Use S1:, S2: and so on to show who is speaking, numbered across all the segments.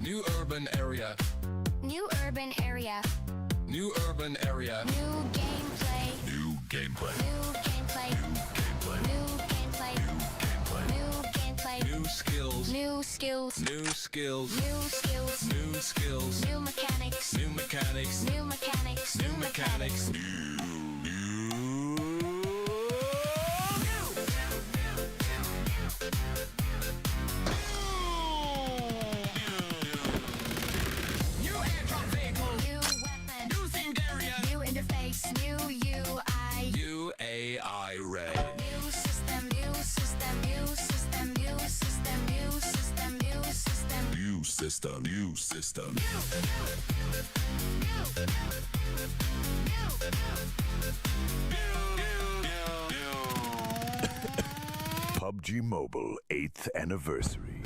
S1: New urban area.
S2: New urban area.
S1: New urban area.
S2: New gameplay.
S1: New gameplay.
S2: New gameplay.
S1: New gameplay.
S2: New gameplay.
S1: New skills.
S2: New skills.
S1: New skills.
S2: New skills.
S1: New skills.
S2: New mechanics.
S1: New mechanics.
S2: New mechanics.
S1: New mechanics.
S2: New UI.
S1: New AI Ray.
S2: New system, new system, new system, new system, new system, new system.
S1: New system, new system.
S3: PUBG Mobile 8th anniversary.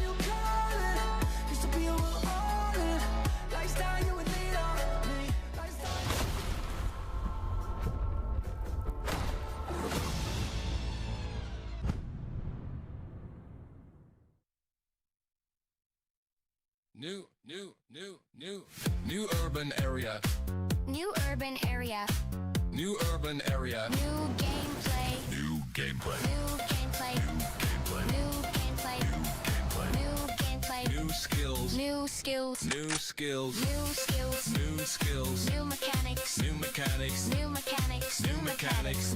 S4: you calling? Used to be a real all-in lifestyle, you would lead on me.
S1: New urban area.
S2: New urban area.
S1: New urban area.
S2: New gameplay.
S1: New gameplay.
S2: New gameplay.
S1: Gameplay.
S2: New gameplay.
S1: Gameplay.
S2: New gameplay.
S1: New skills.
S2: New skills.
S1: New skills.
S2: New skills.
S1: New skills.
S2: New mechanics.
S1: New mechanics.
S2: New mechanics.
S1: New mechanics.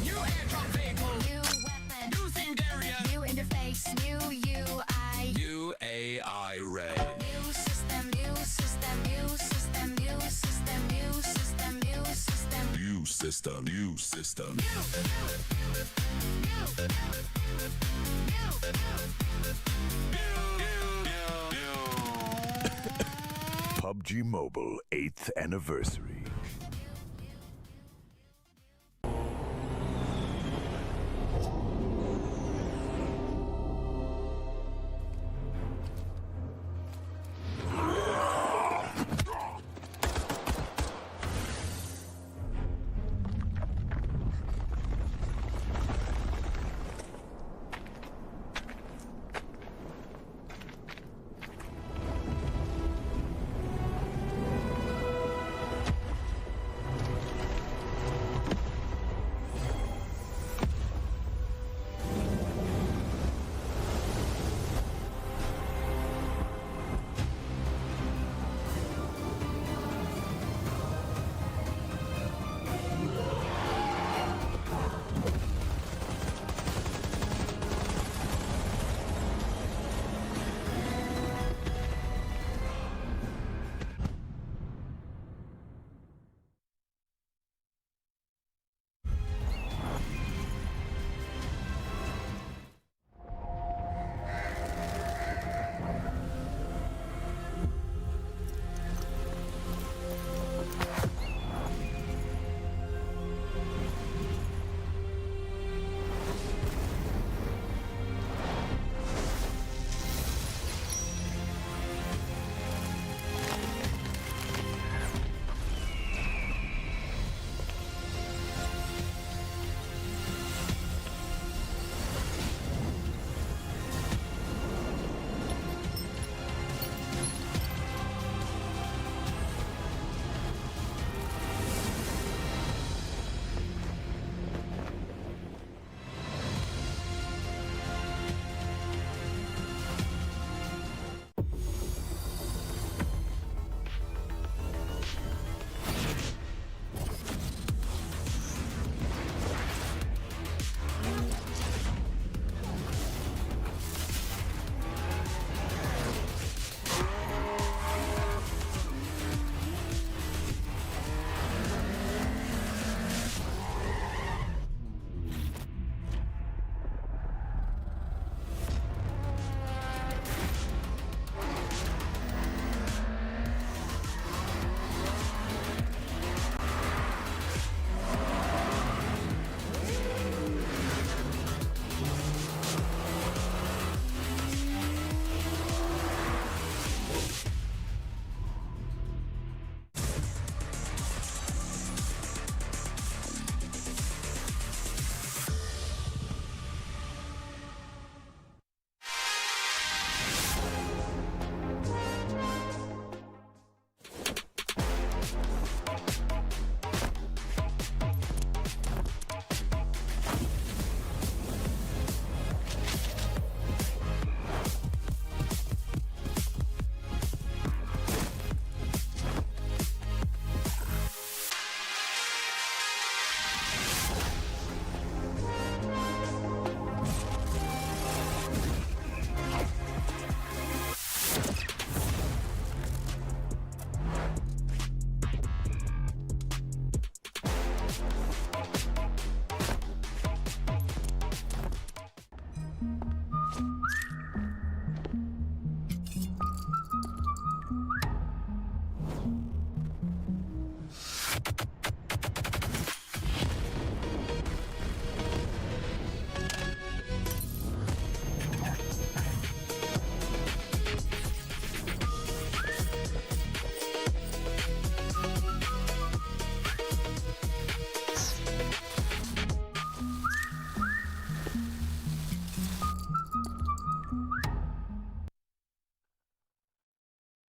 S4: New airdrop vehicle,
S2: New weapon.
S4: new themed area,
S2: New interface. New UI.
S1: New AI Ray.
S2: New system. New system. New system. New system. New system. New system.
S1: New system. New system.
S3: PUBG Mobile 8th anniversary.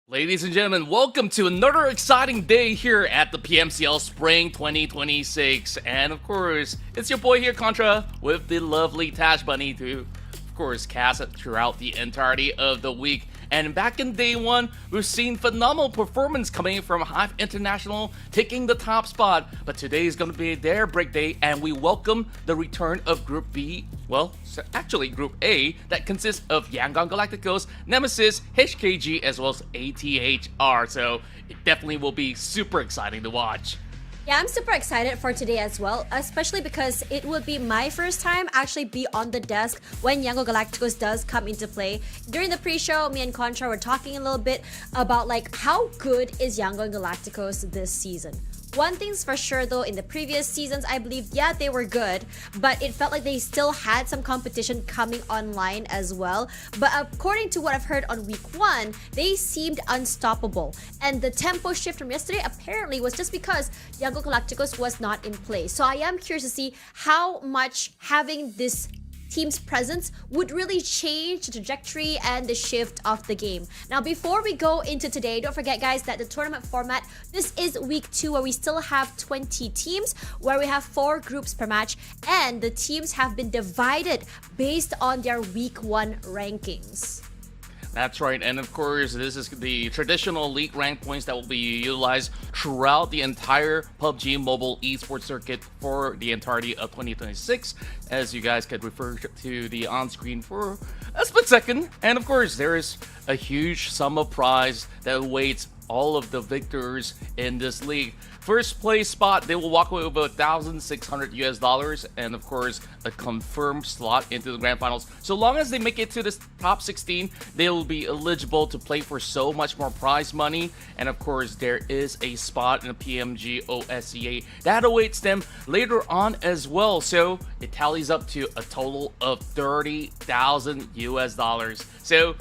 S5: Ladies and gentlemen, welcome to another exciting day here at the PMCL Spring 2026. And of course, it's your boy here, Contra, with the lovely Tash Bunny to, of course, cast it throughout the entirety of the week. And back in day one, we've seen phenomenal performance coming from Hive International taking the top spot. But today is going to be their break day, and we welcome the return of Group B. Well, actually Group A, that consists of Yangon Galacticos, Nemesis, HKG, as well as ATHR. So it definitely will be super exciting to watch.
S6: Yeah, I'm super excited for today as well, especially because it will be my first time actually be on the desk when Yangon Galacticos does come into play. During the pre-show, me and Contra were talking a little bit about like how good is Yangon Galacticos this season. One thing's for sure though, in the previous seasons, I believe, yeah, they were good, but it felt like they still had some competition coming online as well. But according to what I've heard on week 1, they seemed unstoppable. And the tempo shift from yesterday apparently was just because Yangon Galacticos was not in play. So I am curious to see how much having this team's presence would really change the trajectory and the shift of the game. Now, before we go into today, don't forget, guys, that the tournament format, this is week 2 where we still have 20 teams, where we have 4 groups per match, and the teams have been divided based on their week 1 rankings.
S5: That's right, and of course, this is the traditional league rank points that will be utilized throughout the entire PUBG mobile esports circuit for the entirety of 2026, as you guys could refer to the on-screen for a split second. And of course, there is a huge sum of prize that awaits all of the victors in this league. First place spot, they will walk away with $1,600 and of course a confirmed slot into the grand finals. So long as they make it to the top 16, they will be eligible to play for so much more prize money. And of course, there is a spot in the PMG OSCA that awaits them later on as well. So it tallies up to a total of $30,000. So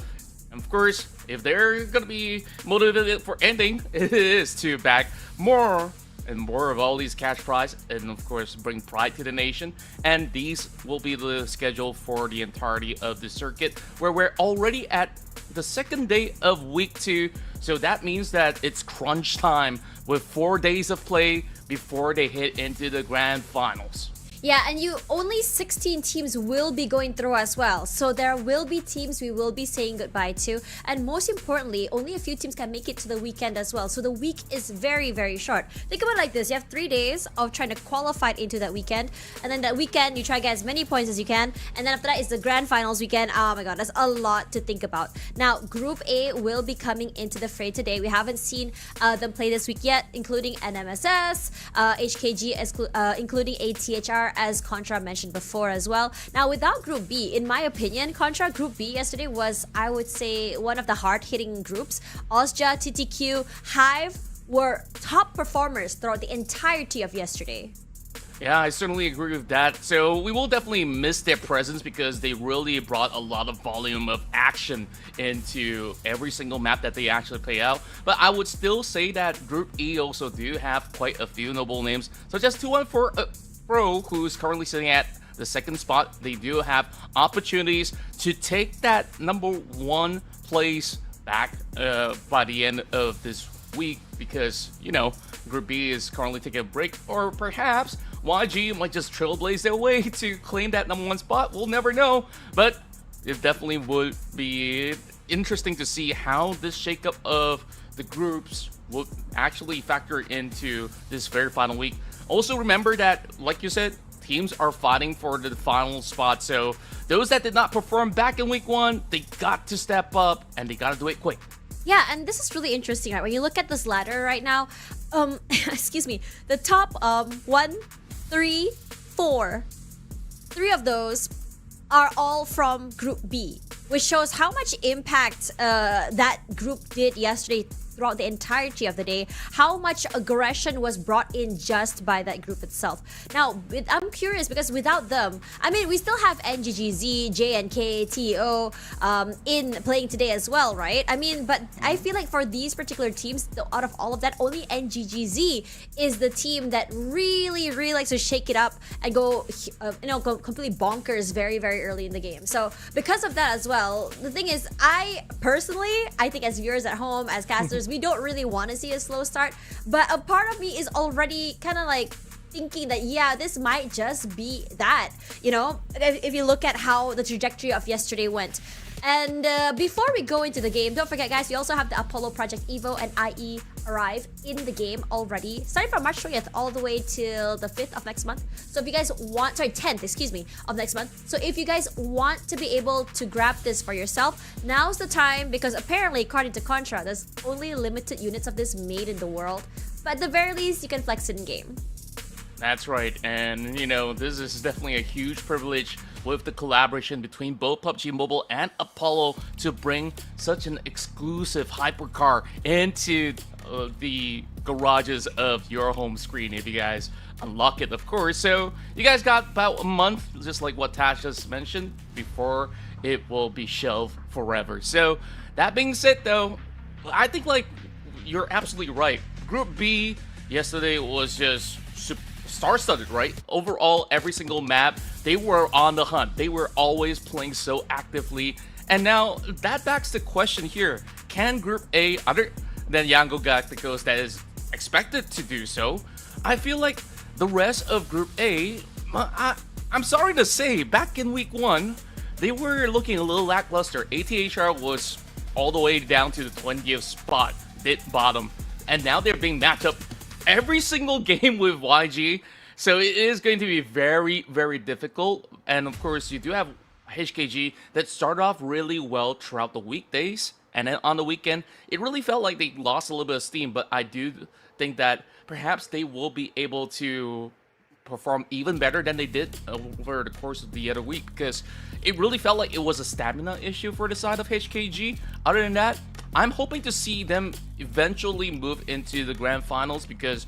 S5: of course, if they're gonna be motivated for ending, it is to back more and more of all these cash prize and of course bring pride to the nation. And these will be the schedule for the entirety of the circuit, where we're already at the second day of week 2. So that means that it's crunch time with 4 days of play before they hit into the grand finals.
S6: Yeah, and only 16 teams will be going through as well. So there will be teams we will be saying goodbye to. And most importantly, only a few teams can make it to the weekend as well. So the week is very, very short. Think about it like this. You have 3 days of trying to qualify into that weekend. And then that weekend, you try to get as many points as you can. And then after that is the grand finals weekend. Oh my god, that's a lot to think about. Now, Group A will be coming into the fray today. We haven't seen them play this week yet, including NMSS, HKG, including ATHR, as Contra mentioned before as well. Now, without Group B, in my opinion, Contra, Group B yesterday was, I would say, one of the hard-hitting groups. Ozja, TTQ, Hive were top performers throughout the entirety of yesterday.
S5: Yeah, I certainly agree with that. So we will definitely miss their presence because they really brought a lot of volume of action into every single map that they actually play out. But I would still say that Group E also do have quite a few notable names, such as 214 Pro, who's currently sitting at the second spot. They do have opportunities to take that #1 place back by the end of this week, because, you know, Group B is currently taking a break, or perhaps YG might just trailblaze their way to claim that #1 spot. We'll never know, but it definitely would be interesting to see how this shakeup of the groups will actually factor into this very final week. Also remember that, like you said, teams are fighting for the final spot. So those that did not perform back in week 1, they got to step up and they got to do it quick.
S6: Yeah, and this is really interesting, right? When you look at this ladder right now, excuse me, the top 1, 3, 4, 3 of those are all from Group B, which shows how much impact that group did yesterday throughout the entirety of the day, how much aggression was brought in just by that group itself. Now, I'm curious because without them, I mean, we still have NGGZ, JNK, TO in playing today as well, right? I mean, but I feel like for these particular teams, out of all of that, only NGGZ is the team that really likes to shake it up and go, go completely bonkers very, very early in the game. So because of that as well, the thing is, I think as viewers at home, as casters, we don't really want to see a slow start. But a part of me is already kind of like thinking that, yeah, this might just be that, if you look at how the trajectory of yesterday went. And before we go into the game, don't forget, guys, we also have the Apollo Project Evo and IE arrive in the game already, starting from March 20th all the way till the 5th of next month. So if you guys want, 10th, excuse me, of next month. So if you guys want to be able to grab this for yourself, now's the time, because apparently, according to Contra, there's only limited units of this made in the world. But at the very least, you can flex it in game.
S5: That's right, and this is definitely a huge privilege with the collaboration between both PUBG Mobile and Apollo to bring such an exclusive hypercar into the garages of your home screen if you guys unlock it, of course. So you guys got about a month, just like what Tash just mentioned, before it will be shelved forever. So that being said, though, I think you're absolutely right. Group B yesterday was just star-studded, right? Overall, every single map, they were on the hunt. They were always playing so actively. And now, that backs the question here. Can Group A, other than Yango Galacticos that is expected to do so, I feel like the rest of Group A, I'm sorry to say, back in week 1, they were looking a little lackluster. ATHR was all the way down to the 20th spot, hit bottom. And now they're being matched up every single game with YG, so it is going to be very, very difficult. And of course, you do have HKG that started off really well throughout the weekdays, and then on the weekend, it really felt like they lost a little bit of steam. But I do think that perhaps they will be able to perform even better than they did over the course of the other week, because it really felt like it was a stamina issue for the side of HKG. Other than that, I'm hoping to see them eventually move into the grand finals, because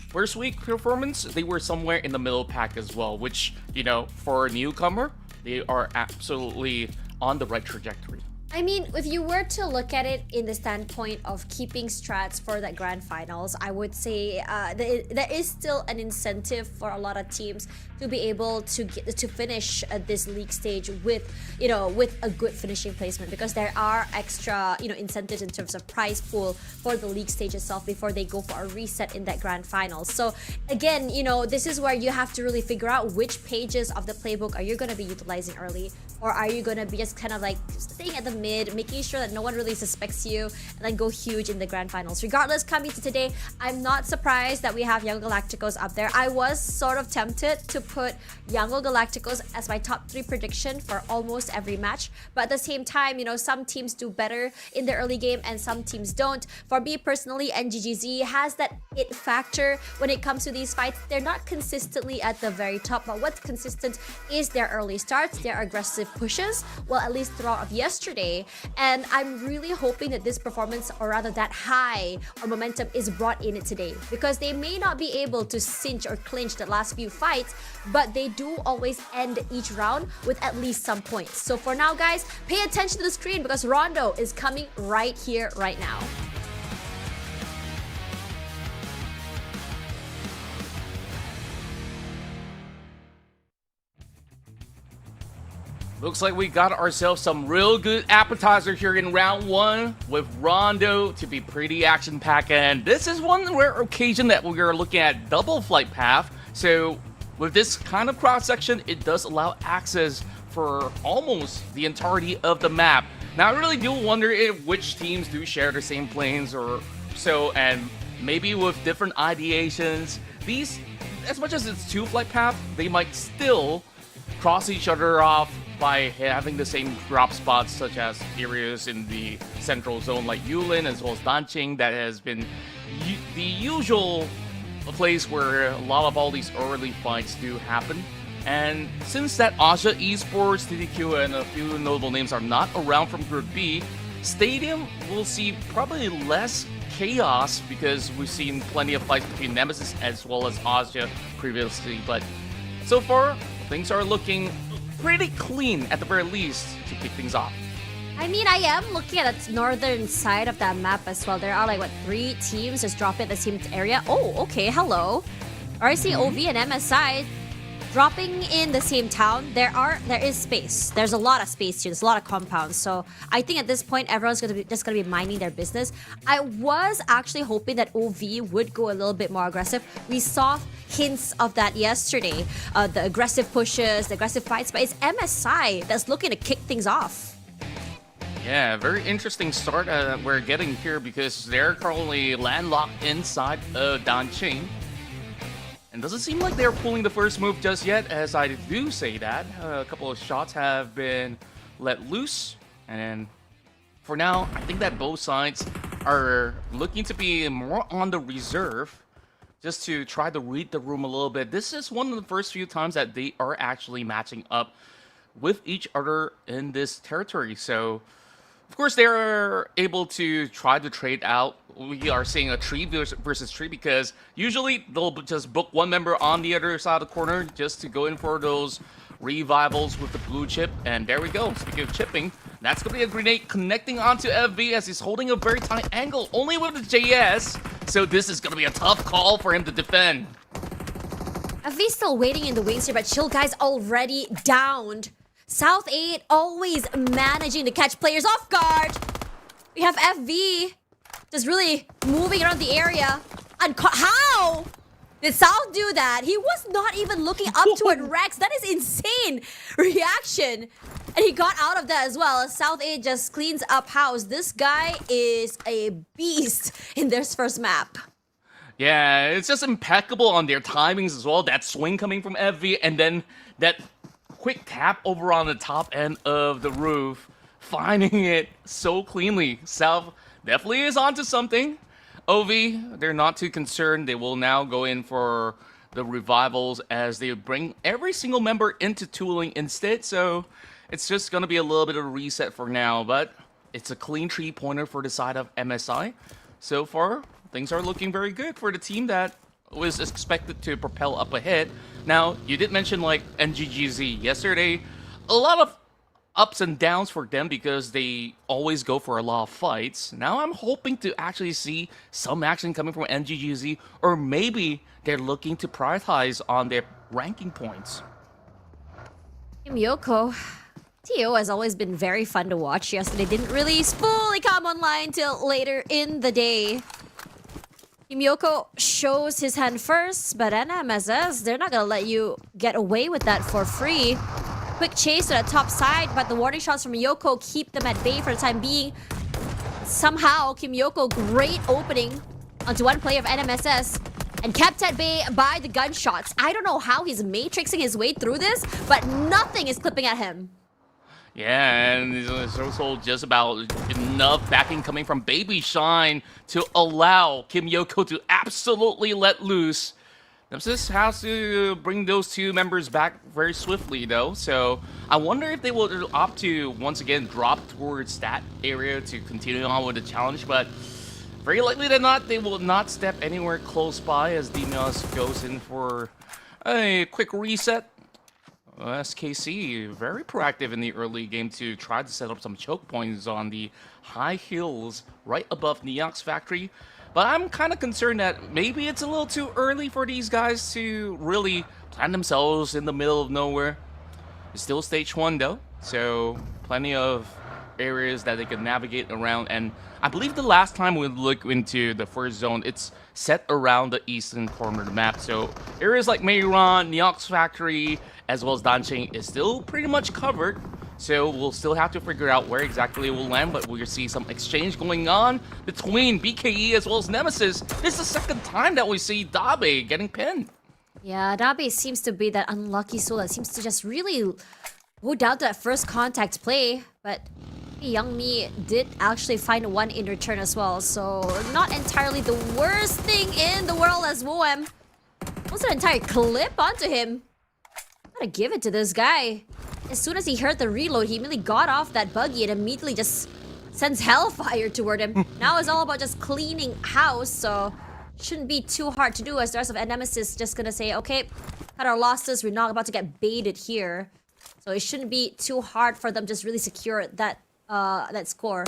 S5: first week performance, they were somewhere in the middle pack as well, which, for a newcomer, they are absolutely on the right trajectory.
S6: I mean, if you were to look at it in the standpoint of keeping strats for that grand finals, I would say there is still an incentive for a lot of teams to be able to finish this league stage with a good finishing placement, because there are extra incentives in terms of prize pool for the league stage itself before they go for a reset in that grand finals. So again, this is where you have to really figure out which pages of the playbook are you going to be utilizing early, or are you going to be just kind of like staying at the mid, making sure that no one really suspects you, and then go huge in the grand finals. Regardless, coming to today, I'm not surprised that we have Yango Galacticos up there. I was sort of tempted to put Yango Galacticos as my top 3 prediction for almost every match, but at the same time, some teams do better in the early game and some teams don't. For me personally, NGGZ has that it factor when it comes to these fights. They're not consistently at the very top, but what's consistent is their early starts, their aggressive pushes, well, at least throughout of yesterday. And I'm really hoping that this performance, or rather that high or momentum, is brought in it today, because they may not be able to cinch or clinch the last few fights, but they do always end each round with at least some points. So for now, guys, pay attention to the screen, because Rondo is coming right here, right now.
S5: Looks like we got ourselves some real good appetizer here in round 1 with Rondo to be pretty action-packed, and this is one rare occasion that we are looking at double flight path. So with this kind of cross-section, it does allow access for almost the entirety of the map. Now I really do wonder if which teams do share the same planes or so, and maybe with different ideations, these, as much as it's 2 flight path, they might still cross each other off by having the same drop spots, such as areas in the central zone like Yulin as well as Danqing. That has been the usual place where a lot of all these early fights do happen. And since that Asia Esports, TDQ, and a few notable names are not around from Group B, Stadium will see probably less chaos because we've seen plenty of fights between Nemesis as well as Ozja previously, but so far things are looking pretty clean at the very least to kick things off.
S6: I mean, I am looking at the northern side of that map as well. There are like, what, 3 teams just dropping at the same area? Oh, okay, hello. RC, OV, and MSI dropping in the same town. There is space. There's a lot of space here. There's a lot of compounds. So I think at this point, everyone's just gonna be minding their business. I was actually hoping that OV would go a little bit more aggressive. We saw hints of that yesterday. The aggressive pushes, the aggressive fights, but it's MSI that's looking to kick things off.
S5: Yeah, very interesting start we're getting here because they're currently landlocked inside Danqing. And doesn't seem like they're pulling the first move just yet, as I do say that. A couple of shots have been let loose. And for now, I think that both sides are looking to be more on the reserve just to try to read the room a little bit. This is one of the first few times that they are actually matching up with each other in this territory. So of course, they're able to try to trade out. We are seeing a tree versus tree because usually they'll just book one member on the other side of the corner just to go in for those revivals with the blue chip. And there we go. Speaking of chipping, that's going to be a grenade connecting onto FV as he's holding a very tight angle, only with the JS. So this is going to be a tough call for him to defend.
S6: FV's still waiting in the wings here, but Chill Guy's already downed. South 8 always managing to catch players off guard. We have FV just really moving around the area. How did South do that? He was not even looking up to it, Rex. That is insane reaction. And he got out of that as well. South 8 just cleans up house. This guy is a beast in this first map.
S5: Yeah, it's just impeccable on their timings as well. That swing coming from FV and then that quick tap over on the top end of the roof, finding it so cleanly. South definitely is onto something. OV, they're not too concerned. They will now go in for the revivals as they bring every single member into tooling instead. So it's just going to be a little bit of a reset for now, but it's a clean 3-pointer for the side of MSI. So far, things are looking very good for the team that was expected to propel up ahead. Now, you did mention like NGGZ yesterday. A lot of ups and downs for them because they always go for a lot of fights. Now I'm hoping to actually see some action coming from NGGZ, or maybe they're looking to prioritize on their ranking points.
S6: Yoko. TO has always been very fun to watch. Yesterday didn't really fully come online till later in the day. Yoko shows his hand first, but NMSS, they're not gonna let you get away with that for free. Quick chase to the top side, but the warning shots from Yoko keep them at bay for the time being. Somehow, Kim Yoko, great opening onto one play of NMSS and kept at bay by the gunshots. I don't know how he's matrixing his way through this, but nothing is clipping at him.
S5: Yeah, and there's also just about enough backing coming from Baby Shine to allow Kim Yoko to absolutely let loose. Nemesis has to bring those two members back very swiftly, though. So I wonder if they will opt to, once again, drop towards that area to continue on with the challenge. But very likely than not, they will not step anywhere close by as Demios goes in for a quick reset. SKC very proactive in the early game to try to set up some choke points on the high hills right above Neox Factory. But I'm kind of concerned that maybe it's a little too early for these guys to really plant themselves in the middle of nowhere. It's still stage 1 though, so plenty of areas that they can navigate around. And I believe the last time we looked into the first zone, it's set around the eastern corner of the map. So areas like Miramar, Neox Factory, as well as Danqing is still pretty much covered. So we'll still have to figure out where exactly it will land, but we'll see some exchange going on between BKE as well as Nemesis. This is the second time that we see Dabe getting pinned.
S6: Yeah, Dabe seems to be that unlucky soul that seems to just really go down to that first contact play, but Young Mi did actually find one in return as well, so not entirely the worst thing in the world as Woem. Almost an entire clip onto him. Gotta give it to this guy. As soon as he heard the reload, he immediately got off that buggy and immediately just sends hellfire toward him. Now it's all about just cleaning house, so shouldn't be too hard to do as the rest of Nemesis just gonna say, okay, cut our losses, we're not about to get baited here. So it shouldn't be too hard for them just really secure that that score.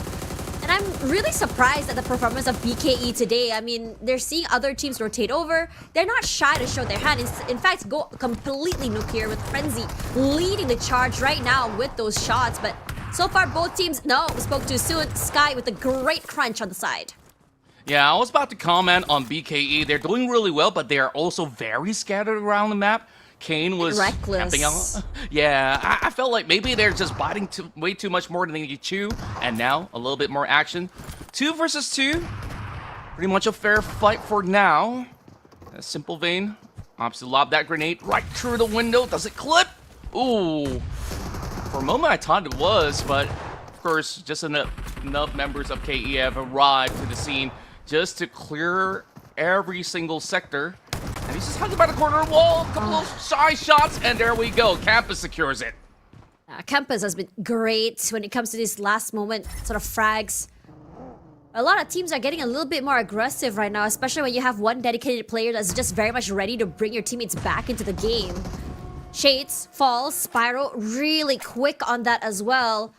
S6: And I'm really surprised at the performance of BKE today. I mean, they're seeing other teams rotate over. They're not shy to show their hand. In fact, go completely nuclear with Frenzy leading the charge right now with those shots. But so far, both teams, no, spoke too soon. Sky with a great crunch on the side.
S5: Yeah, I was about to comment on BKE. They're doing really well, but they are also very scattered around the map. Kane was camping out. Yeah, I felt like maybe they're just biting way too much more than they chew. And now, a little bit more action. 2 versus 2. Pretty much a fair fight for now. A simple vein. Opts to lob that grenade right through the window. Does it clip? Ooh. For a moment, I thought it was, but of course, just enough members of KE have arrived to the scene just to clear every single sector. And he's just hugged by the corner wall, a couple of shy shots, and there we go. Campus secures it.
S6: Campus has been great when it comes to these last moment sort of frags. A lot of teams are getting a little bit more aggressive right now, especially when you have one dedicated player that's just very much ready to bring your teammates back into the game. Shades, Falls, Spyro, really quick on that as well.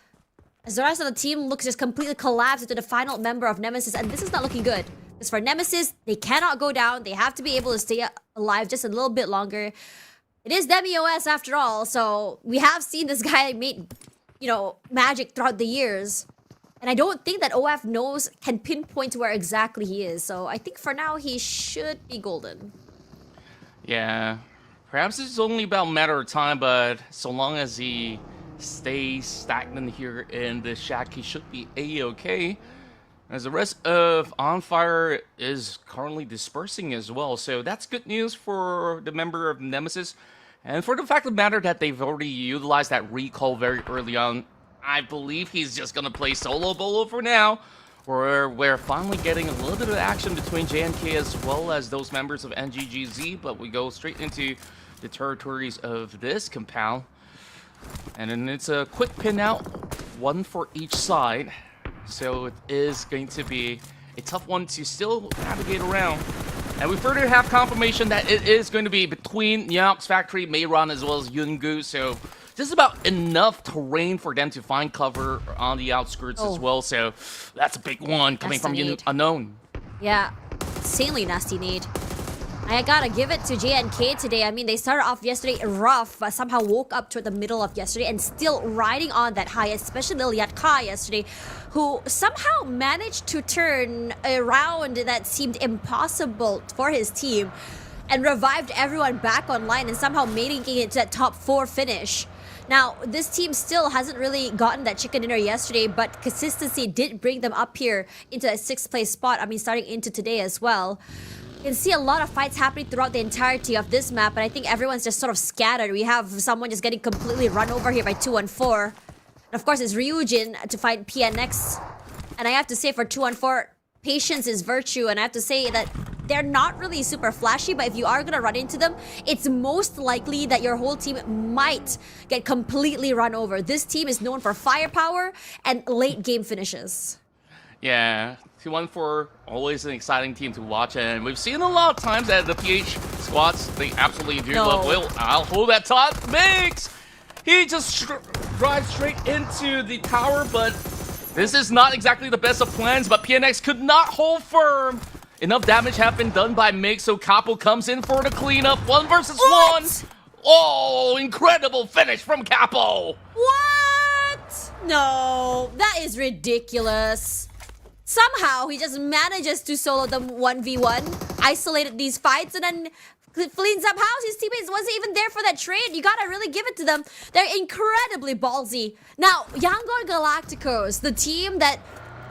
S6: As the rest of the team looks just completely collapsed into the final member of Nemesis, and this is not looking good. Because for Nemesis, they cannot go down. They have to be able to stay alive just a little bit longer. It is DemiOS after all, so we have seen this guy make, magic throughout the years. And I don't think that OF can pinpoint where exactly he is. So I think for now, he should be golden.
S5: Yeah, perhaps it's only about a matter of time, but so long as he stays stagnant here in the shack, he should be A-okay. As the rest of On Fire is currently dispersing as well. So that's good news for the member of Nemesis. And for the fact of the matter that they've already utilized that recall very early on, I believe he's just going to play solo bolo for now. We're finally getting a little bit of action between JNK as well as those members of NGGZ. But we go straight into the territories of this compound. And then it's a quick pin out, one for each side. So it is going to be a tough one to still navigate around. And we further have confirmation that it is going to be between Nyok's factory, Mayron, as well as Yungu. So just about enough terrain for them to find cover on the outskirts as well. So that's a big one coming from Unknown.
S6: Yeah, insanely nasty nade. I gotta give it to JNK today. I mean, they started off yesterday rough, but somehow woke up toward the middle of yesterday and still riding on that high, especially Lilyat Kai yesterday, who somehow managed to turn a round that seemed impossible for his team and revived everyone back online and somehow making it to that top 4 finish. Now, this team still hasn't really gotten that chicken dinner yesterday, but consistency did bring them up here into that 6th place spot. I mean, starting into today as well. You can see a lot of fights happening throughout the entirety of this map, and I think everyone's just sort of scattered. We have someone just getting completely run over here by 214. And of course, it's Ryujin to fight PNX. And I have to say, for 214, patience is virtue, and I have to say that they're not really super flashy, but if you are gonna run into them, it's most likely that your whole team might get completely run over. This team is known for firepower and late game finishes.
S5: Yeah, 214, always an exciting team to watch, and we've seen a lot of times that the PH squads, they absolutely do love Will. I'll hold that top. Mix! He just drives straight into the tower, but this is not exactly the best of plans, but PNX could not hold firm. Enough damage have been done by Mix, so Capo comes in for the cleanup. 1 versus 1. Oh, incredible finish from Capo.
S6: What? No, that is ridiculous. Somehow, he just manages to solo them 1v1, isolated these fights, and then cleans up house. His teammates wasn't even there for that trade. You gotta really give it to them. They're incredibly ballsy. Now, Yangon Galacticos, the team that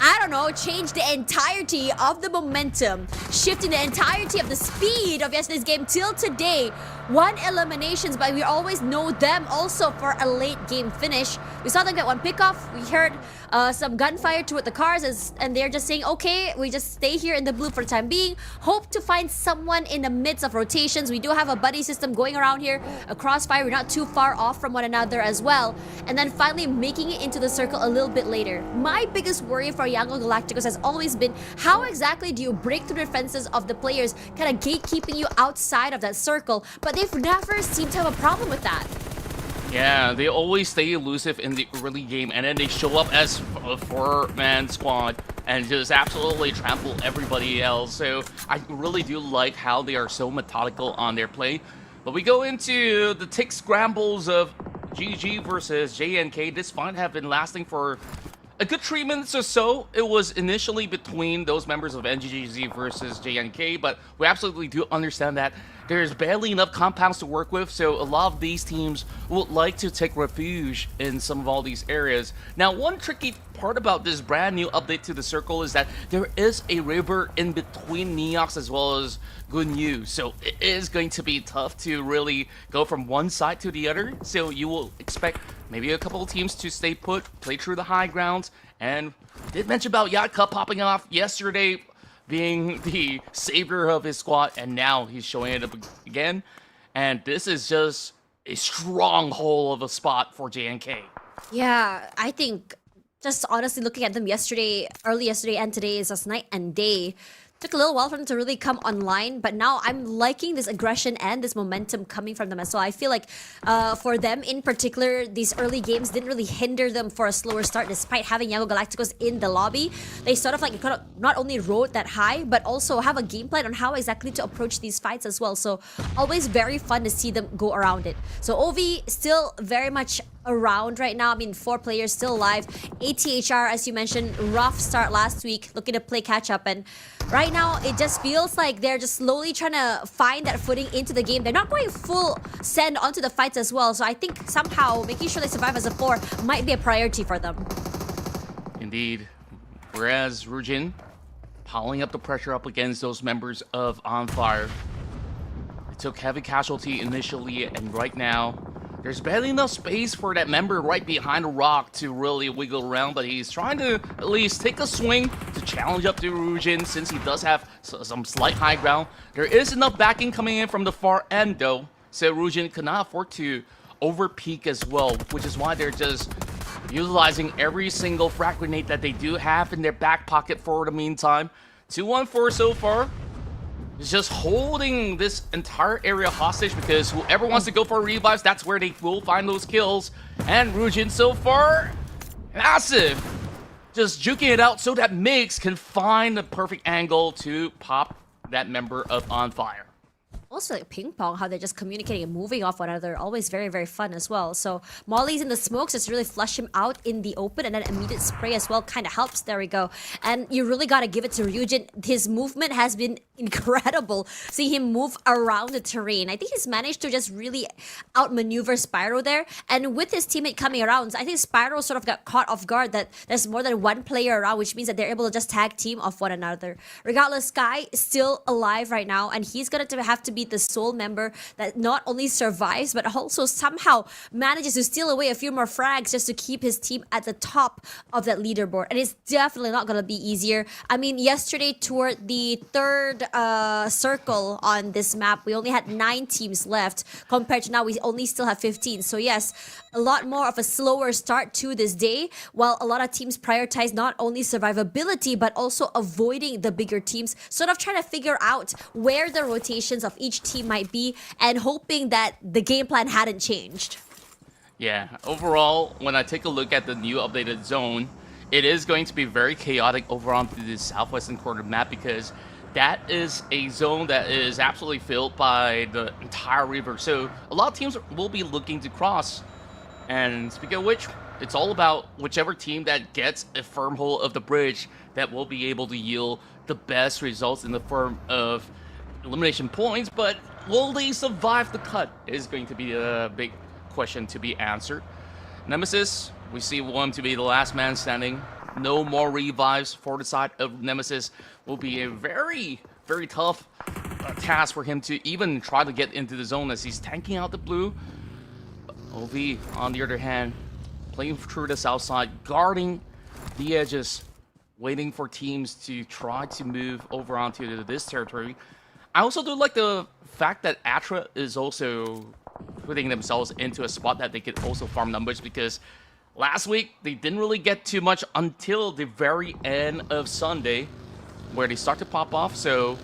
S6: I don't know, change the entirety of the momentum, shifting the entirety of the speed of yesterday's game till today. 1 eliminations, but we always know them also for a late game finish. We saw them get 1 pickoff. We heard some gunfire toward the cars, and they're just saying, okay, we just stay here in the blue for the time being. Hope to find someone in the midst of rotations. We do have a buddy system going around here. A crossfire, we're not too far off from one another as well. And then finally making it into the circle a little bit later. My biggest worry for Erangel Galacticos has always been, how exactly do you break through the defenses of the players, kind of gatekeeping you outside of that circle? But they've never seemed to have a problem with that.
S5: Yeah, they always stay elusive in the early game, and then they show up as a 4-man squad and just absolutely trample everybody else. So I really do like how they are so methodical on their play. But we go into the tick scrambles of GG versus JNK. This fight have been lasting for a good 3 minutes or so. It was initially between those members of NGGZ versus JNK, but we absolutely do understand that there's barely enough compounds to work with, so a lot of these teams would like to take refuge in some of all these areas. Now, one tricky part about this brand new update to the circle is that there is a river in between Neox as well as Gunyu, so it is going to be tough to really go from one side to the other. So you will expect maybe a couple of teams to stay put, play through the high grounds, and did mention about Yatka popping off yesterday, being the savior of his squad, and now he's showing it up again. And this is just a stronghold of a spot for JNK.
S6: Yeah, I think just honestly looking at them yesterday, early yesterday and today is just night and day. Took a little while for them to really come online, but now I'm liking this aggression and this momentum coming from them as well. I feel like for them in particular, these early games didn't really hinder them for a slower start despite having Erangel Galacticos in the lobby. They sort of like not only rode that high, but also have a game plan on how exactly to approach these fights as well. So always very fun to see them go around it. So OV still very much around right now. I mean, 4 players still alive. ATHR, as you mentioned, rough start last week, looking to play catch up, and right now it just feels like they're just slowly trying to find that footing into the game. They're not going full send onto the fights as well, so I think somehow making sure they survive as a 4 might be a priority for them.
S5: Indeed. Whereas Rujin piling up the pressure up against those members of On Fire. It took heavy casualty initially, and right now there's barely enough space for that member right behind the rock to really wiggle around, but he's trying to at least take a swing to challenge up to Rujin since he does have some slight high ground. There is enough backing coming in from the far end though, so Rujin cannot afford to over-peak as well, which is why they're just utilizing every single frag grenade that they do have in their back pocket for the meantime. 2-1-4 so far. Is just holding this entire area hostage because whoever wants to go for revives, that's where they will find those kills. And Rujin so far, massive. Just juking it out so that Mix can find the perfect angle to pop that member of On Fire.
S6: Also like ping pong, how they're just communicating and moving off one another, always very, very fun as well. So Molly's in the smokes, just really flush him out in the open, and then immediate spray as well kind of helps. There we go. And you really got to give it to Ryujin. His movement has been incredible. See him move around the terrain. I think he's managed to just really outmaneuver Spyro there. And with his teammate coming around, I think Spyro sort of got caught off guard that there's more than one player around, which means that they're able to just tag team off one another. Regardless, Sky is still alive right now, and he's going to have to be the sole member that not only survives but also somehow manages to steal away a few more frags just to keep his team at the top of that leaderboard. And it's definitely not going to be easier. I mean, yesterday toward the 3rd circle on this map, we only had 9 teams left compared to now we only still have 15. So yes, a lot more of a slower start to this day, while a lot of teams prioritize not only survivability but also avoiding the bigger teams, sort of trying to figure out where the rotations of each team might be and hoping that the game plan hadn't changed.
S5: Yeah, overall, when I take a look at the new updated zone, it is going to be very chaotic over onto the southwestern corner map because that is a zone that is absolutely filled by the entire river. So a lot of teams will be looking to cross. And speaking of which, it's all about whichever team that gets a firm hold of the bridge that will be able to yield the best results in the form of elimination points. But will they survive the cut is going to be a big question to be answered. Nemesis, we see one to be the last man standing. no more revives for the side of Nemesis will be a very, very tough task for him to even try to get into the zone as he's tanking out the blue. OV, on the other hand, playing through the south side, guarding the edges, waiting for teams to try to move over onto this territory. I also do like the fact that Atra is also putting themselves into a spot that they could also farm numbers, because last week they didn't really get too much until the very end of Sunday, where they start to pop off. So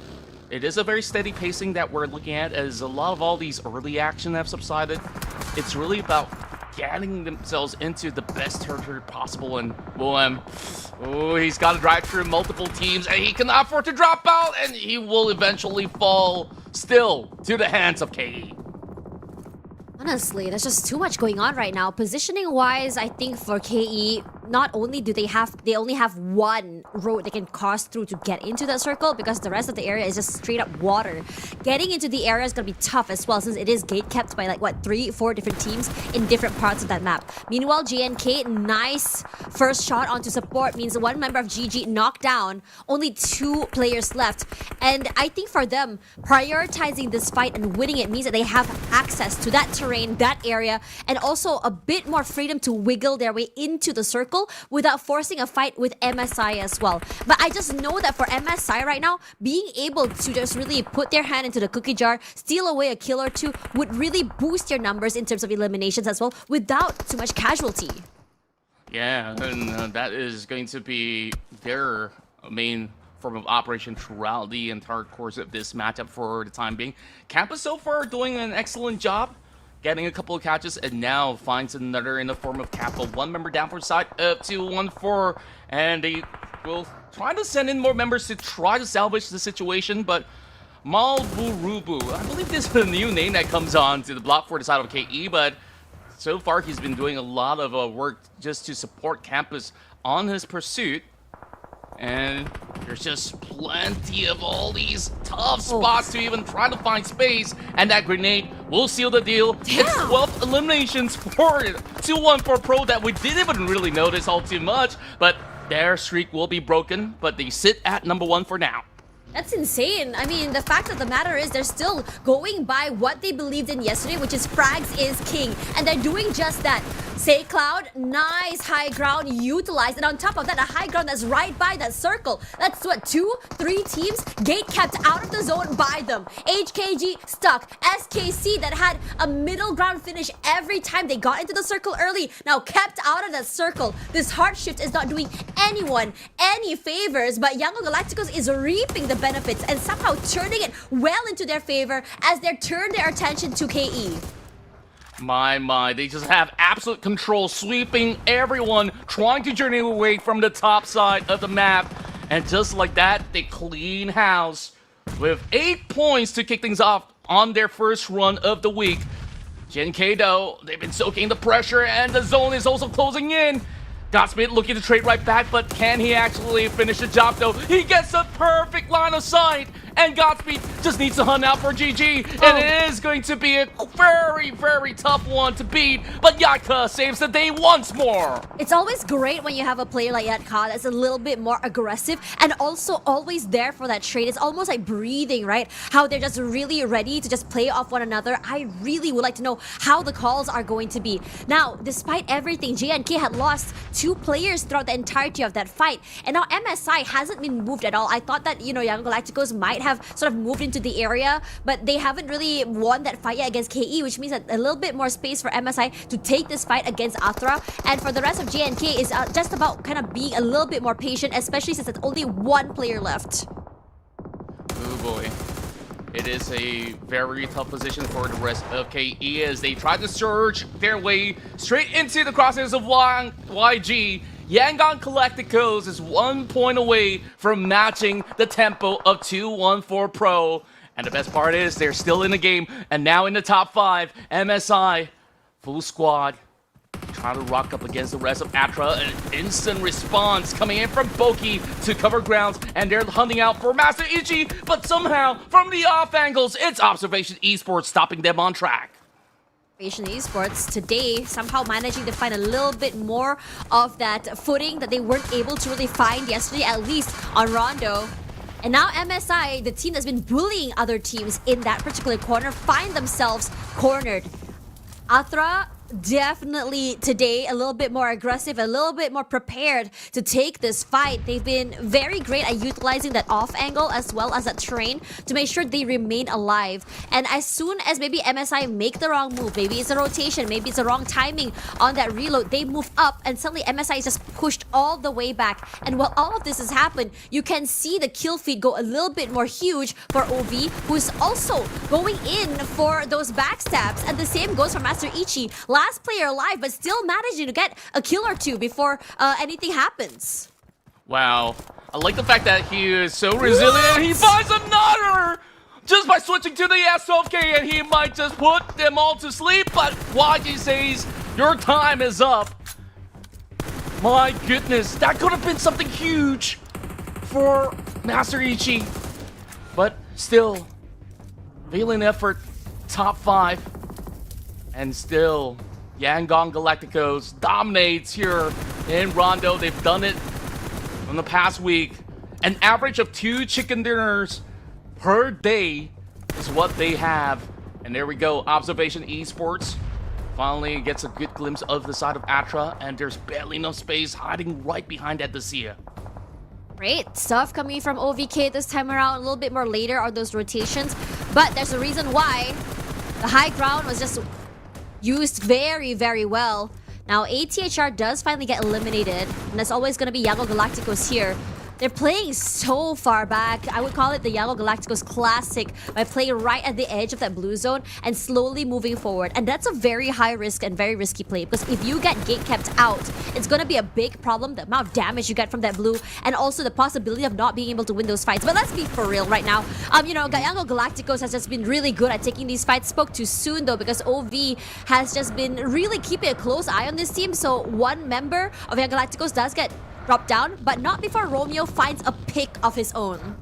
S5: it is a very steady pacing that we're looking at, as a lot of all these early action have subsided. It's really about getting themselves into the best territory possible, and Willem, oh, he's got to drive through multiple teams, and he cannot afford to drop out, and he will eventually fall still to the hands of KE.
S6: Honestly, there's just too much going on right now. Positioning wise, I think for KE, not only do they only have one road they can cross through to get into that circle, because the rest of the area is just straight up water. Getting into the area is gonna be tough as well, since it is gate kept by like what, 3-4 different teams in different parts of that map. Meanwhile, JNK, nice first shot onto support, means one member of GG knocked down, only 2 players left. And I think for them, prioritizing this fight and winning it means that they have access to that terrain, that area, and also a bit more freedom to wiggle their way into the circle without forcing a fight with MSI as well. But I just know that for MSI right now, being able to just really put their hand into the cookie jar, steal away a kill or two, would really boost your numbers in terms of eliminations as well, without too much casualty.
S5: Yeah, and that is going to be their main form of operation throughout the entire course of this matchup for the time being. Campus so far doing an excellent job, getting a couple of catches, and now finds another in the form of Kappa. One member down for side up to 1-4, and they will try to send in more members to try to salvage the situation, but Malburubu, I believe this is a new name that comes on to the block for the side of KE, but so far he's been doing a lot of work just to support Campus on his pursuit. And there's just plenty of all these tough spots to even try to find space, and that grenade will seal the deal.
S6: Damn.
S5: It's 12 eliminations for 2-1-4 Pro that we didn't even really notice all too much, but their streak will be broken, but they sit at number 1 for now.
S6: That's insane. I mean, the fact of the matter is they're still going by what they believed in yesterday, which is frags is king. And they're doing just that. Say Cloud, nice high ground utilized. And on top of that, a high ground that's right by that circle. That's what, 2-3 teams gate kept out of the zone by them. HKG stuck. SKC that had a middle ground finish every time they got into the circle early, now kept out of that circle. This hard shift is not doing anyone any favors, but Yango Galacticos is reaping the benefits and somehow turning it well into their favor as they turn their attention to KE.
S5: My, they just have absolute control, sweeping everyone, trying to journey away from the top side of the map. And just like that, they clean house with 8 points to kick things off on their first run of the week. JNK though, they've been soaking the pressure, and the zone is also closing in. Godspeed looking to trade right back, but can he actually finish the job though? He gets a perfect line of sight, and Godspeed just needs to hunt out for GG, and it is going to be a very, very tough one to beat, but Yatka saves the day once more.
S6: It's always great when you have a player like Yatka that's a little bit more aggressive and also always there for that trade. It's almost like breathing, right? How they're just really ready to just play off one another. I really would like to know how the calls are going to be. Now, despite everything, JNK had lost 2 players throughout the entirety of that fight, and now MSI hasn't been moved at all. I thought that, you know, Young Galacticos might have sort of moved into the area, but they haven't really won that fight yet against KE, which means that a little bit more space for MSI to take this fight against Athra. And for the rest of JNK is just about kind of being a little bit more patient, especially since there's only 1 player left.
S5: Oh boy. It is a very tough position for the rest of KE as they try to surge their way straight into the crosshairs of YG. Yangon Galacticos is 1 point away from matching the tempo of 2-1-4 Pro. And the best part is they're still in the game and now in the top 5. MSI, full squad, trying to rock up against the rest of Atra. An instant response coming in from Boki to cover grounds, and they're hunting out for Master Ichi, but somehow from the off angles, it's Observation Esports stopping them on track.
S6: Asian Esports today somehow managing to find a little bit more of that footing that they weren't able to really find yesterday, at least on Rondo. And now MSI, the team that's been bullying other teams in that particular corner, find themselves cornered. Athra definitely today a little bit more aggressive, a little bit more prepared to take this fight. They've been very great at utilizing that off angle as well as that terrain to make sure they remain alive. And as soon as maybe MSI make the wrong move, maybe it's a rotation, maybe it's the wrong timing on that reload, they move up and suddenly MSI is just pushed all the way back. And while all of this has happened, you can see the kill feed go a little bit more huge for OV, who's also going in for those backstabs. And the same goes for Master Ichi. Last player alive, but still managing to get a kill or two before anything happens.
S5: Wow. I like the fact that he is so resilient and he finds another! Just by switching to the SOK, and he might just put them all to sleep, but YG says, your time is up. My goodness, that could have been something huge for Master Ichi. But still, valiant effort, top 5. And still, Yangon Galacticos dominates here in Rondo. They've done it in the past week. An average of 2 chicken dinners per day is what they have. And there we go, Observation Esports finally gets a good glimpse of the side of Atra, and there's barely enough space hiding right behind Adessia.
S6: Great stuff coming from OVK this time around, a little bit more later on those rotations. But there's a reason why the high ground was just used very, very well. Now, ATHR does finally get eliminated, and that's always going to be Yangon Galacticos here. They're playing so far back. I would call it the Yangon Galacticos classic by playing right at the edge of that blue zone and slowly moving forward. And that's a very high risk and very risky play, because if you get gate kept out, it's going to be a big problem, the amount of damage you get from that blue, and also the possibility of not being able to win those fights. But let's be for real right now. You know, Yangon Galacticos has just been really good at taking these fights. Spoke too soon though, because OV has just been really keeping a close eye on this team. So one member of Yangon Galacticos does get dropped down, but not before Romeo finds a pick of his own.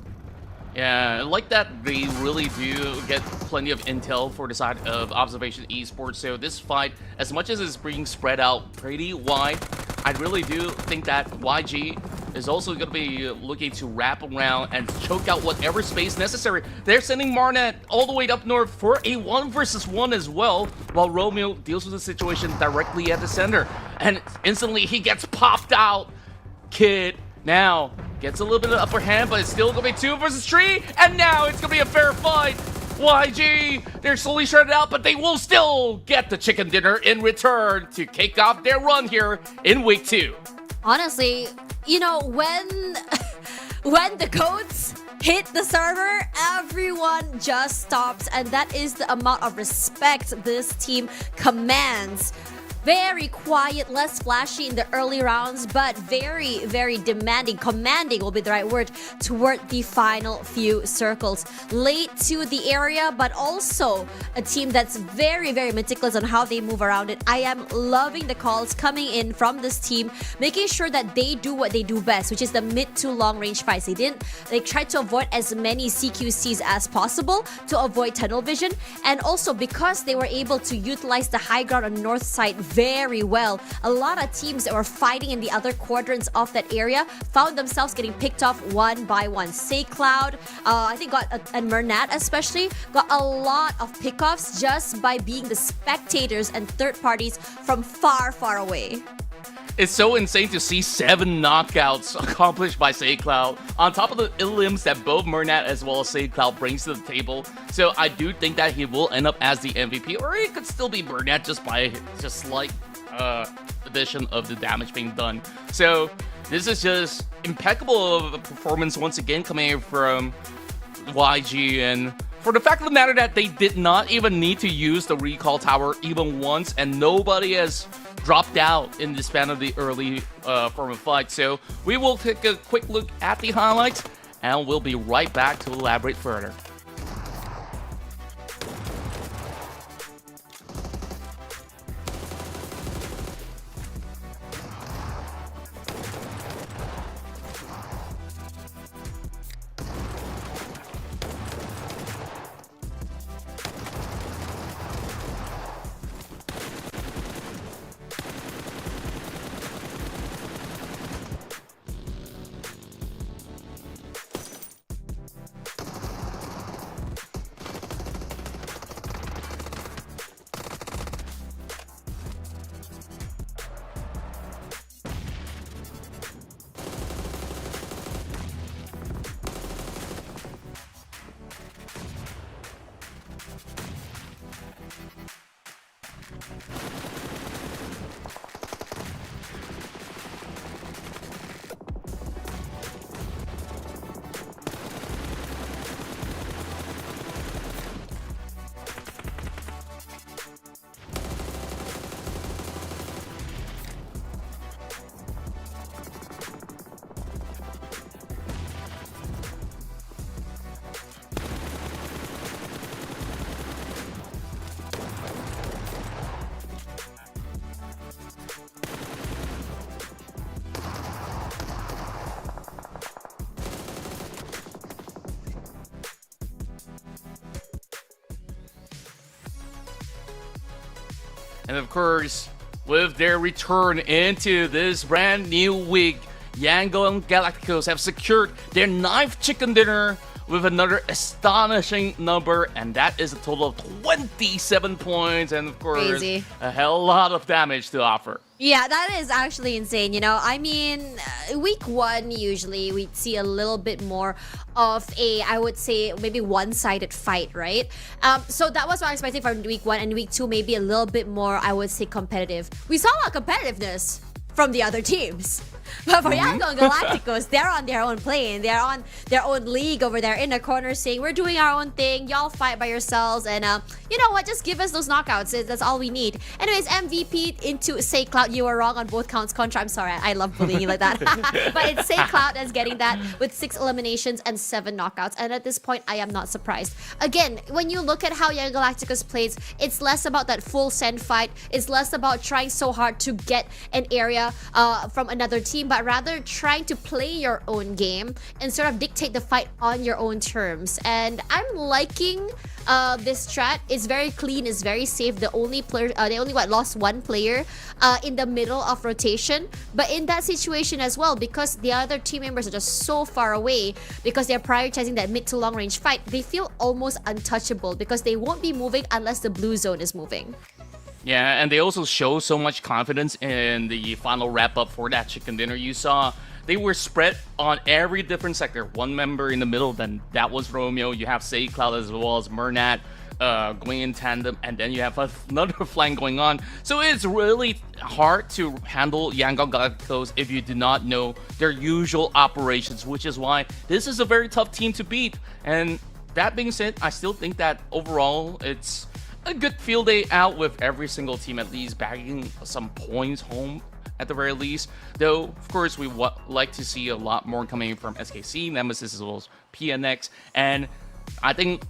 S5: Yeah, I like that they really do get plenty of intel for the side of Observation Esports. So this fight, as much as it's being spread out pretty wide, I really do think that YG is also going to be looking to wrap around and choke out whatever space necessary. They're sending Marnet all the way up north for a 1 versus 1 as well, while Romeo deals with the situation directly at the center. And instantly he gets popped out. Kid now gets a little bit of upper hand, but it's still gonna be 2 versus 3, and now it's gonna be a fair fight. YG, they're slowly shredded out, but they will still get the chicken dinner in return to kick off their run here in week 2.
S6: Honestly, you know, when the codes hit the server, everyone just stops, and that is the amount of respect this team commands. Very quiet, less flashy in the early rounds, but very, very demanding. Commanding will be the right word toward the final few circles. Late to the area, but also a team that's very, very meticulous on how they move around it. I am loving the calls coming in from this team, making sure that they do what they do best, which is the mid to long range fights. They tried to avoid as many CQCs as possible to avoid tunnel vision, and also because they were able to utilize the high ground on north side very well. A lot of teams that were fighting in the other quadrants of that area found themselves getting picked off one by one. Say Cloud, I think and Mernat especially, got a lot of pickoffs just by being the spectators and third parties from far, far away.
S5: It's so insane to see 7 knockouts accomplished by SayCloud, on top of the illims that both Mernat as well as SayCloud brings to the table. So I do think that he will end up as the MVP, or it could still be Mernat just by just slight addition of the damage being done. So this is just impeccable of a performance once again coming from YG, and for the fact of the matter that they did not even need to use the recall tower even once, and nobody has dropped out in the span of the early form of fight. So we will take a quick look at the highlights, and we'll be right back to elaborate further. And of course, with their return into this brand new week, Erangel and Galacticos have secured their 9th chicken dinner with another astonishing number, and that is a total of 27 points, and of course,
S6: Crazy.
S5: a hell lot of damage to offer.
S6: Yeah, that is actually insane. I mean, week one, usually we'd see a little bit more of I would say, maybe one-sided fight, right? So that was what I expected from week one, and week two, maybe a little bit more, I would say, competitive. We saw a lot of competitiveness from the other teams. But for Erangel and Galacticos, they're on their own plane. They're on their own league over there in the corner saying, we're doing our own thing. Y'all fight by yourselves. And you know what? Just give us those knockouts. That's all we need. Anyways, MVP into Say Cloud. You were wrong on both counts. Contra, I'm sorry. I love bullying you like that. But it's Say Cloud that's getting that with 6 eliminations and 7 knockouts. And at this point, I am not surprised. Again, when you look at how Young Galacticos plays, it's less about that full send fight. It's less about trying so hard to get an area from another team, but rather trying to play your own game and sort of dictate the fight on your own terms. And I'm liking this strat. It's very clean, it's very safe. They only lost 1 player in the middle of rotation, but in that situation as well, because the other team members are just so far away, because they're prioritizing that mid to long range fight, they feel almost untouchable because they won't be moving unless the blue zone is moving.
S5: Yeah, and they also show so much confidence in the final wrap-up for that chicken dinner. You saw they were spread on every different sector. One member in the middle, then that was Romeo. You have Say Cloud as well as Murnat going in tandem, and then you have another flank going on. So it's really hard to handle Erangel Galacticos if you do not know their usual operations, which is why this is a very tough team to beat. And that being said, I still think that overall it's a good field day out with every single team at least bagging some points home at the very least. Though, of course, we like to see a lot more coming from SKC, Nemesis, as well as PNX. And I think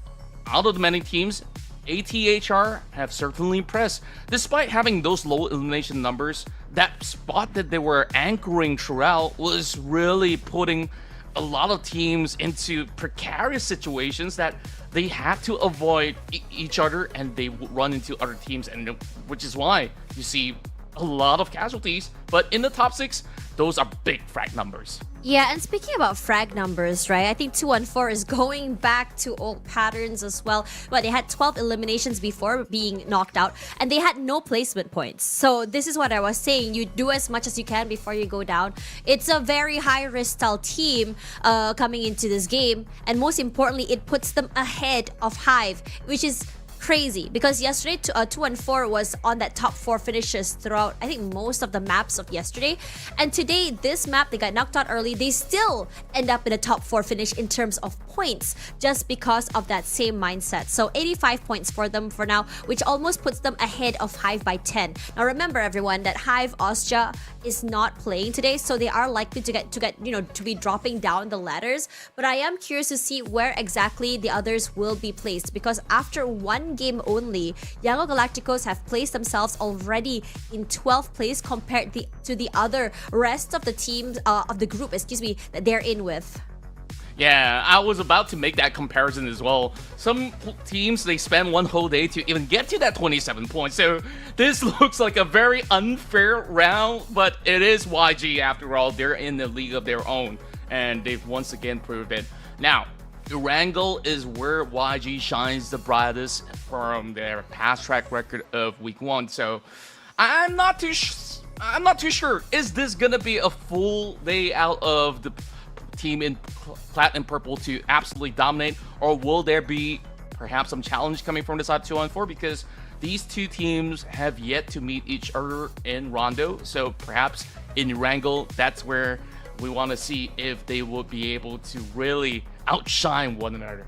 S5: out of the many teams, ATHR have certainly impressed. Despite having those low elimination numbers, that spot that they were anchoring throughout was really putting a lot of teams into precarious situations that they had to avoid each other, and they would run into other teams, and which is why you see a lot of casualties. But in the top 6, those are big frag numbers.
S6: Yeah, and speaking about frag numbers, right? I think 214 is going back to old patterns as well. But they had 12 eliminations before being knocked out, and they had no placement points. So this is what I was saying. You do as much as you can before you go down. It's a very high-risk style team coming into this game. And most importantly, it puts them ahead of Hive, which is crazy, because yesterday 214 was on that top 4 finishes throughout, I think, most of the maps of yesterday. And today, this map, they got knocked out early. They still end up in a top 4 finish in terms of points, just because of that same mindset. So 85 points for them for now, which almost puts them ahead of Hive by 10. Now remember, everyone, that Hive Austria is not playing today, so they are likely to be dropping down the ladders. But I am curious to see where exactly the others will be placed, because after one game only, Erangel Galacticos have placed themselves already in 12th place compared to the other rest of the teams of the group, that they're in with.
S5: Yeah, I was about to make that comparison as well. Some teams, they spend one whole day to even get to that 27 points. So this looks like a very unfair round, but it is YG after all. They're in a league of their own, and they've once again proved it. Now, Erangel is where YG shines the brightest from their past track record of week 1. So I'm not too sure. Is this gonna be a full day out of the team in Platinum Purple to absolutely dominate, or will there be perhaps some challenge coming from the side 2-on-4? Because these two teams have yet to meet each other in Rondo. So perhaps in Erangel, that's where we want to see if they will be able to really outshine one another.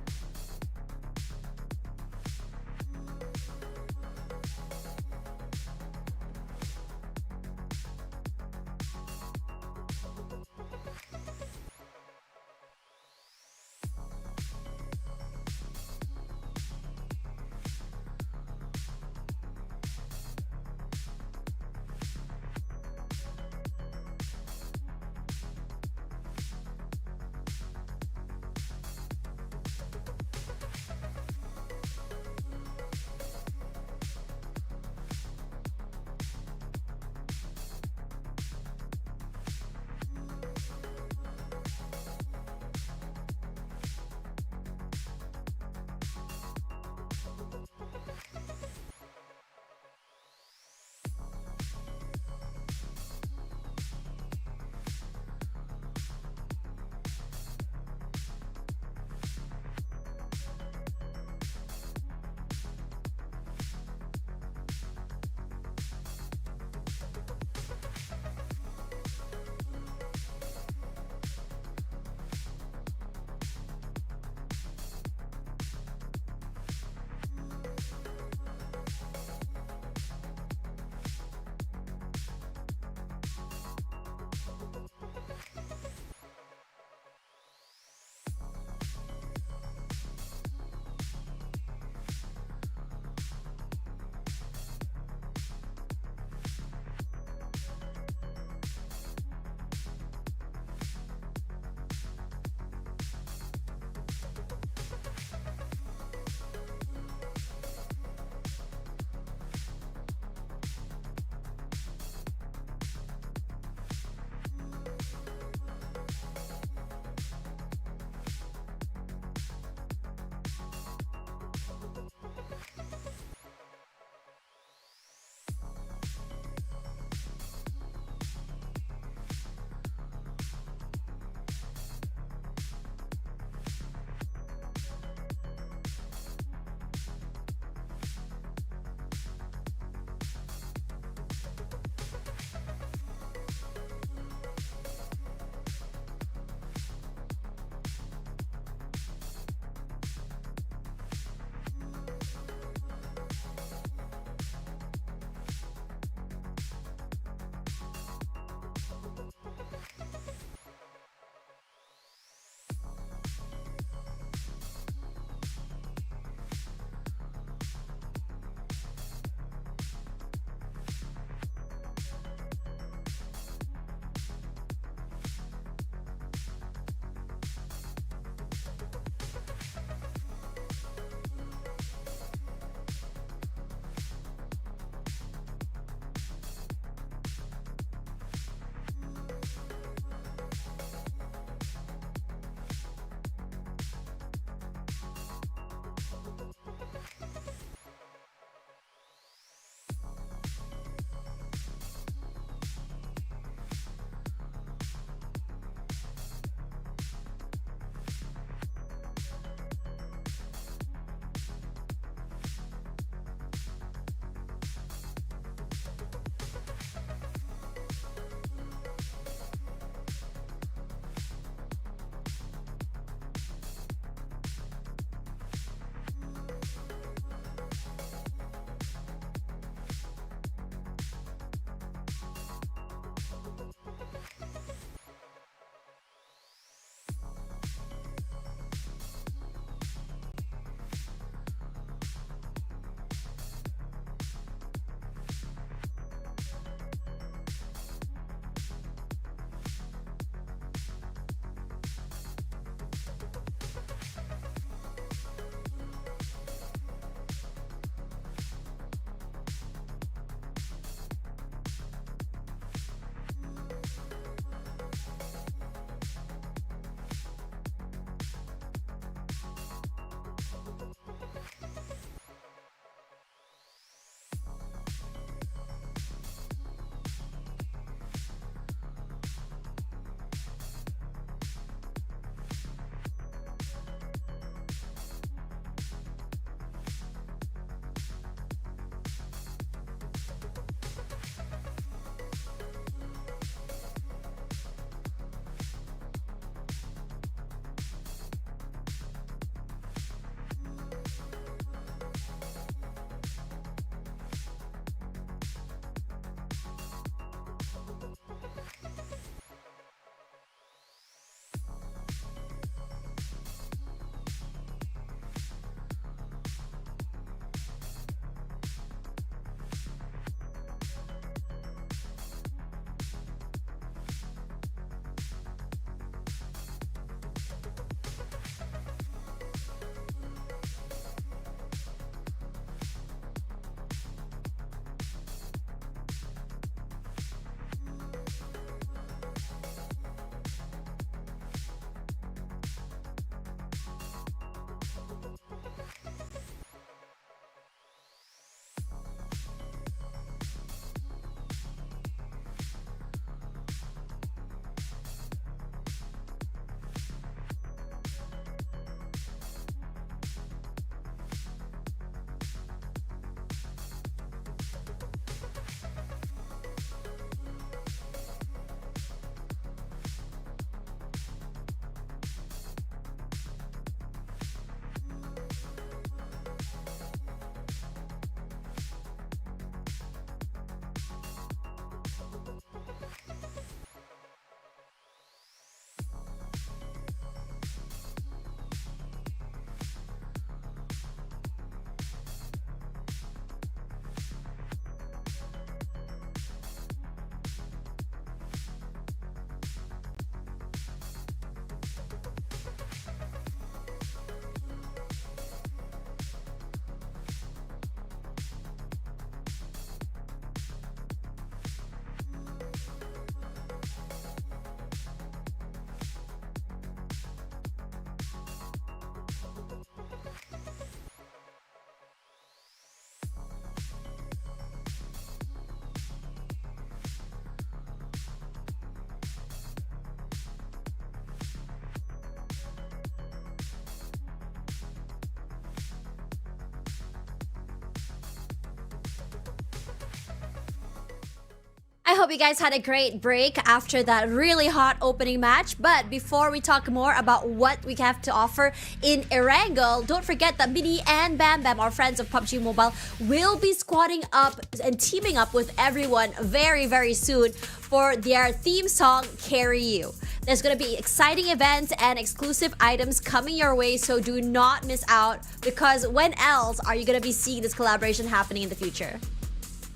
S6: I hope you guys had a great break after that really hot opening match. But before we talk more about what we have to offer in Erangel, don't forget that Mini and Bam Bam, our friends of PUBG Mobile, will be squatting up and teaming up with everyone very, very soon for their theme song, Carry You. There's going to be exciting events and exclusive items coming your way, so do not miss out, because when else are you going to be seeing this collaboration happening in the future?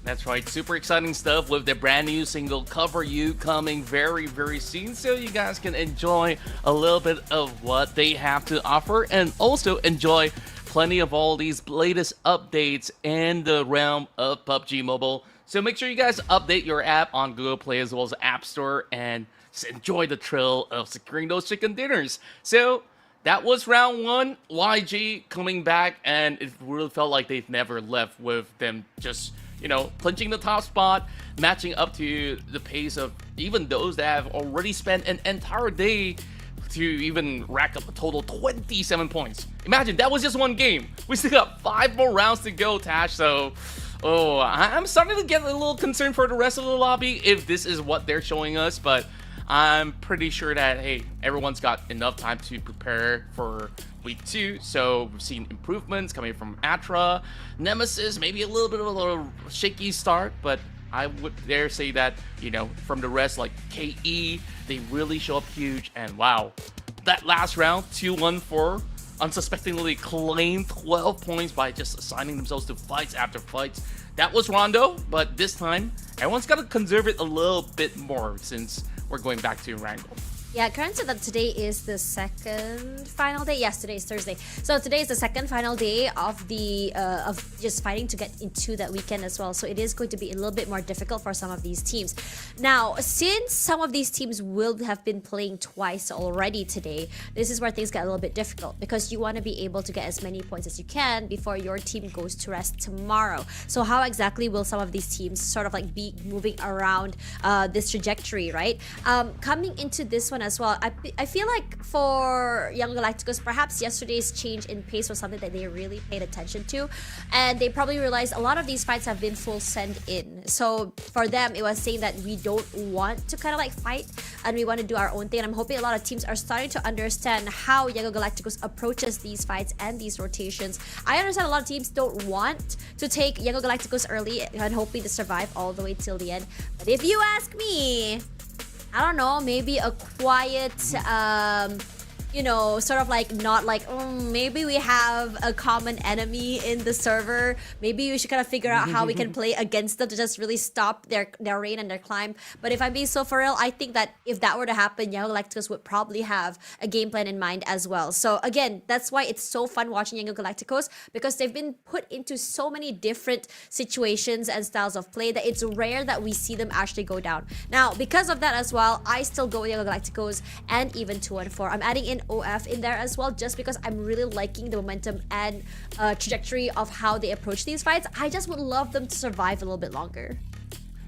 S5: That's right, super exciting stuff with the brand new single Cover You coming very, very soon, so you guys can enjoy a little bit of what they have to offer and also enjoy plenty of all these latest updates in the realm of PUBG Mobile. So make sure you guys update your app on Google Play as well as App Store and enjoy the thrill of securing those chicken dinners. So that was round one, YG coming back, and it really felt like they've never left with them just, clinching the top spot, matching up to the pace of even those that have already spent an entire day to even rack up a total 27 points. Imagine, that was just one game. We still got 5 more rounds to go, Tash, so I'm starting to get a little concerned for the rest of the lobby if this is what they're showing us, but I'm pretty sure that, hey, everyone's got enough time to prepare for week 2, so we've seen improvements coming from Atra, Nemesis, maybe a little bit of a shaky start, but I would dare say that, from the rest, like KE, they really show up huge, and wow, that last round, 2-1-4, unsuspectingly claimed 12 points by just assigning themselves to fights after fights. That was Rondo, but this time, everyone's got to conserve it a little bit more since we're going back to Erangel.
S6: Yeah, Karen said that today is the second final day. Yes, today is Thursday. So today is the second final day of the of just fighting to get into that weekend as well. So it is going to be a little bit more difficult for some of these teams. Now, since some of these teams will have been playing twice already today, this is where things get a little bit difficult, because you want to be able to get as many points as you can before your team goes to rest tomorrow. So how exactly will some of these teams sort of like be moving around this trajectory, right? Coming into this one as well, I feel like for Young Galacticos, perhaps yesterday's change in pace was something that they really paid attention to, and they probably realized a lot of these fights have been full send in. So for them, it was saying that we don't want to kind of like fight and we want to do our own thing. And I'm hoping a lot of teams are starting to understand how Young Galacticos approaches these fights and these rotations. I understand a lot of teams don't want to take Young Galacticos early and hoping to survive all the way till the end. But if you ask me, I don't know, maybe a quiet, sort of like not like, maybe we have a common enemy in the server. Maybe we should kind of figure out how we can play against them to just really stop their reign and their climb. But if I'm being so for real, I think that if that were to happen, Young Galacticos would probably have a game plan in mind as well. So again, that's why it's so fun watching Young Galacticos, because they've been put into so many different situations and styles of play that it's rare that we see them actually go down. Now, because of that as well, I still go with Young Galacticos and even 2-1-4. I'm adding in OF in there as well, just because I'm really liking the momentum and trajectory of how they approach these fights. I just would love them to survive a little bit longer.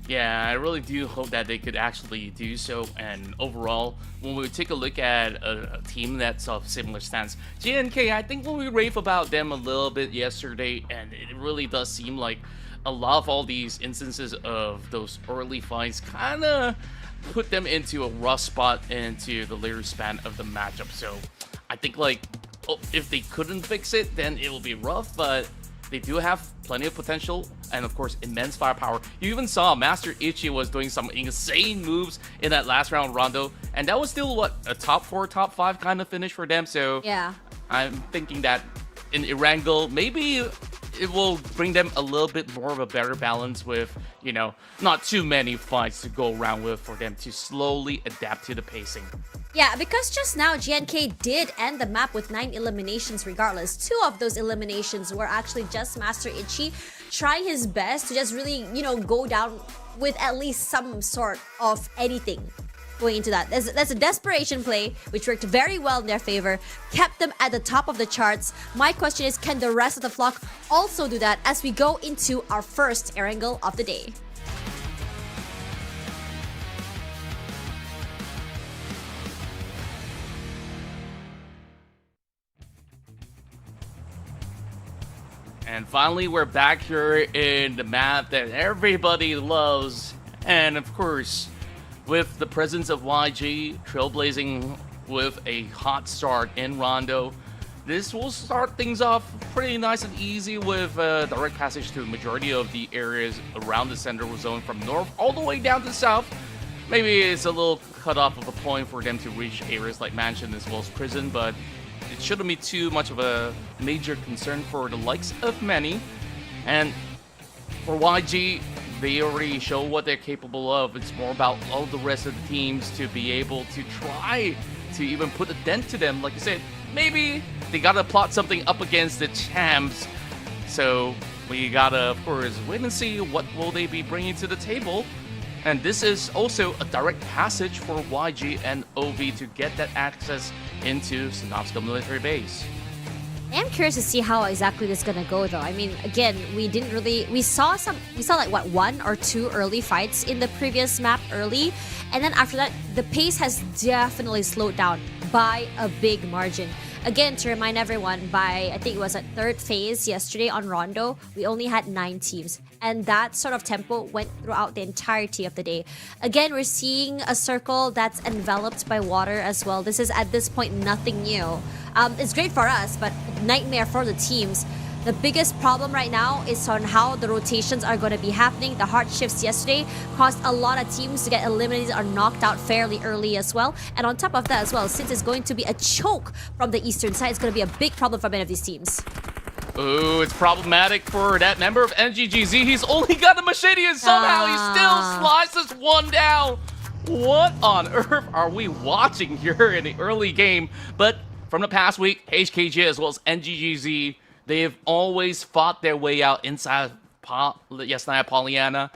S5: Yeah, I really do hope that they could actually do so. And overall, when we take a look at a team that's of similar stance, JNK, I think when we rave about them a little bit yesterday, and it really does seem like a lot of all these instances of those early fights kind of put them into a rough spot into the later span of the matchup. So I think if they couldn't fix it, then it will be rough, but they do have plenty of potential and of course immense firepower. You even saw Master Ichi was doing some insane moves in that last round Rondo, and that was still what, a top 4, top 5 kind of finish for them. So
S6: yeah,
S5: I'm thinking that in Erangel, maybe it will bring them a little bit more of a better balance with, not too many fights to go around with for them to slowly adapt to the pacing.
S6: Yeah, because just now GNK did end the map with 9 eliminations regardless. 2 of those eliminations were actually just Master Ichi trying his best to just really, go down with at least some sort of anything going into that. That's a desperation play, which worked very well in their favor, kept them at the top of the charts. My question is, can the rest of the flock also do that as we go into our first Erangel of the day? And finally, we're back here in the map that everybody loves
S5: And of course, with the presence of YG trailblazing with a hot start in Rondo, this will start things off pretty nice and easy with direct passage to the majority of the areas around the central zone from north all the way down to south. Maybe it's a little cut off of a point for them to reach areas like Mansion as well as Prison, but it shouldn't be too much of a major concern for the likes of many. And for YG, they already show what they're capable of. It's more about all the rest of the teams to be able to try to even put a dent to them. Like I said, maybe they gotta plot something up against the champs. So we gotta, of course, wait and see what will they be bringing to the table. And this is also a direct passage for YG and OV to get that access into Sinopsco military base.
S6: I am curious to see how exactly this is gonna go, though. I mean, again, we saw like what, 1 or 2 early fights in the previous map early, and then after that, the pace has definitely slowed down by a big margin. Again, to remind everyone, by I think it was at 3rd phase yesterday on Rondo, we only had 9 teams. And that sort of tempo went throughout the entirety of the day. Again, we're seeing a circle that's enveloped by water as well. This is at this point nothing new. It's great for us, but nightmare for the teams. The biggest problem right now is on how the rotations are going to be happening. The hard shifts yesterday caused a lot of teams to get eliminated or knocked out fairly early as well. And on top of that as well, since it's going to be a choke from the eastern side, it's going to be a big problem for many of these teams.
S5: Ooh, it's problematic for that member of NGGZ. He's only got a machete and somehow he still slices one down. What on earth are we watching here in the early game? But from the past week, HKG as well as NGGZ, they have always fought their way out inside Yasnaya Pollyanna.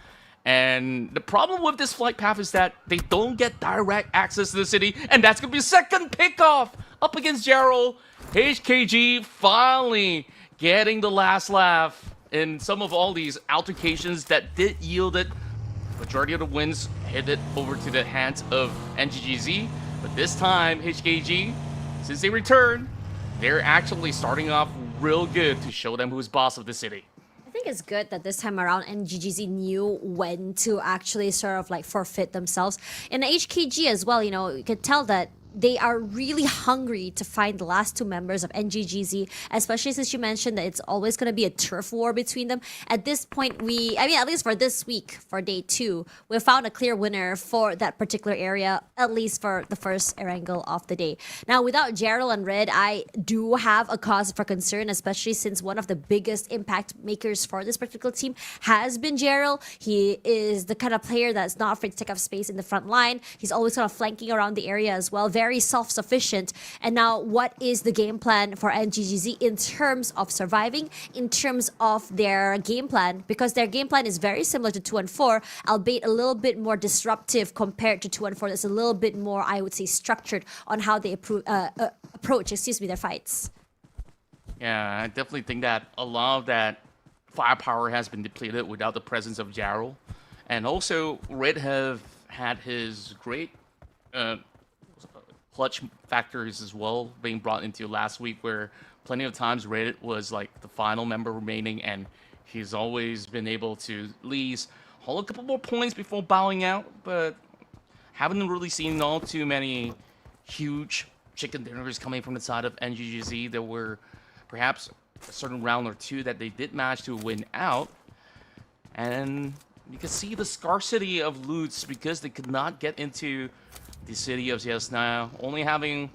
S5: And the problem with this flight path is that they don't get direct access to the city. And that's going to be second pickoff up against Gerald. HKG finally getting the last laugh in some of all these altercations that did yield it. Majority of the wins headed over to the hands of NGGZ. But this time, HKG, since they returned, they're actually starting off real good to show them who's boss of the city.
S6: I think it's good that this time around NGGZ knew when to actually sort of like forfeit themselves. And HKG as well, you know, you can tell that they are really hungry to find the last 2 members of NGGZ, especially since you mentioned that it's always going to be a turf war between them. At this point, at least for this week, for day 2, we found a clear winner for that particular area, at least for the first Erangel of the day. Now, without Gerald and Red, I do have a cause for concern, especially since one of the biggest impact makers for this particular team has been Gerald. He is the kind of player that's not afraid to take up space in the front line. He's always kind of flanking around the area as well. Very self-sufficient. And now, what is the game plan for NGGZ in terms of surviving, in terms of their game plan? Because their game plan is very similar to 2 and 4, albeit a little bit more disruptive compared to 2 and 4. That's a little bit more, I would say, structured on how they approach their fights.
S5: Yeah, I definitely think that a lot of that firepower has been depleted without the presence of Jarrell. And also, Red have had his great clutch factors as well being brought into last week, where plenty of times Red was like the final member remaining, and he's always been able to at least hold a couple more points before bowing out, but haven't really seen all too many huge chicken dinners coming from the side of NGGZ. There were perhaps a certain round or 2 that they did manage to win out, and you can see the scarcity of loots because they could not get into the city of Yasnaya, only having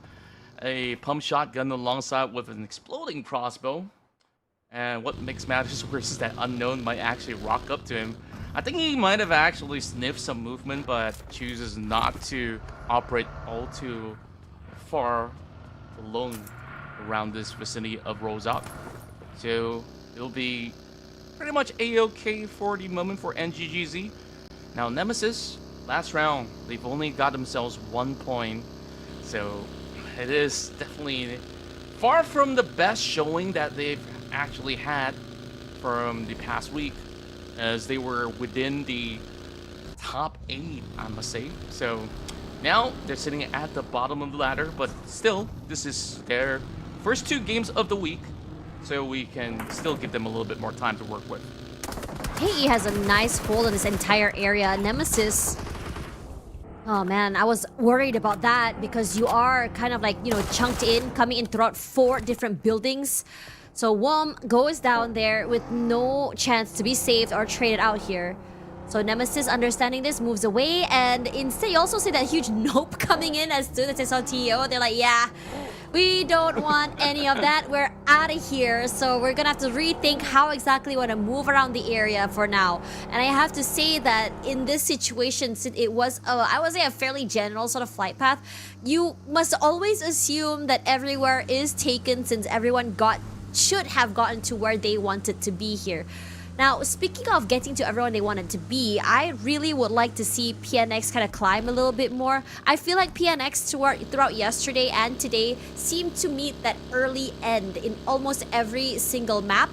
S5: a pump shotgun alongside with an exploding crossbow. And what makes matters worse is that Unknown might actually rock up to him. I think he might have actually sniffed some movement, but chooses not to operate all too far alone around this vicinity of Rozak. So it'll be pretty much A-OK for the moment for NGGZ. Now Nemesis, last round, they've only got themselves 1 point. So it is definitely far from the best showing that they've actually had from the past week, as they were within the top 8, I must say. So now they're sitting at the bottom of the ladder, but still, this is their first 2 games of the week, so we can still give them a little bit more time to work with.
S6: KE has a nice hold on this entire area. Nemesis, oh man, I was worried about that because you are kind of like, you know, chunked in, coming in throughout 4 different buildings. So Wom goes down there with no chance to be saved or traded out here. So Nemesis, understanding this, moves away, and instead you also see that huge nope coming in as soon as they saw TO. They're like, yeah, we don't want any of that. We're out of here. So we're gonna have to rethink how exactly we want to move around the area for now. And I have to say that in this situation, since it was, I would say, a fairly general sort of flight path, you must always assume that everywhere is taken since everyone should have gotten to where they wanted to be here. Now, speaking of getting to everyone they wanted to be, I really would like to see PNX kind of climb a little bit more. I feel like PNX throughout yesterday and today seemed to meet that early end in almost every single map.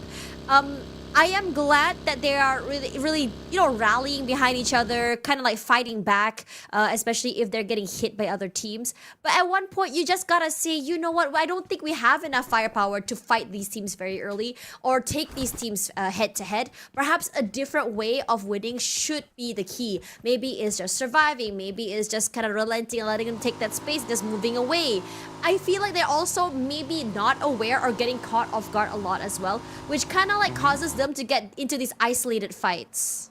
S6: I am glad that they are really, you know, rallying behind each other, kind of like fighting back, especially if they're getting hit by other teams. But at one point, you just gotta say, you know what, I don't think we have enough firepower to fight these teams very early or take these teams head to head. Perhaps a different way of winning should be the key. Maybe it's just surviving, maybe it's just kind of relenting and letting them take that space, just moving away. I feel like they're also maybe not aware or getting caught off guard a lot as well, which kind of like causes them to get into these isolated fights.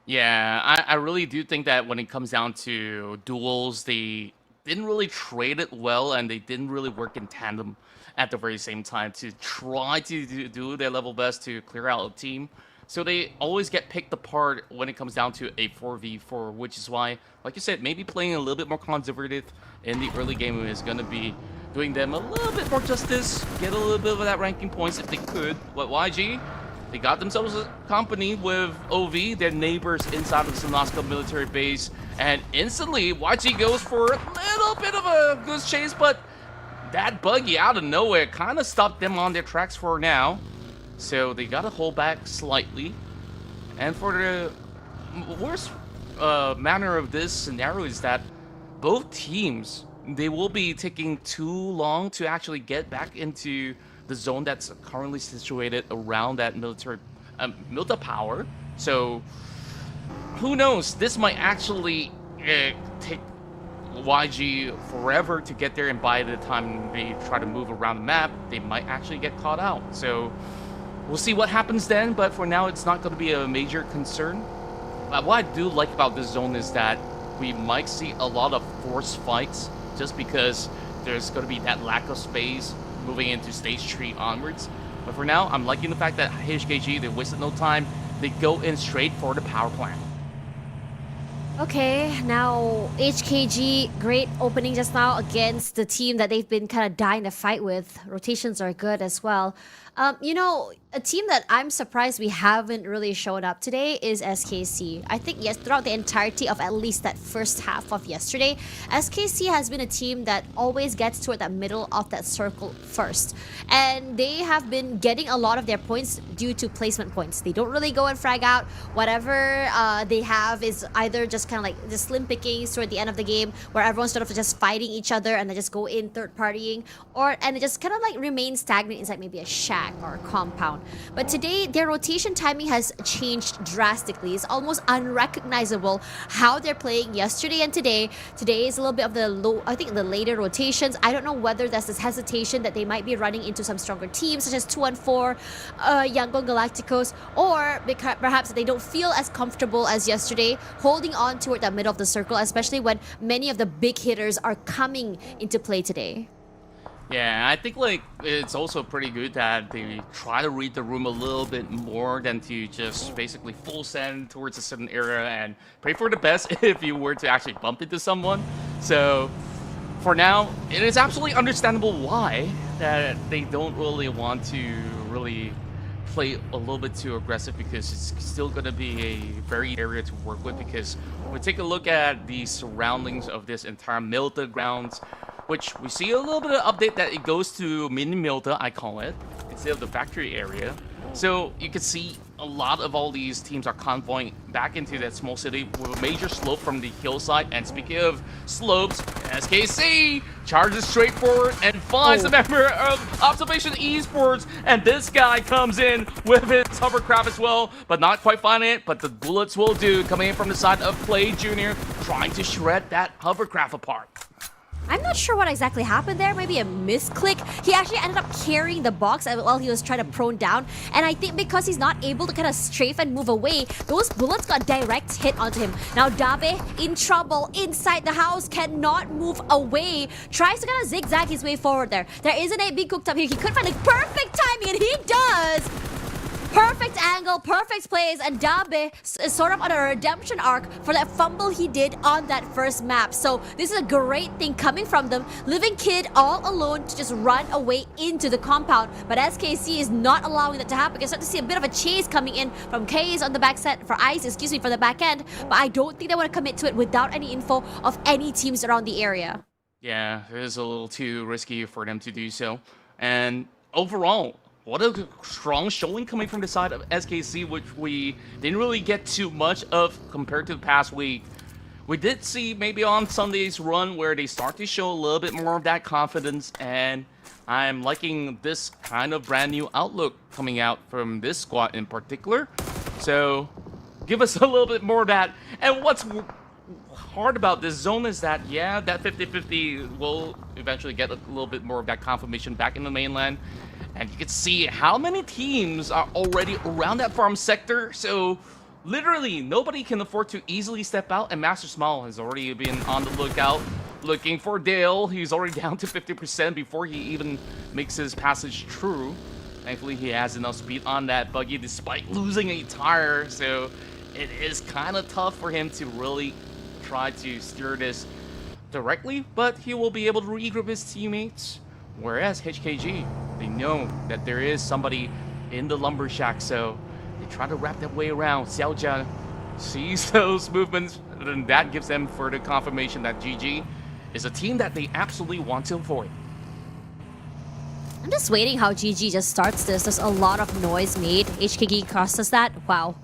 S5: Yeah, I really do think that when it comes down to duels, they didn't really trade it well, and they didn't really work in tandem at the very same time to try to do their level best to clear out a team. So they always get picked apart when it comes down to a 4v4, which is why, like you said, maybe playing a little bit more conservative in the early game is going to be doing them a little bit more justice, get a little bit of that ranking points if they could. But YG, they got themselves a company with OV, their neighbors inside of the Sanaska military base, and instantly YG goes for a little bit of a goose chase, but that buggy out of nowhere kind of stopped them on their tracks for now. So they got to hold back slightly. And for the worst manner of this scenario is that both teams, they will be taking too long to actually get back into the zone that's currently situated around that military power. So who knows? This might actually take YG forever to get there, and by the time they try to move around the map, they might actually get caught out. So we'll see what happens then, but for now, it's not going to be a major concern. What I do like about this zone is that we might see a lot of forced fights just because there's going to be that lack of space moving into stage 3 onwards. But for now, I'm liking the fact that HKG, they wasted no time. They go in straight for the power plant.
S6: Okay, now HKG, great opening just now against the team that they've been kind of dying to fight with. Rotations are good as well. You know, a team that I'm surprised we haven't really showed up today is SKC. I think, yes, throughout the entirety of at least that first half of yesterday, SKC has been a team that always gets toward that middle of that circle first. And they have been getting a lot of their points due to placement points. They don't really go and frag out. Whatever they have is either just kind of like the slim pickings toward the end of the game where everyone's sort of just fighting each other and they just go in third partying, and it just kind of like remain stagnant inside maybe a shack or a compound. But today, their rotation timing has changed drastically. It's almost unrecognizable how they're playing yesterday and today. Today is a little bit of the low, I think the later rotations. I don't know whether that's this hesitation that they might be running into some stronger teams such as 2-1-4, Yangon Galacticos, or because perhaps they don't feel as comfortable as yesterday holding on toward the middle of the circle, especially when many of the big hitters are coming into play today.
S5: Yeah, I think like it's also pretty good that they try to read the room a little bit more than to just basically full send towards a certain area and pray for the best if you were to actually bump into someone. So for now, it is absolutely understandable why that they don't really want to really play a little bit too aggressive, because it's still going to be a very area to work with. Because when we take a look at the surroundings of this entire Milta grounds, which we see a little bit of update that it goes to mini Milta, I call it, instead of the factory area. So you can see a lot of all these teams are convoying back into that small city with a major slope from the hillside. And speaking of slopes, SKC charges straight forward and finds a member of Observation Esports. And this guy comes in with his hovercraft as well, but not quite finding it. But the bullets will do. Coming in from the side of Play Jr., trying to shred that hovercraft apart.
S6: I'm not sure what exactly happened there. Maybe a misclick. He actually ended up carrying the box while he was trying to prone down. And I think because he's not able to kind of strafe and move away, those bullets got direct hit onto him. Now Dabe in trouble inside the house, cannot move away. Tries to kind of zigzag his way forward there. There is an 8B cooked up here. He could find the perfect timing, and he does! Perfect angle, perfect plays, and Dabe is sort of on a redemption arc for that fumble he did on that first map. So this is a great thing coming from them. Living Kid all alone to just run away into the compound. But SKC is not allowing that to happen. You can start to see a bit of a chase coming in from K's on the back set, for Ice, excuse me, for the back end. But I don't think they want to commit to it without any info of any teams around the area.
S5: Yeah, it is a little too risky for them to do so. And overall, what a strong showing coming from the side of SKC, which we didn't really get too much of compared to the past week. We did see maybe on Sunday's run where they start to show a little bit more of that confidence, and I'm liking this kind of brand new outlook coming out from this squad in particular. So give us a little bit more of that. And what's hard about this zone is that, yeah, that 50-50 will eventually get a little bit more of that confirmation back in the mainland. And you can see how many teams are already around that farm sector. So literally nobody can afford to easily step out. And Master Small has already been on the lookout, looking for Dale. He's already down to 50% before he even makes his passage through. Thankfully, he has enough speed on that buggy despite losing a tire. So it is kind of tough for him to really try to steer this directly. But he will be able to regroup his teammates. Whereas HKG, they know that there is somebody in the lumber shack, so they try to wrap their way around. Xiaojia sees those movements, and that gives them further confirmation that GG is a team that they absolutely want to avoid.
S6: I'm just waiting how GG just starts this. There's a lot of noise made. HKG crosses that. Wow.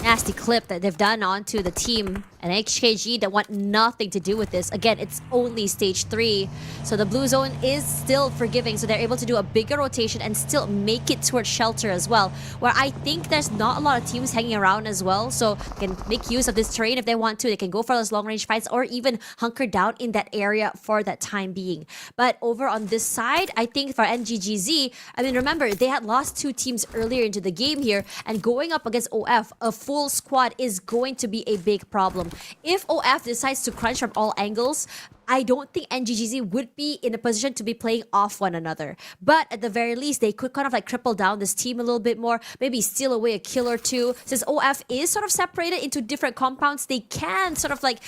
S6: Nasty clip that they've done onto the team. And HKG that want nothing to do with this. Again, it's only stage 3. So the blue zone is still forgiving. So they're able to do a bigger rotation and still make it towards shelter as well. Where I think there's not a lot of teams hanging around as well. So they can make use of this terrain if they want to. They can go for those long range fights or even hunker down in that area for that time being. But over on this side, I think for NGGZ, I mean, remember, they had lost 2 teams earlier into the game here. And going up against OF, a full squad is going to be a big problem. If OF decides to crunch from all angles, I don't think NGGZ would be in a position to be playing off one another. But at the very least, they could kind of like cripple down this team a little bit more, maybe steal away a kill or two. Since OF is sort of separated into different compounds, they can sort of like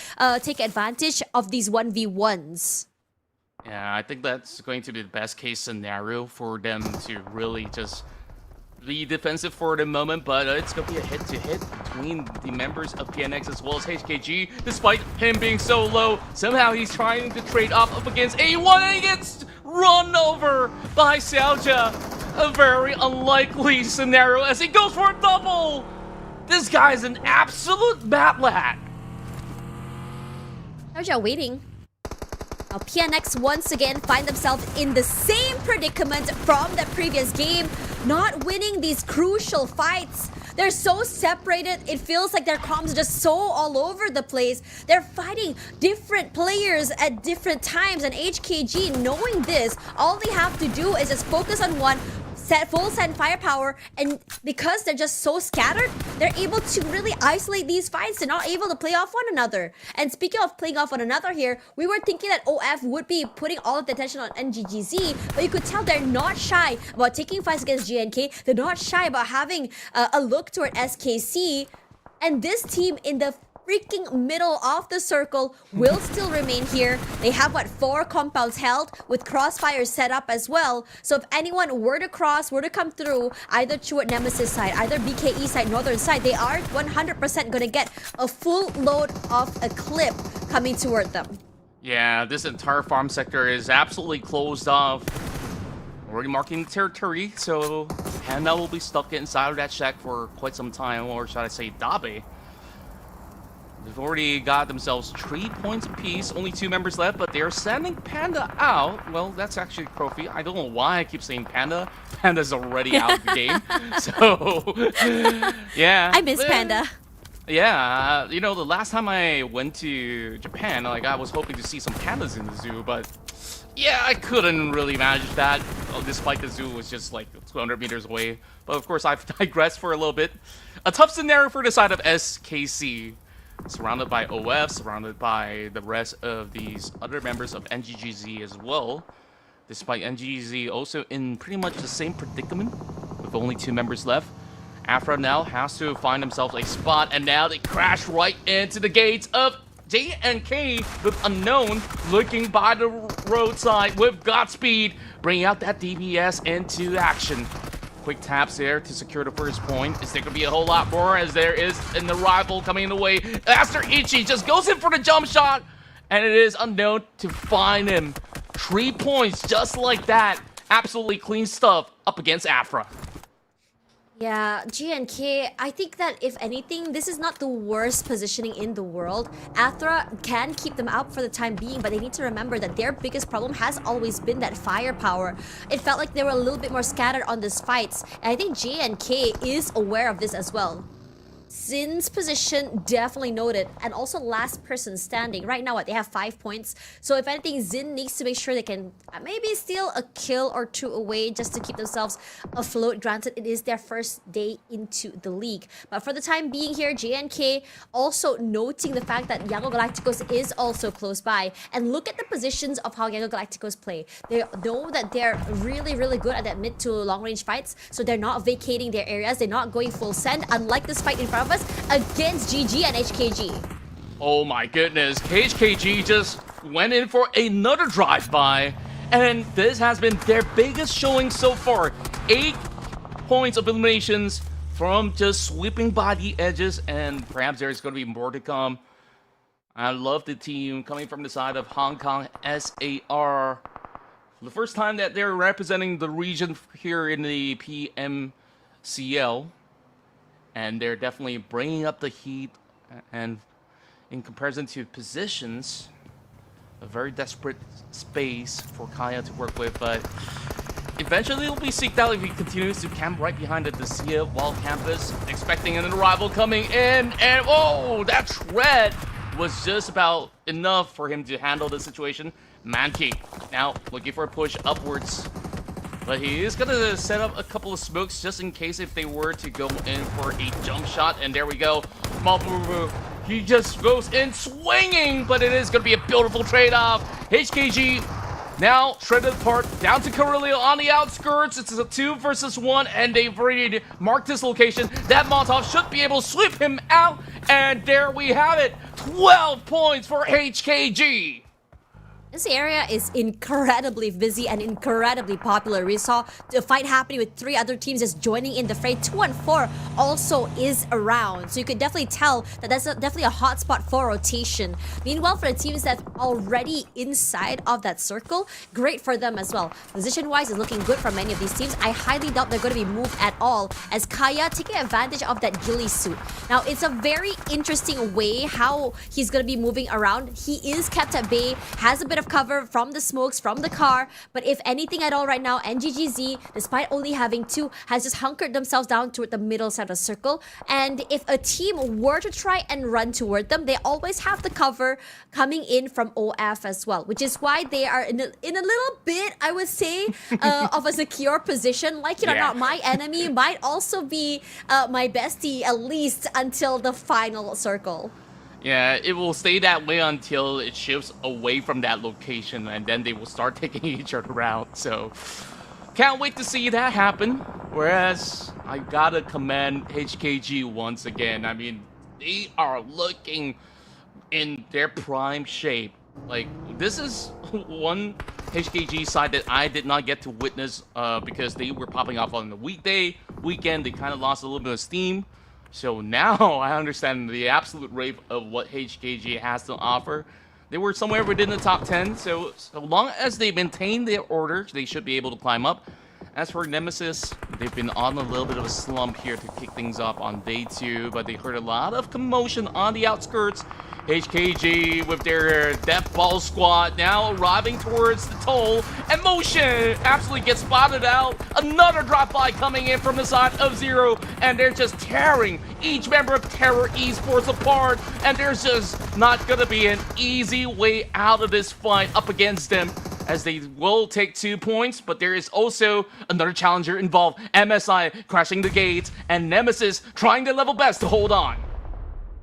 S6: take advantage of these 1v1s.
S5: Yeah, I think that's going to be the best case scenario for them to really just be defensive for the moment, but it's going to be a hit-to-hit between the members of PNX as well as HKG. Despite him being so low, somehow he's trying to trade off up against A1 and he gets run over by Xiaojia. A very unlikely scenario as he goes for a double. This guy's an absolute bat lad.
S6: Xiaojia waiting. Now PNX once again find themselves in the same predicament from the previous game, not winning these crucial fights. They're so separated, it feels like their comms are just so all over the place. They're fighting different players at different times, and HKG, knowing this, all they have to do is just focus on one, set full send firepower, and because they're just so scattered, they're able to really isolate these fights. They're not able to play off one another. And speaking of playing off one another here, we were thinking that OF would be putting all of the attention on NGGZ, but you could tell they're not shy about taking fights against GNK. They're not shy about having a look toward SKC, and this team in the freaking middle of the circle will still remain here. They have, what, 4 compounds held with crossfire set up as well. So if anyone were to cross, were to come through, either toward Nemesis side, either BKE side, Northern side, they are 100% going to get a full load of a clip coming toward them.
S5: Yeah, this entire farm sector is absolutely closed off. Already marking territory, so Hannah will be stuck inside of that shack for quite some time, or should I say Dabe. They've already got themselves 3 points apiece, only 2 members left, but they're sending Panda out. Well, that's actually Trophy. I don't know why I keep saying Panda. Panda's already out of the game. So, yeah.
S6: I miss Panda.
S5: Yeah, you know, the last time I went to Japan, like, I was hoping to see some pandas in the zoo, but yeah, I couldn't really manage that, despite the zoo was just like 200 meters away. But of course, I've digressed for a little bit. A tough scenario for the side of SKC. Surrounded by OF, surrounded by the rest of these other members of NGGZ as well. Despite NGGZ also in pretty much the same predicament, with only 2 members left. Afra now has to find themselves a spot, and now they crash right into the gates of JNK with Unknown looking by the roadside with Godspeed, bringing out that DPS into action. Quick taps there to secure the first point. Is there going to be a whole lot more as there is an arrival coming in the way? Aster Ichi just goes in for the jump shot, and it is Unknown to find him. 3 points just like that. Absolutely clean stuff up against Afra.
S6: Yeah, GNK, I think that if anything, this is not the worst positioning in the world. Athra can keep them out for the time being, but they need to remember that their biggest problem has always been that firepower. It felt like they were a little bit more scattered on these fights, and I think GNK is aware of this as well. Zin's position definitely noted, and also last person standing. Right now, they have 5 points. So if anything, Zin needs to make sure they can maybe steal a kill or 2 away just to keep themselves afloat. Granted, it is their first day into the league. But for the time being here, JNK also noting the fact that Yango Galacticos is also close by. And look at the positions of how Yango Galacticos play. They know that they're really, really good at that mid to long range fights. So they're not vacating their areas. They're not going full send, unlike this fight in front of us against GG and HKG.
S5: Oh my goodness, HKG just went in for another drive-by, and this has been their biggest showing so far. 8 points of eliminations from just sweeping by the edges, and perhaps there's going to be more to come. I love the team coming from the side of Hong Kong SAR. For the first time that they're representing the region here in the PMCL. And they're definitely bringing up the heat, and in comparison to positions, a very desperate space for Kaya to work with, but eventually it'll be seeked out if he continues to camp right behind the Dacia wall campus, expecting an arrival coming in, and oh, that tread was just about enough for him to handle the situation. Mankey now looking for a push upwards. But he is going to set up a couple of smokes just in case if they were to go in for a jump shot. And there we go. Mabubu, he just goes in swinging, but it is going to be a beautiful trade-off. HKG now shredded apart down to Carillo on the outskirts. It's a 2 versus 1, and they've already marked this location. That Molotov should be able to sweep him out. And there we have it. 12 points for HKG.
S6: This area is incredibly busy and incredibly popular. We saw the fight happening with 3 other teams just joining in the fray. 2 and 4 also is around. So you could definitely tell that that's definitely a hot spot for rotation. Meanwhile, for the teams that's already inside of that circle, great for them as well. Position-wise is looking good for many of these teams. I highly doubt they're going to be moved at all, as Kaya taking advantage of that ghillie suit. Now, it's a very interesting way how he's going to be moving around. He is kept at bay, has a bit of cover from the smokes from the car, but if anything at all right now, NGGZ, despite only having 2, has just hunkered themselves down toward the middle side of the circle. And if a team were to try and run toward them, they always have the cover coming in from OF as well, which is why they are in a little bit, I would say, of a secure position. Like it or not, my enemy might also be my bestie, at least until the final circle.
S5: Yeah, it will stay that way until it shifts away from that location, and then they will start taking each other out. So, can't wait to see that happen. Whereas, I gotta commend HKG once again. I mean, they are looking in their prime shape. Like, this is one HKG side that I did not get to witness because they were popping off on the weekend. They kind of lost a little bit of steam. So now I understand the absolute rate of what HKG has to offer. They were somewhere within the top 10, so long as they maintain their order, they should be able to climb up. As for Nemesis, they've been on a little bit of a slump here to kick things off on day 2, but they heard a lot of commotion on the outskirts. HKG with their Death Ball squad now arriving towards the toll, and Motion absolutely gets spotted out. Another drop by coming in from the side of Zero, and they're just tearing each member of Terror Esports apart, and there's just not gonna be an easy way out of this fight up against them, as they will take 2 points, but there is also another challenger involved. MSI crashing the gates, and Nemesis trying their level best to hold on.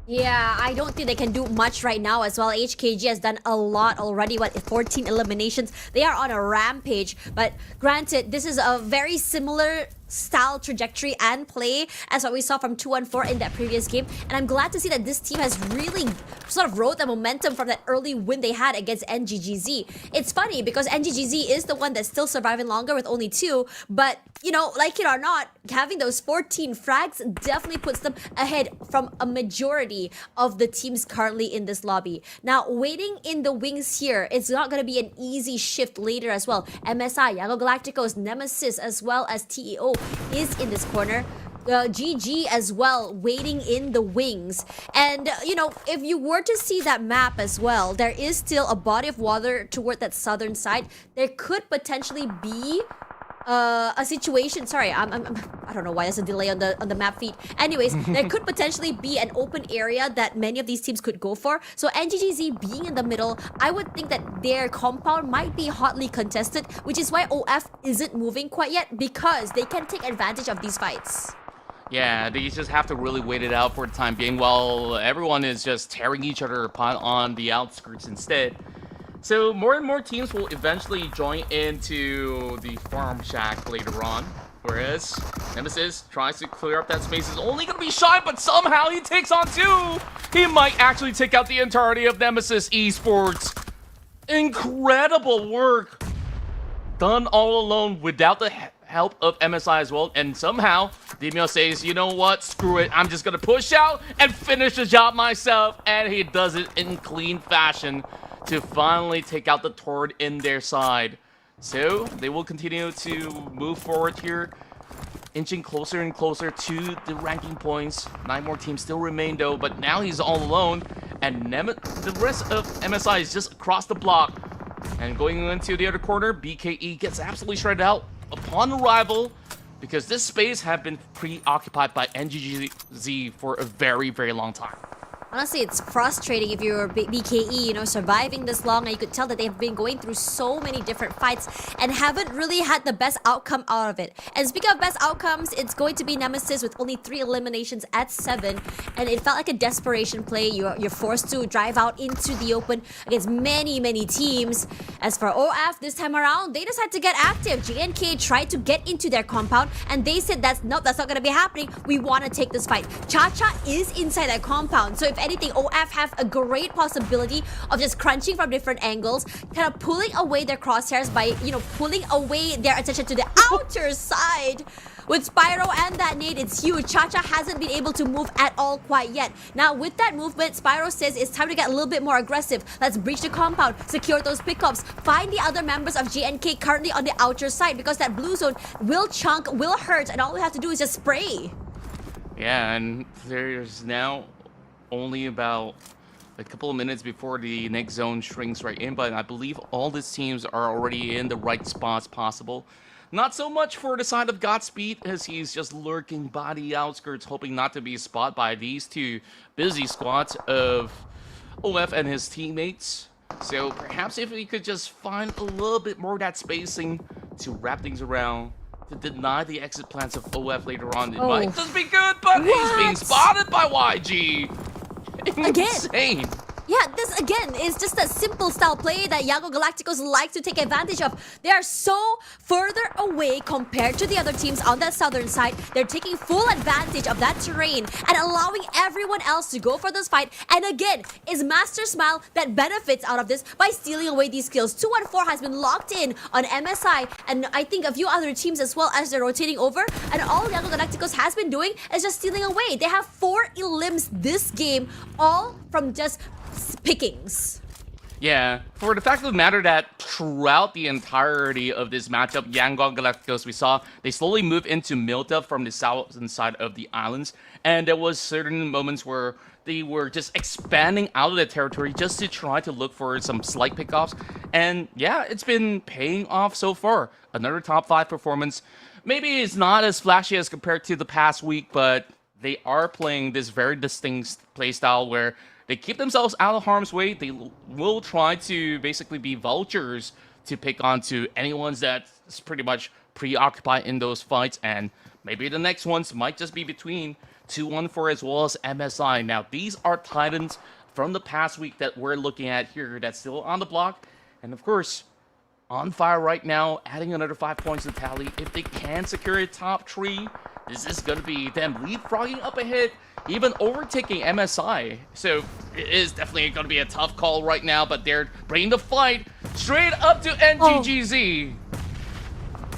S6: Yeah, I don't think they can do much right now as well. HKG has done a lot already. 14 eliminations. They are on a rampage. But granted, this is a very similar style, trajectory, and play as what we saw from 214 in that previous game. And I'm glad to see that this team has really sort of rode the momentum from that early win they had against NGGZ. It's funny because NGGZ is the one that's still surviving longer with only 2, but you know, like it or not, having those 14 frags definitely puts them ahead from a majority of the teams currently in this lobby. Now, waiting in the wings here, it's not going to be an easy shift later as well. MSI, Yango Galacticos, Nemesis, as well as TEO is in this corner. GG as well, waiting in the wings. And, you know, if you were to see that map as well, there is still a body of water toward that southern side. There could potentially be a situation. Sorry, I don't know why there's a delay on the map feed. Anyways, there could potentially be an open area that many of these teams could go for. So NGGZ being in the middle, I would think that their compound might be hotly contested, which is why OF isn't moving quite yet, because they can take advantage of these fights.
S5: Yeah, they just have to really wait it out for the time being while everyone is just tearing each other apart on the outskirts instead. So more and more teams will eventually join into the Farm Shack later on, whereas Nemesis tries to clear up that space. Is only going to be shy, but somehow he takes on 2. He might actually take out the entirety of Nemesis Esports. Incredible work done all alone without the help of MSI as well, and somehow Demio says, you know what, screw it, I'm just gonna push out and finish the job myself, and he does it in clean fashion to finally take out the turret in their side. So they will continue to move forward here, inching closer and closer to the ranking points. 9 more teams still remain though, but now he's all alone, and the rest of MSI is just across the block. And going into the other corner, BKE gets absolutely shredded out upon arrival, because this space had been preoccupied by NGGZ for a very, very long time.
S6: Honestly, it's frustrating if you're BKE, you know, surviving this long, and you could tell that they've been going through so many different fights and haven't really had the best outcome out of it. And speaking of best outcomes, it's going to be Nemesis with only 3 eliminations at 7, and it felt like a desperation play. You're forced to drive out into the open against many, many teams. As for OF, this time around, they decided to get active. JNK tried to get into their compound, and they said that's not going to be happening. We want to take this fight. Cha-Cha is inside that compound, so if anything, OF have a great possibility of just crunching from different angles, kind of pulling away their crosshairs by, you know, pulling away their attention to the outer side. With Spyro and that nade, it's huge. Cha-Cha hasn't been able to move at all quite yet. Now, with that movement, Spyro says it's time to get a little bit more aggressive. Let's breach the compound, secure those pickups, find the other members of JNK currently on the outer side, because that blue zone will chunk, will hurt, and all we have to do is just spray.
S5: Yeah, and there's now only about a couple of minutes before the next zone shrinks right in, but I believe all these teams are already in the right spots possible. Not so much for the side of Godspeed, as he's just lurking by the outskirts, hoping not to be spotted by these 2 busy squads of OF and his teammates. So perhaps if he could just find a little bit more of that spacing to wrap things around, to deny the exit plans of OF later on, it might just be good, but he's being spotted by YG. Insane.
S6: Again. Yeah, this again is just a simple style play that Yango Galacticos like to take advantage of. They are so further away compared to the other teams on that southern side. They're taking full advantage of that terrain and allowing everyone else to go for this fight. And again, is Master Smile that benefits out of this by stealing away these kills. 214 has been locked in on MSI, and I think a few other teams as well as they're rotating over. And all Yango Galacticos has been doing is just stealing away. They have 4 elims this game, all from just pickings.
S5: Yeah, for the fact of the matter that throughout the entirety of this matchup, Yangon Galacticos, we saw they slowly move into Milta from the southern side of the islands, and there was certain moments where they were just expanding out of the territory just to try to look for some slight pickoffs, and yeah, it's been paying off so far. Another top 5 performance. Maybe it's not as flashy as compared to the past week, but they are playing this very distinct playstyle where they keep themselves out of harm's way. They will try to basically be vultures to pick onto anyone that's pretty much preoccupied in those fights. And maybe the next ones might just be between 214 as well as MSI. Now, these are Titans from the past week that we're looking at here that's still on the block. And of course, on fire right now, adding another 5 points to the tally. If they can secure a top 3, this is going to be them leapfrogging up ahead, even overtaking MSI. So it is definitely going to be a tough call right now, but they're bringing the fight straight up to NGGZ.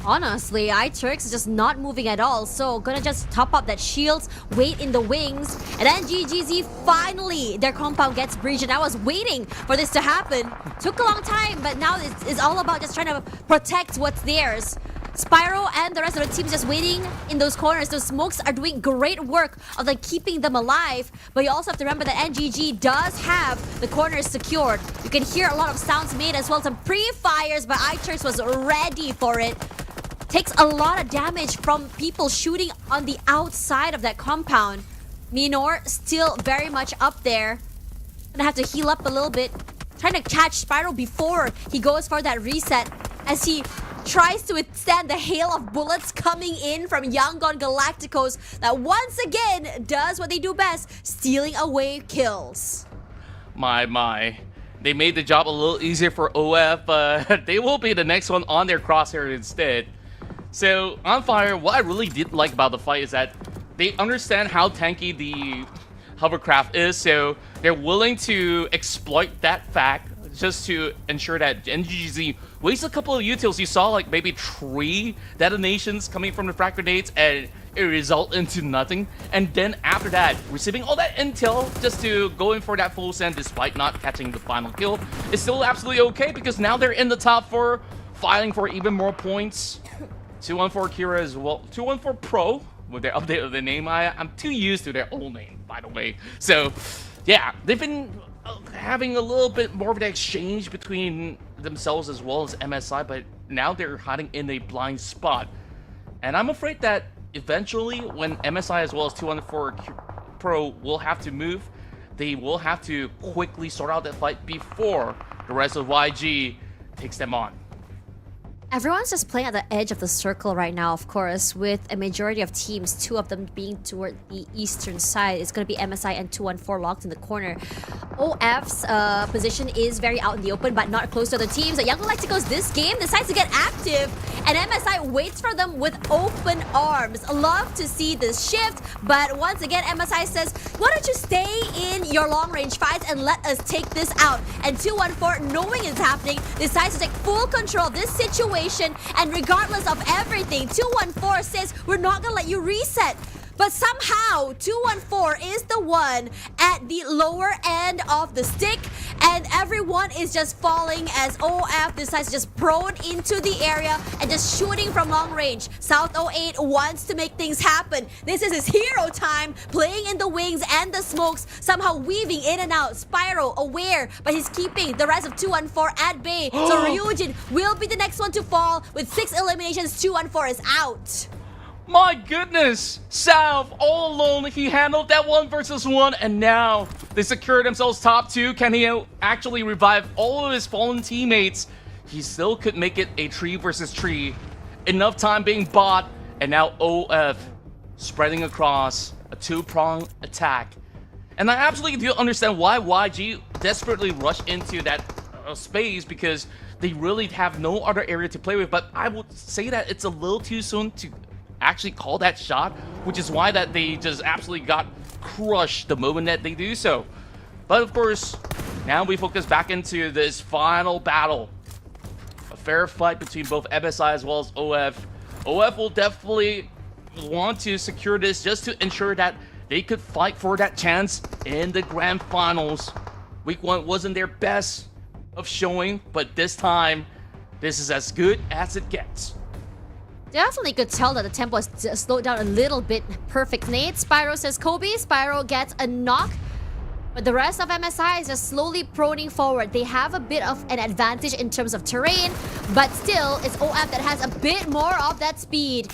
S6: Honestly, iTurks is just not moving at all, so gonna just top up that shields, wait in the wings, and then GGZ finally, their compound gets breached, and I was waiting for this to happen. Took a long time, but now it's all about just trying to protect what's theirs. Spyro and the rest of the team is just waiting in those corners. Those smokes are doing great work of like keeping them alive, but you also have to remember that NGG does have the corners secured. You can hear a lot of sounds made as well, some pre-fires, but iTurks was ready for it. Takes a lot of damage from people shooting on the outside of that compound. Minor still very much up there. Gonna have to heal up a little bit. Trying to catch Spyro before he goes for that reset as he tries to withstand the hail of bullets coming in from Yangon Galacticos that once again does what they do best, stealing away kills.
S5: My. They made the job a little easier for OF, but they will be the next one on their crosshair instead. So, on fire, what I really did like about the fight is that they understand how tanky the hovercraft is, so they're willing to exploit that fact just to ensure that NGGZ wastes a couple of utils. You saw like maybe 3 detonations coming from the frag grenades and it result into nothing. And then after that, receiving all that intel just to go in for that full send despite not catching the final kill is still absolutely okay because now they're in the top 4, fighting for even more points. 214 Kira as well. 214 Pro with their update of the name. I'm too used to their old name, by the way. So, yeah, they've been having a little bit more of an exchange between themselves as well as MSI, but now they're hiding in a blind spot. And I'm afraid that eventually, when MSI as well as 214 Pro will have to move, they will have to quickly sort out that fight before the rest of YG takes them on.
S6: Everyone's just playing at the edge of the circle right now, of course, with a majority of teams, 2 of them being toward the eastern side. It's going to be MSI and 214 locked in the corner. OF's position is very out in the open, but not close to the teams. Young Galacticos this game decides to get active, and MSI waits for them with open arms. Love to see this shift, but once again, MSI says, why don't you stay in your long-range fights and let us take this out? And 214, knowing it's happening, decides to take full control of this situation. And regardless of everything, 214 says, we're not gonna let you reset. But somehow, 214 is the one at the lower end of the stick, and everyone is just falling as OF decides to just prone into the area and just shooting from long range. South 08 wants to make things happen. This is his hero time, playing in the wings and the smokes, somehow weaving in and out. Spyro aware, but he's keeping the rest of 214 at bay. So Ryujin will be the next one to fall. With 6 eliminations, 214 is out.
S5: My goodness! South, all alone, he handled that 1 versus 1, and now they secure themselves top 2. Can he actually revive all of his fallen teammates? He still could make it a 3 versus 3. Enough time being bought, and now OF spreading across a 2-prong attack. And I absolutely do understand why YG desperately rushed into that space, because they really have no other area to play with, but I would say that it's a little too soon to actually call that shot, which is why that they just absolutely got crushed the moment that they do so. But of course, now we focus back into this final battle. A fair fight between both MSI as well as OF. OF will definitely want to secure this just to ensure that they could fight for that chance in the grand finals. Week 1 wasn't their best of showing, but this time, this is as good as it gets.
S6: Definitely could tell that the tempo has slowed down a little bit. Perfect nade. Spyro says Kobe. Spyro gets a knock. But the rest of MSI is just slowly proning forward. They have a bit of an advantage in terms of terrain, but still, it's OF that has a bit more of that speed.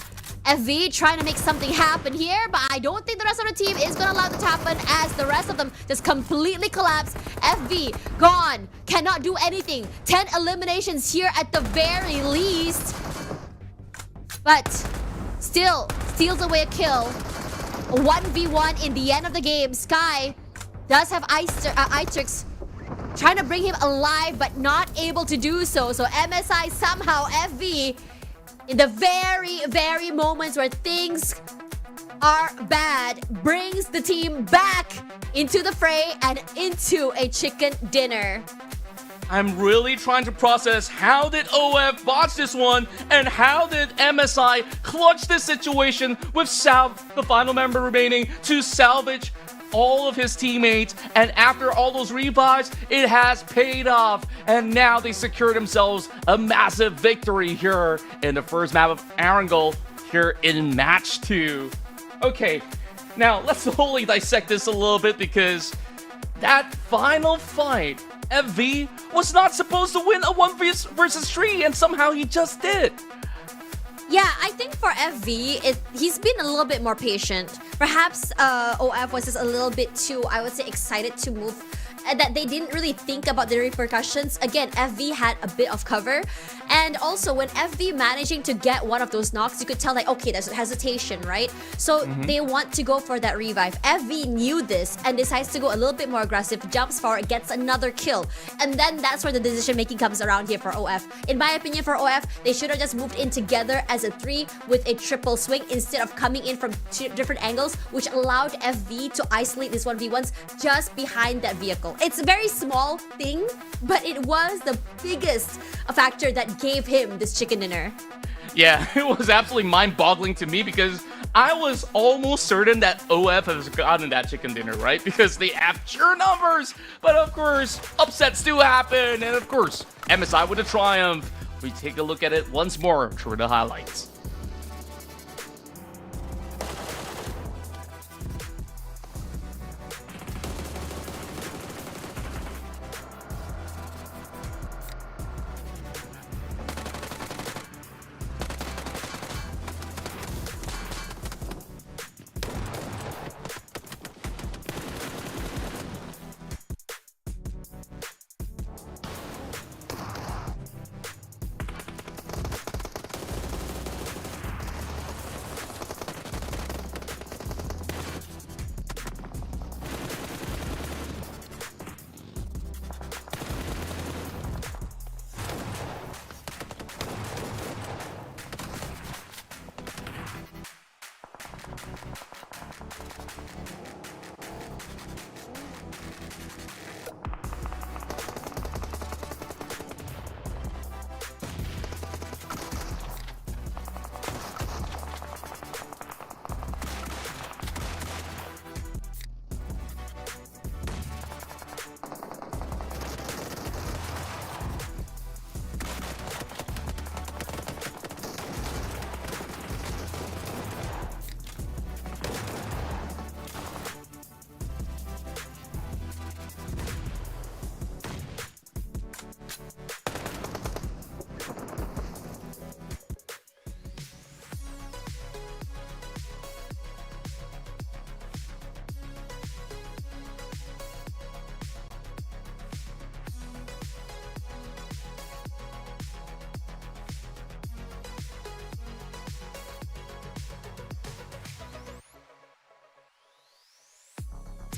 S6: FV trying to make something happen here, but I don't think the rest of the team is going to allow that to happen as the rest of them just completely collapse. FV gone. Cannot do anything. 10 eliminations here at the very least. But still steals away a kill. 1v1 in the end of the game. Sky does have Itrix trying to bring him alive, but not able to do so. So MSI somehow, FV, in the very moments where things are bad, brings the team back into the fray and into a chicken dinner.
S5: I'm really trying to process how did OF botch this one and how did MSI clutch this situation with the final member remaining to salvage all of his teammates, and after all those revives, it has paid off, and now they secured themselves a massive victory here in the first map of Erangel here in match 2. Okay, now let's wholly dissect this a little bit, because that final fight, FV was not supposed to win a 1 versus 3, and somehow he just did.
S6: Yeah, I think for FV, he's been a little bit more patient. Perhaps OF was just a little bit too, I would say, excited to move, that they didn't really think about the repercussions. Again, FV had a bit of cover. And also, when FV managing to get one of those knocks, you could tell, like, okay, there's hesitation, right? So they want to go for that revive. FV knew this and decides to go a little bit more aggressive, jumps forward, gets another kill. And then that's where the decision-making comes around here for OF. In my opinion, for OF, they should have just moved in together as a 3 with a triple swing instead of coming in from 2 different angles, which allowed FV to isolate these 1v1s just behind that vehicle. It's a very small thing, but it was the biggest factor that gave him this chicken dinner.
S5: Yeah, it was absolutely mind-boggling to me, because I was almost certain that OF has gotten that chicken dinner, right? Because they have pure numbers, but of course, upsets do happen, and of course, MSI with a triumph. We take a look at it once more through the highlights.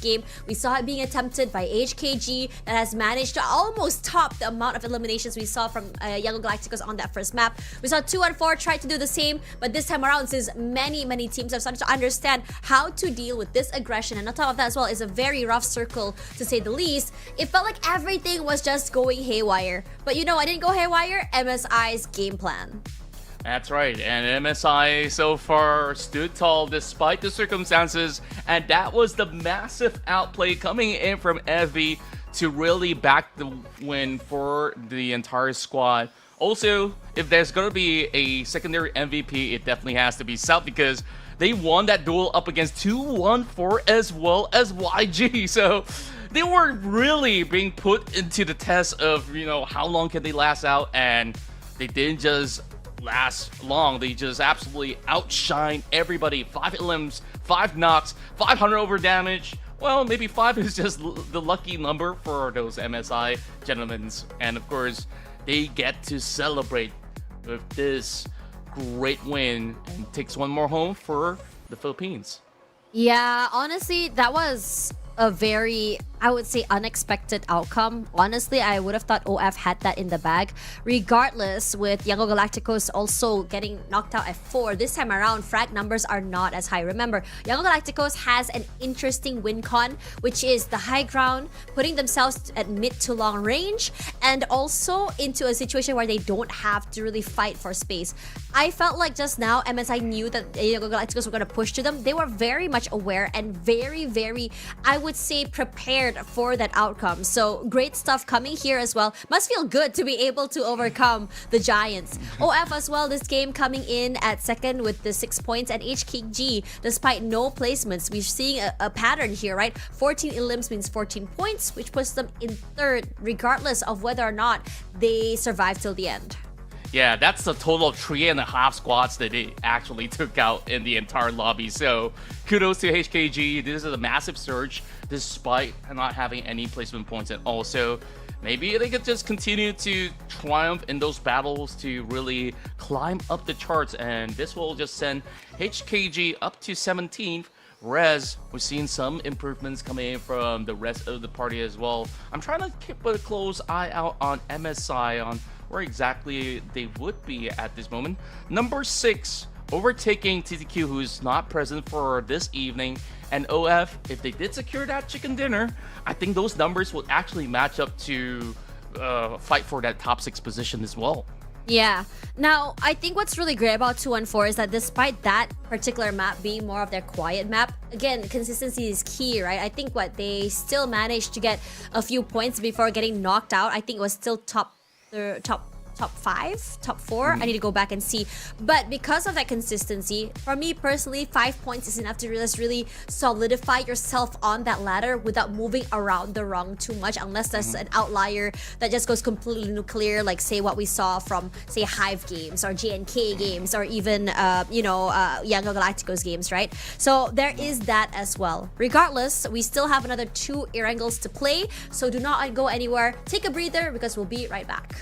S6: Game. We saw it being attempted by HKG that has managed to almost top the amount of eliminations we saw from Yellow Galacticos on that first map. We saw 2 and 4 try to do the same, but this time around, since many teams have started to understand how to deal with this aggression, and on top of that as well is a very rough circle to say the least, it felt like everything was just going haywire. But you know, I didn't go haywire. MSI's game plan.
S5: That's right, and MSI so far stood tall despite the circumstances, and that was the massive outplay coming in from FV to really back the win for the entire squad. Also, if there's going to be a secondary MVP, it definitely has to be South because they won that duel up against 2-1-4 as well as YG. So they were really being put into the test of, how long can they last out, and they didn't just last long. They just absolutely outshined everybody. 5 elims, 5 knocks, 500 over damage. Well, maybe 5 is just the lucky number for those MSI gentlemen. And of course, they get to celebrate with this great win and takes one more home for the Philippines.
S6: Yeah, honestly, that was a very, I would say, unexpected outcome. Honestly, I would have thought OF had that in the bag. Regardless, with Yango Galacticos also getting knocked out at 4, this time around, frag numbers are not as high. Remember, Yango Galacticos has an interesting win con, which is the high ground, putting themselves at mid to long range, and also into a situation where they don't have to really fight for space. I felt like just now, MSI knew that Yango Galacticos were going to push to them. They were very much aware and very, very, I would say, prepared for that outcome. So great stuff coming here as well. Must feel good to be able to overcome the Giants. OF as well, this game coming in at second with the 6 points, and HKG, despite no placements, we're seeing a pattern here, right? 14 elims means 14 points, which puts them in third, regardless of whether or not they survive till the end.
S5: Yeah, that's a total of 3.5 squads that they actually took out in the entire lobby. So kudos to HKG. This is a massive surge despite not having any placement points at all. So maybe they could just continue to triumph in those battles to really climb up the charts. And this will just send HKG up to 17th. Whereas we're seeing some improvements coming in from the rest of the party as well. I'm trying to keep a close eye out on MSI on where exactly they would be at this moment. Number 6, overtaking TTQ, who's not present for this evening, and OF. If they did secure that chicken dinner, I think those numbers will actually match up to fight for that top 6 position as well.
S6: Yeah. Now, I think what's really great about 2-1-4 is that despite that particular map being more of their quiet map, again, consistency is key, right? I think they still managed to get a few points before getting knocked out. I think it was still top 5, top 4. I need to go back and see. But because of that consistency, for me personally, 5 points is enough to really solidify yourself on that ladder without moving around the rung too much, unless there's an outlier that just goes completely nuclear, like say what we saw from say Hive games or JNK games or even Yango Galacticos games, right? So there is that as well. Regardless, we still have another 2 Erangels to play, so do not go anywhere. Take a breather because we'll be right back.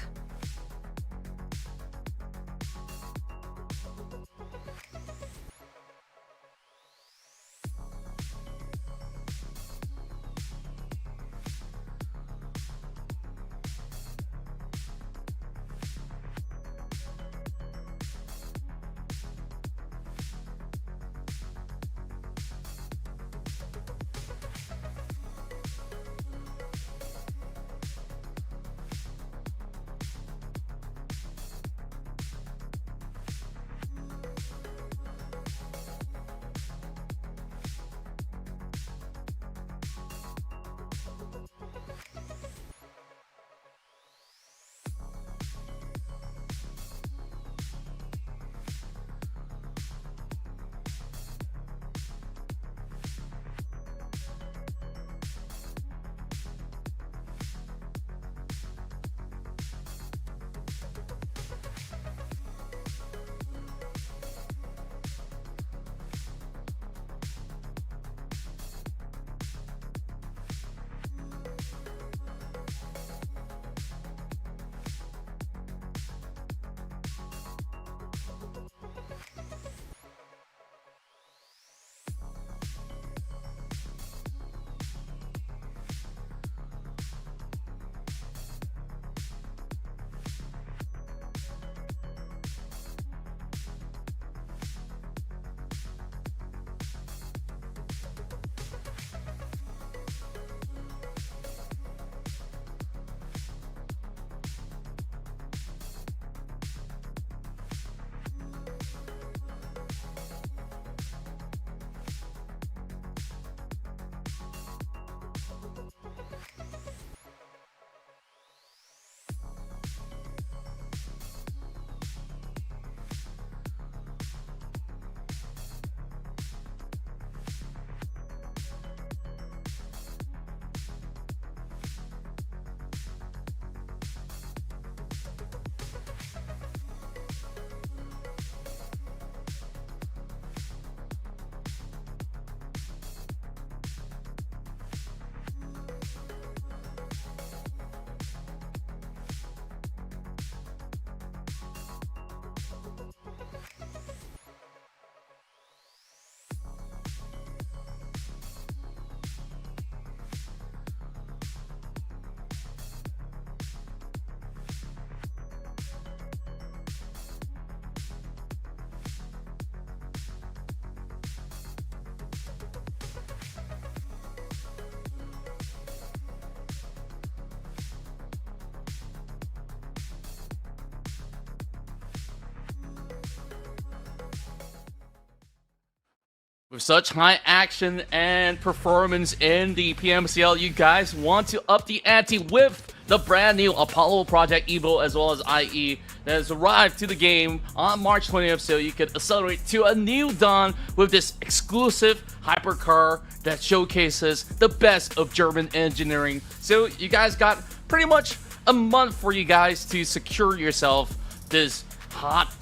S5: With such high action and performance in the PMCL, you guys want to up the ante with the brand new Apollo Project Evo as well as IE that has arrived to the game on March 20th, so you can accelerate to a new dawn with this exclusive hypercar that showcases the best of German engineering. So you guys got pretty much a month for you guys to secure yourself this hot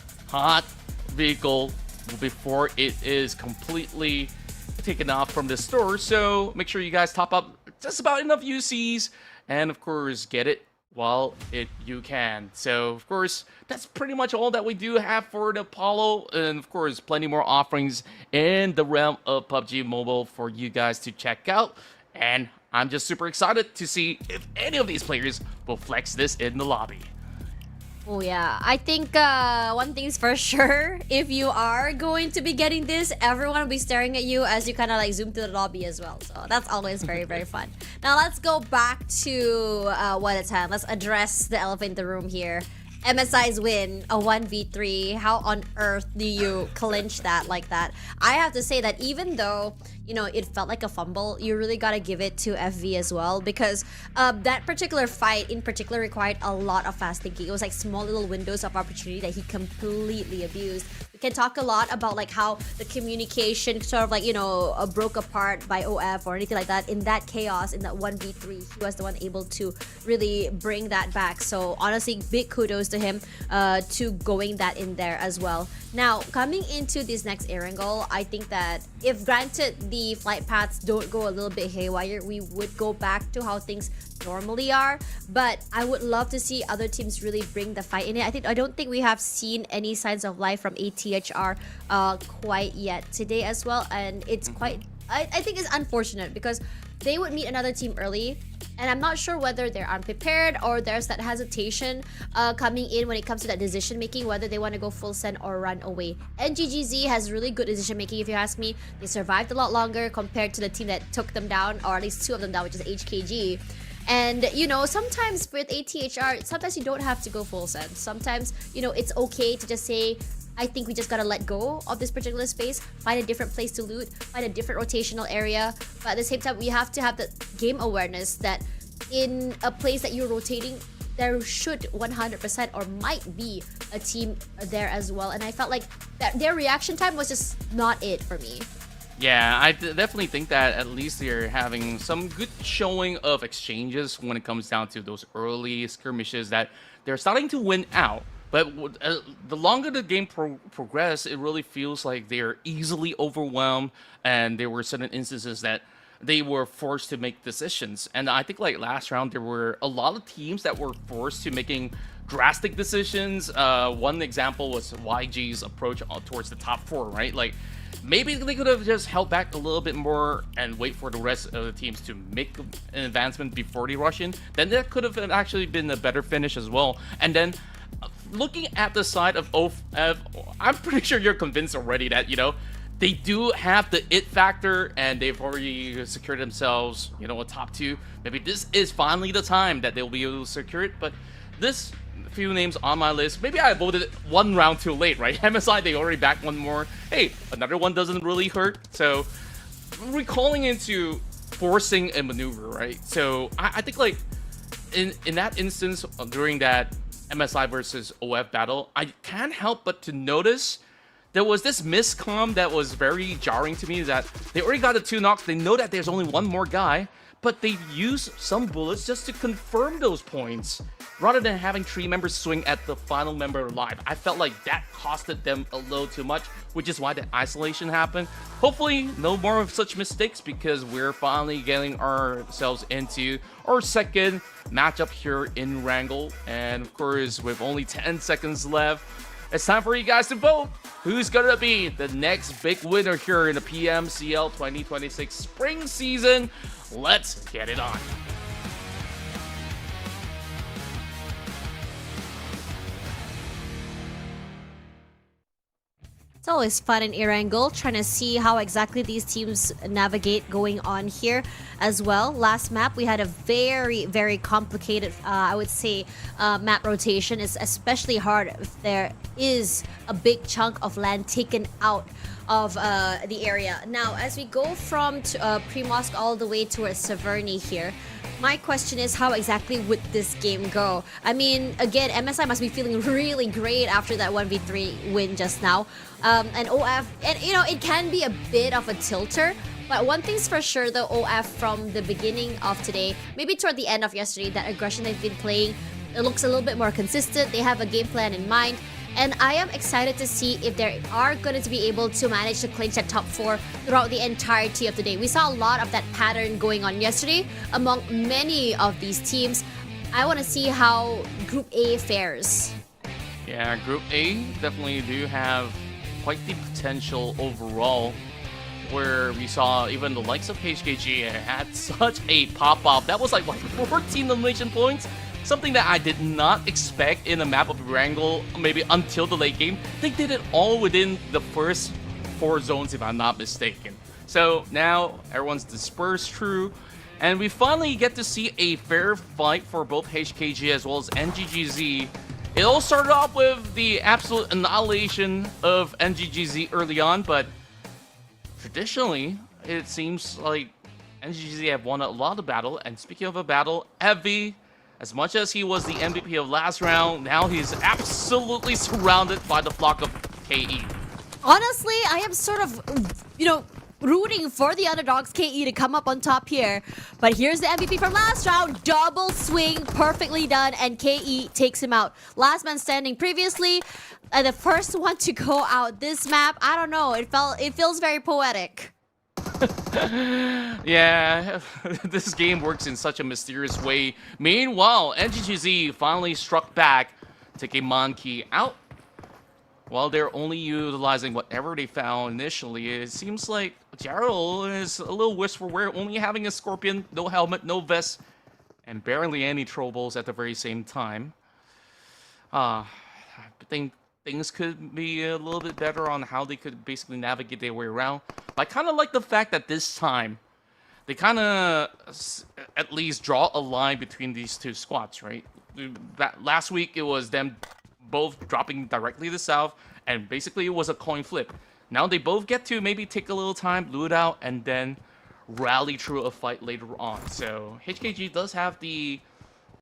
S5: vehicle before it is completely taken off from the store. So make sure you guys top up just about enough UCs and of course get it while you can. So of course that's pretty much all that we do have for the Apollo, and of course plenty more offerings in the realm of PUBG Mobile for you guys to check out. And I'm just super excited to see if any of these players will flex this in the lobby.
S6: Oh yeah, I think one thing's for sure, if you are going to be getting this, everyone will be staring at you as you kind of like zoom to the lobby as well. So that's always very, very fun. Now let's go back to what it's had. Let's address the elephant in the room here. MSI's win, a 1v3. How on earth do you clinch that like that? I have to say that even though, you know, it felt like a fumble, you really gotta give it to FV as well, because that particular fight in particular required a lot of fast thinking. It was like small little windows of opportunity that he completely abused. We can talk a lot about like how the communication sort of like, you know, broke apart by OF or anything like that. In that chaos, in that 1v3, he was the one able to really bring that back. So honestly, big kudos to him to going that in there as well. Now, coming into this next Erangel, I think that if granted the flight paths don't go a little bit haywire, we would go back to how things normally are, but I would love to see other teams really bring the fight in it. I don't think we have seen any signs of life from ATHR quite yet today as well, and it's quite I think it's unfortunate because they would meet another team early, and I'm not sure whether they're unprepared or there's that hesitation coming in when it comes to that decision making, whether they want to go full send or run away. NGGZ has really good decision making, if you ask me. They survived a lot longer compared to the team that took them down, or at least two of them down, which is HKG. And you know, sometimes with ATHR, sometimes you don't have to go full send. Sometimes, you know, it's okay to just say, I think we just gotta let go of this particular space, find a different place to loot, find a different rotational area. But at the same time, we have to have the game awareness that in a place that you're rotating, there should 100% or might be a team there as well. And I felt like that their reaction time was just not it for me.
S5: Yeah, I definitely think that at least they're having some good showing of exchanges when it comes down to those early skirmishes that they're starting to win out. But the longer the game progressed, it really feels like they're easily overwhelmed, and there were certain instances that they were forced to make decisions. And I think like last round, there were a lot of teams that were forced to making drastic decisions. One example was YG's approach towards the top 4, right? Like, maybe they could have just held back a little bit more and wait for the rest of the teams to make an advancement before they rush in. Then that could have actually been a better finish as well. And then looking at the side of OF, I'm pretty sure you're convinced already that, you know, they do have the it factor and they've already secured themselves, you know, a top 2. Maybe this is finally the time that they'll be able to secure it. But this few names on my list, maybe I voted one round too late, right? MSI, they already backed one more. Hey, another one doesn't really hurt. So recalling into forcing a maneuver, right? So I think like in that instance during that MSI versus OF battle, I can't help but to notice there was this miscomm that was very jarring to me, that they already got the 2 knocks. They know that there's only one more guy, but they use some bullets just to confirm those points rather than having 3 members swing at the final member live. I felt like that costed them a little too much, which is why the isolation happened. Hopefully no more of such mistakes, because we're finally getting ourselves into our second matchup here in Erangel. And of course, with only 10 seconds left, it's time for you guys to vote. Who's gonna be the next big winner here in the PMCL 2026 spring season? Let's get it on.
S6: It's always fun in Erangel, trying to see how exactly these teams navigate going on here as well. Last map, we had a very, very complicated, I would say, map rotation. It's especially hard if there is a big chunk of land taken out of the area. Now, as we go from Primorsk all the way towards Severny here, my question is, how exactly would this game go? I mean, again, MSI must be feeling really great after that 1v3 win just now. And OF, and you know, it can be a bit of a tilter. But one thing's for sure, though, OF from the beginning of today, maybe toward the end of yesterday, that aggression they've been playing, it looks a little bit more consistent. They have a game plan in mind. And I am excited to see if they are going to be able to manage to clinch that top 4 throughout the entirety of the day. We saw a lot of that pattern going on yesterday among many of these teams. I want to see how Group A fares.
S5: Yeah, Group A definitely do have quite the potential overall, where we saw even the likes of HKG had such a pop-up. That was like, what, 14 elimination points? Something that I did not expect in a map of Erangel, maybe until the late game. They did it all within the first 4 zones, if I'm not mistaken. So now everyone's dispersed through, and we finally get to see a fair fight for both HKG as well as NGGZ. It all started off with the absolute annihilation of NGGZ early on, but traditionally, it seems like NGGZ have won a lot of battle. And speaking of a battle, Evie, as much as he was the MVP of last round, now he's absolutely surrounded by the flock of KE.
S6: Honestly, I am sort of, you know, rooting for the underdogs KE to come up on top here. But here's the MVP from last round. Double swing, perfectly done, and KE takes him out. Last man standing previously, the first one to go out this map. I don't know, it feels very poetic.
S5: Yeah, this game works in such a mysterious way. Meanwhile, NGGZ finally struck back, taking Monkey out. While they're only utilizing whatever they found initially, it seems like Gerald is a little worse for wear, only having a Scorpion, no helmet, no vest, and barely any troubles at the very same time. I think things could be a little bit better on how they could basically navigate their way around. But I kind of like the fact that this time, they kind of at least draw a line between these two squads, right? Last week, it was them both dropping directly to the south, and basically it was a coin flip. Now they both get to maybe take a little time, loot out, and then rally through a fight later on. So HKG does have the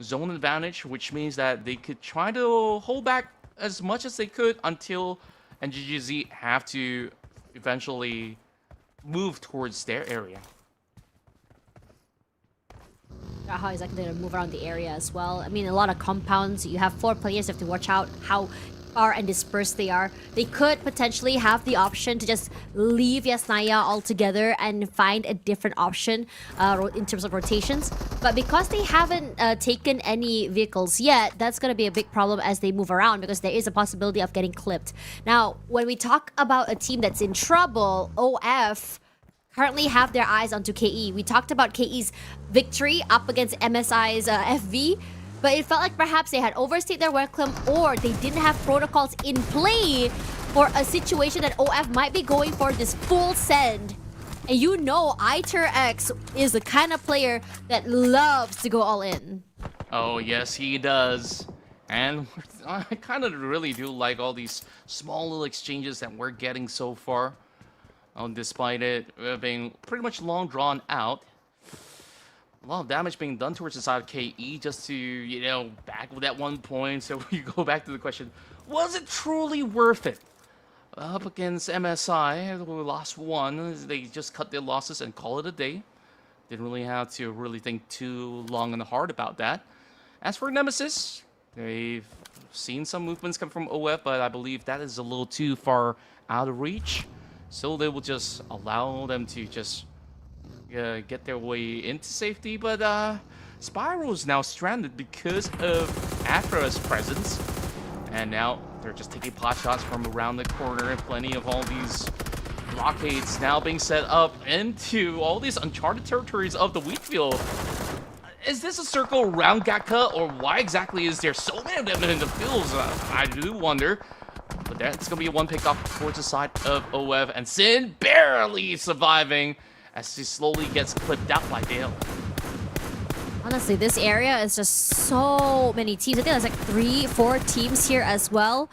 S5: zone advantage, which means that they could try to hold back as much as they could until NGGZ have to eventually move towards their area.
S6: How exactly they're gonna move around the area as well. I mean, a lot of compounds. You have 4 players. You have to watch out how far and dispersed they are. They could potentially have the option to just leave Yasnaya altogether and find a different option in terms of rotations. But because they haven't taken any vehicles yet, that's going to be a big problem as they move around, because there is a possibility of getting clipped. Now, when we talk about a team that's in trouble, OF currently have their eyes onto KE. We talked about KE's victory up against MSI's FV, but it felt like perhaps they had overstayed their welcome, or they didn't have protocols in play for a situation that OF might be going for this full send. And you know ITerX is the kind of player that loves to go all in.
S5: Oh, yes, he does. And I kind of really do like all these small little exchanges that we're getting so far. Despite it being pretty much long drawn out. A lot of damage being done towards the side of KE just to, you know, back with that 1 point. So we go back to the question, was it truly worth it? Up against MSI, who lost 1. They just cut their losses and call it a day. Didn't really have to really think too long and hard about that. As for Nemesis, they've seen some movements come from OF, but I believe that is a little too far out of reach. So they will just allow them to just get their way into safety. But Spyro is now stranded because of Afra's presence. And now they're just taking pot shots from around the corner, and plenty of all these blockades now being set up into all these uncharted territories of the wheat field. Is this a circle around Gatka, or why exactly is there so many of them in the fields? I do wonder. But that's going to be one pick off towards the side of OF, and Sin barely surviving as he slowly gets clipped out by Dale.
S6: Honestly, this area is just so many teams. I think there's like 3-4 teams here as well.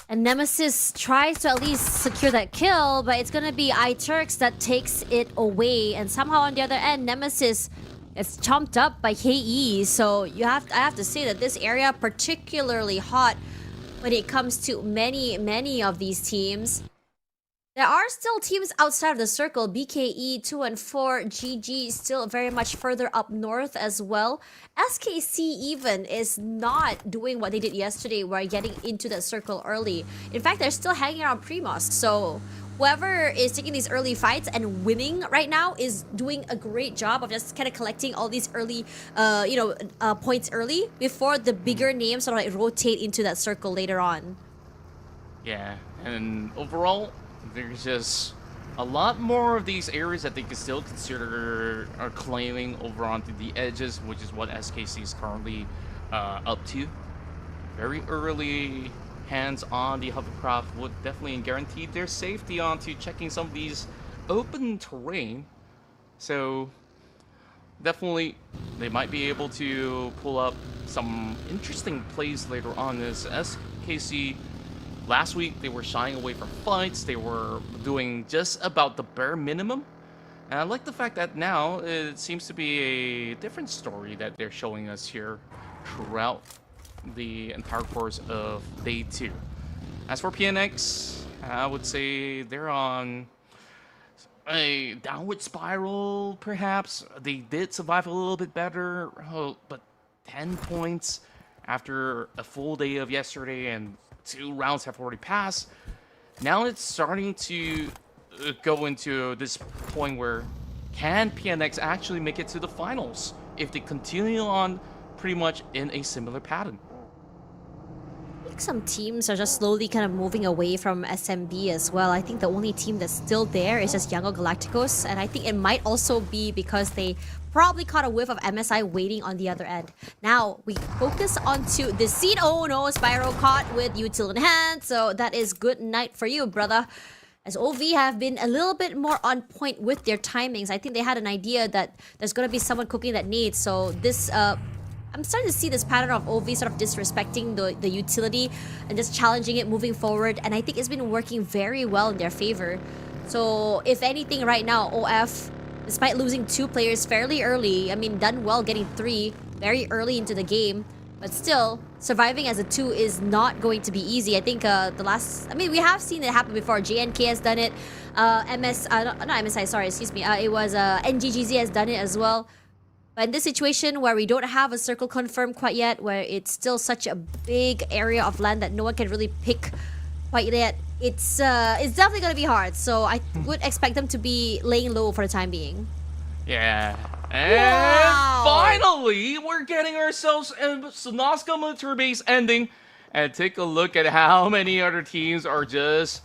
S6: And Nemesis tries to at least secure that kill, but it's gonna be iTurks that takes it away. And somehow on the other end, Nemesis is chomped up by KE. So I have to say that this area particularly hot when it comes to many of these teams. There are still teams outside of the circle. BKE 2 and 4, GG still very much further up north as well. SKC even is not doing what they did yesterday, where getting into that circle early. In fact, they're still hanging around Primos. So whoever is taking these early fights and winning right now is doing a great job of just kind of collecting all these early, points early before the bigger names sort of like rotate into that circle later on.
S5: Yeah, and overall, there's just a lot more of these areas that they can still consider are claiming over onto the edges, which is what SKC is currently up to. Very early hands on the hovercraft would definitely guarantee their safety onto checking some of these open terrain. So definitely they might be able to pull up some interesting plays later on. As SKC last week, they were shying away from fights. They were doing just about the bare minimum. And I like the fact that now it seems to be a different story that they're showing us here throughout the entire course of day 2. As for PNX, I would say they're on a downward spiral, perhaps. They did survive a little bit better, but 10 points after a full day of yesterday and 2 rounds have already passed. Now it's starting to go into this point where can PNX actually make it to the finals if they continue on pretty much in a similar pattern?
S6: I think some teams are just slowly kind of moving away from SMB as well. I think the only team that's still there is just Yango Galacticos, and I think it might also be because they probably caught a whiff of MSI waiting on the other end. Now, we focus onto the scene. Oh no, Spyro caught with util in hand, so that is good night for you, brother. As OV have been a little bit more on point with their timings. I think they had an idea that there's going to be someone cooking that nade, so this I'm starting to see this pattern of OV sort of disrespecting the utility and just challenging it moving forward, and I think it's been working very well in their favor. So if anything right now, OF, despite losing 2 players fairly early, I mean, done well getting 3 very early into the game, but still, surviving as a 2 is not going to be easy. I think we have seen it happen before. JNK has done it, not MSI, sorry, excuse me, it was NGGZ has done it as well. But in this situation where we don't have a circle confirmed quite yet, where it's still such a big area of land that no one can really pick quite yet, it's definitely going to be hard. So I would expect them to be laying low for the time being.
S5: Yeah. And finally, we're getting ourselves a Sonoska military base ending. And take a look at how many other teams are just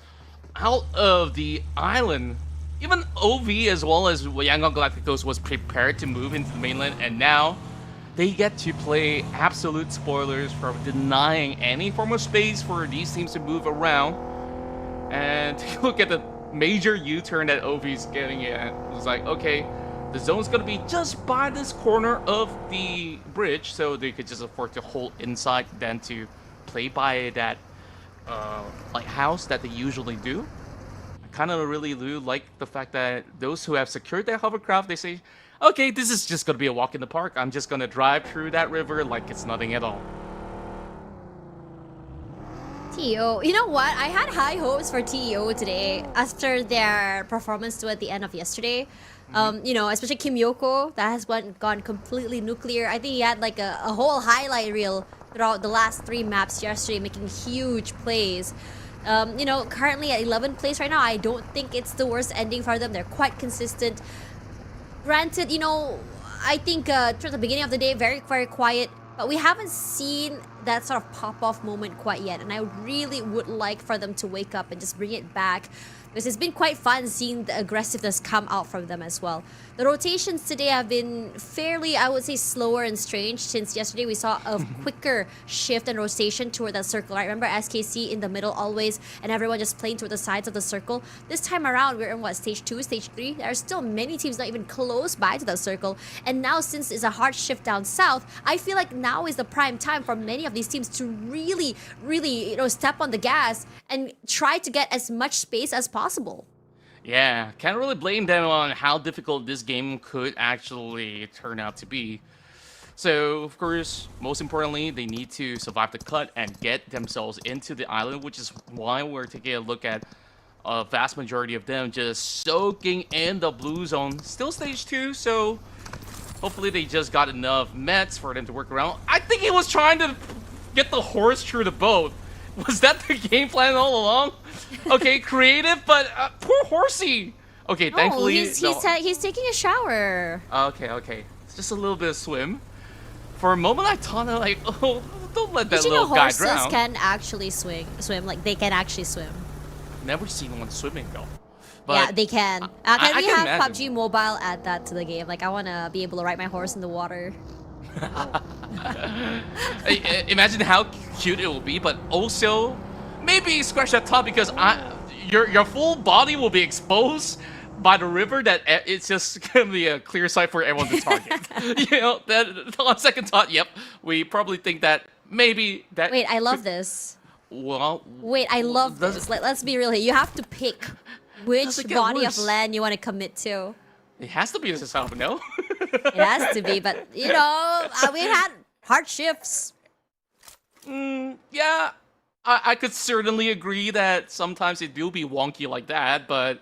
S5: out of the island. Even OV as well as Yangon Galacticos was prepared to move into the mainland, and now they get to play absolute spoilers for denying any form of space for these teams to move around. And take a look at the major U-turn that OV's getting at. It's like, okay, the zone's gonna be just by this corner of the bridge, so they could just afford to hold inside than to play by that lighthouse that they usually do. Kind of really do like the fact that those who have secured their hovercraft, they say, okay, this is just going to be a walk in the park. I'm just going to drive through that river like it's nothing at all.
S6: TEO, you know what? I had high hopes for TEO today after their performance at the end of yesterday. Especially Kim Yoko, that has gone completely nuclear. I think he had like a whole highlight reel throughout the last 3 maps yesterday, making huge plays. Currently at 11th place right now, I don't think it's the worst ending for them. They're quite consistent. Granted, I think towards the beginning of the day, very, very quiet. But we haven't seen that sort of pop-off moment quite yet. And I really would like for them to wake up and just bring it back. Because it's been quite fun seeing the aggressiveness come out from them as well. The rotations today have been fairly, I would say, slower and strange. Since yesterday we saw a quicker shift and rotation toward that circle. Right? Remember SKC in the middle always, and everyone just playing toward the sides of the circle. This time around, we're in stage 2, stage 3. There are still many teams not even close by to that circle. And now, since it's a hard shift down south, I feel like now is the prime time for many of of these teams to really, really, step on the gas and try to get as much space as possible.
S5: Yeah, can't really blame them on how difficult this game could actually turn out to be. So, of course, most importantly, they need to survive the cut and get themselves into the island, which is why we're taking a look at a vast majority of them just soaking in the blue zone. Still stage 2, so hopefully they just got enough mets for them to work around. I think he was trying to get the horse through the boat. Was that the game plan all along? Okay, creative, but poor horsey. Okay, thankfully...
S6: He's taking a shower.
S5: Okay. It's just a little bit of swim. For a moment, I thought, like, oh, don't let that little guy drown.
S6: Horses can actually swim. Like, they can actually swim.
S5: Never seen one swimming, though. But
S6: yeah, they can. Can we have
S5: imagine.
S6: PUBG Mobile add that to the game? Like, I want to be able to ride my horse in the water.
S5: Imagine how cute it will be, but also maybe scratch that thought because your full body will be exposed by the river that it's just gonna be a clear sight for everyone to target. That on second thought, yep, we probably think that maybe that.
S6: Wait, I love this.
S5: Well,
S6: wait, I love this. Let's be real here. You have to pick which body of land you want to commit to.
S5: It has to be this south, no?
S6: It has to be, but we've had hard shifts.
S5: Yeah, I could certainly agree that sometimes it will be wonky like that, but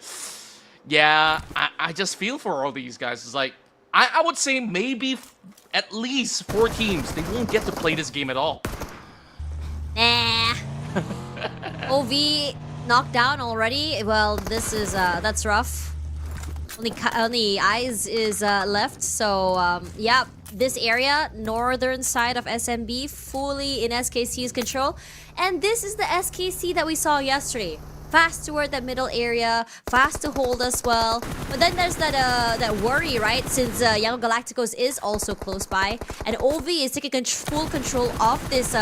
S5: yeah, I just feel for all these guys. It's like, I would say maybe at least 4 teams, they won't get to play this game at all.
S6: Nah. OV knocked down already. Well, this is, that's rough. Only Eyes is left, so yeah, this area, northern side of SMB, fully in SKC's control. And this is the SKC that we saw yesterday. Fast toward that middle area, fast to hold as well. But then there's that worry, right? Since Young Galacticos is also close by, and OV is taking full control of this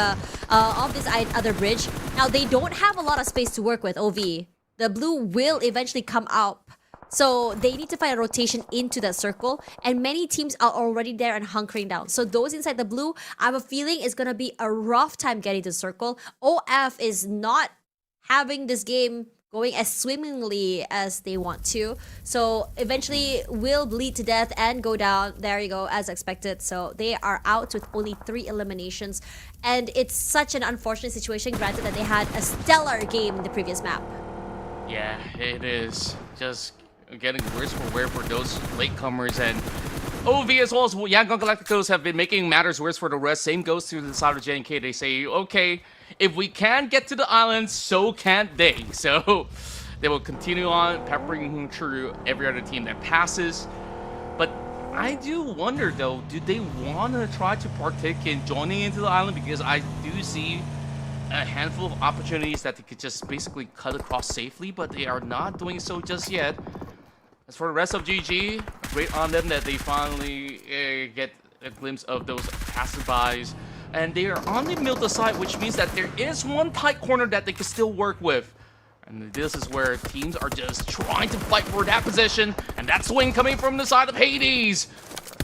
S6: other bridge. Now they don't have a lot of space to work with. OV, the blue will eventually come out. So they need to find a rotation into that circle, and many teams are already there and hunkering down. So those inside the blue, I have a feeling it's gonna be a rough time getting to the circle. OF is not having this game going as swimmingly as they want to. So eventually will bleed to death and go down. There you go, as expected. So they are out with only 3 eliminations. And it's such an unfortunate situation, granted that they had a stellar game in the previous map.
S5: Yeah, it is. Just getting worse for wear for those latecomers, and OV as well as Young Galacticos have been making matters worse for the rest. Same goes to the side of JNK. They say, okay, if we can get to the island, so can't they. So they will continue on peppering through every other team that passes. But I do wonder though, do they want to try to partake in joining into the island? Because I do see a handful of opportunities that they could just basically cut across safely, but they are not doing so just yet. As for the rest of GG, great on them that they finally get a glimpse of those passerbys. And they are on the middle side, which means that there is one tight corner that they can still work with. And this is where teams are just trying to fight for that position. And that swing coming from the side of Hades.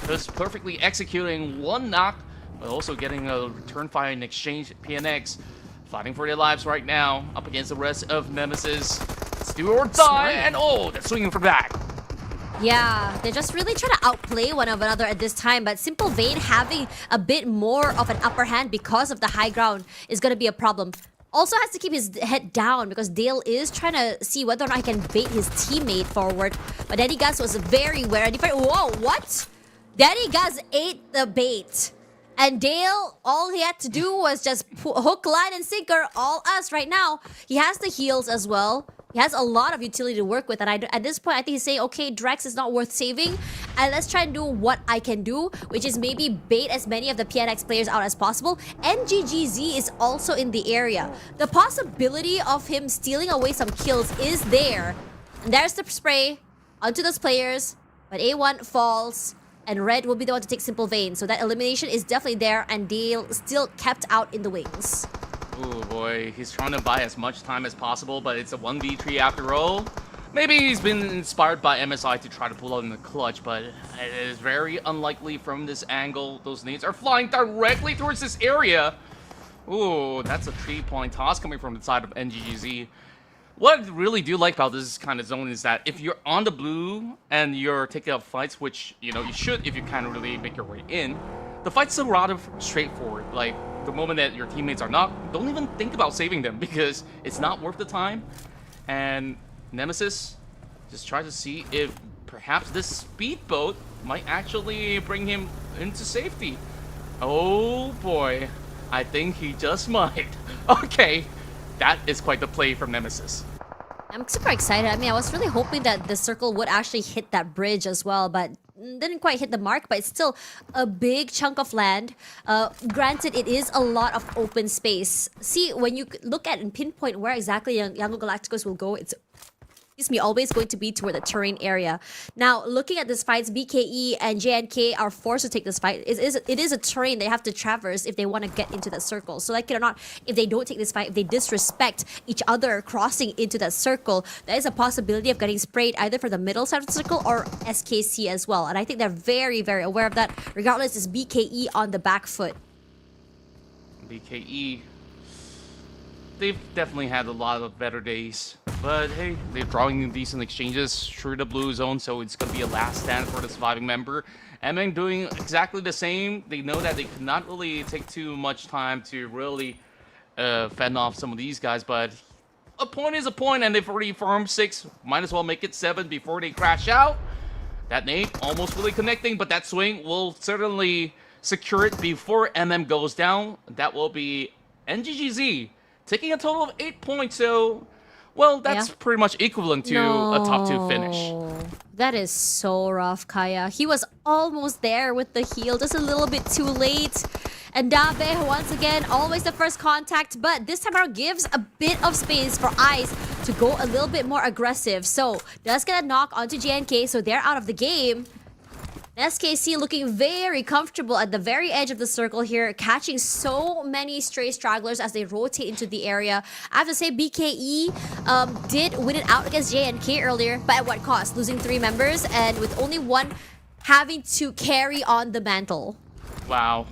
S5: Just perfectly executing one knock, but also getting a return fire in exchange. PNX fighting for their lives right now, up against the rest of Nemesis. It's do or die, and oh, they're swinging from back.
S6: Yeah, they're just really trying to outplay one another at this time, but Simple Vein having a bit more of an upper hand because of the high ground is going to be a problem. Also has to keep his head down because Dale is trying to see whether or not he can bait his teammate forward. But Daddy Gaz was very wary. Whoa, what? Daddy Gaz ate the bait. And Dale, all he had to do was just hook, line, and sinker all us right now. He has the heals as well. He has a lot of utility to work with, and at this point, I think he's saying, okay, Drex is not worth saving, and let's try and do what I can do, which is maybe bait as many of the PNX players out as possible. NGGZ is also in the area. The possibility of him stealing away some kills is there. And there's the spray onto those players, but A1 falls, and Red will be the one to take Simple Vein. So that elimination is definitely there, and Dale still kept out in the wings.
S5: Oh boy, he's trying to buy as much time as possible, but it's a 1v3 after all. Maybe he's been inspired by MSI to try to pull out in the clutch, but it is very unlikely from this angle. Those nades are flying directly towards this area. Ooh, that's a 3-point toss coming from the side of NGGZ. What I really do like about this kind of zone is that if you're on the blue and you're taking up fights, which, you know, you should if you kind of really make your way in, the fight's still rather straightforward. Like, the moment that your teammates are knocked, don't even think about saving them because it's not worth the time. And Nemesis just tries to see if perhaps this speedboat might actually bring him into safety. Oh boy, I think he just might. Okay, that is quite the play from Nemesis.
S6: I'm super excited. I mean, I was really hoping that the circle would actually hit that bridge as well, but didn't quite hit the mark, but it's still a big chunk of land. Granted, it is a lot of open space. See, when you look at and pinpoint where exactly Yango Galacticos will go, it's always going to be toward the terrain area. Now, looking at this fight, BKE and JNK are forced to take this fight. It is a terrain they have to traverse if they want to get into that circle. So like it or not, if they don't take this fight, if they disrespect each other crossing into that circle, there is a possibility of getting sprayed either for the middle side of the circle or SKC as well. And I think they're very, very aware of that. Regardless, it's BKE on the back foot.
S5: BKE, they've definitely had a lot of better days. But hey, they're drawing decent exchanges through the blue zone, so it's going to be a last stand for the surviving member. MN doing exactly the same. They know that they cannot really take too much time to really fend off some of these guys, but a point is a point, and they've already farmed 6. Might as well make it 7 before they crash out. That nade almost really connecting, but that swing will certainly secure it before MM goes down. That will be NGGZ taking a total of 8 points, so... well, that's pretty much equivalent to a top 2 finish.
S6: That is so rough, Kaya. He was almost there with the heal, just a little bit too late. And Dabe, once again, always the first contact, but this time around gives a bit of space for Ice to go a little bit more aggressive. So, does get a knock onto JNK, so they're out of the game. SKC looking very comfortable at the very edge of the circle here, catching so many stray stragglers as they rotate into the area. I have to say BKE did win it out against JNK earlier, but at what cost? Losing 3 members and with only 1 having to carry on the mantle.
S5: Wow.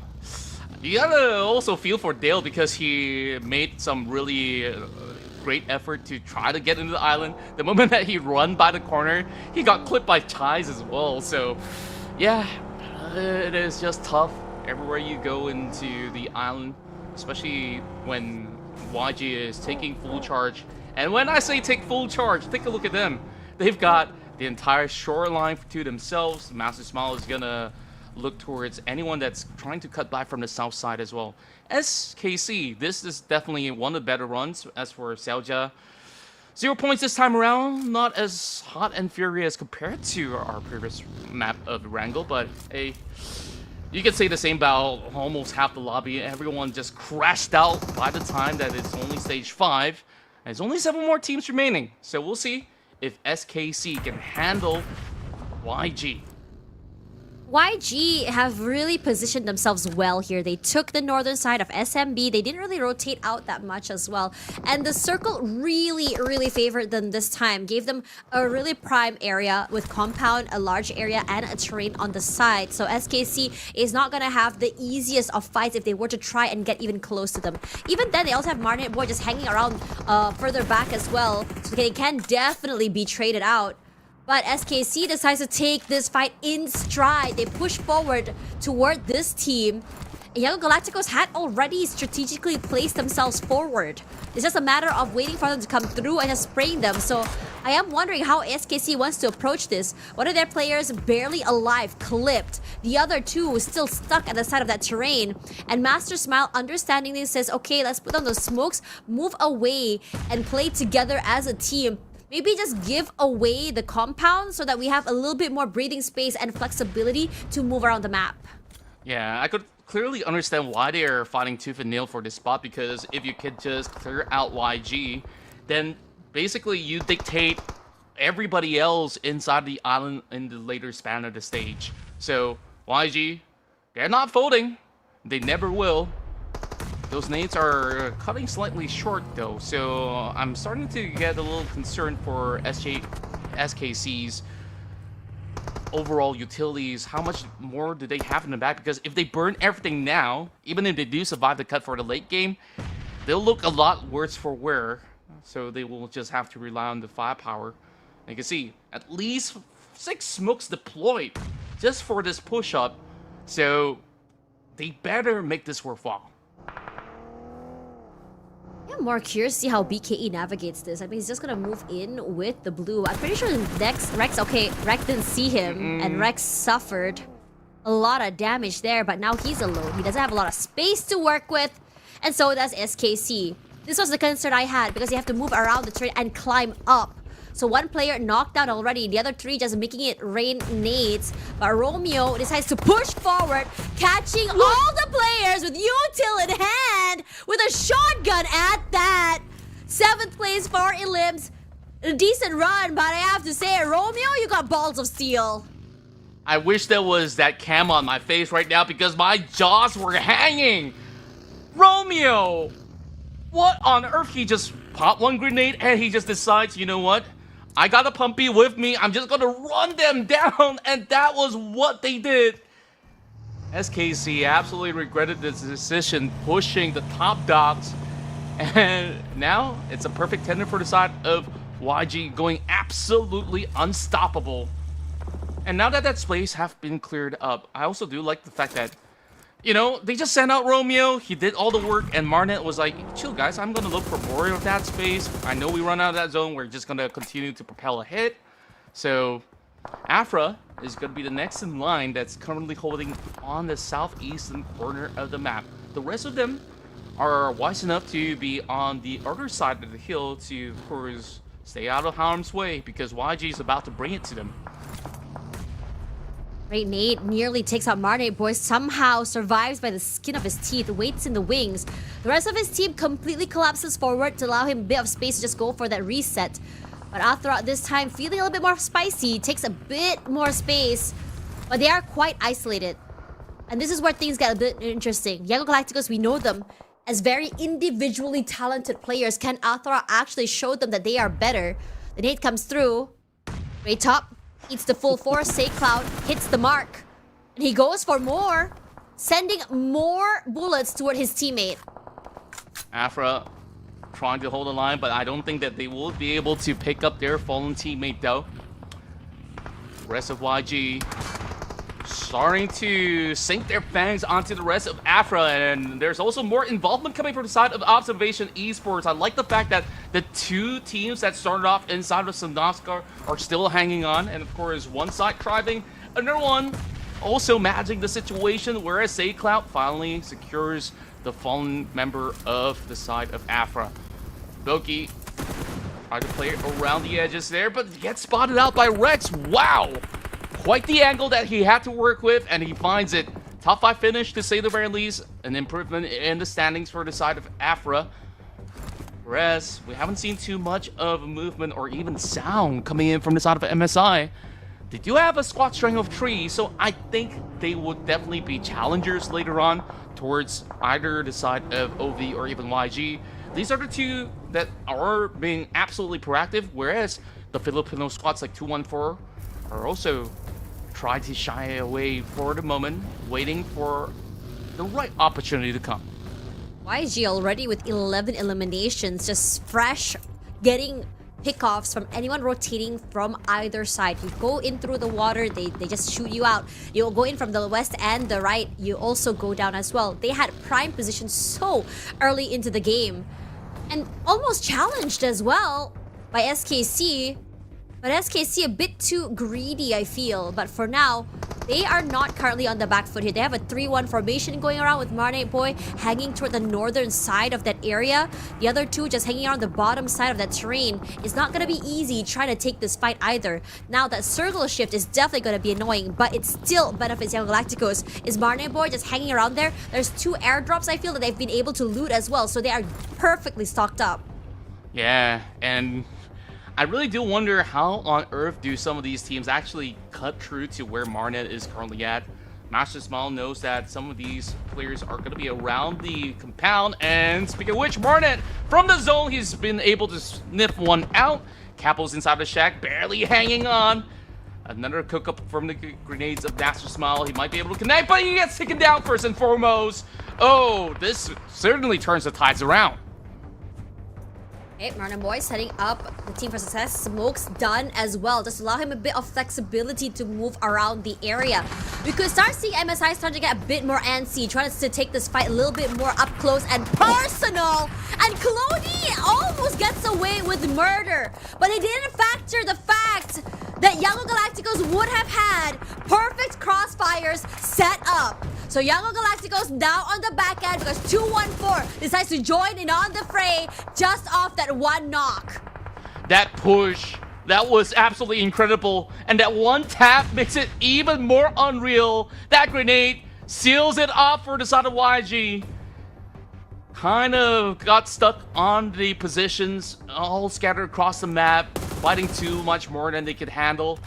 S5: You gotta also feel for Dale because he made some really great effort to try to get into the island. The moment that he run by the corner, he got clipped by Chais as well, so... yeah, it is just tough everywhere you go into the island, especially when YG is taking full charge. And when I say take full charge, take a look at them. They've got the entire shoreline to themselves. Master Smile is gonna look towards anyone that's trying to cut back from the south side as well. SKC, this is definitely one of the better runs. As for Seoja, 0 points this time around, not as hot and furious compared to our previous map of Erangel, but hey, you can say the same about almost half the lobby. Everyone just crashed out by the time that it's only stage 5. And there's only 7 more teams remaining, so we'll see if SKC can handle YG.
S6: YG have really positioned themselves well here. They took the northern side of SMB. They didn't really rotate out that much as well. And the circle really, really favored them this time. Gave them a really prime area with compound, a large area, and a terrain on the side. So SKC is not going to have the easiest of fights if they were to try and get even close to them. Even then, they also have Marnet Boy just hanging around further back as well. So they can definitely be traded out. But SKC decides to take this fight in stride. They push forward toward this team. Young Galacticos had already strategically placed themselves forward. It's just a matter of waiting for them to come through and just spraying them. So I am wondering how SKC wants to approach this. One of their players barely alive, clipped. The other 2 still stuck at the side of that terrain. And Master Smile, understanding this, says, okay, let's put on those smokes, move away, and play together as a team. Maybe just give away the compound so that we have a little bit more breathing space and flexibility to move around the map.
S5: Yeah, I could clearly understand why they are fighting tooth and nail for this spot, because if you could just clear out YG, then basically you dictate everybody else inside the island in the later span of the stage. So YG, they're not folding. They never will. Those nades are cutting slightly short though, so I'm starting to get a little concerned for SKC's overall utilities, how much more do they have in the back? Because if they burn everything now, even if they do survive the cut for the late game, they'll look a lot worse for wear. So they will just have to rely on the firepower. You can see at least 6 smokes deployed just for this push-up. So they better make this worthwhile.
S6: I'm more curious to see how BKE navigates this. I mean, he's just gonna move in with the blue. I'm pretty sure Rex, okay, Rex didn't see him, and Rex suffered a lot of damage there, but now he's alone. He doesn't have a lot of space to work with, and so does SKC. This was the concern I had, because you have to move around the turret and climb up. So one player knocked out already, the other 3 just making it rain nades. But Romeo decides to push forward, catching all the players with util in hand, with a shotgun at that. 7th place for Elims. A decent run, but I have to say, Romeo, you got balls of steel.
S5: I wish there was that cam on my face right now because my jaws were hanging. Romeo! What on earth? He just popped one grenade and he just decides, you know what? I got a pumpy with me. I'm just gonna run them down. And that was what they did. SKC absolutely regretted this decision, pushing the top dogs. And now it's a perfect tender for the side of YG, going absolutely unstoppable. And now that space have been cleared up, I also do like the fact that, you know, they just sent out Romeo, he did all the work, and Marnet was like, chill guys, I'm gonna look for more of that space. I know we run out of that zone, we're just gonna continue to propel ahead. So, Afra is gonna be the next in line that's currently holding on the southeastern corner of the map. The rest of them are wise enough to be on the other side of the hill to, of course, stay out of harm's way, because YG is about to bring it to them.
S6: Great nade nearly takes out Marne Boy, somehow survives by the skin of his teeth, waits in the wings. The rest of his team completely collapses forward to allow him a bit of space to just go for that reset. But Athra this time feeling a little bit more spicy, takes a bit more space, but they are quite isolated. And this is where things get a bit interesting. Yango Galacticos, we know them as very individually talented players. Can Athra actually show them that they are better? The nade comes through. Great top. Eats the full force, Say Cloud hits the mark. And he goes for more, sending more bullets toward his teammate.
S5: Afra trying to hold the line, but I don't think that they will be able to pick up their fallen teammate though. Rest of YG starting to sink their fangs onto the rest of Afra, and there's also more involvement coming from the side of Observation Esports. I like the fact that the 2 teams that started off inside of Sandaskar are still hanging on, and of course one side thriving, another one also managing the situation, whereas SayCloud finally secures the fallen member of the side of Afra. Boki tried to play around the edges there, but gets spotted out by Rex. Wow! Quite the angle that he had to work with, and he finds it. Top 5 finish, to say the very least. An improvement in the standings for the side of Afra. Whereas, we haven't seen too much of movement or even sound coming in from the side of MSI. They do have a squad strength of 3, so I think they would definitely be challengers later on towards either the side of OV or even YG. These are the 2 that are being absolutely proactive, whereas the Filipino squads like 214 are also trying to shy away for the moment, waiting for the right opportunity to come.
S6: YG already with 11 eliminations, just fresh, getting pickoffs from anyone rotating from either side. You go in through the water, they just shoot you out. You go in from the west and the right, you also go down as well. They had prime position so early into the game, and almost challenged as well by SKC. But SKC a bit too greedy, I feel. But for now, they are not currently on the back foot here. They have a 3-1 formation going around with Marne Boy hanging toward the northern side of that area. The other 2 just hanging around the bottom side of that terrain. It's not going to be easy trying to take this fight either. Now, that circle shift is definitely going to be annoying, but it still benefits Young Galacticos. Is Marne Boy just hanging around there? There's 2 airdrops, I feel, that they've been able to loot as well. So they are perfectly stocked up.
S5: Yeah, and I really do wonder how on earth do some of these teams actually cut through to where Marnet is currently at. Master Smile knows that some of these players are going to be around the compound. And speaking of which, Marnet from the zone, he's been able to sniff one out. Capo's inside the shack, barely hanging on. Another cook up from the grenades of Master Smile. He might be able to connect, but he gets taken down first and foremost. Oh, this certainly turns the tides around.
S6: Okay, Martin Boy setting up the team for success. Smoke's done as well. Just allow him a bit of flexibility to move around the area. We could start seeing MSI starting to get a bit more antsy, trying to take this fight a little bit more up close and personal. And Cloney almost gets away with murder. But he didn't factor the fact that Yango Galacticos would have had perfect crossfires set up. So Yango Galacticos now on the back end because 214 decides to join in on the fray just off that one knock.
S5: That push, that was absolutely incredible. And that one tap makes it even more unreal. That grenade seals it off for the side of YG. Kind of got stuck on the positions, all scattered across the map, fighting too much more than they could handle.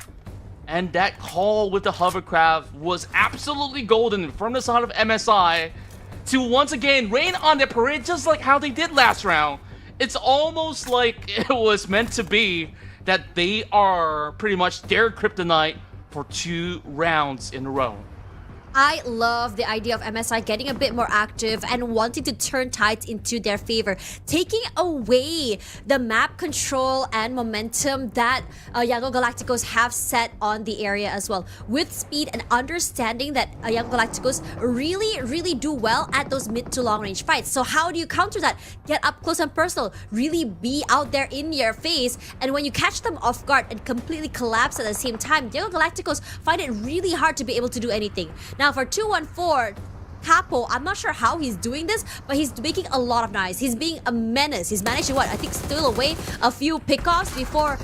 S5: And that call with the hovercraft was absolutely golden from the side of MSI to once again rain on their parade just like how they did last round. It's almost like it was meant to be that they are pretty much their kryptonite for 2 rounds in a row.
S6: I love the idea of MSI getting a bit more active and wanting to turn tides into their favor, taking away the map control and momentum that Yango Galacticos have set on the area as well. With speed and understanding that Yango Galacticos really do well at those mid to long range fights. So how do you counter that? Get up close and personal, really be out there in your face, and when you catch them off guard and completely collapse at the same time, Yango Galacticos find it really hard to be able to do anything. Now for 214, Capo, I'm not sure how he's doing this, but he's making a lot of noise. He's being a menace. He's managed to, I think steal away a few pickoffs before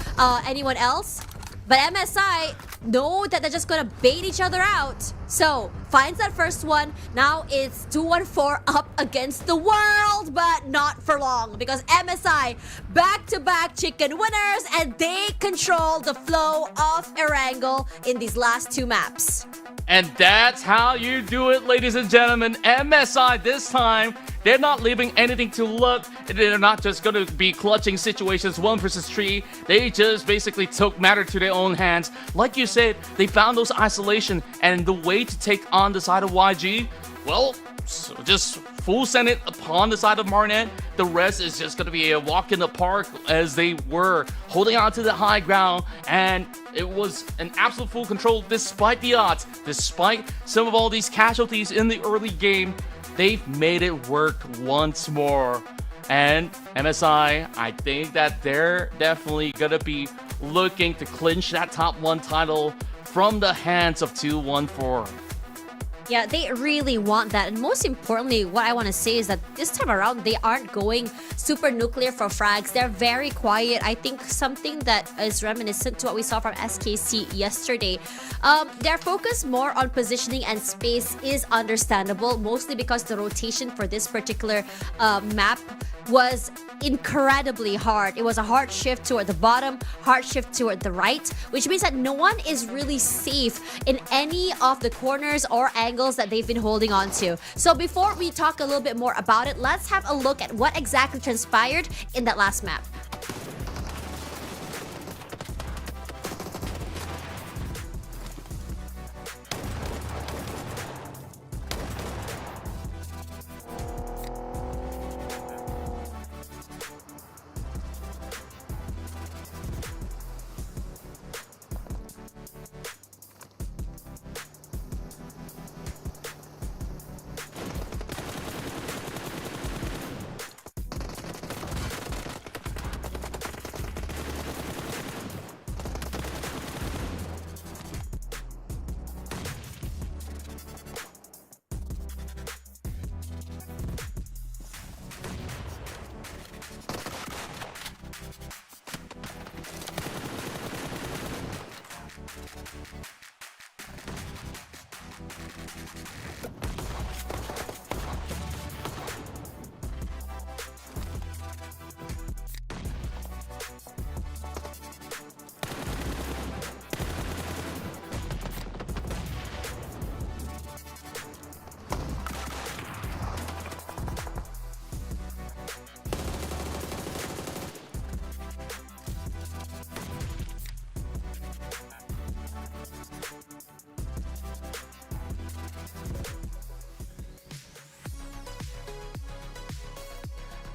S6: anyone else. But MSI know that they're just gonna bait each other out. So, finds that first one. Now it's 214 up against the world, but not for long because MSI back-to-back chicken winners and they control the flow of Erangel in these last 2 maps.
S5: And that's how you do it, ladies and gentlemen. MSI this time, they're not leaving anything to luck. They're not just going to be clutching situations 1 versus 3. They just basically took matter to their own hands. Like you said, they found those isolation and the way to take on the side of YG, well, so just full send it upon the side of Marnet. The rest is just going to be a walk in the park as they were holding on to the high ground, and it was an absolute full control despite the odds, despite some of all these casualties in the early game. They've made it work once more. And MSI, I think that they're definitely going to be looking to clinch that top 1 title from the hands of 214.
S6: Yeah, they really want that. And most importantly, what I want to say is that this time around, they aren't going super nuclear for frags. They're very quiet. I think something that is reminiscent to what we saw from SKC yesterday. Their focus more on positioning and space is understandable, mostly because the rotation for this particular map was incredibly hard. It was a hard shift toward the bottom, hard shift toward the right, which means that no one is really safe in any of the corners or angles that they've been holding on to. So before we talk a little bit more about it, let's have a look at what exactly transpired in that last map.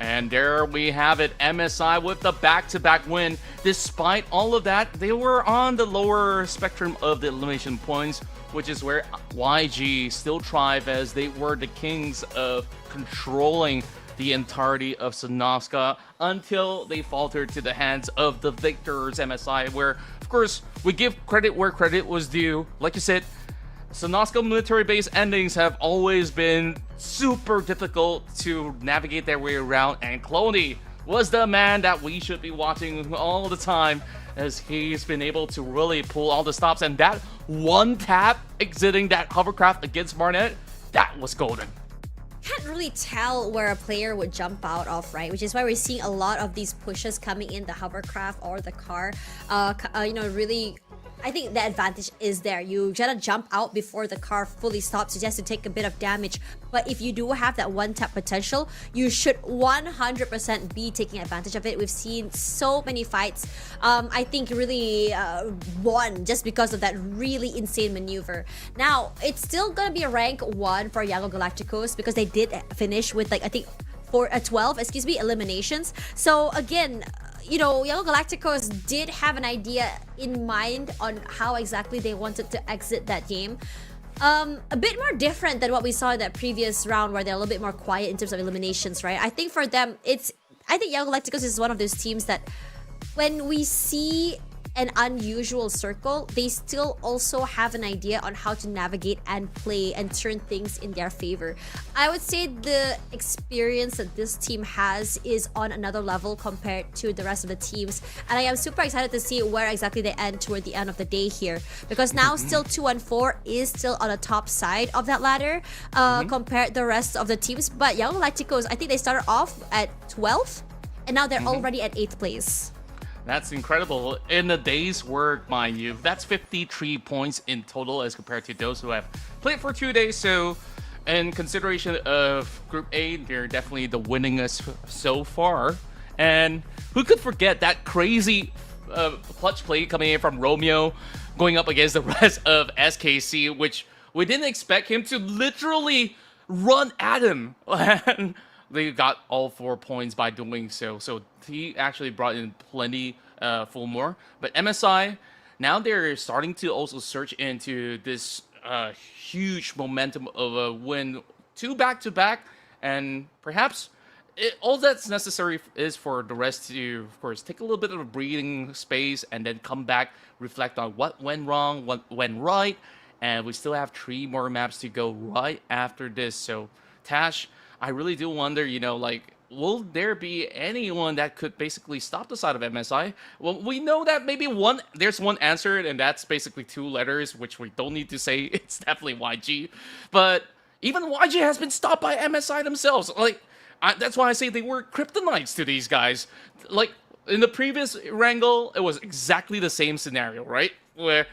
S5: And there we have it, MSI with the back-to-back win. Despite all of that, they were on the lower spectrum of the elimination points, which is where YG still thrive as they were the kings of controlling the entirety of Sonovska until they faltered to the hands of the victors MSI, where, of course, we give credit where credit was due. Like you said, Sonovska military base endings have always been super difficult to navigate their way around, and Cloney was the man that we should be watching all the time, as he's been able to really pull all the stops, and that one tap exiting that hovercraft against Barnett, that was golden.
S6: Can't really tell where a player would jump out of, right? Which is why we're seeing a lot of these pushes coming in the hovercraft or the car. Really, I think the advantage is there. You gotta jump out before the car fully stops just to take a bit of damage. But if you do have that one tap potential, you should 100% be taking advantage of it. We've seen so many fights, I think really won just because of that really insane maneuver. Now, it's still gonna be a rank 1 for Yango Galacticos because they did finish with like, I think, 12 eliminations. So again, you know, Yango Galacticos did have an idea in mind on how exactly they wanted to exit that game. A bit more different than what we saw in that previous round where they're a little bit more quiet in terms of eliminations, right? I think for them, I think Yango Galacticos is one of those teams that when we see an unusual circle, they still also have an idea on how to navigate and play and turn things in their favor. I would say the experience that this team has is on another level compared to the rest of the teams, and I am super excited to see where exactly they end toward the end of the day here, because now still 2-4 is still on the top side of that ladder compared to the rest of the teams. But Yango Galacticos, I think they started off at 12th and now they're already at 8th place.
S5: That's incredible. In a day's work, mind you, that's 53 points in total as compared to those who have played for 2 days. So, in consideration of Group A, they're definitely the winningest so far. And who could forget that crazy clutch play coming in from Romeo, going up against the rest of SKC, which we didn't expect him to literally run at him. And they got all 4 points by doing so. So he actually brought in plenty full more. But MSI, now they're starting to also search into this huge momentum of a win, 2 back-to-back. And perhaps all that's necessary is for the rest to, of course, take a little bit of a breathing space and then come back, reflect on what went wrong, what went right. And we still have 3 more maps to go right after this. So Tash, I really do wonder, you know, like, will there be anyone that could basically stop the side of MSI? Well, we know that maybe there's one answer, and that's basically 2 letters, which we don't need to say. It's definitely YG. But even YG has been stopped by MSI themselves. Like, that's why I say they were kryptonites to these guys. Like, in the previous Erangel, it was exactly the same scenario, right? Where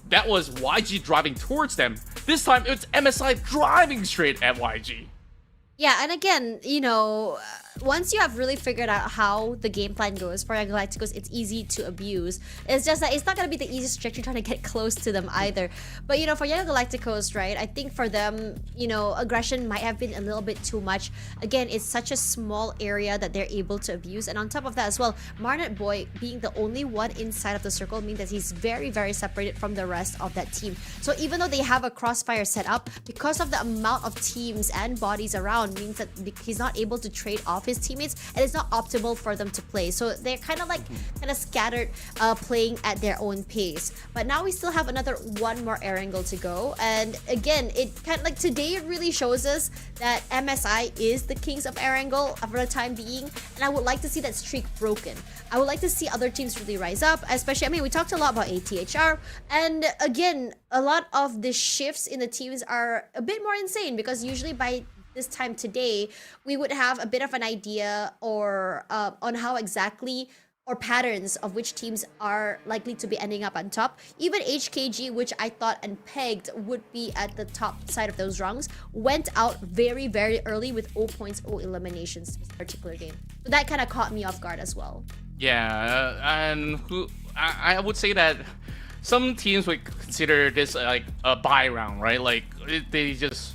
S5: that was YG driving towards them. This time, it's MSI driving straight at YG.
S6: Yeah, and again, you know, once you have really figured out how the game plan goes for Yango Galacticos, it's easy to abuse. It's just that it's not going to be the easiest trajectory trying to get close to them either. But, you know, for Yango Galacticos, right, I think for them, you know, aggression might have been a little bit too much. Again, it's such a small area that they're able to abuse. And on top of that as well, Marnet Boy being the only one inside of the circle means that he's very, very separated from the rest of that team. So even though they have a crossfire set up, because of the amount of teams and bodies around, means that he's not able to trade off his teammates, and it's not optimal for them to play. So they're kind of scattered, playing at their own pace. But now we still have another 1 more Erangel to go, and again, it kind of like today it really shows us that MSI is the kings of Erangel for the time being, and I would like to see that streak broken. I would like to see other teams really rise up, especially, I mean, we talked a lot about ATHR, and again, a lot of the shifts in the teams are a bit more insane, because usually by this time today, we would have a bit of an idea or on how exactly or patterns of which teams are likely to be ending up on top. Even HKG, which I thought and pegged would be at the top side of those rungs, went out very, very early with 0 points, 0 eliminations this particular game. So that kind of caught me off guard as well.
S5: Yeah, and I would say that some teams would consider this like a bye round, right? Like they just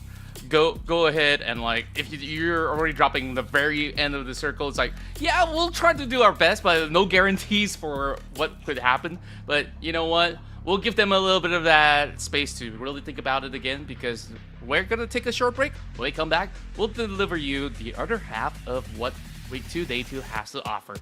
S5: go ahead and like if you're already dropping the very end of the circle, it's like, yeah, we'll try to do our best, but no guarantees for what could happen. But you know what? We'll give them a little bit of that space to really think about it again, because we're gonna take a short break. When we come back, we'll deliver you the other half of what Week 2 Day 2 has to offer.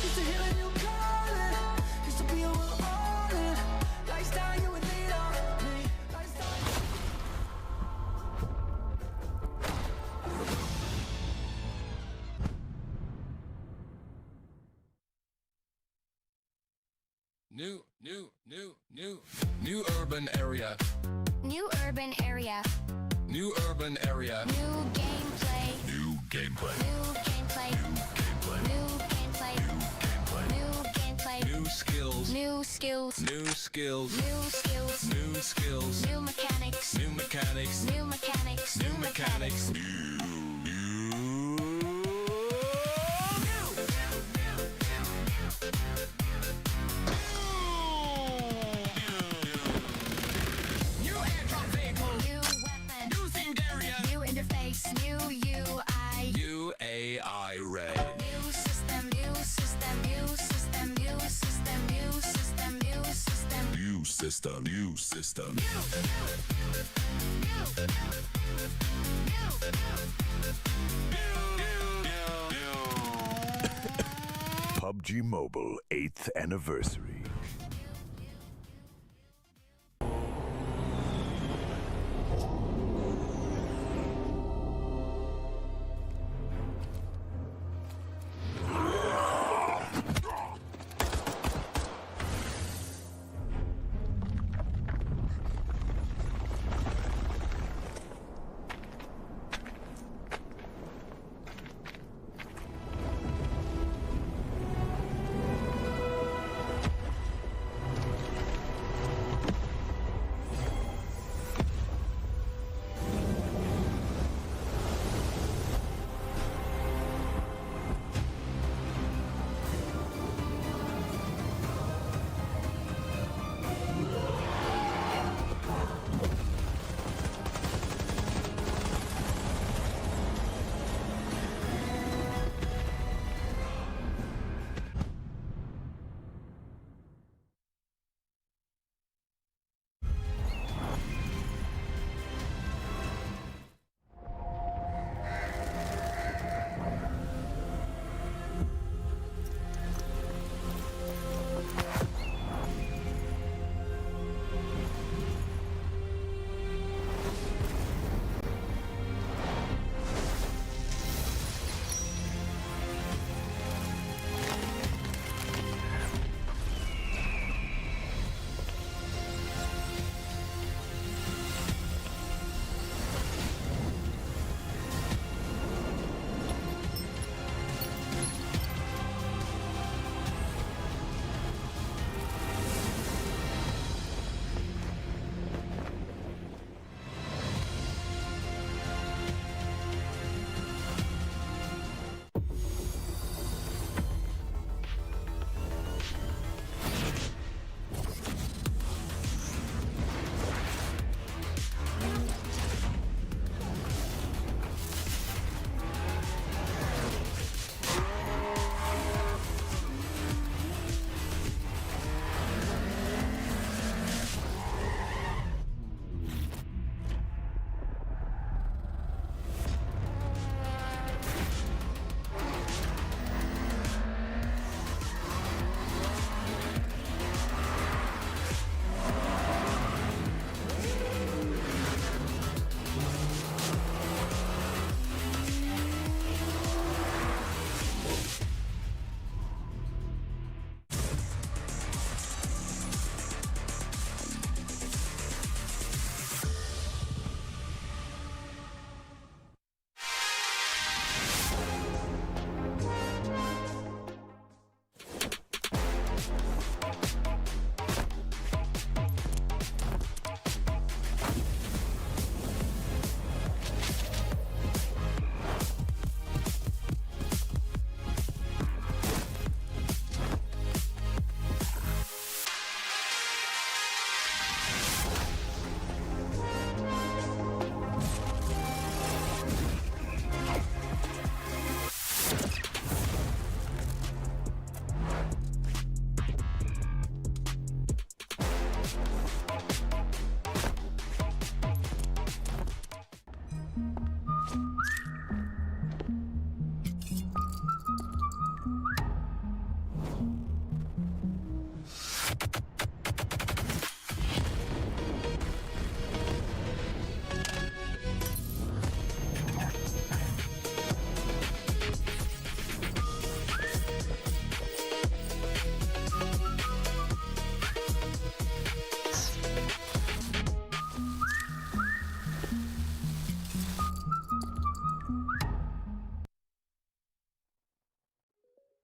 S4: Used to hear a new calling. Used to be a all in. Lifestyle you would lead on me. Lifestyle.
S1: New urban area.
S2: New urban area.
S1: New urban area.
S2: New gameplay.
S1: New gameplay.
S2: New gameplay.
S1: Gameplay.
S2: New gameplay.
S1: Gameplay.
S2: New gameplay.
S1: New skills.
S2: New skills.
S1: New skills.
S2: New skills.
S1: New skills.
S2: New mechanics.
S1: New mechanics.
S2: New mechanics.
S1: New mechanics.
S2: New airdrop vehicle. New weapon.
S1: New themed area.
S2: New interface. New UI.
S1: New AI Ray.
S2: New system. New system. New system. New system. New system. New system.
S1: New system. New system.
S3: PUBG Mobile 8th anniversary.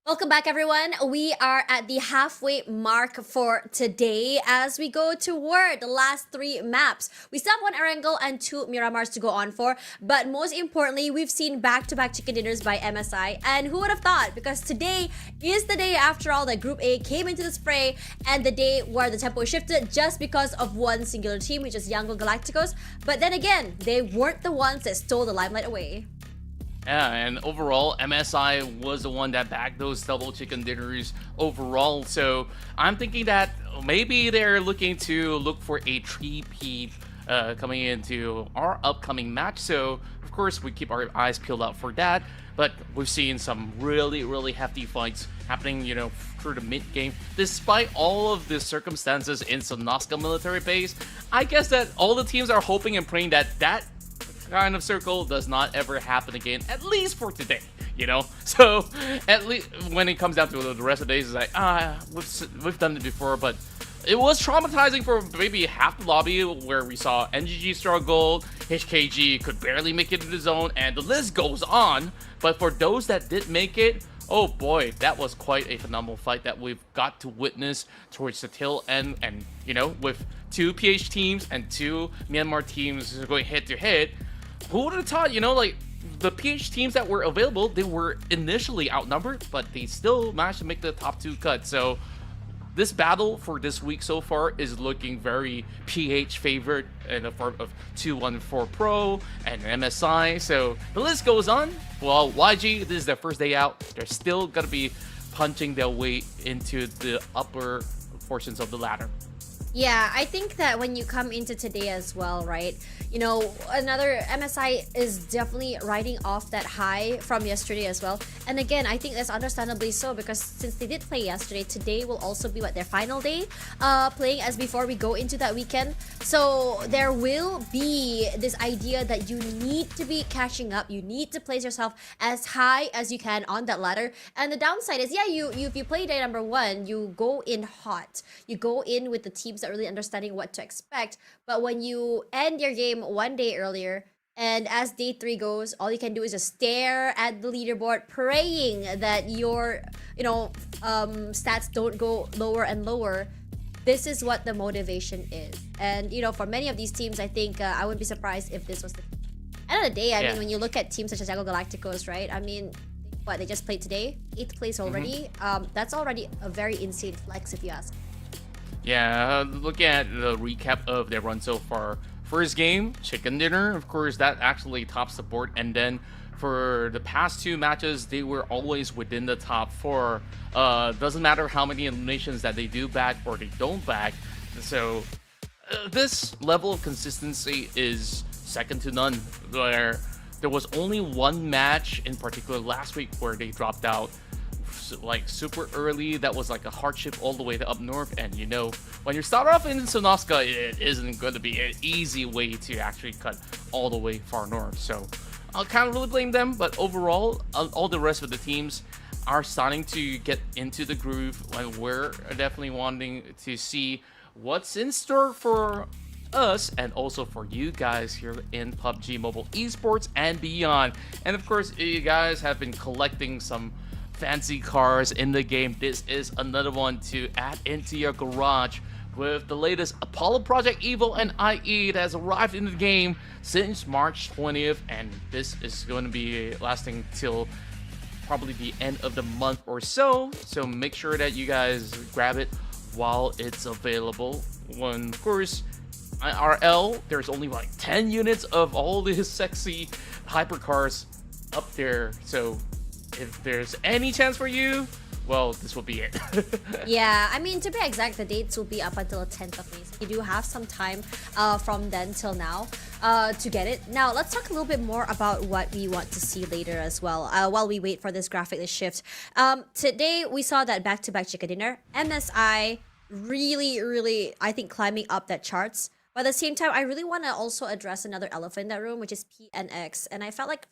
S6: Welcome back, everyone. We are at the halfway mark for today as we go toward the last 3 maps. We still have 1 Erangel and 2 Miramars to go on for, but most importantly, we've seen back-to-back chicken dinners by MSI, and who would have thought? Because today is the day, after all, that Group A came into this fray, and the day where the tempo shifted just because of one singular team, which is Yango Galacticos. But then again, they weren't the ones that stole the limelight away.
S5: Yeah, and overall, MSI was the one that bagged those double chicken dinners overall. So I'm thinking that maybe they're looking to look for a three-peat coming into our upcoming match. So of course, we keep our eyes peeled out for that. But we've seen some really hefty fights happening, through the mid-game. Despite all of the circumstances in Sonoska military base, I guess that all the teams are hoping and praying that that kind of circle does not ever happen again, at least for today, So at least when it comes down to the rest of the days, it's like, we've done it before, but it was traumatizing for maybe half the lobby, where we saw NGG struggle, HKG could barely make it to the zone, and the list goes on. But for those that did make it, oh boy, that was quite a phenomenal fight that we've got to witness towards the tail end. And, with 2 PH teams and 2 Myanmar teams going head to head, who would have thought, the PH teams that were available, they were initially outnumbered, but they still managed to make the top 2 cut. So this battle for this week so far is looking very PH favored in the form of 214 Pro and MSI. So the list goes on. Well, YG, this is their first day out. They're still going to be punching their way into the upper portions of the ladder.
S6: Yeah, I think that when you come into today as well, right? Another MSI is definitely riding off that high from yesterday as well. And again, I think that's understandably so, because since they did play yesterday, today will also be their final day playing as before we go into that weekend. So there will be this idea that you need to be catching up. You need to place yourself as high as you can on that ladder. And the downside is, yeah, if you play day number 1, you go in hot. You go in with the teams that really understanding what to expect. But when you end your game 1 day earlier, and as day 3 goes, all you can do is just stare at the leaderboard, praying that your stats don't go lower and lower. This is what the motivation is. And for many of these teams, I think I wouldn't be surprised if this was the end of the day. I mean, when you look at teams such as Yango Galacticos, right? I mean, they just played today, 8th place already. That's already a very insane flex, if you ask.
S5: Yeah, look at the recap of their run so far. First game, chicken dinner, of course, that actually tops the board. And then for the past 2 matches, they were always within the top 4. Doesn't matter how many eliminations that they do bag or they don't bag. So this level of consistency is second to none, where there was only 1 match in particular last week where they dropped out super early. That was like a hardship all the way to up north. And when you start off in Sonoska, it isn't going to be an easy way to actually cut all the way far north. So I can't really blame them, but overall, all the rest of the teams are starting to get into the groove, and we're definitely wanting to see what's in store for us and also for you guys here in PUBG Mobile Esports and beyond. And of course, you guys have been collecting some fancy cars in the game. This is another one to add into your garage with the latest Apollo Project Evo and IE that has arrived in the game since March 20th, and this is going to be lasting till probably the end of the month or so. So make sure that you guys grab it while it's available. When, of course, IRL, there's only 10 units of all these sexy hypercars up there. So if there's any chance for you, well, this will be it.
S6: Yeah, I mean, to be exact, the dates will be up until the 10th of May. So you do have some time from then till now to get it. Now, let's talk a little bit more about what we want to see later as well, while we wait for this graphic to shift. Today, we saw that back-to-back chicken dinner. MSI really, I think, climbing up that charts. But at the same time, I really want to also address another elephant in that room, which is PNX. And I felt like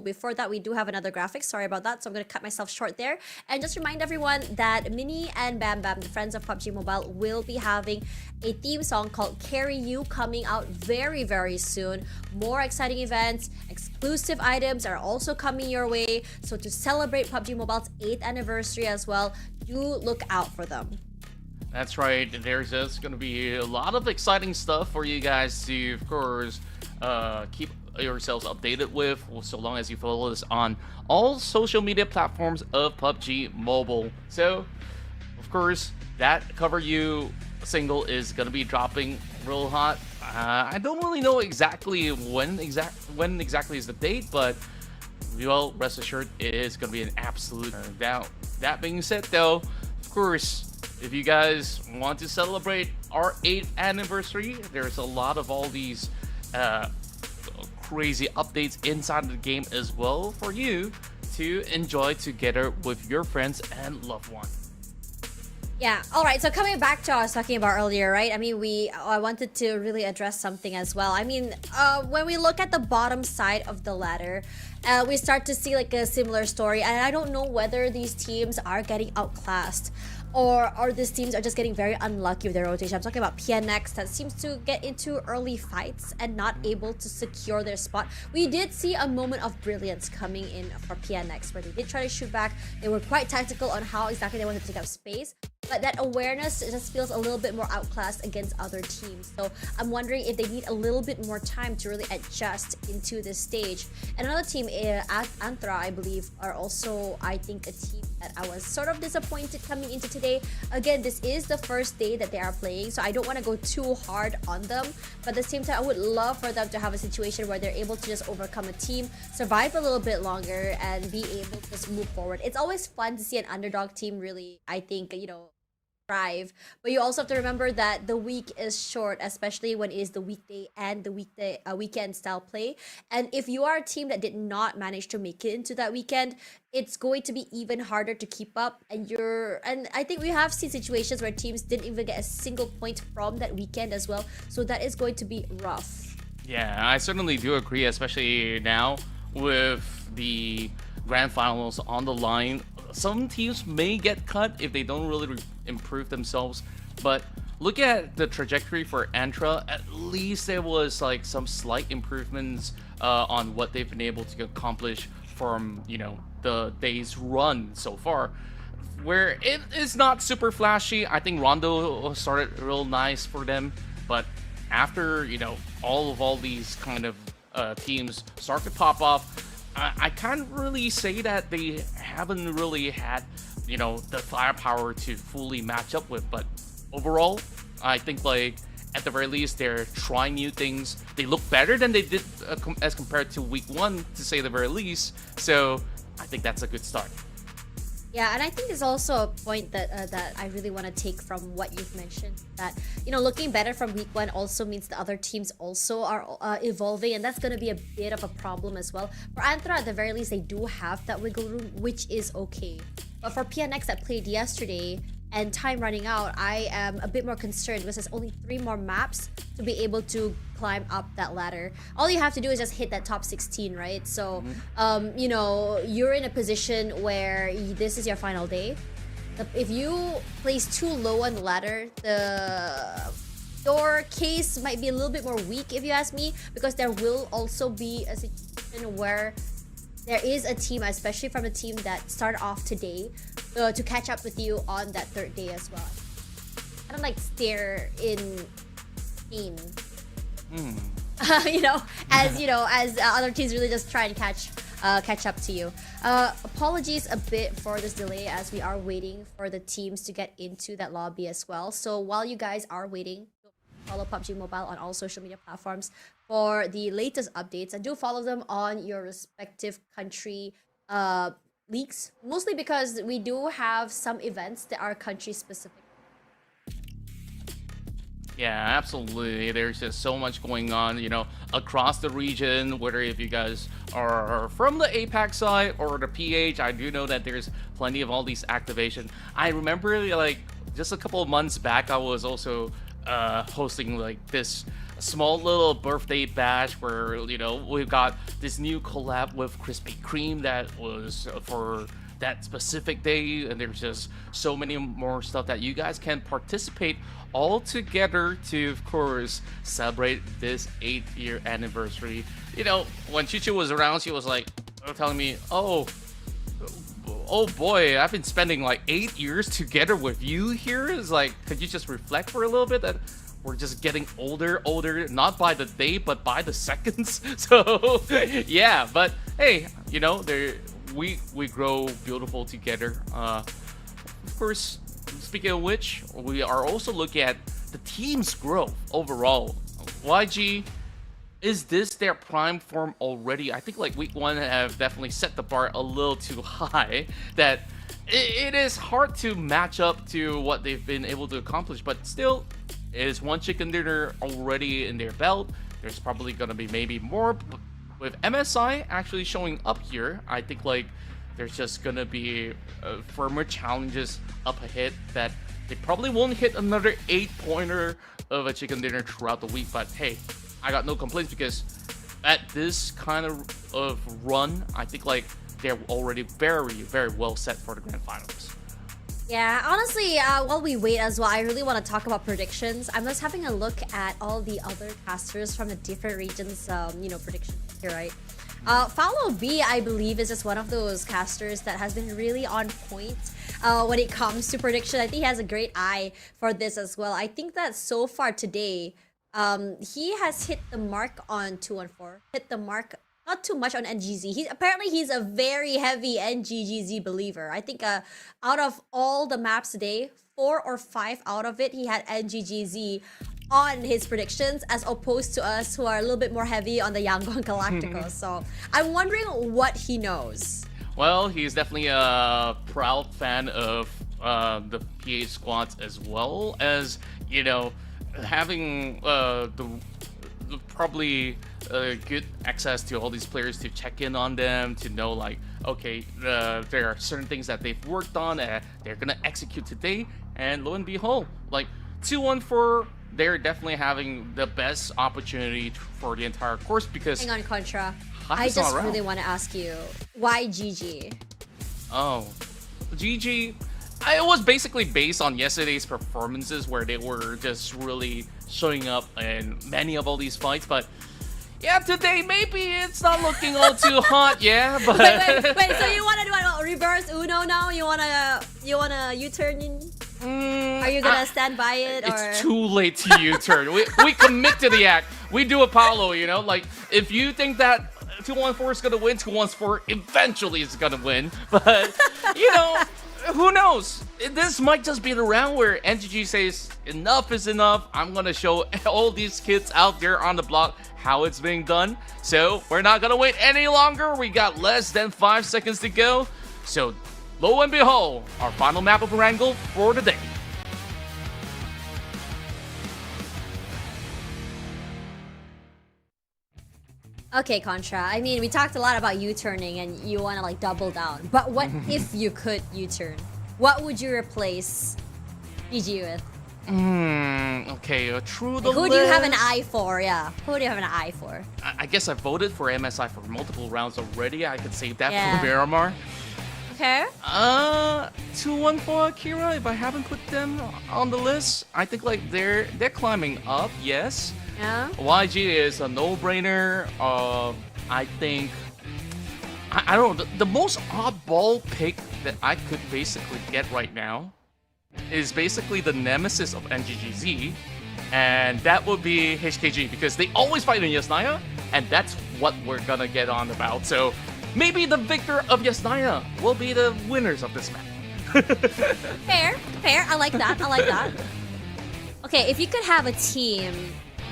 S6: before that, we do have another graphic. Sorry about that. So I'm going to cut myself short there. And just remind everyone that Minnie and Bam Bam, the friends of PUBG Mobile, will be having a theme song called Carry You coming out very, very soon. More exciting events, exclusive items are also coming your way. So to celebrate PUBG Mobile's 8th anniversary as well, do look out for them.
S5: That's right. There's just going to be a lot of exciting stuff for you guys to, of course, keep yourselves updated with, so long as you follow us on all social media platforms of PUBG Mobile. So, of course, that Cover You single is going to be dropping real hot. I don't really know exactly when exactly is the date, but well, rest assured, it is going to be an absolute doubt. That being said, though, of course, if you guys want to celebrate our 8th anniversary, there's a lot of all these crazy updates inside of the game as well for you to enjoy together with your friends and loved ones.
S6: Yeah, all right. So coming back to what I was talking about earlier, right? I mean, I wanted to really address something as well. I mean, when we look at the bottom side of the ladder, we start to see like a similar story. And I don't know whether these teams are getting outclassed or these teams are just getting very unlucky with their rotation. I'm talking about PNX that seems to get into early fights and not able to secure their spot. We did see a moment of brilliance coming in for PNX where they did try to shoot back. They were quite tactical on how exactly they wanted to take up space. But that awareness just feels a little bit more outclassed against other teams. So I'm wondering if they need a little bit more time to really adjust into this stage. And another team, Anthra, I believe, are also, I think, a team that I was sort of disappointed coming into today. Again, this is the first day that they are playing, so I don't want to go too hard on them. But at the same time, I would love for them to have a situation where they're able to just overcome a team, survive a little bit longer, and be able to just move forward. It's always fun to see an underdog team really, I think, thrive. But you also have to remember that the week is short, especially when it is the weekday and the weekend style play. And if you are a team that did not manage to make it into that weekend, it's going to be even harder to keep up. And I think we have seen situations where teams didn't even get a single point from that weekend as well. So that is going to be rough.
S5: Yeah, I certainly do agree, especially now with the grand finals on the line. Some teams may get cut if they don't really improve themselves, but look at the trajectory for Antra. At least there was like some slight improvements on what they've been able to accomplish from the day's run so far. Where it is not super flashy, I think Rondo started real nice for them, but after all these kind of teams start to pop off, I can't really say that they haven't really had, the firepower to fully match up with. But overall, I think like at the very least they're trying new things. They look better than they did as compared to week 1, to say the very least. So I think that's a good start.
S6: Yeah, and I think there's also a point that I really want to take from what you've mentioned, that looking better from week 1 also means the other teams also are evolving, and that's going to be a bit of a problem as well. For Anthra, at the very least, they do have that wiggle room, which is okay. But for PNX that played yesterday and time running out, I am a bit more concerned because there's only 3 more maps to be able to climb up that ladder. All you have to do is just hit that top 16, right? So, you're in a position where this is your final day. If you place too low on the ladder, your case might be a little bit more weak, if you ask me, because there will also be a situation where there is a team, especially from a team that started off today, to catch up with you on that 3rd day as well. Kind of like stare in pain. As other teams really just try and catch up to you. Apologies a bit for this delay as we are waiting for the teams to get into that lobby as well. So while you guys are waiting, follow PUBG Mobile on all social media platforms for the latest updates, and do follow them on your respective country leagues, mostly because we do have some events that are country specific.
S5: Yeah, absolutely. There's just so much going on, across the region, whether if you guys are from the APAC side or the PH. I do know that there's plenty of all these activation. I remember like just a couple of months back, I was also hosting like this small little birthday bash where we've got this new collab with Krispy Kreme that was for that specific day, and there's just so many more stuff that you guys can participate all together to, of course, celebrate this 8th-year anniversary. When Chichu was around, she was like telling me, oh boy, I've been spending like 8 years together with you here. It's like, could you just reflect for a little bit that we're just getting older, not by the day, but by the seconds. So, yeah, but hey, we grow beautiful together. Of course, speaking of which, we are also looking at the team's growth overall. YG, is this their prime form already? I think like week 1 have definitely set the bar a little too high, that it is hard to match up to what they've been able to accomplish, but still, is one chicken dinner already in their belt. There's probably gonna be maybe more. With MSI actually showing up here, I think like there's just gonna be firmer challenges up ahead that they probably won't hit another 8-pointer of a chicken dinner throughout the week. But hey, I got no complaints, because at this kind of run, I think like they're already very, very well set for the grand finals.
S6: Yeah, honestly, while we wait as well, I really want to talk about predictions. I'm just having a look at all the other casters from the different regions, predictions here, right? Follow B, I believe, is just one of those casters that has been really on point when it comes to prediction. I think he has a great eye for this as well. I think that so far today, he has hit the mark on 214, hit the mark not too much on NGZ. He's a very heavy NGGZ believer. I think out of all the maps today, 4 or 5 out of it, he had NGGZ on his predictions, as opposed to us who are a little bit more heavy on the Yangon Galacticos. So I'm wondering what he knows.
S5: Well, he's definitely a proud fan of the PH squads, as well as, having probably good access to all these players to check in on them, to know like, okay, there are certain things that they've worked on and they're gonna execute today, and lo and behold, like 214, they're definitely having the best opportunity for the entire course. Because
S6: hang on, Contra, I just really want to ask you, why GG?
S5: Oh, GG. It was basically based on yesterday's performances, where they were just really showing up in many of all these fights. But yeah, today maybe it's not looking all too hot. Yeah, but
S6: wait. So you wanna do a reverse Uno now? You wanna U-turn in? Are you gonna stand by it? Or?
S5: It's too late to U-turn. we commit to the act. We do Apollo. Like if you think that 214 is gonna win, 214 eventually is gonna win. But who knows? This might just be the round where NGG says enough is enough. I'm gonna show all these kids out there on the block how it's being done. So we're not gonna wait any longer. We got less than 5 seconds to go. So lo and behold, our final map of Erangel for the day.
S6: Okay, Contra. I mean, we talked a lot about U-turning and you want to like double down. But what if you could U-turn? What would you replace GG with?
S5: Okay, true the
S6: Who do you have an eye for? Yeah, who do you have an eye for?
S5: I guess I voted for MSI for multiple rounds already. I could save that
S6: Yeah.
S5: for Miramar.
S6: Okay.
S5: 214 Akira, if I haven't put them on the list, I think like they're climbing up, yes.
S6: Yeah.
S5: YG is a no-brainer. I think I don't know, the most oddball pick that I could basically get right now is basically the nemesis of NGGZ, and that would be HKG, because they always fight in Yasnaya, and that's what we're gonna get on about. So maybe the victor of Yasnaya will be the winners of this map.
S6: Fair. I like that. Okay, if you could have a team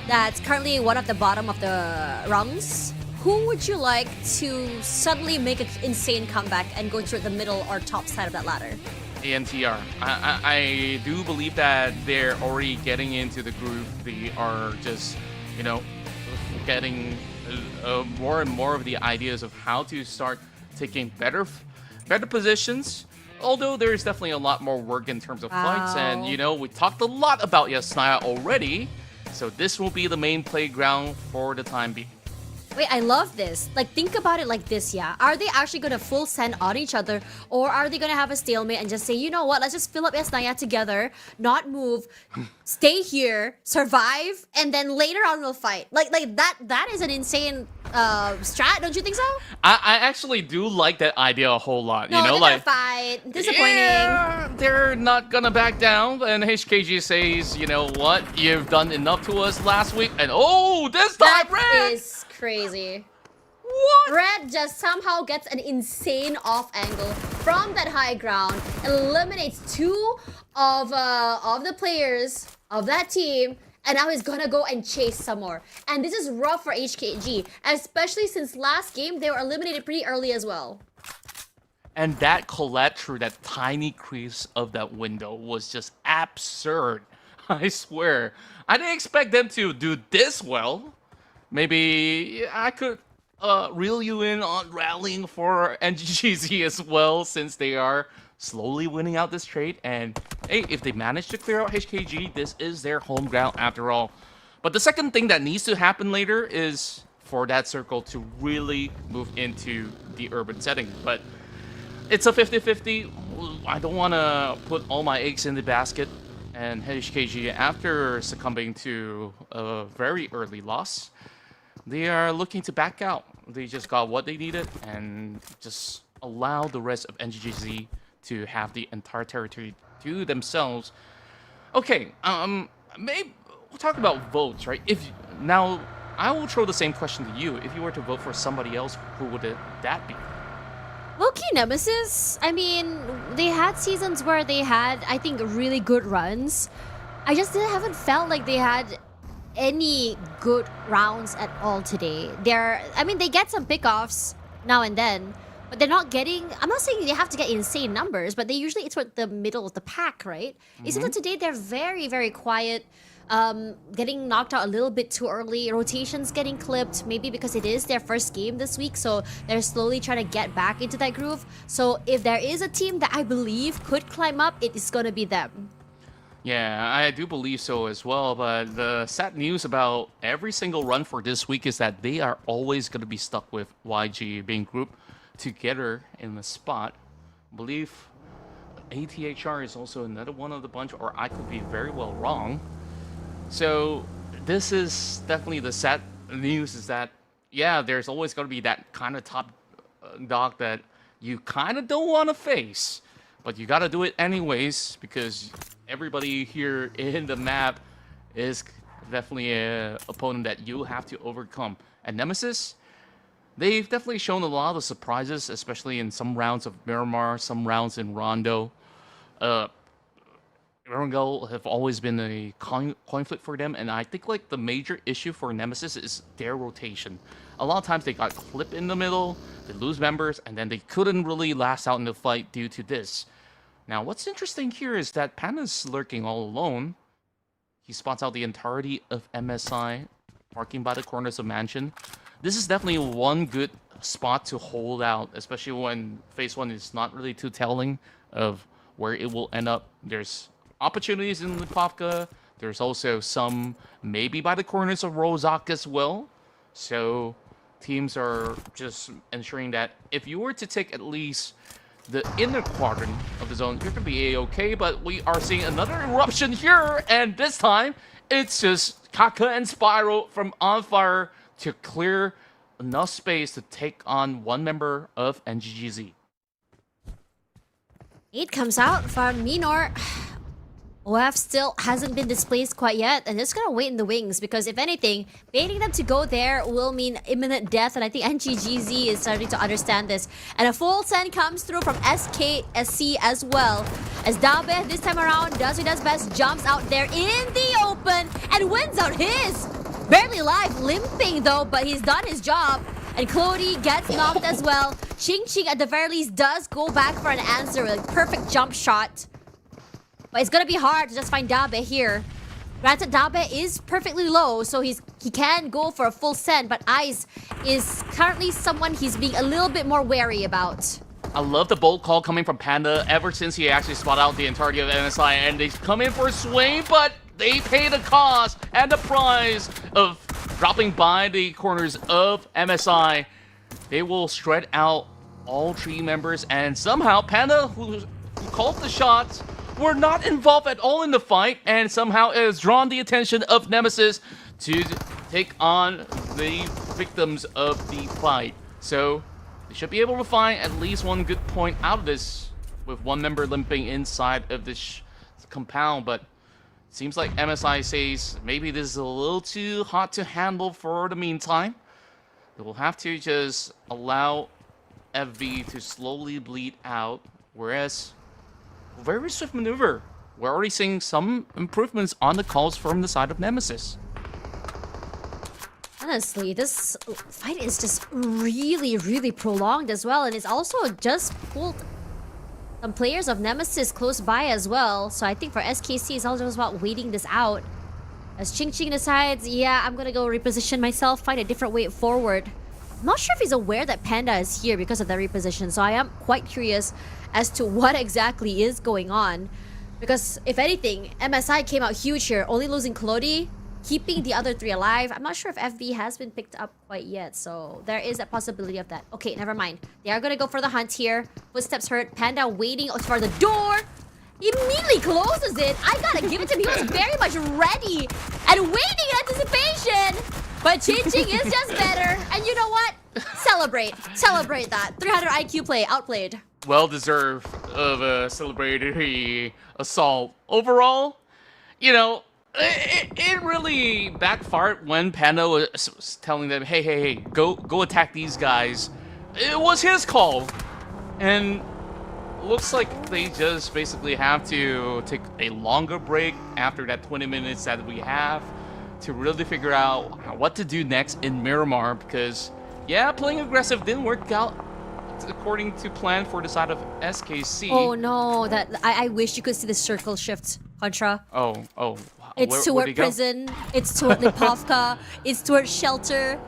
S6: that's currently one at the bottom of the rungs, who would you like to suddenly make an insane comeback and go to the middle or top side of that ladder?
S5: ANTR. I do believe that they're already getting into the groove. They are just, getting more and more of the ideas of how to start taking better positions Although there's definitely a lot more work in terms of fights, and
S6: Wow.
S5: we talked a lot about Yasnaya already, so this will be the main playground for the time being.
S6: Wait, I love this. Like, think about it like this, yeah? Are they actually gonna full send on each other, or are they gonna have a stalemate and just say, you know what, let's just fill up Yasnaya together, not move, stay here, survive, and then later on we'll fight? Like that is an insane strat, don't you think so?
S5: I actually do like that idea a whole lot.
S6: No,
S5: you know,
S6: they're
S5: like
S6: gonna fight. Disappointing.
S5: yeah, they're not gonna back down. And HKG says, you know what, you've done enough to us last week, and oh, this time
S6: That
S5: Red.
S6: is crazy.
S5: What?
S6: Red just somehow gets an insane off angle from that high ground, eliminates two of the players of that team, and now he's gonna go and chase some more. And this is rough for HKG, especially since last game they were eliminated pretty early as well.
S5: And that Colette through that tiny crease of that window was just absurd. I swear. I didn't expect them to do this well. Maybe I could reel you in on rallying for NGGZ as well, since they are slowly winning out this trade. And hey, if they manage to clear out HKG, this is their home ground after all. But the second thing that needs to happen later is for that circle to really move into the urban setting. But it's a 50-50. I don't want to put all my eggs in the basket. And HKG, after succumbing to a very early loss, they are looking to back out. They just got what they needed and just allow the rest of NGGZ to have the entire territory to themselves. Okay, maybe we'll talk about votes, right? Now, I will throw the same question to you. If you were to vote for somebody else, who would that be?
S6: Low-key Nemesis, I mean, they had seasons where they had, I think, really good runs. I just haven't felt like they had any good rounds at all today. They get some pickoffs now and then, but they're not getting, I'm not saying they have to get insane numbers, but it's toward the middle of the pack, right? Isn't it today they're very, very quiet, getting knocked out a little bit too early, rotations getting clipped, maybe because it is their first game this week, so they're slowly trying to get back into that groove. So if there is a team that I believe could climb up, it is going to be them.
S5: Yeah, I do believe so as well, but the sad news about every single run for this week is that they are always going to be stuck with YG being grouped together in the spot. I believe ATHR is also another one of the bunch, or I could be very well wrong. So this is definitely the sad news, is that, yeah, there's always going to be that kind of top dog that you kind of don't want to face, but you got to do it anyways, because everybody here in the map is definitely an opponent that you have to overcome. And Nemesis, they've definitely shown a lot of surprises, especially in some rounds of Miramar, some rounds in Rondo. Erangel have always been a coin flip for them, and I think like the major issue for Nemesis is their rotation. A lot of times they got clipped in the middle, they lose members, and then they couldn't really last out in the fight due to this. Now, what's interesting here is that Panda's lurking all alone. He spots out the entirety of MSI, parking by the corners of Mansion. This is definitely one good spot to hold out, especially when Phase 1 is not really too telling of where it will end up. There's opportunities in Lipovka. There's also some maybe by the corners of Rozak as well. So teams are just ensuring that if you were to take at least the inner quadrant of the zone, you're going to be A-okay, but we are seeing another eruption here, and this time, it's just Kaka and Spyro from On Fire to clear enough space to take on one member of NGGZ.
S6: 8 comes out from Minor. OF still hasn't been displaced quite yet, and it's gonna wait in the wings, because if anything, baiting them to go there will mean imminent death, and I think NGGZ is starting to understand this. And a full send comes through from SKSC as well, as Dabe this time around does what he does best, jumps out there in the open and wins out his. Barely alive, limping though, but he's done his job. And Clody gets knocked as well. Ching Ching at the very least does go back for an answer with a perfect jump shot. But it's gonna be hard to just find Dabe here. Granted, Dabe is perfectly low, so he can go for a full send, but Ice is currently someone he's being a little bit more wary about.
S5: I love the bold call coming from Panda ever since he actually spotted out the entirety of MSI, and they come in for a swing, but they pay the cost and the price of dropping by the corners of MSI. They will shred out all 3 members, and somehow Panda, who called the shots, were not involved at all in the fight, and somehow it has drawn the attention of Nemesis to take on the victims of the fight. So they should be able to find at least one good point out of this, with one member limping inside of this compound, but it seems like MSI says maybe this is a little too hot to handle for the meantime. They will have to just allow FV to slowly bleed out, whereas very swift maneuver. We're already seeing some improvements on the calls from the side of Nemesis.
S6: Honestly, this fight is just really prolonged as well, and it's also just pulled some players of Nemesis close by as well. So I think for SKC, it's all just about waiting this out. As Ching Ching decides, yeah, I'm gonna go reposition myself, find a different way forward. I'm not sure if he's aware that Panda is here because of the reposition, so I am quite curious as to what exactly is going on. Because if anything, MSI came out huge here, only losing Clody, keeping the other 3 alive. I'm not sure if FB has been picked up quite yet, so there is a possibility of that. Okay, never mind. They are gonna go for the hunt here. Footsteps heard. Panda waiting for the door. Immediately closes it. I gotta give it to him. He was very much ready and waiting in anticipation. But Ching Ching is just better. And you know what? Celebrate. Celebrate that. 300 IQ play. Outplayed.
S5: Well deserved of a celebratory assault. Overall, you know, it really backfired when Panda was telling them, hey, go attack these guys. It was his call. And looks like they just basically have to take a longer break after that 20 minutes that we have to really figure out what to do next in Miramar, because, yeah, playing aggressive didn't work out according to plan for the side of SKC.
S6: Oh no, that I wish you could see the circle shift, Contra.
S5: Oh.
S6: It's toward prison, it's toward Lipovka, it's toward shelter,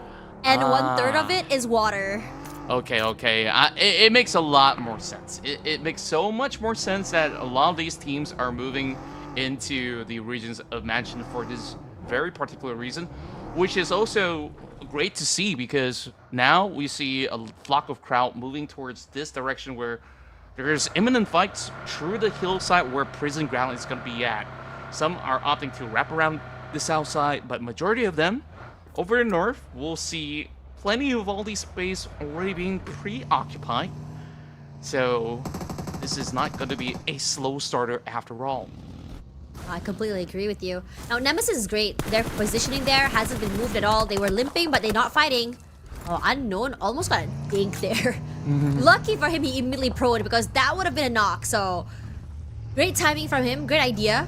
S6: and 1/3 of it is water.
S5: Okay. It makes a lot more sense. It makes so much more sense that a lot of these teams are moving into the regions of Mansion for this very particular reason, which is also great to see, because now we see a flock of crowd moving towards this direction where there's imminent fights through the hillside where prison ground is going to be at. Some are opting to wrap around the south side, but majority of them over in north will see plenty of all these space already being preoccupied. So this is not going to be a slow starter after all.
S6: I completely agree with you. Now, Nemesis is great. Their positioning there hasn't been moved at all. They were limping, but they're not fighting. Oh, Unknown almost got a dink there. Lucky for him, he immediately pro'd, because that would have been a knock. So, great timing from him. Great idea.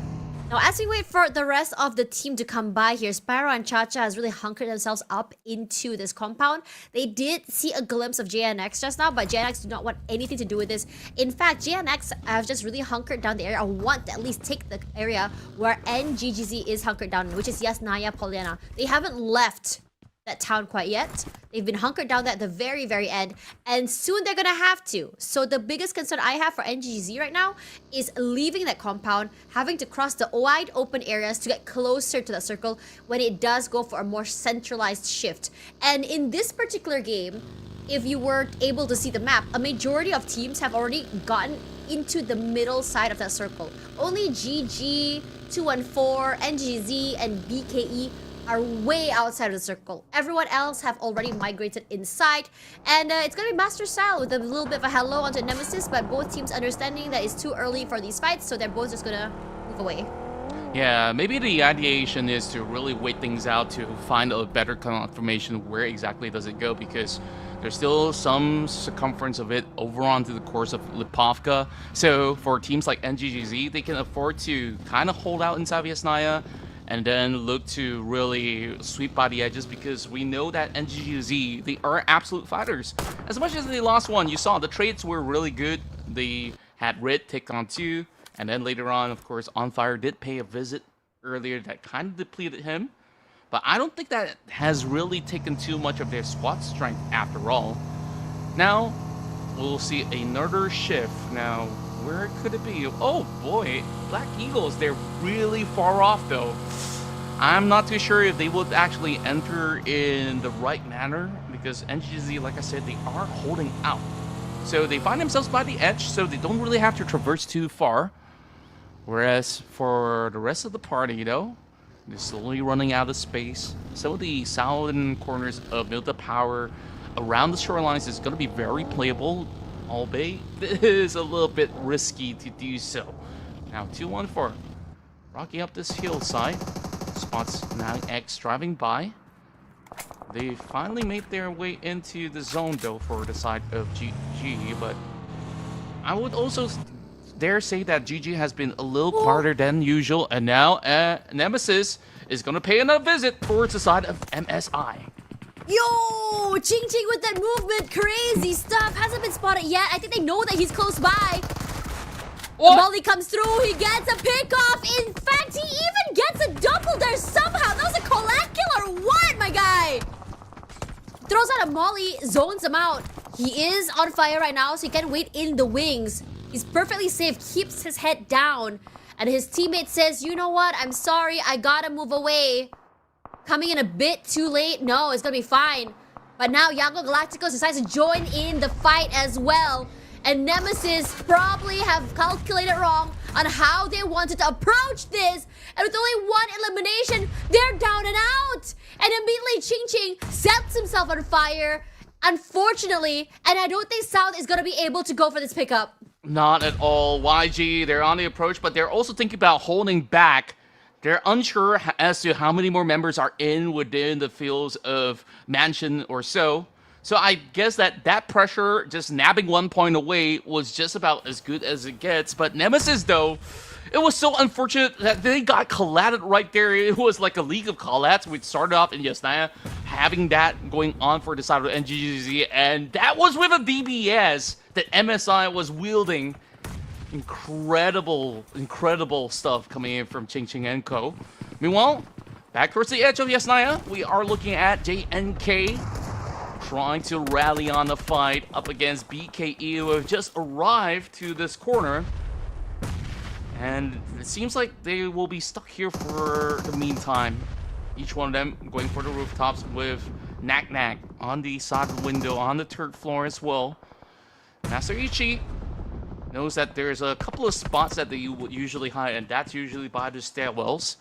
S6: Now, as we wait for the rest of the team to come by here, Spyro and Chacha has really hunkered themselves up into this compound. They did see a glimpse of JNX just now, but JNX do not want anything to do with this. In fact, JNX have just really hunkered down the area, or want to at least take the area where NGGZ is hunkered down, which is Yasnaya Polyana. They haven't left that town quite yet. They've been hunkered down at the very end, and soon they're gonna have to. So the biggest concern I have for NGZ right now is leaving that compound, having to cross the wide open areas to get closer to that circle when it does go for a more centralized shift. And in this particular game, if you were able to see the map, a majority of teams have already gotten into the middle side of that circle. Only GG, 214, NGZ, and BKE are way outside of the circle. Everyone else have already migrated inside, and it's gonna be Master Style with a little bit of a hello onto Nemesis, but both teams understanding that it's too early for these fights, so they're both just gonna move away.
S5: Yeah, maybe the ideation is to really wait things out to find a better confirmation where exactly does it go, because there's still some circumference of it over onto the course of Lipovka. So for teams like NGGZ, they can afford to kind of hold out in Yasnaya and then look to really sweep by the edges, because we know that NGGZ, they are absolute fighters. As much as they lost one, you saw the trades were really good. They had Red take on 2, and then later on, of course, On Fire did pay a visit earlier that kind of depleted him. But I don't think that has really taken too much of their squad strength after all. Now, we'll see another shift. Now, where could it be? Oh boy, Black Eagles, they're really far off though. I'm not too sure if they would actually enter in the right manner because NGZ, like I said, they are holding out. So they find themselves by the edge, so they don't really have to traverse too far. Whereas for the rest of the party, though, they're slowly running out of space. Some of the southern corners of Milta Power around the shorelines is going to be very playable, albeit it is a little bit risky to do so. Now 214, rocking up this hillside, spots 9X driving by. They finally made their way into the zone though for the side of GG, but I would also dare say that GG has been a little quieter than usual, and now Nemesis is going to pay another visit towards the side of MSI.
S6: Yo, Ching Ching with that movement, crazy stuff. Hasn't been spotted yet. I think they know that he's close by. The volley comes through, he gets a pickoff. In fact, he even gets a double there somehow. That was a collect kill or what, my guy? Throws out a molly, zones him out. He is on fire right now, so he can wait in the wings. He's perfectly safe, keeps his head down. And his teammate says, you know what, I'm sorry, I gotta move away. Coming in a bit too late. No, it's gonna be fine. But now Yango Galacticos decides to join in the fight as well. And Nemesis probably have calculated wrong on how they wanted to approach this. And with only one elimination, they're down and out. And immediately Ching Ching sets himself on fire. Unfortunately, and I don't think South is going to be able to go for this pickup.
S5: Not at all. YG, they're on the approach, but they're also thinking about holding back. They're unsure as to how many more members are within the fields of Mansion or so. So I guess that pressure, just nabbing 1 point away, was just about as good as it gets. But Nemesis, though, it was so unfortunate that they got collided right there. It was like a league of collats. We started off in Yasnaya having that going on for the side of NGZ, and that was with a DBS that MSI was wielding. Incredible stuff coming in from Ching Ching and Co. Meanwhile, back towards the edge of Yasnaya, we are looking at JNK trying to rally on the fight up against BKE, who have just arrived to this corner. And it seems like they will be stuck here for the meantime. Each one of them going for the rooftops with Knack Knack on the side window on the third floor as well. Master Ichi knows that there's a couple of spots that they would usually hide, and that's usually by the stairwells,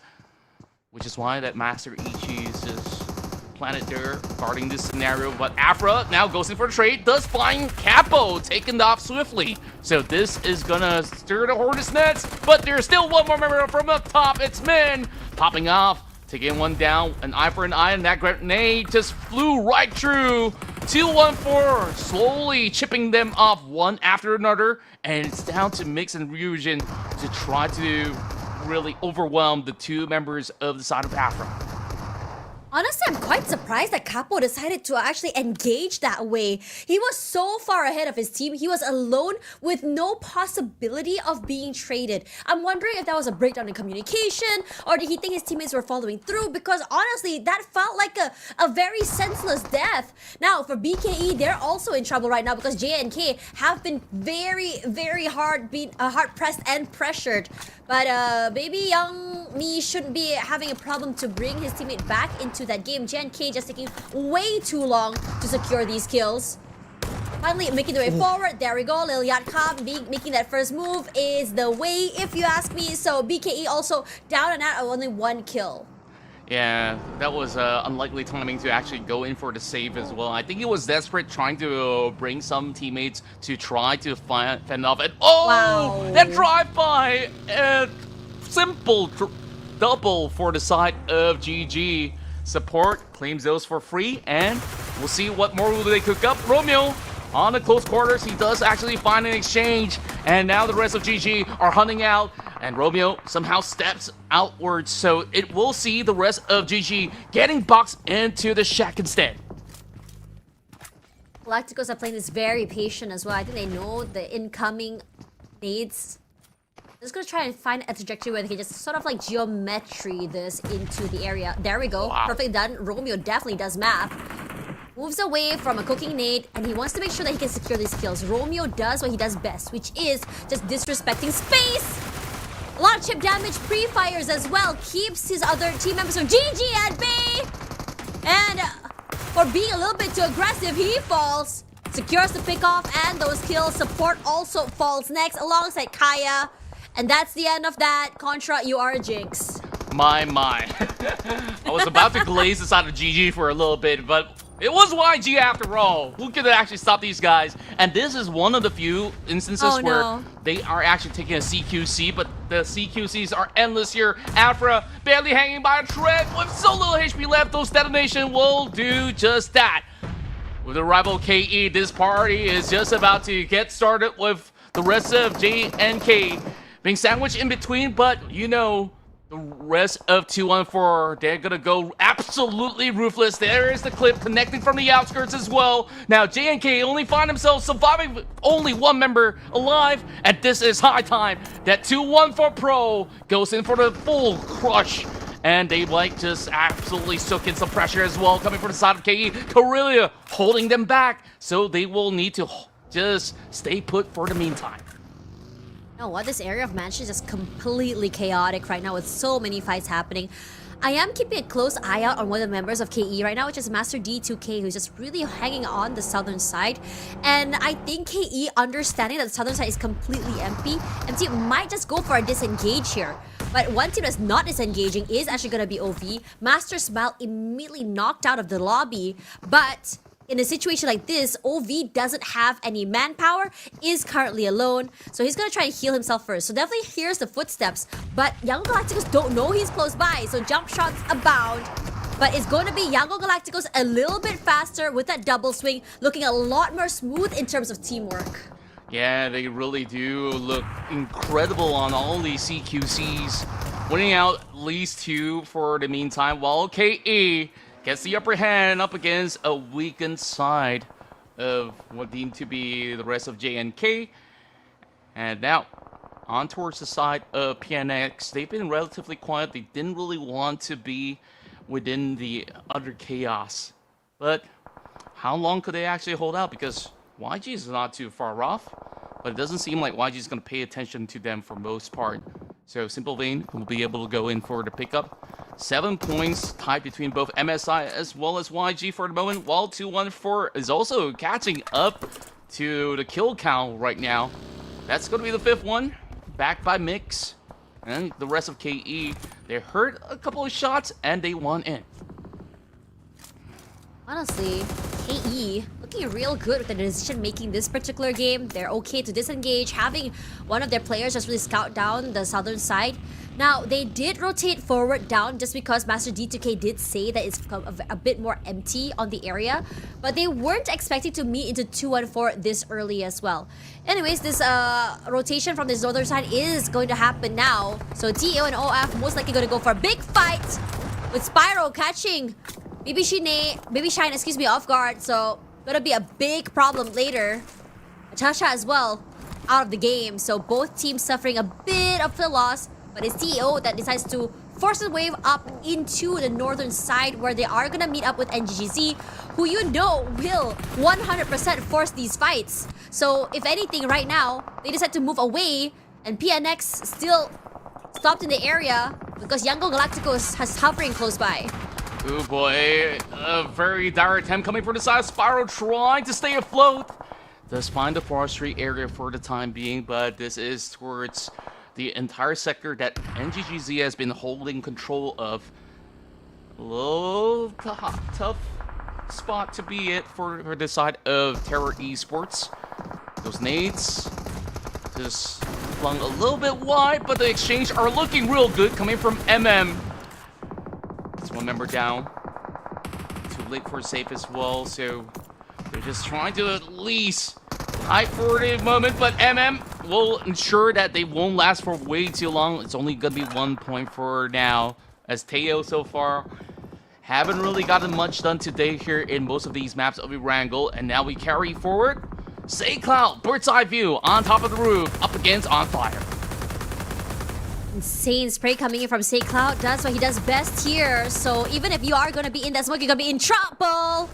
S5: which is why that Master Ichi is just planted there guarding this scenario. But Afra now goes in for the trade, does find Capo taken off swiftly. So this is gonna stir the Hornet's nets, but there's still one more member from up top. It's Min popping off, taking one down, an eye for an eye, and that grenade just flew right through 214, slowly chipping them off one after another, and it's down to Mix and Ryujin to try to really overwhelm the two members of the side of Afra.
S6: Honestly, I'm quite surprised that Capo decided to actually engage that way. He was so far ahead of his team. He was alone with no possibility of being traded. I'm wondering if that was a breakdown in communication, or did he think his teammates were following through? Because honestly, that felt like a very senseless death. Now, for BKE, they're also in trouble right now because JNK have been very hard pressed and pressured. But baby young me shouldn't be having a problem to bring his teammate back into that game. JNK just taking way too long to secure these kills. Finally making their way forward. There we go. Lil Yatkam making that first move is the way, if you ask me. So BKE also down and out of only one kill.
S5: Yeah, that was unlikely timing to actually go in for the save as well. I think he was desperate, trying to bring some teammates to try to fend off it. Oh, wow. That drive-by! Simple double for the side of GG. Support claims those for free, and we'll see what more will they cook up. Romeo on the close quarters, he does actually find an exchange, and now the rest of GG are hunting out, and Romeo somehow steps outwards, so it will see the rest of GG getting boxed into the shack instead.
S6: Galacticos are playing this very patient as well. I think they know the incoming nades. Just gonna try and find a trajectory where they can just sort of like geometry this into the area. There we go. Wow. Perfectly done. Romeo definitely does math. moves away from a cooking nade, and he wants to make sure that he can secure these kills. Romeo does what he does best, which is just disrespecting space. A lot of chip damage, pre-fires as well, keeps his other team members from GG at bay. And for being a little bit too aggressive, he falls. Secures the pickoff and those kills. Support also falls next alongside Kaya. And that's the end of that. Contra, you are a jinx.
S5: My. I was about to glaze this out of GG for a little bit, but it was YG after all. Who could actually stop these guys? And this is one of the few instances where they are actually taking a CQC, but the CQCs are endless here. Afra barely hanging by a thread with so little HP left. Those detonation will do just that. With the rival KE, this party is just about to get started with the rest of JNK being sandwiched in between, but you know, the rest of 214, they're gonna go absolutely ruthless. There is the clip connecting from the outskirts as well. Now, JNK only find themselves surviving with only one member alive, and this is high time that 214 Pro goes in for the full crush. And they might just absolutely soak in some pressure as well, coming from the side of KE. Corellia holding them back, so they will need to just stay put for the meantime.
S6: You know what? This area of Mansion is just completely chaotic right now with so many fights happening. I am keeping a close eye out on one of the members of KE right now, which is Master D2K, who's just really hanging on the southern side. And I think KE, understanding that the southern side is completely empty, MC might just go for a disengage here. But one team that's not disengaging is actually going to be OV. Master Smile immediately knocked out of the lobby, but in a situation like this, OV doesn't have any manpower, is currently alone, so he's gonna try and heal himself first. So definitely hears the footsteps, but Yango Galacticos don't know he's close by, so jump shots abound. But it's going to be Yango Galacticos a little bit faster with that double swing, looking a lot more smooth in terms of teamwork.
S5: Yeah, they really do look incredible on all these CQCs. Winning out at least 2 for the meantime, while KE gets the upper hand up against a weakened side of what deemed to be the rest of JNK. And now, on towards the side of PNX. They've been relatively quiet. They didn't really want to be within the utter chaos. But how long could they actually hold out? Because YG is not too far off, but it doesn't seem like YG is going to pay attention to them for most part. So Simple Vein will be able to go in for the pickup. 7 points tied between both MSI as well as YG for the moment, while 214 is also catching up to the kill count right now. That's going to be the 5th one, backed by Mix. And the rest of KE, they heard a couple of shots and they won in.
S6: Honestly, KE looking real good with the decision making this particular game. They're okay to disengage, having one of their players just really scout down the southern side. Now, they did rotate forward down just because Master D2K did say that it's a bit more empty on the area, but they weren't expecting to meet into 214 this early as well. Anyways, this rotation from this northern side is going to happen now. So TO and OF most likely going to go for a big fight with Spyro catching Baby Shine, excuse me, off guard. So gonna be a big problem later. Natasha as well out of the game. So both teams suffering a bit of the loss. But it's TO that decides to force the wave up into the northern side where they are gonna meet up with NGGZ, who you know will 100% force these fights. So if anything right now, they decide to move away and PNX still stopped in the area because Yango Galacticos has hovering close by.
S5: Oh boy, a very dire attempt coming from the side of Spyro, trying to stay afloat. Does find the forestry area for the time being, but this is towards the entire sector that NGGZ has been holding control of. A little tough spot to be it for the side of Terror Esports. Those nades just flung a little bit wide, but the exchange are looking real good coming from MM. It's one member down. Too late for safe as well, so they're just trying to at least hide for the moment, but MM will ensure that they won't last for way too long. It's only gonna be 1 point for now, as Teo so far haven't really gotten much done today here in most of these maps of Erangel, and now we carry forward. Say Cloud, bird's eye view on top of the roof, up against On Fire.
S6: Insane spray coming in from Say Cloud. That's what he does best here. So even if you are gonna be in that smoke, you're gonna be in trouble.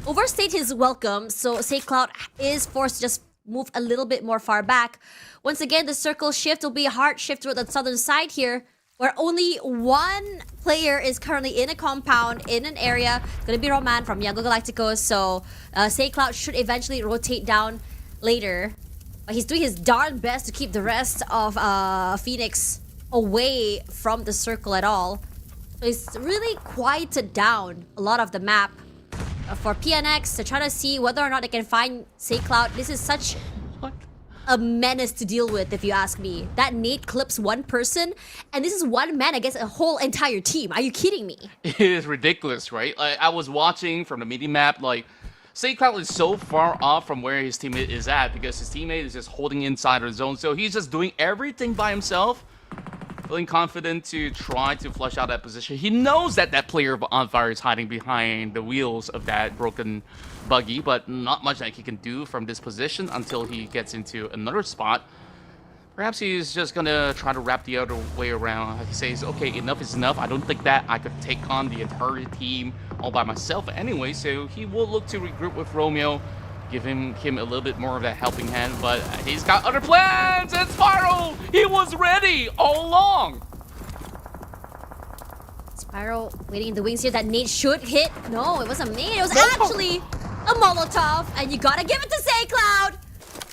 S6: overstayed his welcome, so SayCloud is forced to just move a little bit more far back. Once again, the circle shift will be a hard shift toward the southern side here, where only one player is currently in a compound, in an area. It's gonna be Roman from Yango Galacticos, so SayCloud should eventually rotate down later. But he's doing his darn best to keep the rest of Phoenix away from the circle at all. So he's really quieted down a lot of the map. For PNX to try to see whether or not they can find SayCloud. This is such a menace to deal with, if you ask me. That nade clips one person, and this is one man against a whole entire team. Are you kidding me?
S5: It is ridiculous, right? Like, I was watching from the mini map, like, SayCloud is so far off from where his teammate is at because his teammate is just holding inside the zone, so he's just doing everything by himself. Feeling confident to try to flush out that position. He knows that that player on fire is hiding behind the wheels of that broken buggy, but not much that he can do from this position until he gets into another spot. Perhaps he's just gonna try to wrap the other way around. He says, okay, enough is enough. I don't think that I could take on the entire team all by myself anyway, so he will look to regroup with Romeo, give him a little bit more of that helping hand, but he's got other plans, and Spyro, he was ready all along.
S6: Spyro waiting in the wings here. That nade should hit. No, it wasn't a nade. It was actually a Molotov, and you gotta give it to SayCloud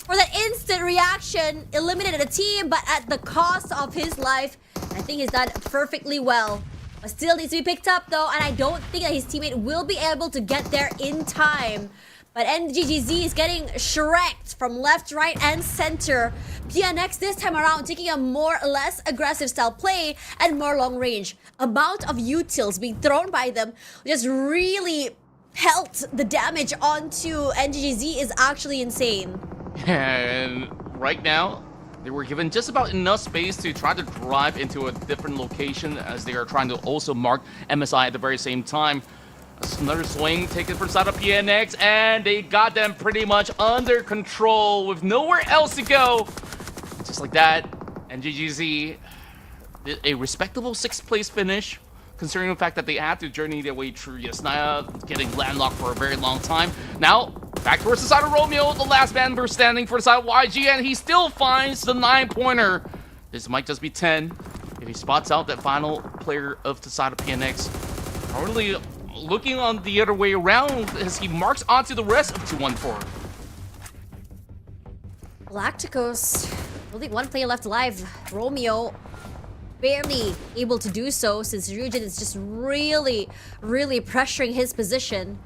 S6: for that instant reaction. Eliminated a team, but at the cost of his life. I think he's done perfectly well. But still needs to be picked up though, and I don't think that his teammate will be able to get there in time. But NGGZ is getting shreked from left, right, and center. PNX this time around taking a more or less aggressive style play and more long range. Amount of utils being thrown by them just really pelt the damage onto NGGZ is actually insane.
S5: And right now, they were given just about enough space to try to drive into a different location as they are trying to also mark MSI at the very same time. Another swing taken from side of PNX, and they got them pretty much under control with nowhere else to go. Just like that, NGGZ did a respectable 6th place finish, considering the fact that they had to journey their way through Yasnaya, getting landlocked for a very long time. Now, back towards the side of Romeo, the last man standing for the side of YG, and he still finds the 9-pointer. This might just be 10 if he spots out that final player of the side of PNX. Probably looking on the other way around as he marks onto the rest of 214.
S6: Galacticos, only one player left alive. Romeo barely able to do so since Ryujin is just really pressuring his position.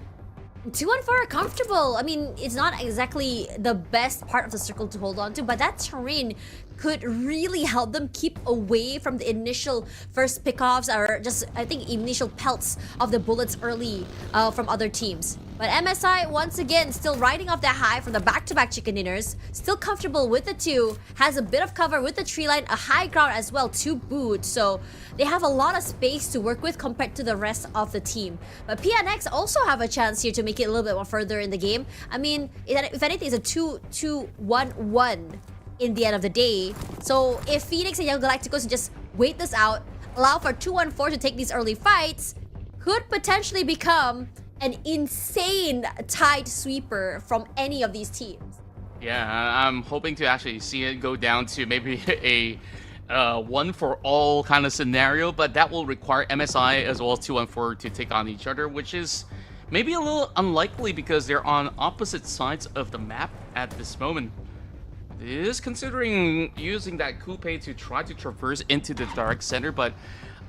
S6: 214 are comfortable. I mean, it's not exactly the best part of the circle to hold on to, but that terrain could really help them keep away from the initial first pickoffs or just, I think, initial pelts of the bullets early from other teams. But MSI, once again, still riding off that high from the back-to-back chicken dinners. Still comfortable with the 2. Has a bit of cover with the tree line, a high ground as well to boot. So they have a lot of space to work with compared to the rest of the team. But PNX also have a chance here to make it a little bit more further in the game. I mean, if anything, it's a 2-2-1-1 in the end of the day. So if Phoenix and Young Galacticos just wait this out, allow for 214 to take these early fights, could potentially become an insane tide sweeper from any of these teams.
S5: Yeah, I'm hoping to actually see it go down to maybe a one-for-all kind of scenario, but that will require MSI as well as 214 to take on each other, which is maybe a little unlikely because they're on opposite sides of the map at this moment. It is considering using that coupe to try to traverse into the dark center, but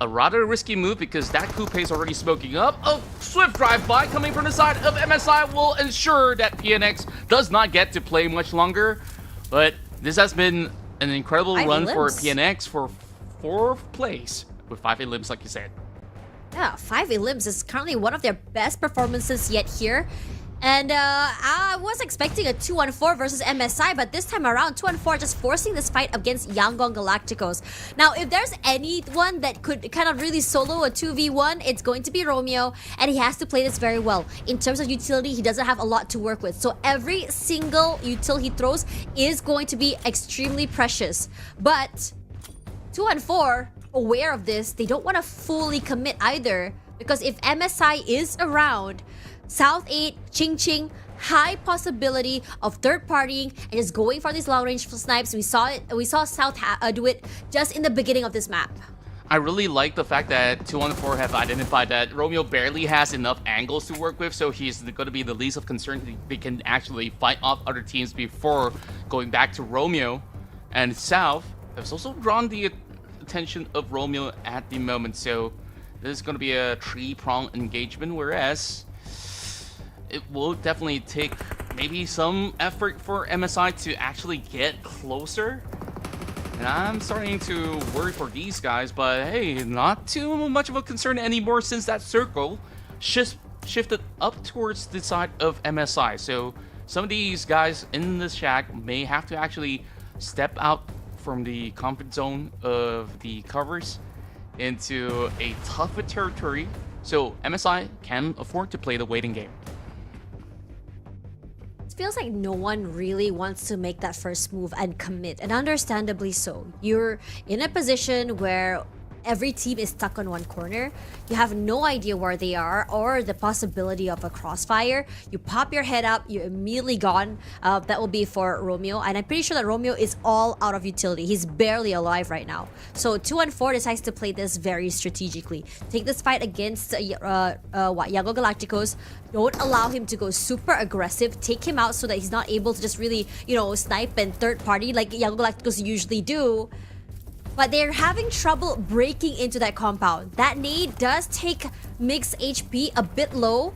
S5: a rather risky move because that coupe is already smoking up. A swift drive-by coming from the side of MSI will ensure that PNX does not get to play much longer. But this has been an incredible run for PNX for 4th place with 5 limbs, like you said.
S6: Yeah, 5 limbs is currently one of their best performances yet here. And I was expecting a 2-1-4 versus MSI, but this time around, 2-1-4 just forcing this fight against Yangon Galacticos. Now, if there's anyone that could kind of really solo a 2v1, it's going to be Romeo, and he has to play this very well. In terms of utility, he doesn't have a lot to work with, so every single util he throws is going to be extremely precious. But 2-1-4, aware of this, they don't want to fully commit either, because if MSI is around, South 8, Ching Ching, high possibility of third partying and just going for these long range snipes. We saw South do it just in the beginning of this map.
S5: I really like the fact that 214 have identified that Romeo barely has enough angles to work with, so he's going to be the least of concern. They can actually fight off other teams before going back to Romeo. And South has also drawn the attention of Romeo at the moment, so this is going to be a three-pronged engagement, whereas it will definitely take maybe some effort for MSI to actually get closer. And I'm starting to worry for these guys, but hey, not too much of a concern anymore since that circle shifted up towards the side of MSI. So some of these guys in the shack may have to actually step out from the comfort zone of the covers into a tougher territory. So MSI can afford to play the waiting game.
S6: Feels like no one really wants to make that first move and commit, and understandably so. You're in a position where every team is stuck on one corner. You have no idea where they are or the possibility of a crossfire. You pop your head up, you're immediately gone. That will be for Romeo, and I'm pretty sure that Romeo is all out of utility. He's barely alive right now. So 214 decides to play this very strategically. Take this fight against Yango Galacticos. Don't allow him to go super aggressive. Take him out so that he's not able to just really, snipe and third party like Yango Galacticos usually do. But they're having trouble breaking into that compound. That nade does take Mig's HP a bit low,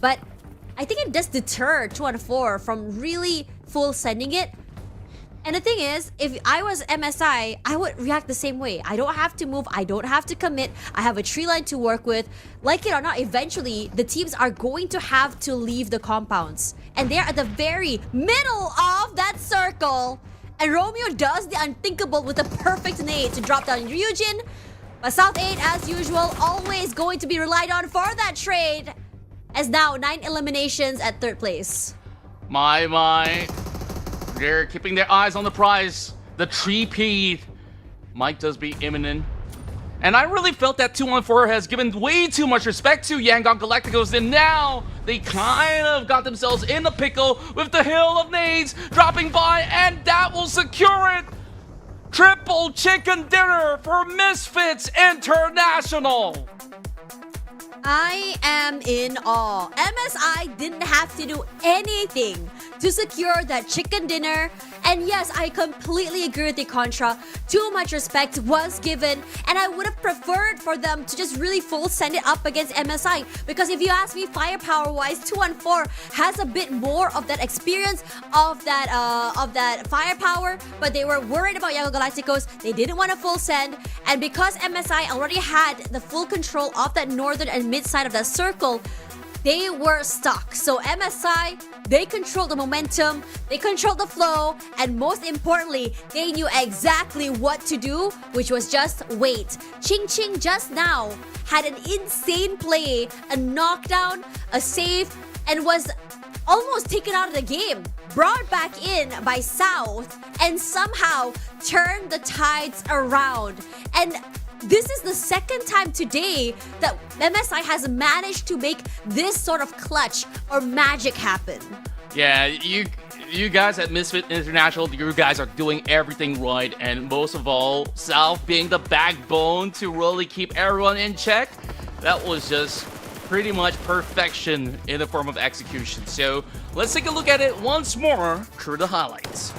S6: but I think it does deter 214 from really full sending it. And the thing is, if I was MSI, I would react the same way. I don't have to move, I don't have to commit, I have a tree line to work with. Like it or not, eventually, the teams are going to have to leave the compounds. And they're at the very middle of that circle. And Romeo does the unthinkable with a perfect nade to drop down Ryujin. But South 8, as usual, always going to be relied on for that trade. As now, 9 eliminations at third place.
S5: My. They're keeping their eyes on the prize. The three-peat might just be imminent. And I really felt that 214 has given way too much respect to Yangon Galacticos, and now they kind of got themselves in the pickle with the hill of nades dropping by, and that will secure it. Triple chicken dinner for Misfits International.
S6: I am in awe. MSI didn't have to do anything to secure that chicken dinner. And yes, I completely agree with the Contra. Too much respect was given, and I would have preferred for them to just really full send it up against MSI. Because if you ask me, firepower-wise, 214 has a bit more of that experience of that firepower, but they were worried about Yango Galacticos. They didn't want to full send, and because MSI already had the full control of that northern and mid side of that circle, they were stuck. So MSI, they controlled the momentum, they controlled the flow, and most importantly, they knew exactly what to do, which was just wait. Ching Ching just now had an insane play, a knockdown, a save, and was almost taken out of the game. Brought back in by South, and somehow turned the tides around. And this is the second time today that MSI has managed to make this sort of clutch or magic happen.
S5: Yeah, you guys at Misfit International, you guys are doing everything right, and most of all, South being the backbone to really keep everyone in check. That was just pretty much perfection in the form of execution. So let's take a look at it once more through the highlights.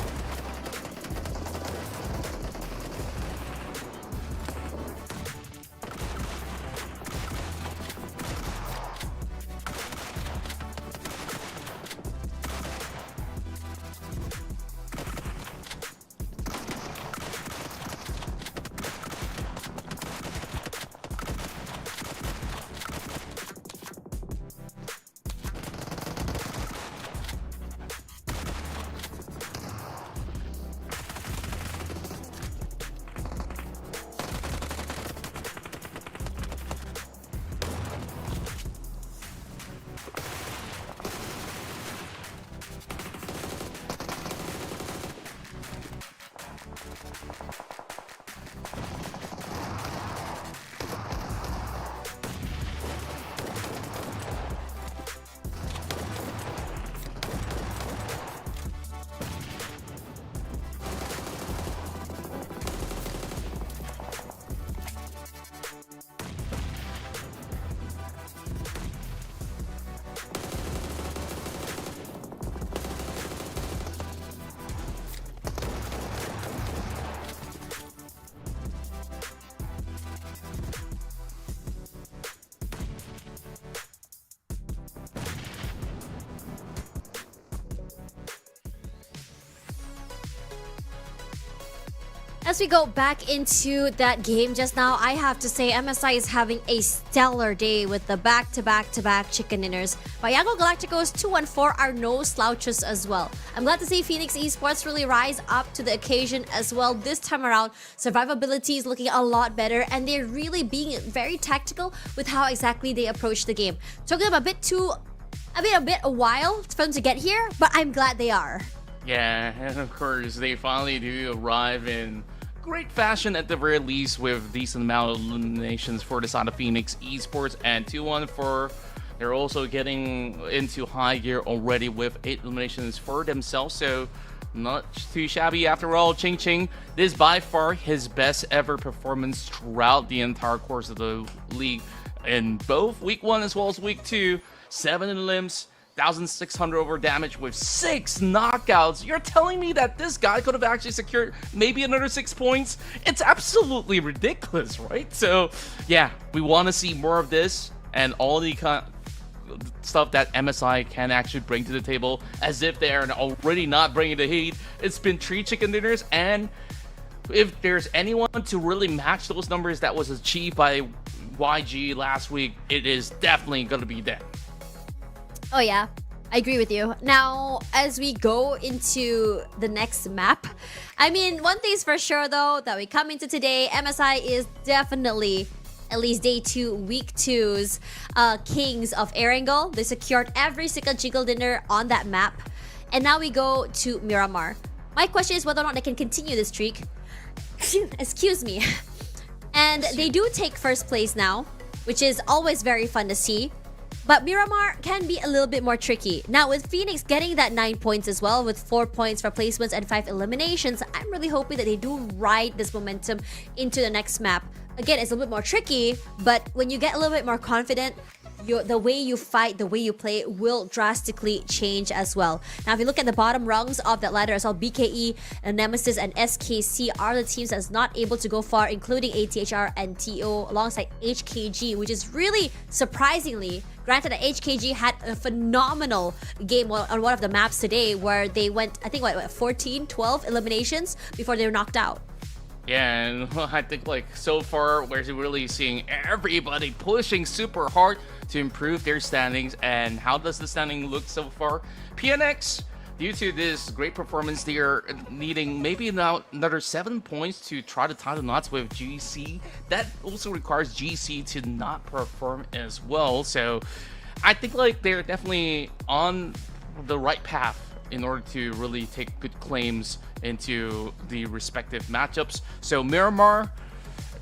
S6: As we go back into that game just now, I have to say MSI is having a stellar day with the back-to-back-to-back chicken dinners. But Yango Galacticos 2-4 are no slouches as well. I'm glad to see Phoenix Esports really rise up to the occasion as well this time around. Survivability is looking a lot better, and they're really being very tactical with how exactly they approach the game. Took them a while for them to get here, but I'm glad they are.
S5: Yeah, and of course, they finally do arrive in great fashion at the very least, with decent amount of eliminations for the side of Phoenix Esports, and 2-1 they're also getting into high gear already with 8 eliminations for themselves, so not too shabby after all. Ching Ching, this is by far his best ever performance throughout the entire course of the league in both week 1 as well as week 2. 7 in limbs, 1,600 over damage with 6 knockouts. You're telling me that this guy could have actually secured maybe another 6 points? It's absolutely ridiculous, right? So, yeah, we want to see more of this and all the stuff that MSI can actually bring to the table, as if they are already not bringing the heat. It's been 3 chicken dinners, and if there's anyone to really match those numbers that was achieved by YG last week, it is definitely going to be them.
S6: Oh yeah, I agree with you. Now, as we go into the next map, I mean, one thing's for sure though, that we come into today, MSI is definitely, at least day 2, week 2's kings of Erangel. They secured every single jiggle dinner on that map. And now we go to Miramar. My question is whether or not they can continue this streak. Excuse me. And they do take first place now, which is always very fun to see. But Miramar can be a little bit more tricky. Now, with Phoenix getting that 9 points as well, with 4 points for placements and 5 eliminations, I'm really hoping that they do ride this momentum into the next map. Again, it's a little bit more tricky, but when you get a little bit more confident, the way you fight, the way you play will drastically change as well. Now, if you look at the bottom rungs of that ladder as well, BKE, Nemesis, and SKC are the teams that's not able to go far, including ATHR and TO alongside HKG, which is really surprisingly. Granted that HKG had a phenomenal game on one of the maps today where they went, I think, 14, 12 eliminations before they were knocked out.
S5: Yeah, and I think like so far we're really seeing everybody pushing super hard to improve their standings. And how does the standing look so far? PNX, due to this great performance, they are needing maybe now another 7 points to try to tie the knots with GC. That also requires GC to not perform as well. So I think like they're definitely on the right path in order to really take good claims into the respective matchups. So Miramar,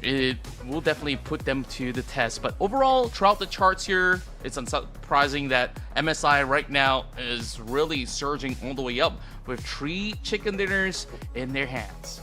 S5: it will definitely put them to the test. But overall, throughout the charts here, it's unsurprising that MSI right now is really surging all the way up with 3 chicken dinners in their hands.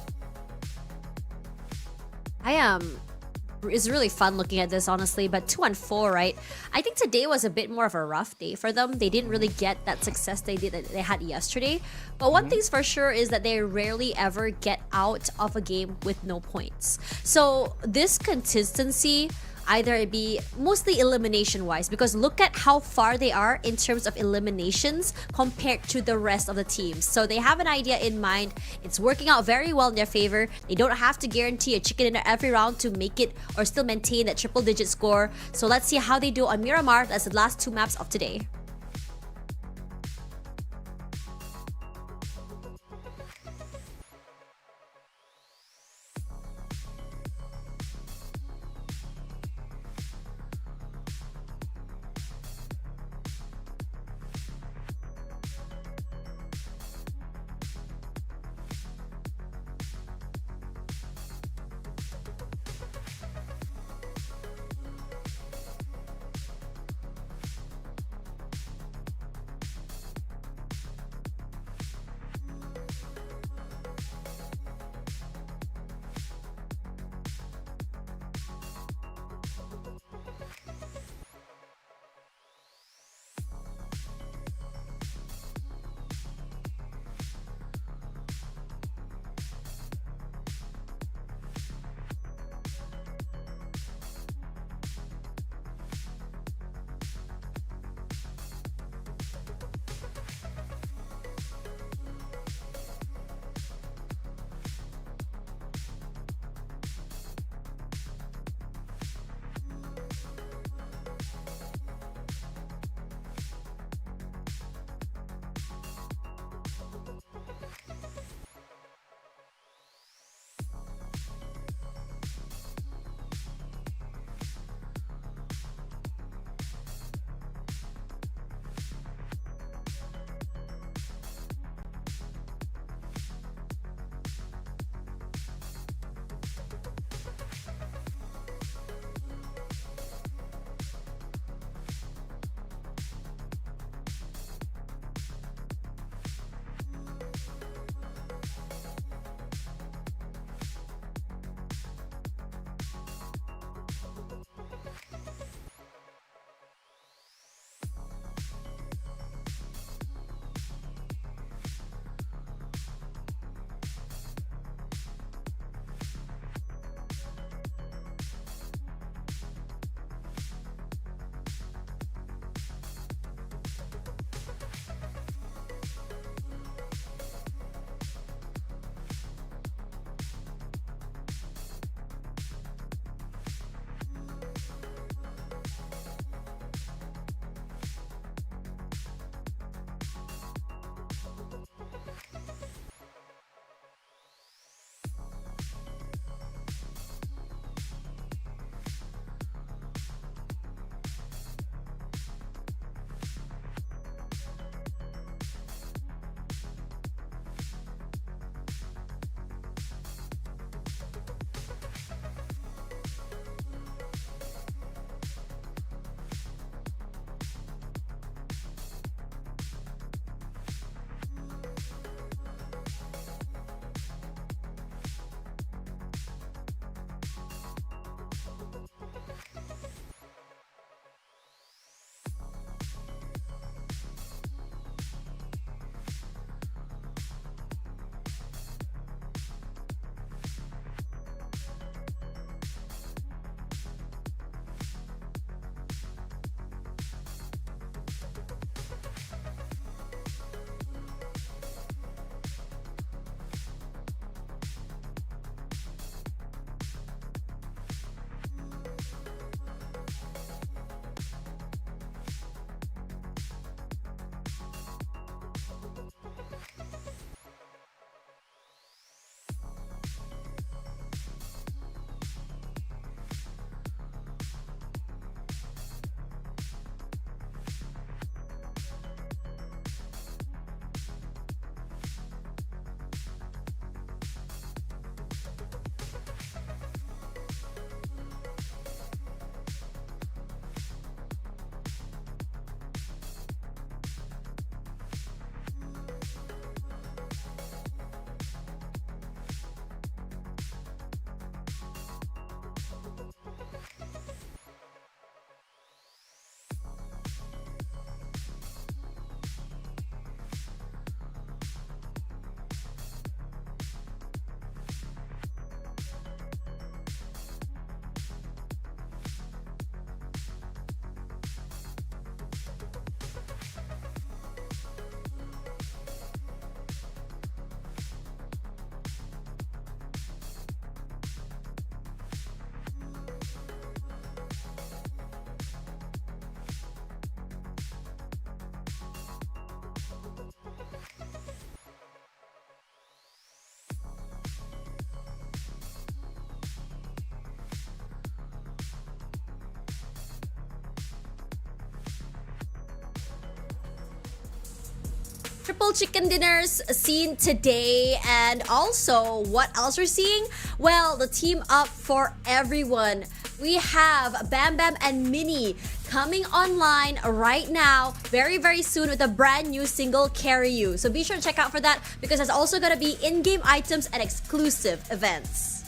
S6: It's really fun looking at this, honestly, but 2-4, right? I think today was a bit more of a rough day for them. They didn't really get that success they had yesterday. But one thing's for sure is that they rarely ever get out of a game with no points. So this consistency, either it be mostly elimination wise, because look at how far they are in terms of eliminations compared to the rest of the teams. So they have an idea in mind. It's working out very well in their favor. They don't have to guarantee a chicken dinner every round to make it or still maintain that triple digit score. So let's see how they do on Miramar. That's the last 2 maps of today. triple chicken dinners seen today, and also what else we're seeing? Well, the team up for everyone. We have Bam Bam and Minnie coming online right now, very, very soon with a brand new single, Carry You. So be sure to check out for that because there's also going to be in-game items and exclusive events.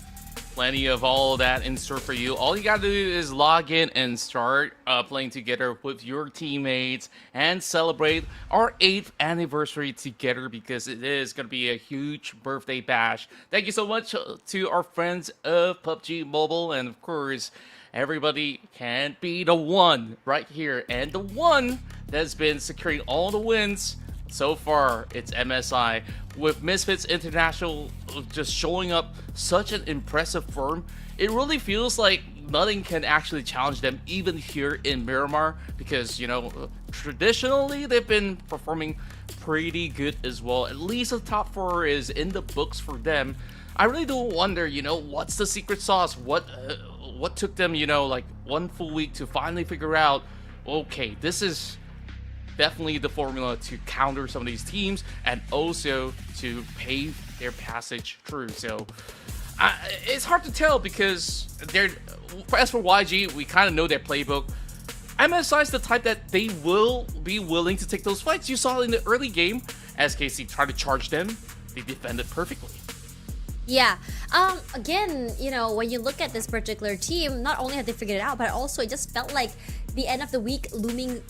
S5: Plenty of all that in store for you. All you gotta do is log in and start playing together with your teammates and celebrate our 8th anniversary together because it is gonna be a huge birthday bash. Thank you so much to our friends of PUBG Mobile, and of course, everybody can't be the one right here. And the one that's been securing all the wins so far, it's MSI, with Misfits International just showing up such an impressive form. It really feels like nothing can actually challenge them even here in Miramar because, you know, traditionally they've been performing pretty good as well. At least the top 4 is in the books for them. I really do wonder, you know, what's the secret sauce? What took them, you know, like 1 full week to finally figure out, okay, this is definitely the formula to counter some of these teams and also to pave their passage through. So it's hard to tell because as for YG, we kind of know their playbook. MSI is the type that they will be willing to take those fights. You saw in the early game, SKC tried to charge them, they defended perfectly.
S6: Yeah. Again, you know, when you look at this particular team, not only have they figured it out, but also it just felt like the end of the week looming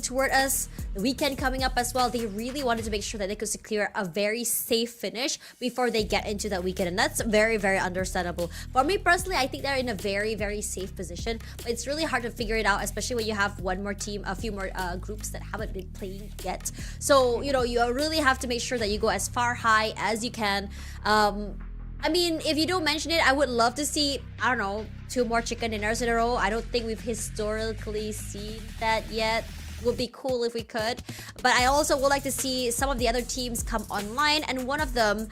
S6: toward us, the weekend coming up as well. They really wanted to make sure that they could secure a very safe finish before they get into that weekend, and that's very, very understandable. For me personally, I think they're in a very, very safe position, but it's really hard to figure it out, especially when you have one more team, a few more groups that haven't been playing yet. So, you know, you really have to make sure that you go as far high as you can. I mean, if you don't mention it, I would love to see, I don't know, 2 more chicken dinners in a row. I don't think we've historically seen that yet. Would be cool if we could. But I also would like to see some of the other teams come online. And one of them,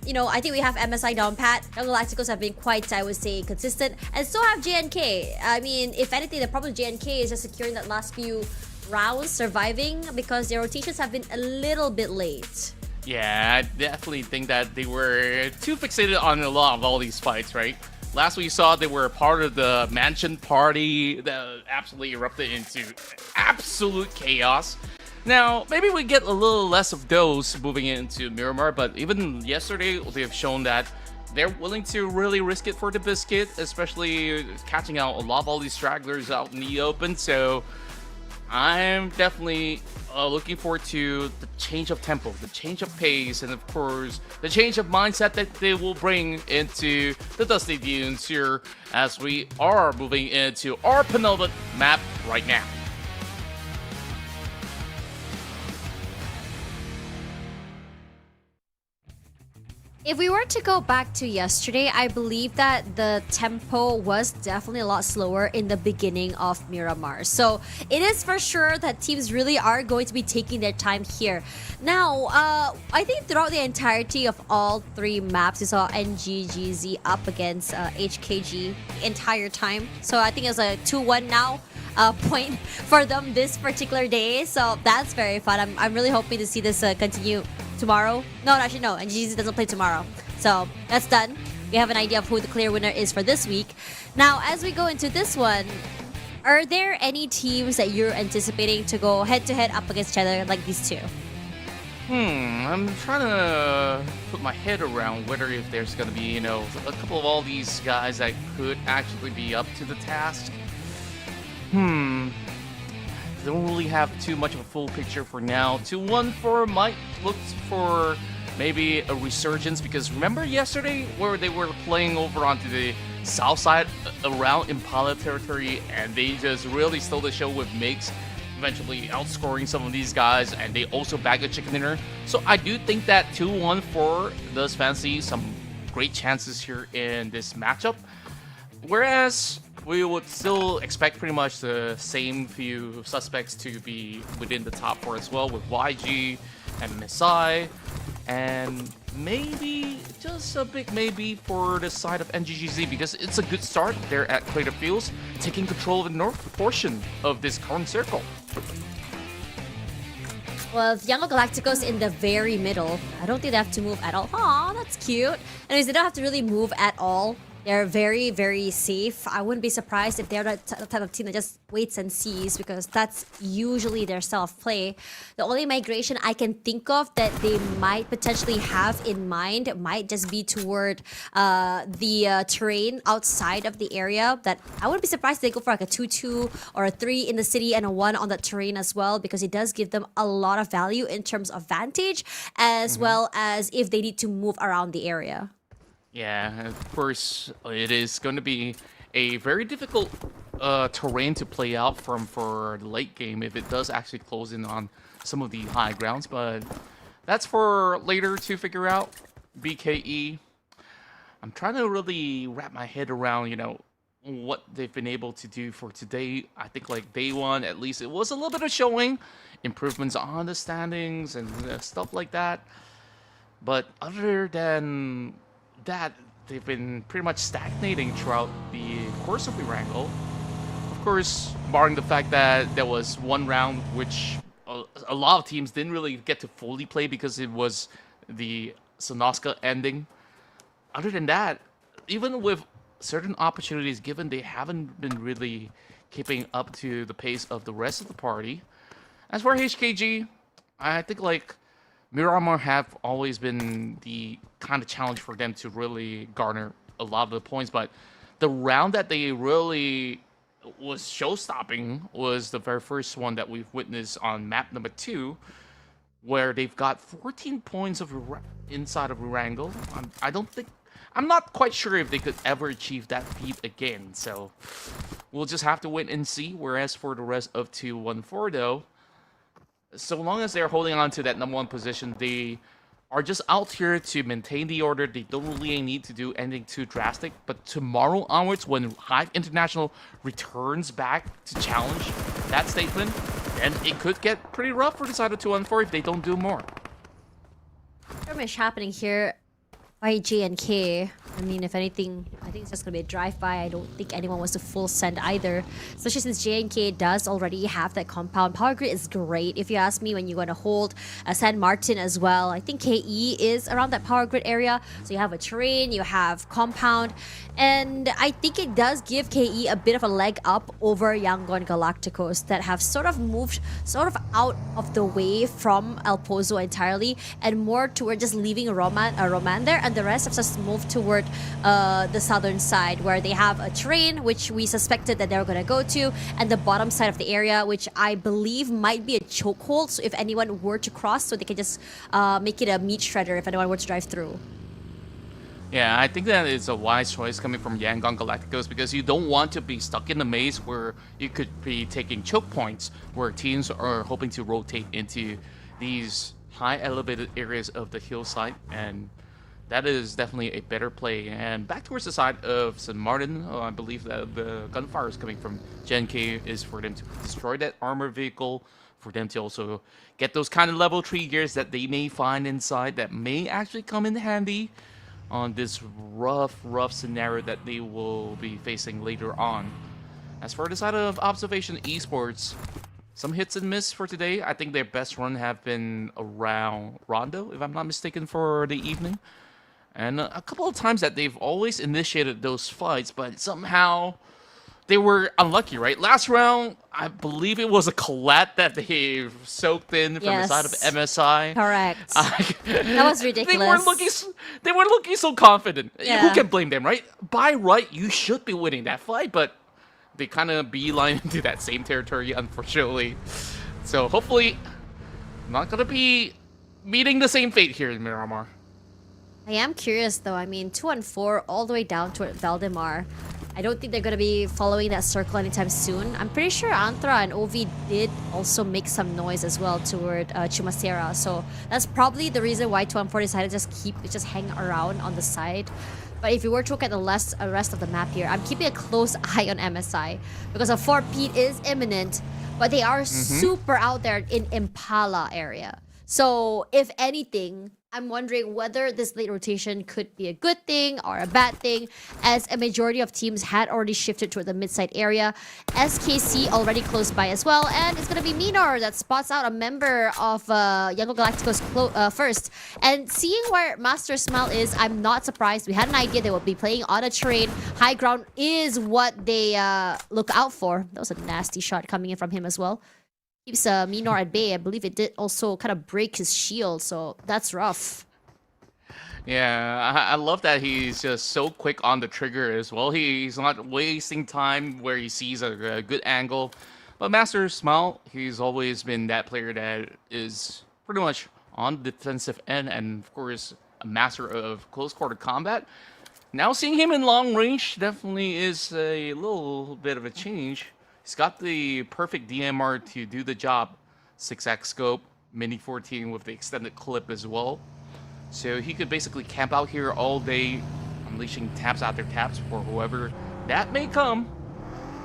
S6: you know, I think we have MSI down pat. Young Galacticos have been quite, I would say, consistent. And so have JNK. I mean, if anything, the problem with JNK is just securing that last few rounds, surviving, because their rotations have been a little bit late.
S5: Yeah, I definitely think that they were too fixated on a lot of all these fights, right? Last we saw, they were a part of the mansion party that absolutely erupted into absolute chaos. Now, maybe we get a little less of those moving into Miramar, but even yesterday, they have shown that they're willing to really risk it for the biscuit, especially catching out a lot of all these stragglers out in the open. So I'm definitely looking forward to the change of tempo, the change of pace, and of course, the change of mindset that they will bring into the Dusty Dunes here as we are moving into our penultimate map right now.
S6: If we were to go back to yesterday, I believe that the tempo was definitely a lot slower in the beginning of Miramar. So it is for sure that teams really are going to be taking their time here. Now, I think throughout the entirety of all 3 maps, you saw NGGZ up against HKG the entire time. So I think it was a 2-1 now point for them this particular day. So that's very fun. I'm really hoping to see this continue tomorrow. No, actually no, and GZ doesn't play tomorrow. So that's done. We have an idea of who the clear winner is for this week. Now, as we go into this one, are there any teams that you're anticipating to go head-to-head up against each other like these 2?
S5: I'm trying to put my head around whether if there's going to be, you know, a couple of all these guys that could actually be up to the task. Don't really have too much of a full picture for now. 2-1-4 might look for maybe a resurgence, because remember yesterday where they were playing over onto the south side around Impala territory and they just really stole the show with MiGs, eventually outscoring some of these guys, and they also bagged a chicken dinner. So I do think that 2-1-4 does fancy some great chances here in this matchup, whereas we would still expect pretty much the same few suspects to be within the top 4 as well, with YG and MSI, and maybe, just a big maybe for the side of NGGZ, because it's a good start there at Crater Fields, taking control of the north portion of this current circle.
S6: Well, if Yango Galacticos in the very middle, I don't think they have to move at all. Aw, that's cute. Anyways, they don't have to really move at all. They're very, very safe. I wouldn't be surprised if they're the type of team that just waits and sees because that's usually their style of play. The only migration I can think of that they might potentially have in mind might just be toward the terrain outside of the area. That I wouldn't be surprised if they go for like a 2-2 or a 3 in the city and a 1 on that terrain as well because it does give them a lot of value in terms of vantage as well as if they need to move around the area.
S5: Yeah, of course, it is going to be a very difficult terrain to play out from for the late game if it does actually close in on some of the high grounds, but that's for later to figure out. BKE, I'm trying to really wrap my head around, what they've been able to do for today. I think like day one, at least it was a little bit of showing improvements on the standings and stuff like that, but other than that, they've been pretty much stagnating throughout the course of Erangel. Of course, barring the fact that there was one round which a lot of teams didn't really get to fully play because it was the Sonoska ending. Other than that, even with certain opportunities given, they haven't been really keeping up to the pace of the rest of the party. As for HKG, I think like Miramar have always been the kind of challenge for them to really garner a lot of the points, but the round that they really was show-stopping was the very first one that we've witnessed on map number 2, where they've got 14 points of inside of Erangel. I'm not quite sure if they could ever achieve that feat again, so we'll just have to wait and see. Whereas for the rest of 2-1-4 though, so long as they're holding on to that number 1 position, they are just out here to maintain the order. They don't really need to do anything too drastic. But tomorrow onwards, when Hive International returns back to challenge that statement, then it could get pretty rough for the side of 2-1-4 if they don't do more.
S6: Not much happening here by JNK. I mean, if anything, I think it's just gonna be a drive-by. I don't think anyone wants to full send either. Especially since JNK does already have that compound. Power grid is great, if you ask me, when you're gonna hold San Martin as well. I think KE is around that power grid area. So you have a terrain, you have compound. And I think it does give KE a bit of a leg up over Yangon Galacticos that have sort of moved out of the way from El Pozo entirely and more toward just leaving Roman there, and the rest have just moved toward the southern side where they have a terrain which we suspected that they were going to go to, and the bottom side of the area which I believe might be a chokehold, so if anyone were to cross, so they can just make it a meat shredder if anyone were to drive through.
S5: Yeah, I think that is a wise choice coming from Yangon Galacticos because you don't want to be stuck in the maze where you could be taking choke points where teams are hoping to rotate into these high elevated areas of the hillside, and that is definitely a better play. And back towards the side of St. Martin, I believe that the gunfire is coming from Gen K is for them to destroy that armor vehicle, for them to also get those kind of level 3 gears that they may find inside that may actually come in handy on this rough scenario that they will be facing later on. As for the side of Observation Esports, some hits and miss for today. I think their best run have been around Rondo, if I'm not mistaken, for the evening. And a couple of times that they've always initiated those fights, but somehow they were unlucky, right? Last round, I believe it was a collat that they soaked in from the side of MSI.
S6: Correct. That was ridiculous.
S5: They weren't looking so confident.
S6: Yeah.
S5: Who can blame them, right? By right, you should be winning that fight, but they kind of beeline into that same territory, unfortunately. So hopefully, not gonna be meeting the same fate here in Miramar.
S6: I am curious though. I mean, 2-4 all the way down to Valdemar. I don't think they're going to be following that circle anytime soon. I'm pretty sure Antra and Ovi did also make some noise as well toward Chumacera. So that's probably the reason why 2-4 decided to just hang around on the side. But if you were to look at the rest of the map here, I'm keeping a close eye on MSI because a 4-peat is imminent, but they are super out there in Impala area. So if anything, I'm wondering whether this late rotation could be a good thing or a bad thing, as a majority of teams had already shifted toward the mid-side area. SKC already close by as well, and it's going to be Miramar that spots out a member of Yango Galacticos first. And seeing where Master Smile is, I'm not surprised. We had an idea they would be playing on a terrain. High ground is what they look out for. That was a nasty shot coming in from him as well. Keeps Miramar at bay. I believe it did also kind of break his shield, so that's rough.
S5: Yeah, I love that he's just so quick on the trigger as well. He's not wasting time where he sees a good angle. But Master Smile, he's always been that player that is pretty much on the defensive end and, of course, a master of close quarter combat. Now seeing him in long range definitely is a little bit of a change. He's got the perfect DMR to do the job. 6x scope, mini 14 with the extended clip as well. So he could basically camp out here all day, unleashing taps after taps for whoever that may come.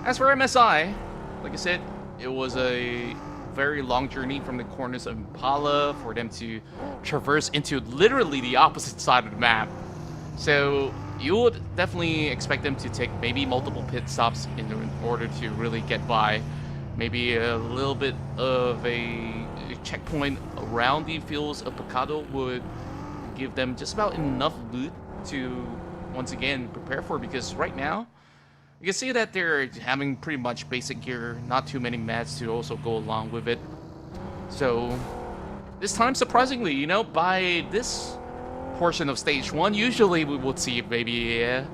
S5: As for MSI, like I said, it was a very long journey from the corners of Impala for them to traverse into literally the opposite side of the map. So you would definitely expect them to take maybe multiple pit stops in order to really get by. Maybe a little bit of a checkpoint around the fields of Picado would give them just about enough loot to once again prepare for, because right now you can see that they're having pretty much basic gear, not too many mats to also go along with it. So this time, surprisingly, you know, by this portion of stage 1, usually we would see maybe a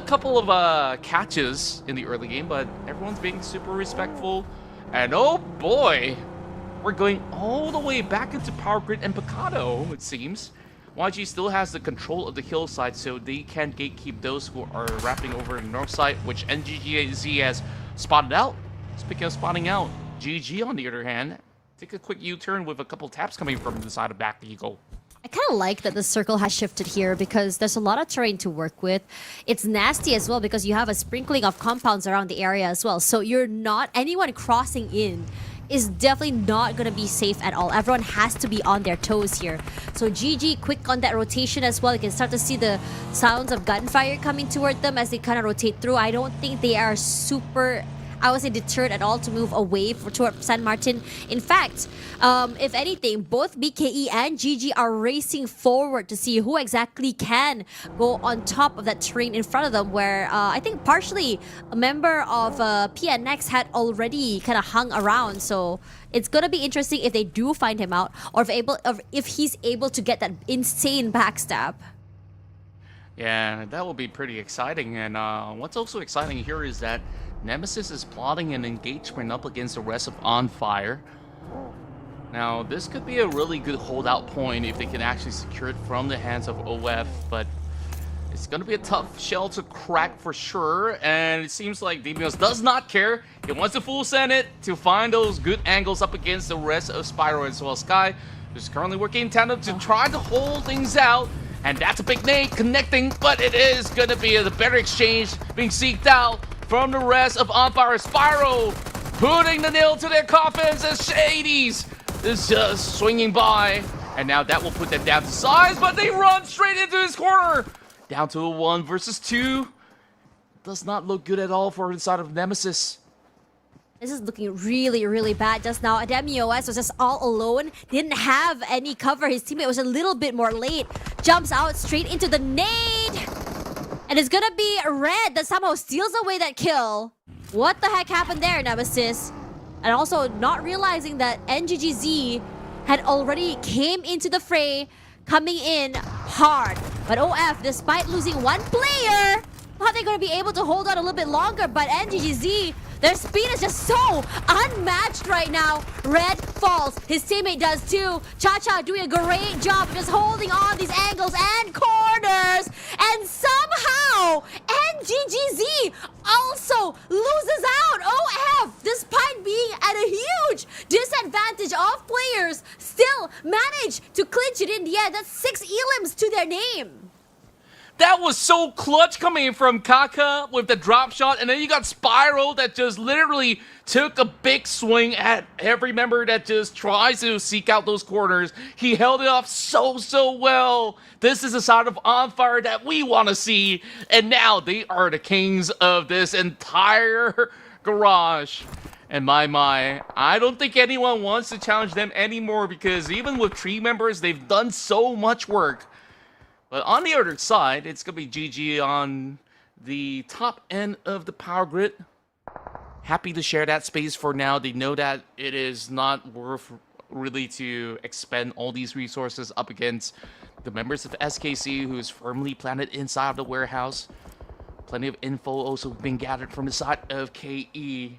S5: couple of catches in the early game, but everyone's being super respectful. And oh boy, we're going all the way back into Power Grid and Picado, it seems. YG still has the control of the hillside, so they can gatekeep those who are wrapping over the north side, which NGGZ has spotted out. Speaking of spotting out, GG on the other hand, take a quick U-turn with a couple taps coming from the side of Back Eagle.
S6: I kind of like that the circle has shifted here because there's a lot of terrain to work with. It's nasty as well because you have a sprinkling of compounds around the area as well. So you're not, anyone crossing in is definitely not going to be safe at all. Everyone has to be on their toes here. So GG quick on that rotation as well. You can start to see the sounds of gunfire coming toward them as they kind of rotate through. I don't think they are super, I would say, deterred at all to move away toward San Martin. In fact, if anything, both BKE and GG are racing forward to see who exactly can go on top of that terrain in front of them, where I think partially a member of PNX had already kind of hung around. So it's going to be interesting if they do find him out, or if he's able to get that insane backstab.
S5: Yeah, that will be pretty exciting. And what's also exciting here is that Nemesis is plotting an engagement up against the rest of On Fire. Now, this could be a really good holdout point if they can actually secure it from the hands of OF, but it's going to be a tough shell to crack for sure, and it seems like Demios does not care. He wants to full send it to find those good angles up against the rest of Spyro as well as Sky, who's currently working in tandem to try to hold things out. And that's a big nade connecting, but it is going to be the better exchange being seeked out from the rest of On Fire. Spyro putting the nail to their coffins as Shades is just swinging by. And now that will put them down to size, but they run straight into his corner. Down to a 1 versus 2. Does not look good at all for the side of Nemesis.
S6: This is looking really, really bad just now. Ademios was just all alone. Didn't have any cover. His teammate was a little bit more late. Jumps out straight into the nade. And it's gonna be Red that somehow steals away that kill. What the heck happened there, Nemesis? And also not realizing that NGGZ had already came into the fray, coming in hard. But OF, despite losing one player, how they're gonna be able to hold on a little bit longer. But NGGZ, their speed is just so unmatched right now. Red falls. His teammate does too. Cha-Cha doing a great job of just holding on these angles and corners. And somehow, NGGZ also loses out. OF, despite being at a huge disadvantage of players, still managed to clinch it in the end. That's 6 elims to their name.
S5: that was so clutch coming from Kaka with the drop shot, and then you got Spiral that just literally took a big swing at every member that just tries to seek out those corners. He held it off so well. This is the side of On Fire that we want to see, and now they are the kings of this entire garage. And my, I don't think anyone wants to challenge them anymore, because even with 3 members, they've done so much work. But on the other side, it's going to be GG on the top end of the power grid. Happy to share that space for now. They know that it is not worth really to expend all these resources up against the members of SKC, who is firmly planted inside of the warehouse. Plenty of info also being gathered from the side of KE.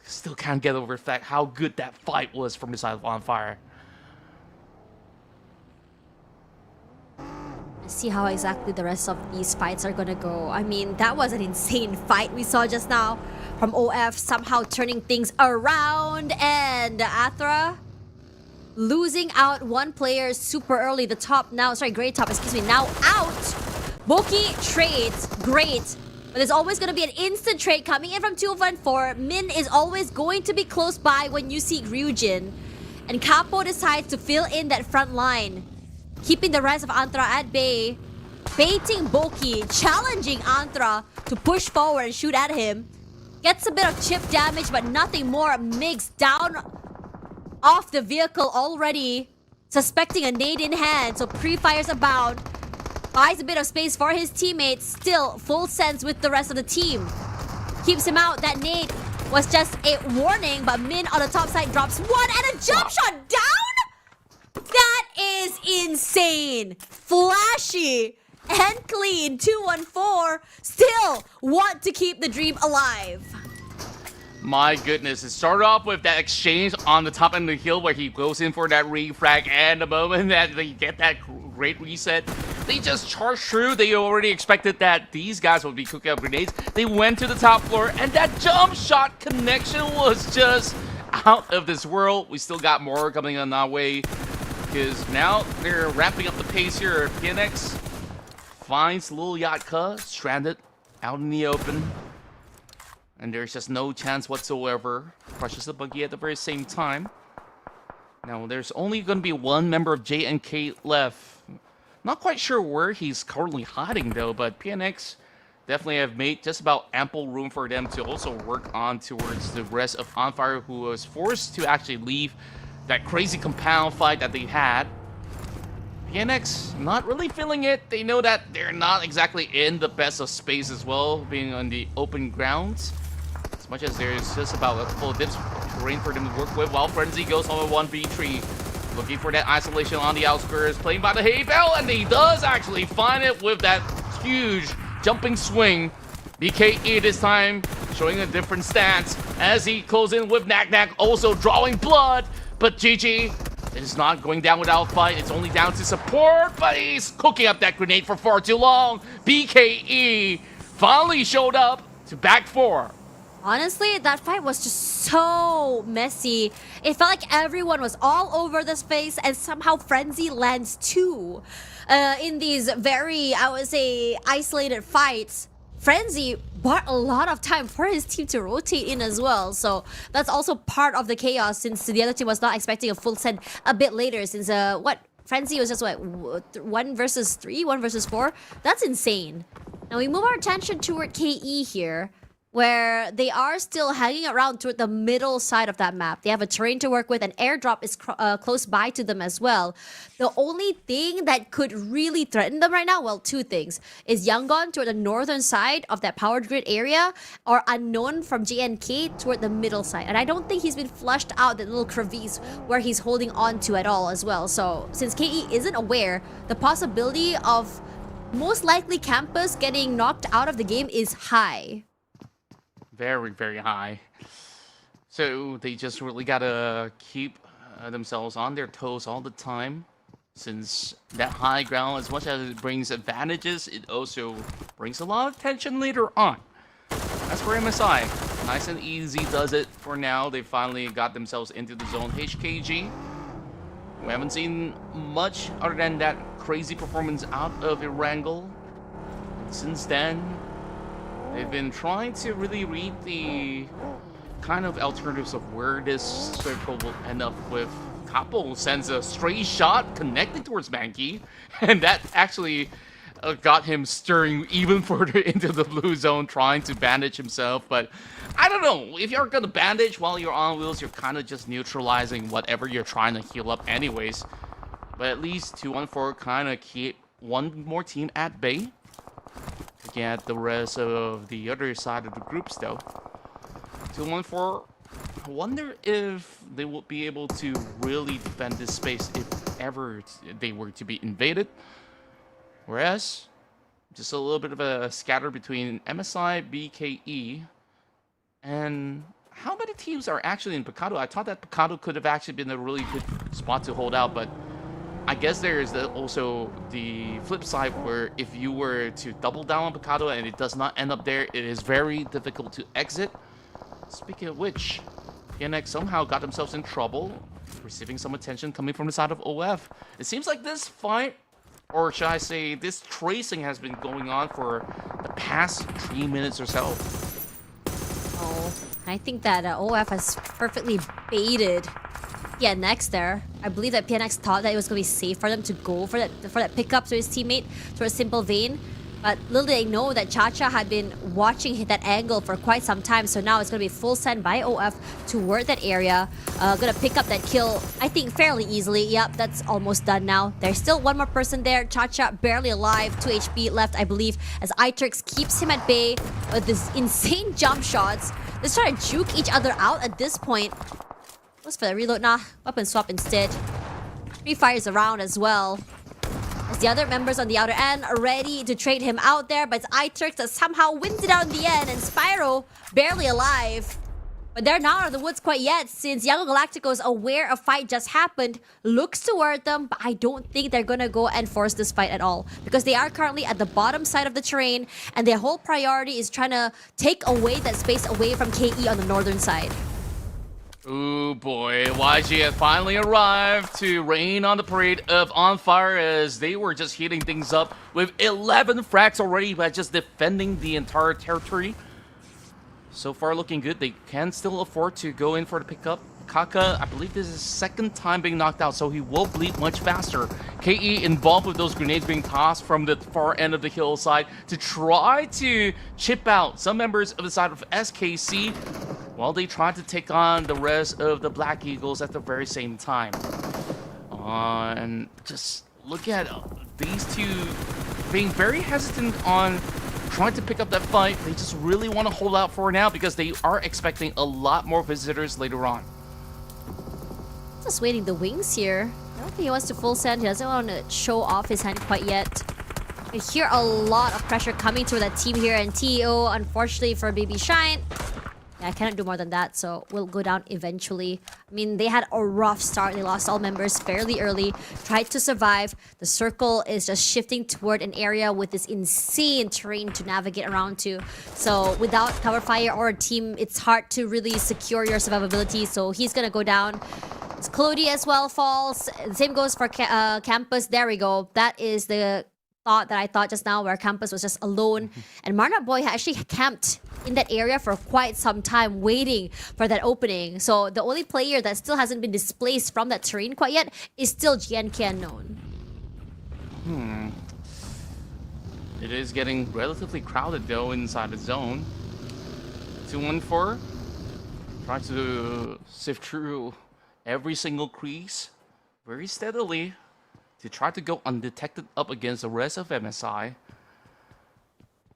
S5: Still can't get over the fact how good that fight was from the side of On Fire.
S6: See how exactly the rest of these fights are gonna go. I mean, that was an insane fight we saw just now from OF, somehow turning things around, and Athra losing out one player super early. The top now, sorry, Grey Top, excuse me, now out. Boki trades, great. But there's always going to be an instant trade coming in from 214. Min is always going to be close by when you see Ryujin. And Capo decides to fill in that front line, keeping the rest of Antra at bay, baiting Boki, challenging Antra to push forward and shoot at him. Gets a bit of chip damage, but nothing more. Migs down off the vehicle already, suspecting a nade in hand, so pre-fires abound. Buys a bit of space for his teammates, still full sense with the rest of the team. Keeps him out. That nade was just a warning, but Min on the top side drops one and a jump shot down? That is insane. Flashy and clean. 214 still want to keep the dream alive.
S5: My goodness, it started off with that exchange on the top end of the hill where he goes in for that refrag, and the moment that they get that great reset, they just charged through. They already expected that these guys would be cooking up grenades. They went to the top floor, and that jump shot connection was just out of this world. We still got more coming on our way, because now they're wrapping up the pace here. PNX finds Lil Yatka stranded out in the open, and there's just no chance whatsoever. Crushes the buggy at the very same time. Now, there's only going to be one member of JNK left. Not quite sure where he's currently hiding, though, but PNX definitely have made just about ample room for them to also work on towards the rest of On Fire, who was forced to actually leave that crazy compound fight that they had. PNX not really feeling it. They know that they're not exactly in the best of space as well, being on the open grounds. As much as there's just about a full dips terrain for them to work with, while Frenzy goes on a 1v3. Looking for that isolation on the outskirts, playing by the hay bale, and he does actually find it with that huge jumping swing. BKE this time showing a different stance as he closes in with Knack Knack, also drawing blood. But GG is not going down without a fight. It's only down to support, but he's cooking up that grenade for far too long. BKE finally showed up to back 4.
S6: Honestly, that fight was just so messy. It felt like everyone was all over the space, and somehow Frenzy lands too. In these very, I would say, isolated fights, Frenzy bought a lot of time for his team to rotate in as well. So that's also part of the chaos, since the other team was not expecting a full set a bit later, since Frenzy was just what, 1 versus 3, 1 versus 4? That's insane. Now we move our attention toward KE here, where they are still hanging around toward the middle side of that map. They have a terrain to work with, and airdrop is close by to them as well. The only thing that could really threaten them right now, well, 2 things, is Yangon toward the northern side of that power grid area, or Unknown from JNK toward the middle side. And I don't think he's been flushed out that little crevice where he's holding on to at all as well. So since KE isn't aware, the possibility of most likely Campus getting knocked out of the game is high.
S5: Very, very high. So they just really gotta keep themselves on their toes all the time, since that high ground, as much as it brings advantages, it also brings a lot of tension later on. As for MSI, nice and easy does it for now. They finally got themselves into the zone. HKG We haven't seen much other than that crazy performance out of Erangel. Since then, they've been trying to really read the kind of alternatives of where this circle will end up with. Capo sends a stray shot connecting towards Mankey, and that actually got him stirring even further into the blue zone, trying to bandage himself. But I don't know, if you're gonna bandage while you're on wheels, you're kind of just neutralizing whatever you're trying to heal up anyways. But at least 214 kind of keep one more team at bay. Looking at the rest of the other side of the groups though, 214, I wonder if they will be able to really defend this space if ever they were to be invaded. Whereas, just a little bit of a scatter between MSI, BKE, and how many teams are actually in Picado? I thought that Picado could have actually been a really good spot to hold out, but I guess there is also the flip side where if you were to double down on Picado and it does not end up there, it is very difficult to exit. Speaking of which, PNX somehow got themselves in trouble, receiving some attention coming from the side of OF. It seems like this fight, or should I say, this tracing has been going on for the past 3 minutes or so.
S6: Oh, I think that OF has perfectly baited PNX there. I believe that PNX thought that it was going to be safe for them to go for that pickup to his teammate, to a simple vein. But little did they know that Chacha had been watching that angle for quite some time, so now it's going to be full send by OF toward that area. Going to pick up that kill, I think, fairly easily. Yep, that's almost done now. There's still one more person there. Chacha barely alive, 2 HP left, I believe, as Itrix keeps him at bay with this insane jump shots. They're trying to juke each other out at this point. What's for the reload? Nah, weapon swap instead. Free fires around as well. As the other members on the outer end are ready to trade him out there, but it's Itrix that somehow wins it out in the end, and Spyro barely alive. But they're not out of the woods quite yet, since Yango Galacticos, aware a fight just happened, looks toward them, but I don't think they're gonna go and force this fight at all, because they are currently at the bottom side of the terrain, and their whole priority is trying to take away that space away from KE on the northern side.
S5: Ooh boy, YG had finally arrived to rain on the parade of On Fire, as they were just heating things up with 11 frags already by just defending the entire territory. So far looking good. They can still afford to go in for the pickup. Kaka, I believe this is his second time being knocked out, so he will bleed much faster. KE involved with those grenades being tossed from the far end of the hillside to try to chip out some members of the side of SKC while they try to take on the rest of the Black Eagles at the very same time. And just look at these two being very hesitant on trying to pick up that fight. They just really want to hold out for now because they are expecting a lot more visitors later on.
S6: Just waiting the wings here. I don't think he wants to full send. He doesn't want to show off his hand quite yet. I hear a lot of pressure coming to that team here, and TEO, unfortunately for Baby Shine, yeah, I cannot do more than that, so we'll go down eventually. I mean, they had a rough start. They lost all members fairly early, tried to survive. The circle is just shifting toward an area with this insane terrain to navigate around to. So without cover fire or a team, it's hard to really secure your survivability. So he's gonna go down. Clody as well falls. Same goes for Campus. There we go. That is the thought that I thought just now, where Campus was just alone. And Marna Boy actually camped in that area for quite some time, waiting for that opening. So the only player that still hasn't been displaced from that terrain quite yet is still GNK Unknown.
S5: It is getting relatively crowded though inside the zone. 214 trying to sift through every single crease very steadily to try to go undetected up against the rest of MSI.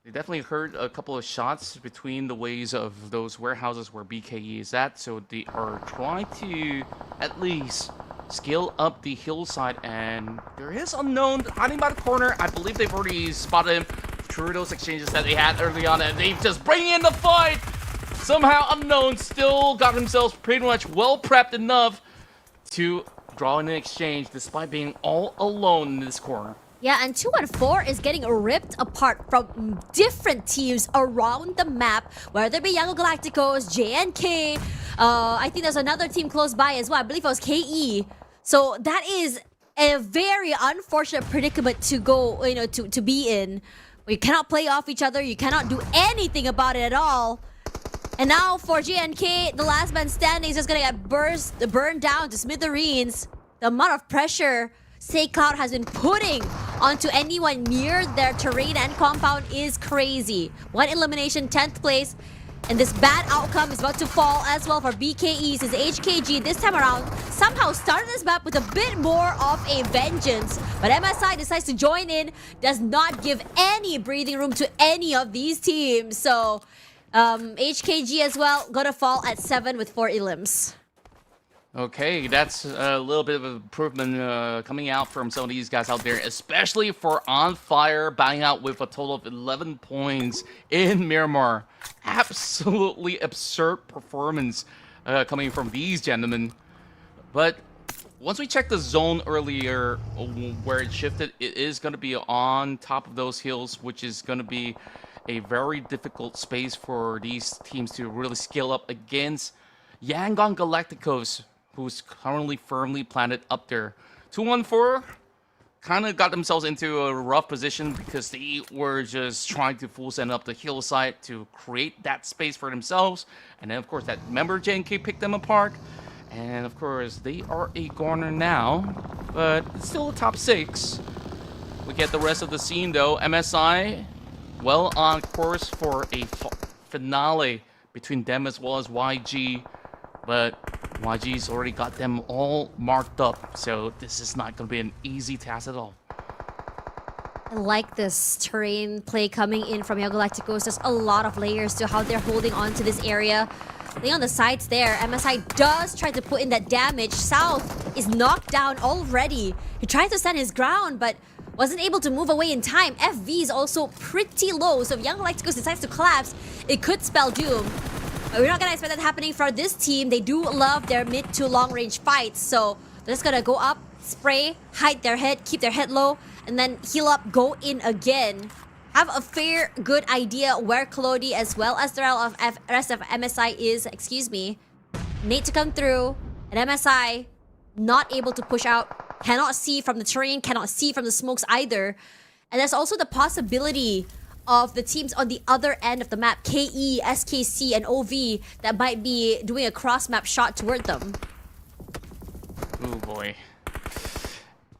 S5: They definitely heard a couple of shots between the ways of those warehouses where BKE is at, so they are trying to at least scale up the hillside, and there is Unknown hiding by the corner. I believe they've already spotted him through those exchanges that they had early on, and they just bring in the fight! Somehow Unknown still got himself pretty much well prepped enough to draw in an exchange despite being all alone in this corner.
S6: Yeah, and 214 is getting ripped apart from different teams around the map, whether it be Yango Galacticos, JNK, I think there's another team close by as well. I believe it was KE. So that is a very unfortunate predicament to go, to be in. You cannot play off each other. You cannot do anything about it at all. And now for GNK, the last man standing is just gonna get burned down to smithereens. The amount of pressure Cloud has been putting onto anyone near their terrain and compound is crazy. One elimination, 10th place. And this bad outcome is about to fall as well for BKE, since HKG this time around somehow started this map with a bit more of a vengeance. But MSI decides to join in, does not give any breathing room to any of these teams. So HKG as well, gonna fall at 7 with 4 elims.
S5: Okay, that's a little bit of improvement coming out from some of these guys out there, especially for On Fire, buying out with a total of 11 points in Miramar. Absolutely absurd performance coming from these gentlemen. But once we checked the zone earlier where it shifted, it is going to be on top of those hills, which is going to be a very difficult space for these teams to really scale up against Yangon Galacticos, who's currently firmly planted up there. 214 kind of got themselves into a rough position because they were just trying to full send up the hillside to create that space for themselves. And then, of course, that member JNK picked them apart. And, of course, they are a corner now, but it's still a top 6. We get the rest of the scene, though. MSI, well on course for a finale between them as well as YG. But YG's already got them all marked up, so this is not going to be an easy task at all.
S6: I like this terrain play coming in from Young Galacticos. There's a lot of layers to how they're holding on to this area. I think on the sides there, MSI does try to put in that damage. South is knocked down already. He tried to stand his ground, but wasn't able to move away in time. FV is also pretty low, so if Young Galacticos decides to collapse, it could spell doom. We're not gonna expect that happening for this team. They do love their mid to long range fights, so they're just gonna go up, spray, hide their head, keep their head low, and then heal up, go in again. Have a fair, good idea where Clody as well as the rest of MSI is. Excuse me. Need to come through, and MSI not able to push out. Cannot see from the terrain, cannot see from the smokes either. And there's also the possibility of the teams on the other end of the map, KE, SKC, and OV, that might be doing a cross-map shot toward them.
S5: Oh boy.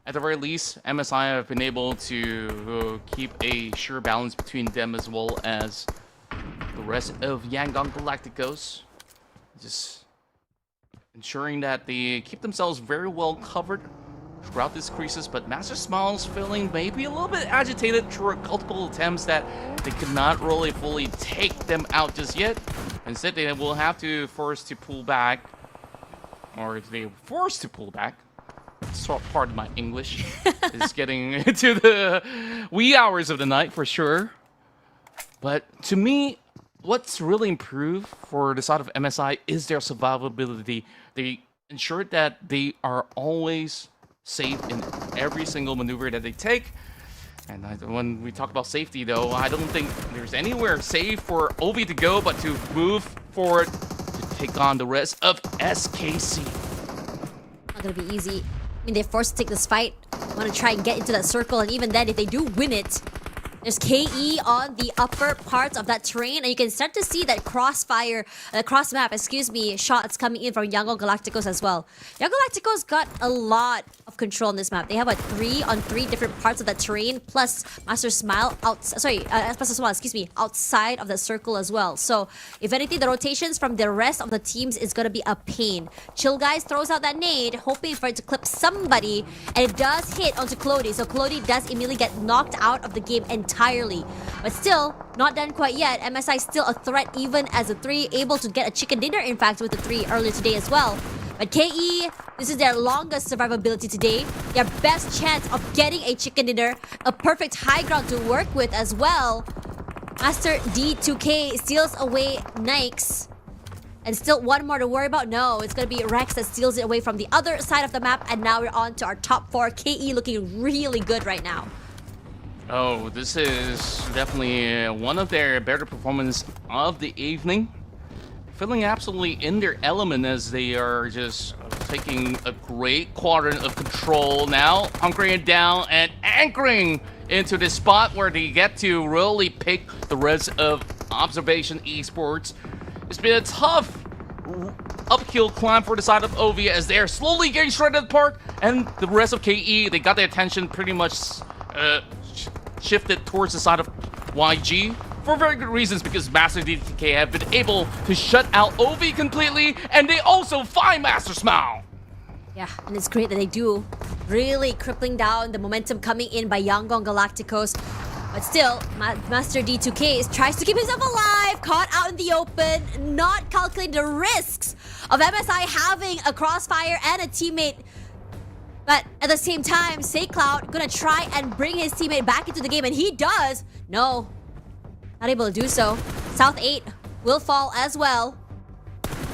S5: At the very least, MSI have been able to keep a sure balance between them as well as the rest of Yangon Galacticos. Just ensuring that they keep themselves very well covered throughout these creases, but Master Smiles feeling maybe a little bit agitated through multiple attempts that they could not really fully take them out just yet. Instead, they will have to force to pull back, or if they force to pull back. Pardon my English. It's getting into the wee hours of the night for sure. But to me, what's really improved for the side of MSI is their survivability. They ensure that they are always safe in every single maneuver that they take. And when we talk about safety, though, I don't think there's anywhere safe for Ovi to go but to move forward to take on the rest of SKC.
S6: Not gonna be easy. I mean, they're forced to take this fight. Want to try and get into that circle, and even then, if they do win it, there's KE on the upper parts of that terrain, and you can start to see that cross-map, shots coming in from Yangon Galacticos as well. Yangon Galacticos got a lot of control on this map. They have a 3 on 3 different parts of that terrain, plus Master Smile outside of the circle as well. So, if anything, the rotations from the rest of the teams is gonna be a pain. Chill Guys throws out that nade, hoping for it to clip somebody, and it does hit onto Clody. So Clody does immediately get knocked out of the game entirely. But still, not done quite yet. MSI still a threat even as a 3, able to get a chicken dinner, in fact, with the 3 earlier today as well. But KE, this is their longest survivability today. Their best chance of getting a chicken dinner, a perfect high ground to work with as well. Master D2K steals away Nikes. And still one more to worry about? No, it's going to be Rex that steals it away from the other side of the map. And now we're on to our top 4. KE looking really good right now.
S5: Oh, this is definitely one of their better performances of the evening. Feeling absolutely in their element as they are just taking a great quadrant of control now, hunkering down and anchoring into this spot where they get to really pick the rest of Observation Esports. It's been a tough uphill climb for the side of OV as they're slowly getting shredded apart, and the rest of KE, they got their attention pretty much shifted towards the side of YG for very good reasons, because Master DTK have been able to shut out OV completely, and they also find Master Smile.
S6: Yeah, and it's great that they do. Really crippling down the momentum coming in by Yangon Galacticos. But still, Master D2K tries to keep himself alive, caught out in the open, not calculating the risks of MSI having a crossfire and a teammate. But at the same time, SayCloud gonna try and bring his teammate back into the game, and he does. No, not able to do so. South 8 will fall as well.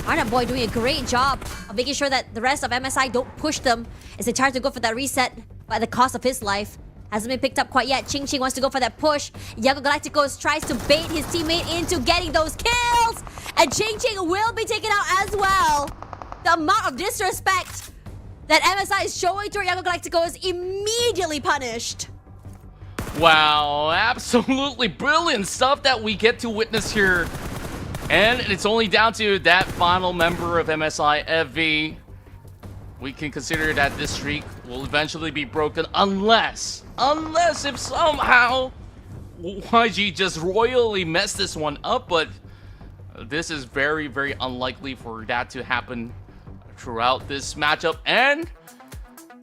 S6: Arnab Boy doing a great job of making sure that the rest of MSI don't push them as they try to go for that reset, but at the cost of his life. Hasn't been picked up quite yet. Ching Ching wants to go for that push. Yangon Galacticos tries to bait his teammate into getting those kills, and Ching Ching will be taken out as well. The amount of disrespect that MSI is showing to Yangon Galacticos is immediately punished.
S5: Wow, absolutely brilliant stuff that we get to witness here. And it's only down to that final member of MSI, FV. We can consider that this streak will eventually be broken unless if somehow YG just royally messed this one up, but this is very, very unlikely for that to happen throughout this matchup. And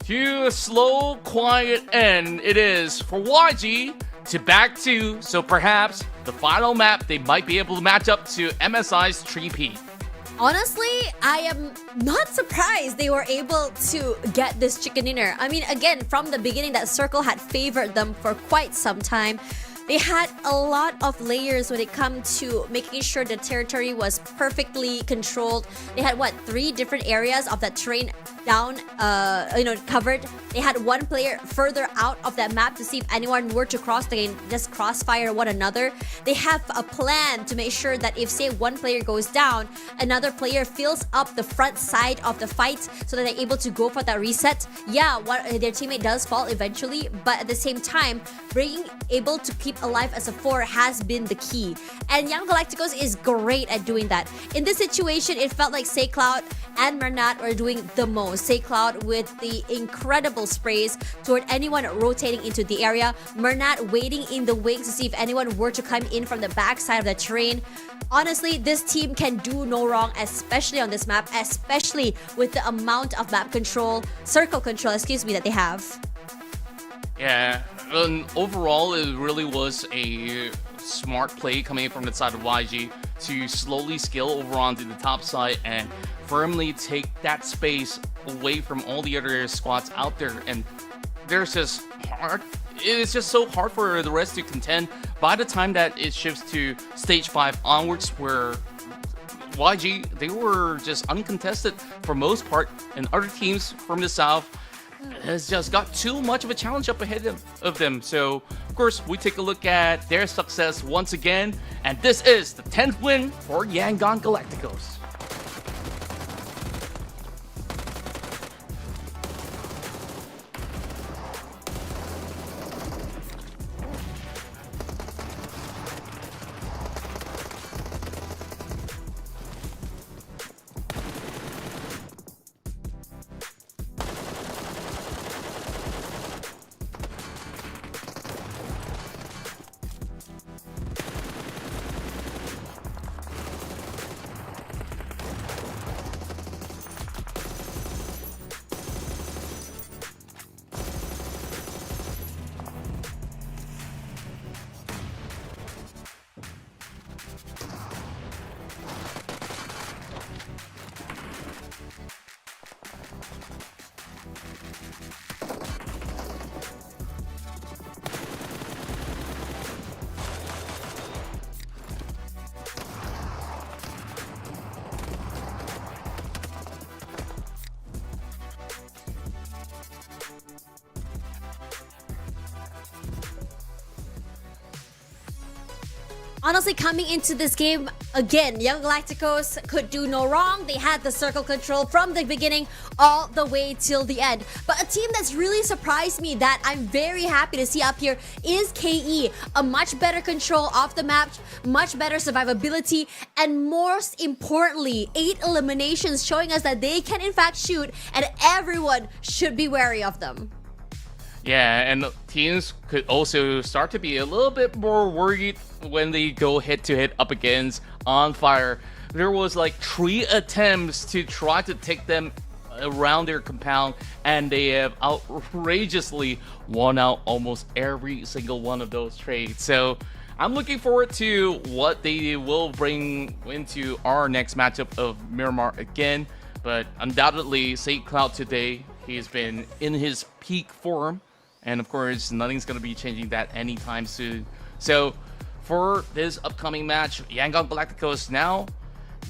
S5: to a slow, quiet end it is for YG to back 2, so perhaps the final map they might be able to match up to MSI's 3P.
S6: Honestly, I am not surprised they were able to get this chicken dinner. I mean, again, from the beginning, that Circle had favored them for quite some time. They had a lot of layers when it comes to making sure the territory was perfectly controlled. They had, 3 different areas of that terrain down, covered. They had one player further out of that map to see if anyone were to cross the game, just crossfire one another. They have a plan to make sure that if, say, one player goes down, another player fills up the front side of the fight so that they're able to go for that reset. Yeah, their teammate does fall eventually, but at the same time, being able to keep alive as a 4 has been the key. And Young Galacticos is great at doing that. In this situation, it felt like SayCloud and Mernat were doing the most. SayCloud with the incredible sprays toward anyone rotating into the area. Mernat waiting in the wings to see if anyone were to come in from the backside of the terrain. Honestly, this team can do no wrong, especially on this map, especially with the amount of map control, circle control, that they have.
S5: Yeah, and overall, it really was a smart play coming from the side of YG to slowly scale over onto the top side and firmly take that space away from all the other squads out there. And there's just it's just so hard for the rest to contend by the time that it shifts to stage 5 onwards, where YG, they were just uncontested for most part, and other teams from the south has just got too much of a challenge up ahead of them. So, of course, we take a look at their success once again, and this is the 10th win for Yangon Galacticos.
S6: Honestly, coming into this game, again, Young Galacticos could do no wrong. They had the circle control from the beginning all the way till the end. But a team that's really surprised me that I'm very happy to see up here is KE. A much better control of the map, much better survivability, and most importantly, 8 eliminations showing us that they can in fact shoot and everyone should be wary of them.
S5: Yeah, and teams could also start to be a little bit more worried when they go head-to-head up against On Fire. There was like 3 attempts to try to take them around their compound, and they have outrageously won out almost every single one of those trades. So I'm looking forward to what they will bring into our next matchup of Miramar again. But undoubtedly, St. Cloud today, he's been in his peak form. And of course, nothing's going to be changing that anytime soon. So for this upcoming match, Yangon Galacticos now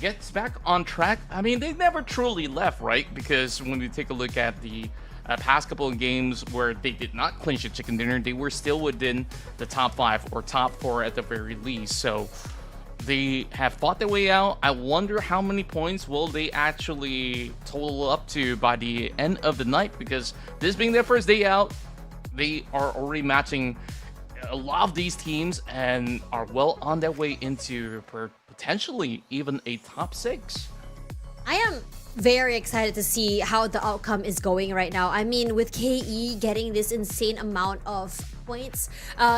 S5: gets back on track. I mean, they never truly left, right? Because when we take a look at the past couple of games where they did not clinch a chicken dinner, they were still within the top 5 or top 4 at the very least. So they have fought their way out. I wonder how many points will they actually total up to by the end of the night, because this being their first day out, they are already matching a lot of these teams and are well on their way into potentially even a top 6.
S6: I am very excited to see how the outcome is going right now. I mean, with KE getting this insane amount of points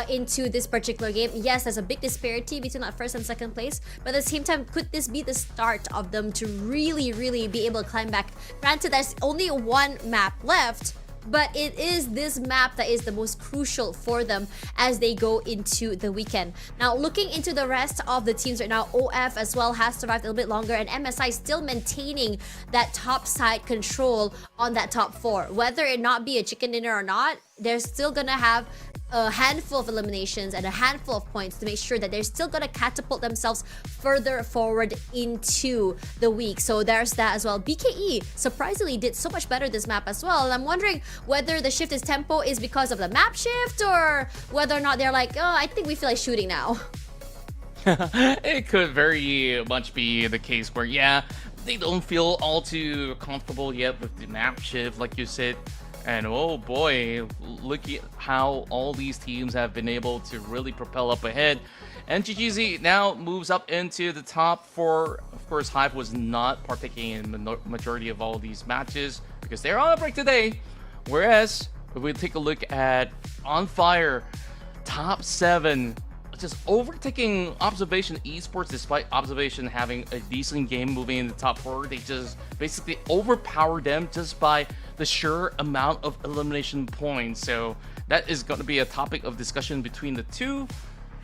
S6: into this particular game, yes, there's a big disparity between that first and second place, but at the same time, could this be the start of them to really be able to climb back? Granted, there's only 1 map left, but it is this map that is the most crucial for them as they go into the weekend. Now, looking into the rest of the teams right now, OF as well has survived a little bit longer, and MSI still maintaining that top side control on that top 4. Whether it not be a chicken dinner or not, they're still gonna have a handful of eliminations and a handful of points to make sure that they're still going to catapult themselves further forward into the week. So there's that as well. BKE surprisingly did so much better this map as well. And I'm wondering whether the shift in tempo is because of the map shift or whether or not they're like, oh, I think we feel like shooting now.
S5: It could very much be the case where, yeah, they don't feel all too comfortable yet with the map shift, like you said. And oh boy, look at how all these teams have been able to really propel up ahead. And GGZ now moves up into the top 4. Of course, Hive was not partaking in the majority of all these matches because they're on a break today. Whereas, if we take a look at On Fire, top 7, just overtaking Observation Esports, despite Observation having a decent game moving in the top 4. They just basically overpowered them just by the sheer amount of elimination points. So that is going to be a topic of discussion between the two.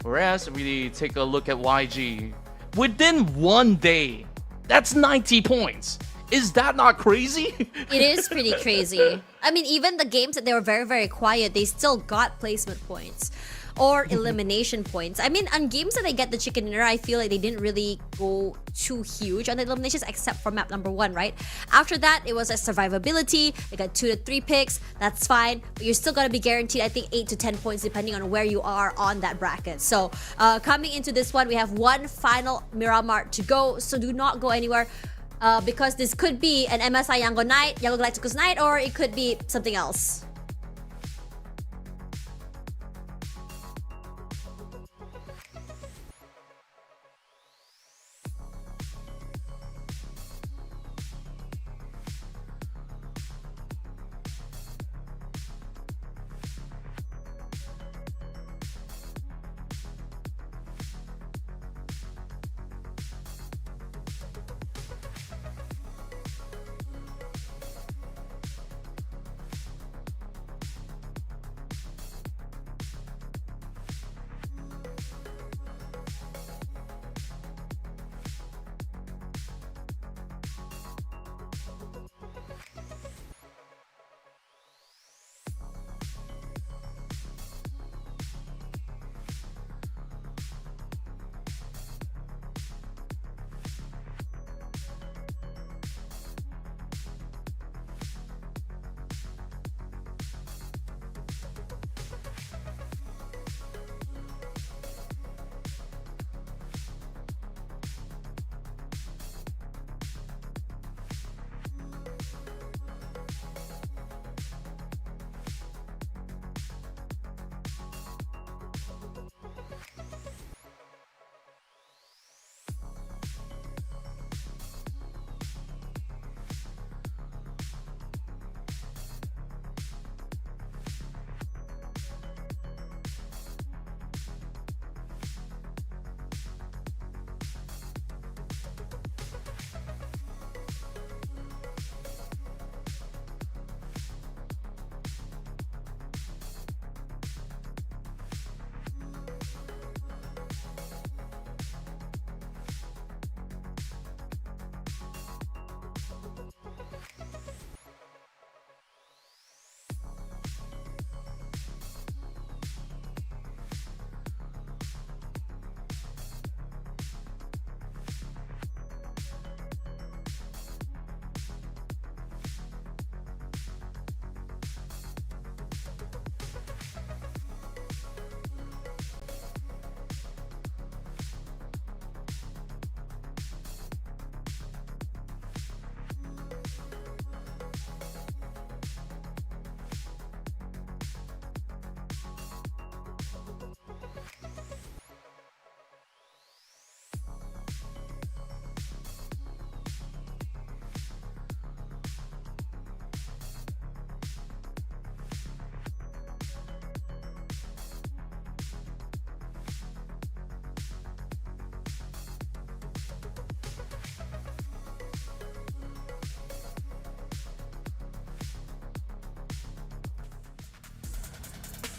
S5: Whereas we take a look at YG, within 1 day, that's 90 points. Is that not crazy?
S6: It is pretty crazy. I mean, even the games that they were very quiet, they still got placement points or elimination points. I mean, on games that they get the chicken dinner, I feel like they didn't really go too huge on the eliminations except for map number 1, right? After that, it was a survivability. They got 2 to 3 picks. That's fine. But you're still going to be guaranteed, I think, 8 to 10 points depending on where you are on that bracket. So coming into this one, we have one final Miramar to go. So do not go anywhere. Because this could be an MSI Yangon night, Yangon Galacticos night, or it could be something else.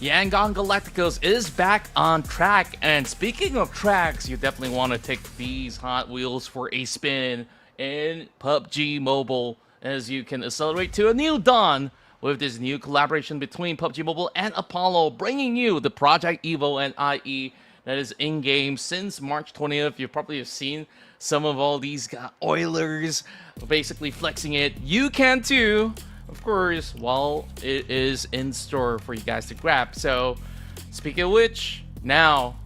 S5: Yangon Galacticos is back on track. And speaking of tracks, you definitely want to take these Hot Wheels for a spin in PUBG Mobile, as you can accelerate to a new dawn with this new collaboration between PUBG Mobile and Apollo, bringing you the Project Evo and IE that is in-game since March 20th. You probably have seen some of all these Oilers basically flexing it. You can too, of course, while it is in store for you guys to grab. So, speaking of which, now,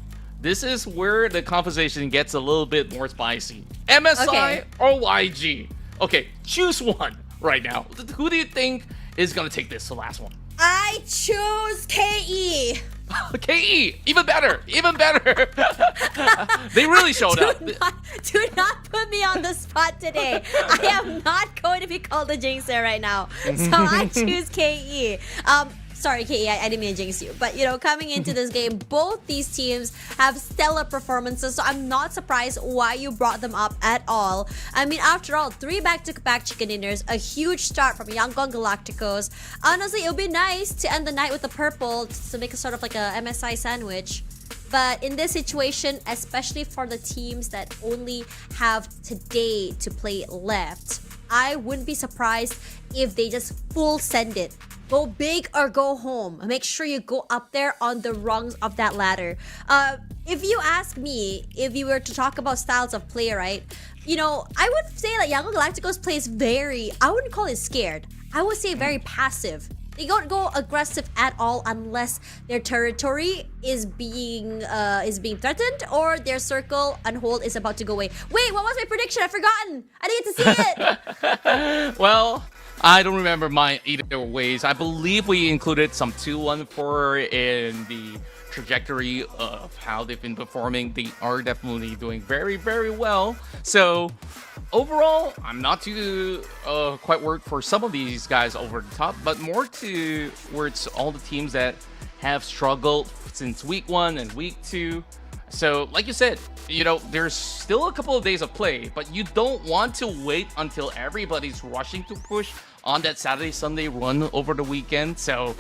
S5: this is where the conversation gets a little bit more spicy. MSI or YG? Okay, choose one right now. Who do you think is going to take this, the last one?
S6: I choose KE.
S5: KE, even better, even better. They really showed up.
S6: Do not put me on the spot today. I am not going to be called a jinxer right now. So I choose KE. Sorry, KE, I didn't mean to jinx you. But, you know, coming into this game, both these teams have stellar performances, so I'm not surprised why you brought them up at all. I mean, after all, 3 back-to-back chicken dinners, a huge start from Yangon Galacticos. Honestly, it would be nice to end the night with the purple to make a sort of like a MSI sandwich. But in this situation, especially for the teams that only have today to play left, I wouldn't be surprised if they just full send it. Go big or go home. Make sure you go up there on the rungs of that ladder. If you ask me, if you were to talk about styles of play, right? You know, I would say that Yangon Galacticos plays very, I wouldn't call it scared. I would say very passive. They don't go aggressive at all unless their territory is being threatened or their circle and hold is about to go away. Wait, what was my prediction? I've forgotten. I didn't get to see it.
S5: Well, I don't remember mine either ways. I believe we included some 2-1-4 in the trajectory of how they've been performing. They are definitely doing very, very well. So overall, I'm not too quite worried for some of these guys over the top, but more towards all the teams that have struggled since week 1 and week 2. So, like you said, you know, there's still a couple of days of play, but you don't want to wait until everybody's rushing to push on that Saturday, Sunday run over the weekend. So,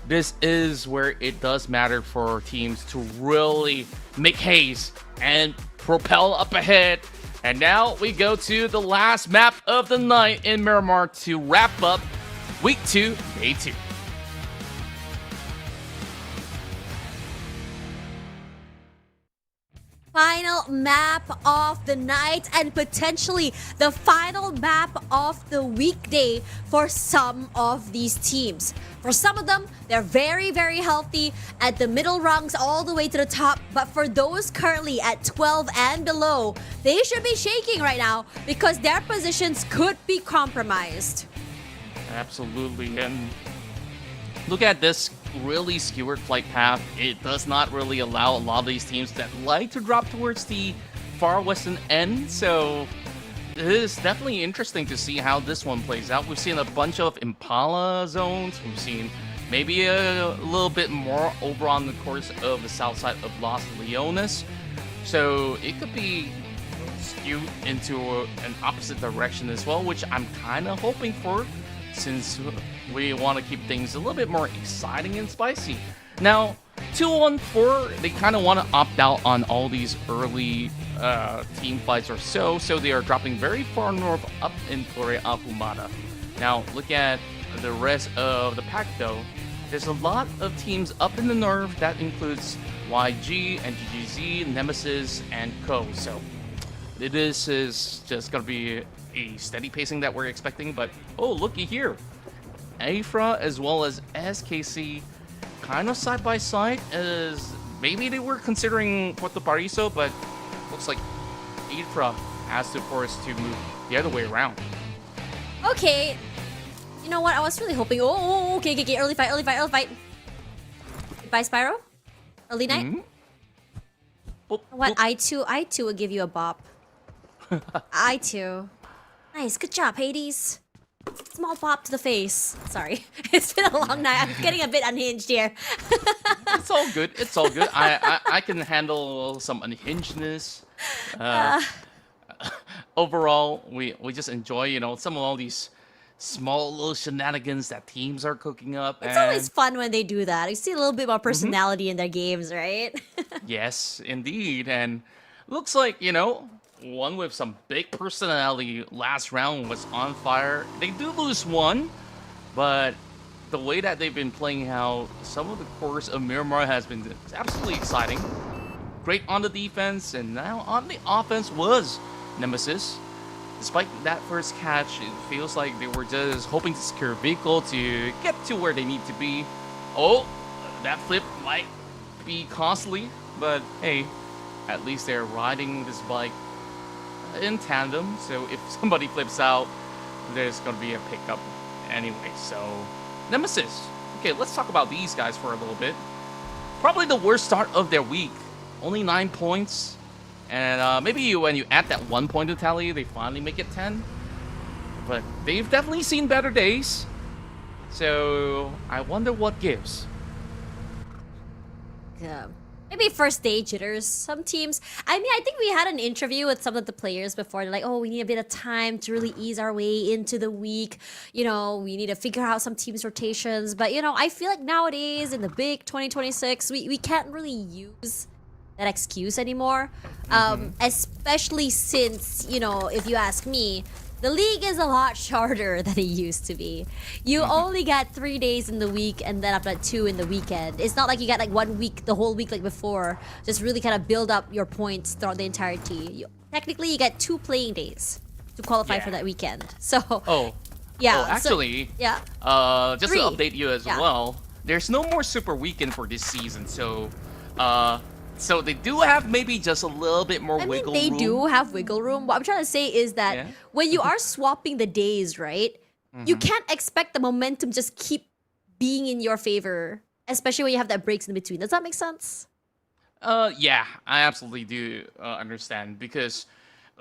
S5: this is where it does matter for teams to really make haste and propel up ahead. And now we go to the last map of the night in Miramar to wrap up week 2, day 2.
S6: Final map of the night and potentially the final map of the weekday for some of these teams. For some of them, they're very, very healthy at the middle rungs all the way to the top. But for those currently at 12 and below, they should be shaking right now because their positions could be compromised.
S5: Absolutely. And look at this really skewered flight path. It does not really allow a lot of these teams that like to drop towards the far western end. So it is definitely interesting to see how this one plays out. We've seen a bunch of Impala zones. We've seen maybe a little bit more over on the course of the south side of Los Leones. So it could be skewed into an opposite direction as well, which I'm kind of hoping for, since we want to keep things a little bit more exciting and spicy. Now, 2-1-4, they kind of want to opt out on all these early team fights or so they are dropping very far north up in Torre Ahumada. Now, look at the rest of the pack though. There's a lot of teams up in the north. That includes YG, NGGZ, Nemesis, and Co. So this is just going to be a steady pacing that we're expecting, but oh, looky here. Afra as well as SKC kind of side by side, as maybe they were considering Puerto Pariso, but looks like Afra has to force to move the other way around.
S6: Okay, you know what? I was really hoping. Okay. Early fight. Bye, Spyro. Early night. What? I too will give you a bop. I too. Nice, good job, Hades. Small pop to the face. Sorry, it's been a long night. I'm getting a bit unhinged here.
S5: It's all good. It's all good. I can handle some unhingedness. Overall, we just enjoy, you know, some of all these small little shenanigans that teams are cooking up.
S6: It's always fun when they do that. You see a little bit more personality in their games, right?
S5: Yes, indeed. And looks like, one with some big personality last round was on fire. They do lose one, but the way that they've been playing out, some of the course of Miramar has been absolutely exciting. Great on the defense, and now on the offense was Nemesis. Despite that first catch, it feels like they were just hoping to secure a vehicle to get to where they need to be. Oh, that flip might be costly, but hey, at least they're riding this bike in tandem, so if somebody flips out, there's gonna be a pickup anyway. So Nemesis, okay, let's talk about these guys for a little bit. Probably the worst start of their week. Only 9 points, and maybe when you add that 1 point to tally, they finally make it 10. But they've definitely seen better days, so I wonder what gives.
S6: Yeah. Maybe first day jitters. Some teams, I think we had an interview with some of the players before. They're like, oh, we need a bit of time to really ease our way into the week. We need to figure out some teams' rotations. But, I feel like nowadays in the big 2026, we can't really use that excuse anymore. Especially since, if you ask me, the league is a lot shorter than it used to be. You only got 3 days in the week and then after that 2 in the weekend. It's not like you got like 1 week, the whole week like before. Just really kind of build up your points throughout the entirety. Technically, you get 2 playing days to qualify for that weekend. So, yeah.
S5: Oh, actually, just
S6: 3.
S5: to update you as well, there's no more Super Weekend for this season. So, so they do have maybe just a little bit more wiggle room.
S6: They do have wiggle room. What I'm trying to say is that when you are swapping the days, right? You can't expect the momentum just keep being in your favor, especially when you have that breaks in between. Does that make sense?
S5: Yeah, I absolutely do understand, because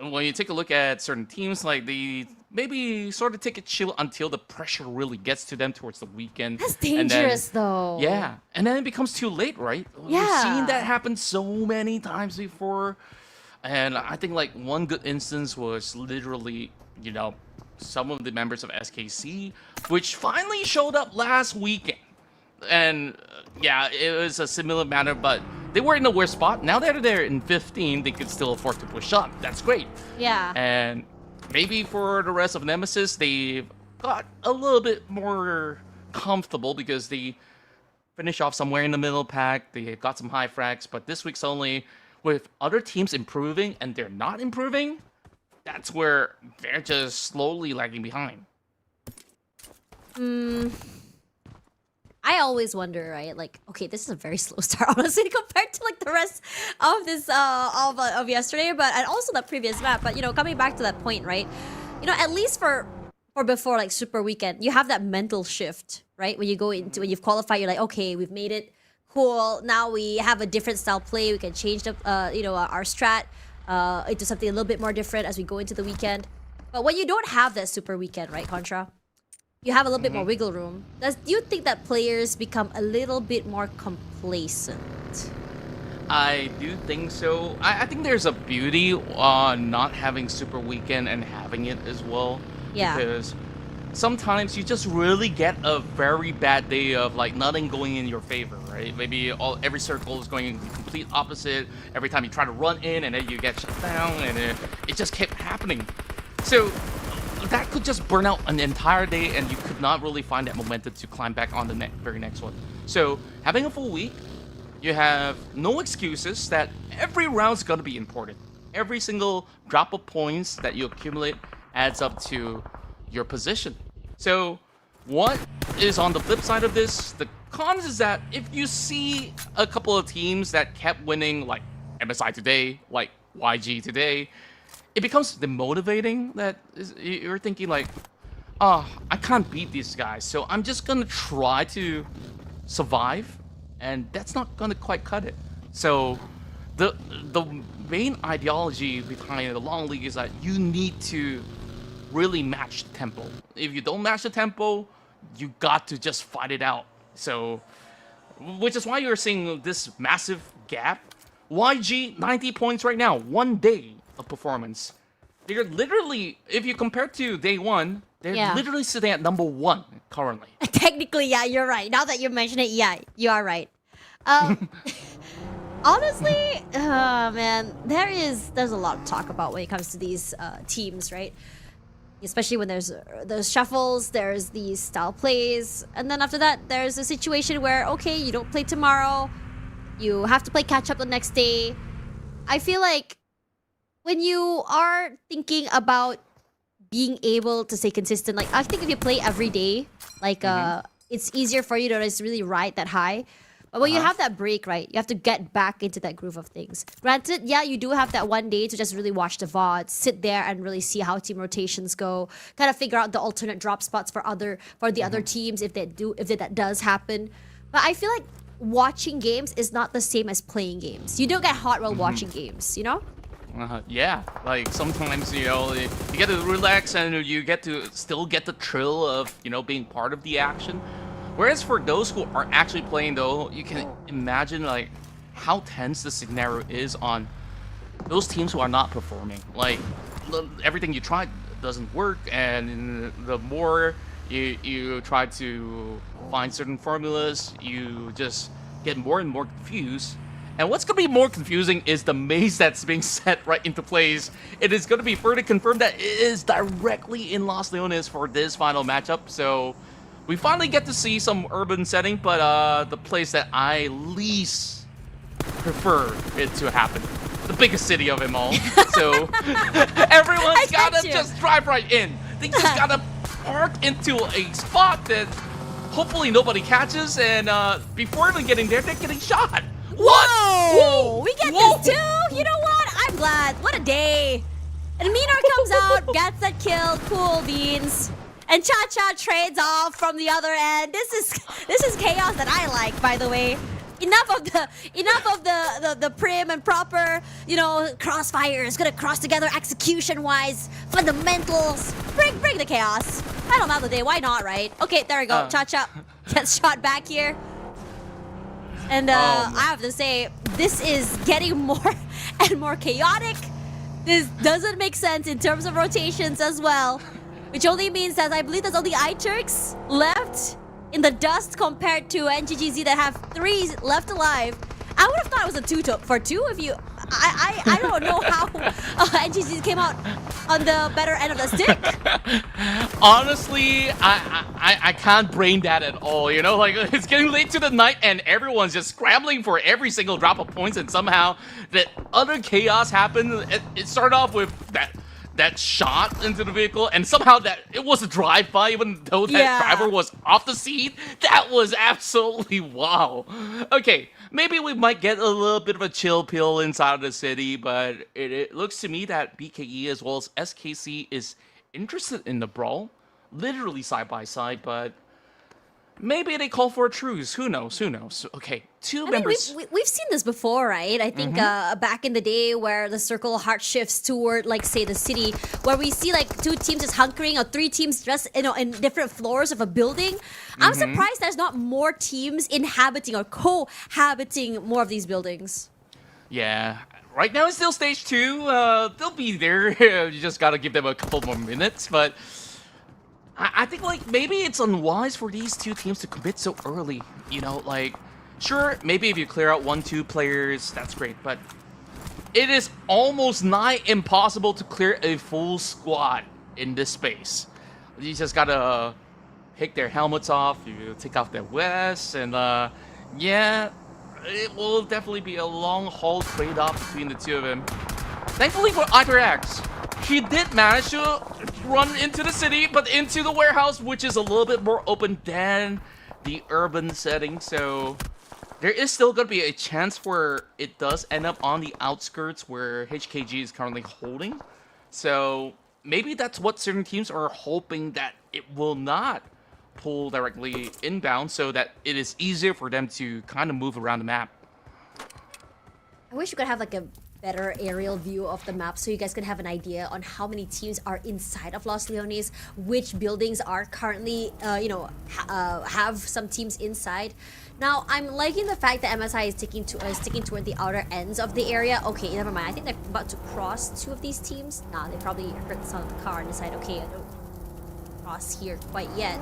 S5: when you take a look at certain teams, like they maybe sort of take a chill until the pressure really gets to them towards the weekend.
S6: That's dangerous, though.
S5: Yeah, and then it becomes too late, right?
S6: Yeah.
S5: We've seen that happen so many times before. And I think like one good instance was literally, some of the members of SKC, which finally showed up last weekend. And yeah, it was a similar matter, but they were in a worse spot. Now that they're in 15, they could still afford to push up. That's great.
S6: Yeah.
S5: And maybe for the rest of Nemesis, they got a little bit more comfortable because they finish off somewhere in the middle pack. They got some high frags, but this week's only with other teams improving and they're not improving. That's where they're just slowly lagging behind.
S6: I always wonder, right? Like, okay, this is a very slow start, honestly, compared to like the rest of this of yesterday, but and also the previous map. But coming back to that point, right? At least for before like Super Weekend, you have that mental shift, right? When you've qualified, you're like, okay, we've made it, cool. Now we have a different style play. We can change the our strat into something a little bit more different as we go into the weekend. But when you don't have that Super Weekend, right, Contra? You have a little bit more wiggle room. Do you think that players become a little bit more complacent?
S5: I do think so. I think there's a beauty on not having Super Weekend and having it as well.
S6: Yeah.
S5: Because sometimes you just really get a very bad day of like nothing going in your favor, right? Maybe every circle is going in the complete opposite. Every time you try to run in and then you get shut down, and it just kept happening. So that could just burn out an entire day, and you could not really find that momentum to climb back on the very next one. So having a full week, you have no excuses that every round's gonna be important. Every single drop of points that you accumulate adds up to your position. So what is on the flip side of this? The cons is that if you see a couple of teams that kept winning, like MSI today, like YG today, it becomes demotivating. That you're thinking like, I can't beat these guys, so I'm just gonna try to survive, and that's not gonna quite cut it. So the main ideology behind the long league is that you need to really match the tempo. If you don't match the tempo, you got to just fight it out. So, which is why you're seeing this massive gap. YG 90 points right now, 1 day of performance. They're literally, if you compare to day one, They're
S6: Yeah.
S5: literally sitting at number 1 currently.
S6: Technically, yeah, you're right. Now that you mention it, yeah, you are right. Um, honestly, man, there's a lot to talk about when it comes to these teams, right? Especially when there's shuffles, there's these style plays, and then after that, there's a situation where okay, you don't play tomorrow, you have to play catch up the next day. I feel like when you are thinking about being able to stay consistent, like I think if you play every day, like it's easier for you to just really ride that high. But when you have that break, right, you have to get back into that groove of things. Granted, yeah, you do have that one day to just really watch the VOD, sit there and really see how team rotations go, kind of figure out the alternate drop spots for the other teams if that does happen. But I feel like watching games is not the same as playing games. You don't get hot while watching games, you know?
S5: Yeah, like sometimes you get to relax and you get to still get the thrill of being part of the action. Whereas for those who are actually playing, though, you can imagine like how tense the scenario is on those teams who are not performing. Like everything you try doesn't work, and the more you try to find certain formulas, you just get more and more confused. And what's going to be more confusing is the maze that's being set right into place. It is going to be further confirmed that it is directly in Los Leones for this final matchup. So we finally get to see some urban setting, but the place that I least prefer it to happen. The biggest city of them all. So everyone's got to just drive right in. They just got to park into a spot that hopefully nobody catches, and before even getting there, they're getting shot. What?
S6: Whoa! We get this too? You know what? I'm glad. What a day. And Miramar comes out, gets that kill, cool beans. And Cha-Cha trades off from the other end. This is chaos that I like, by the way. Enough of the prim and proper, crossfire is gonna cross together execution-wise, fundamentals. Bring the chaos. Final map of the day, why not, right? Okay, there we go. Cha-Cha gets shot back here. And I have to say, this is getting more and more chaotic. This doesn't make sense in terms of rotations as well. Which only means that I believe there's only iTurks left in the dust compared to NGGZ that have 3 left alive. I would have thought it was a 2 for 2 if you... I don't know how NGGZ came out on the better end of the stick.
S5: Honestly, I can't brain that at all, Like, it's getting late to the night and everyone's just scrambling for every single drop of points, and somehow that other chaos happened. It started off with that shot into the vehicle, and somehow that it was a drive-by even though that driver was off the scene. That was absolutely wow. Okay, maybe we might get a little bit of a chill pill inside of the city, but it looks to me that BKE as well as SKC is interested in the brawl, literally side by side, but maybe they call for a truce. Who knows? Okay, members.
S6: We've seen this before, right? I think back in the day where the circle heart shifts toward, like, say, the city, where we see like 2 teams just hunkering or 3 teams just in different floors of a building. I'm surprised there's not more teams inhabiting or cohabiting more of these buildings.
S5: Yeah. Right now it's still stage 2. They'll be there. You just gotta give them a couple more minutes, but I think, like, maybe it's unwise for these 2 teams to commit so early. Like, sure, maybe if you clear out 1-2 players, that's great, but it is almost nigh impossible to clear a full squad in this space. You just gotta pick their helmets off, you take off their vests, and yeah, it will definitely be a long-haul trade-off between the 2 of them. Thankfully for IperX, he did manage to run into the city, but into the warehouse, which is a little bit more open than the urban setting. So there is still going to be a chance where it does end up on the outskirts where HKG is currently holding. So maybe that's what certain teams are hoping, that it will not pull directly inbound so that it is easier for them to kind of move around the map.
S6: I wish you could have like a better aerial view of the map so you guys can have an idea on how many teams are inside of Los Leones, which buildings are currently, have some teams inside. Now, I'm liking the fact that MSI is sticking toward the outer ends of the area. Okay, never mind. I think they're about to cross 2 of these teams. Nah, they probably heard the sound of the car and decided, okay, across here quite yet.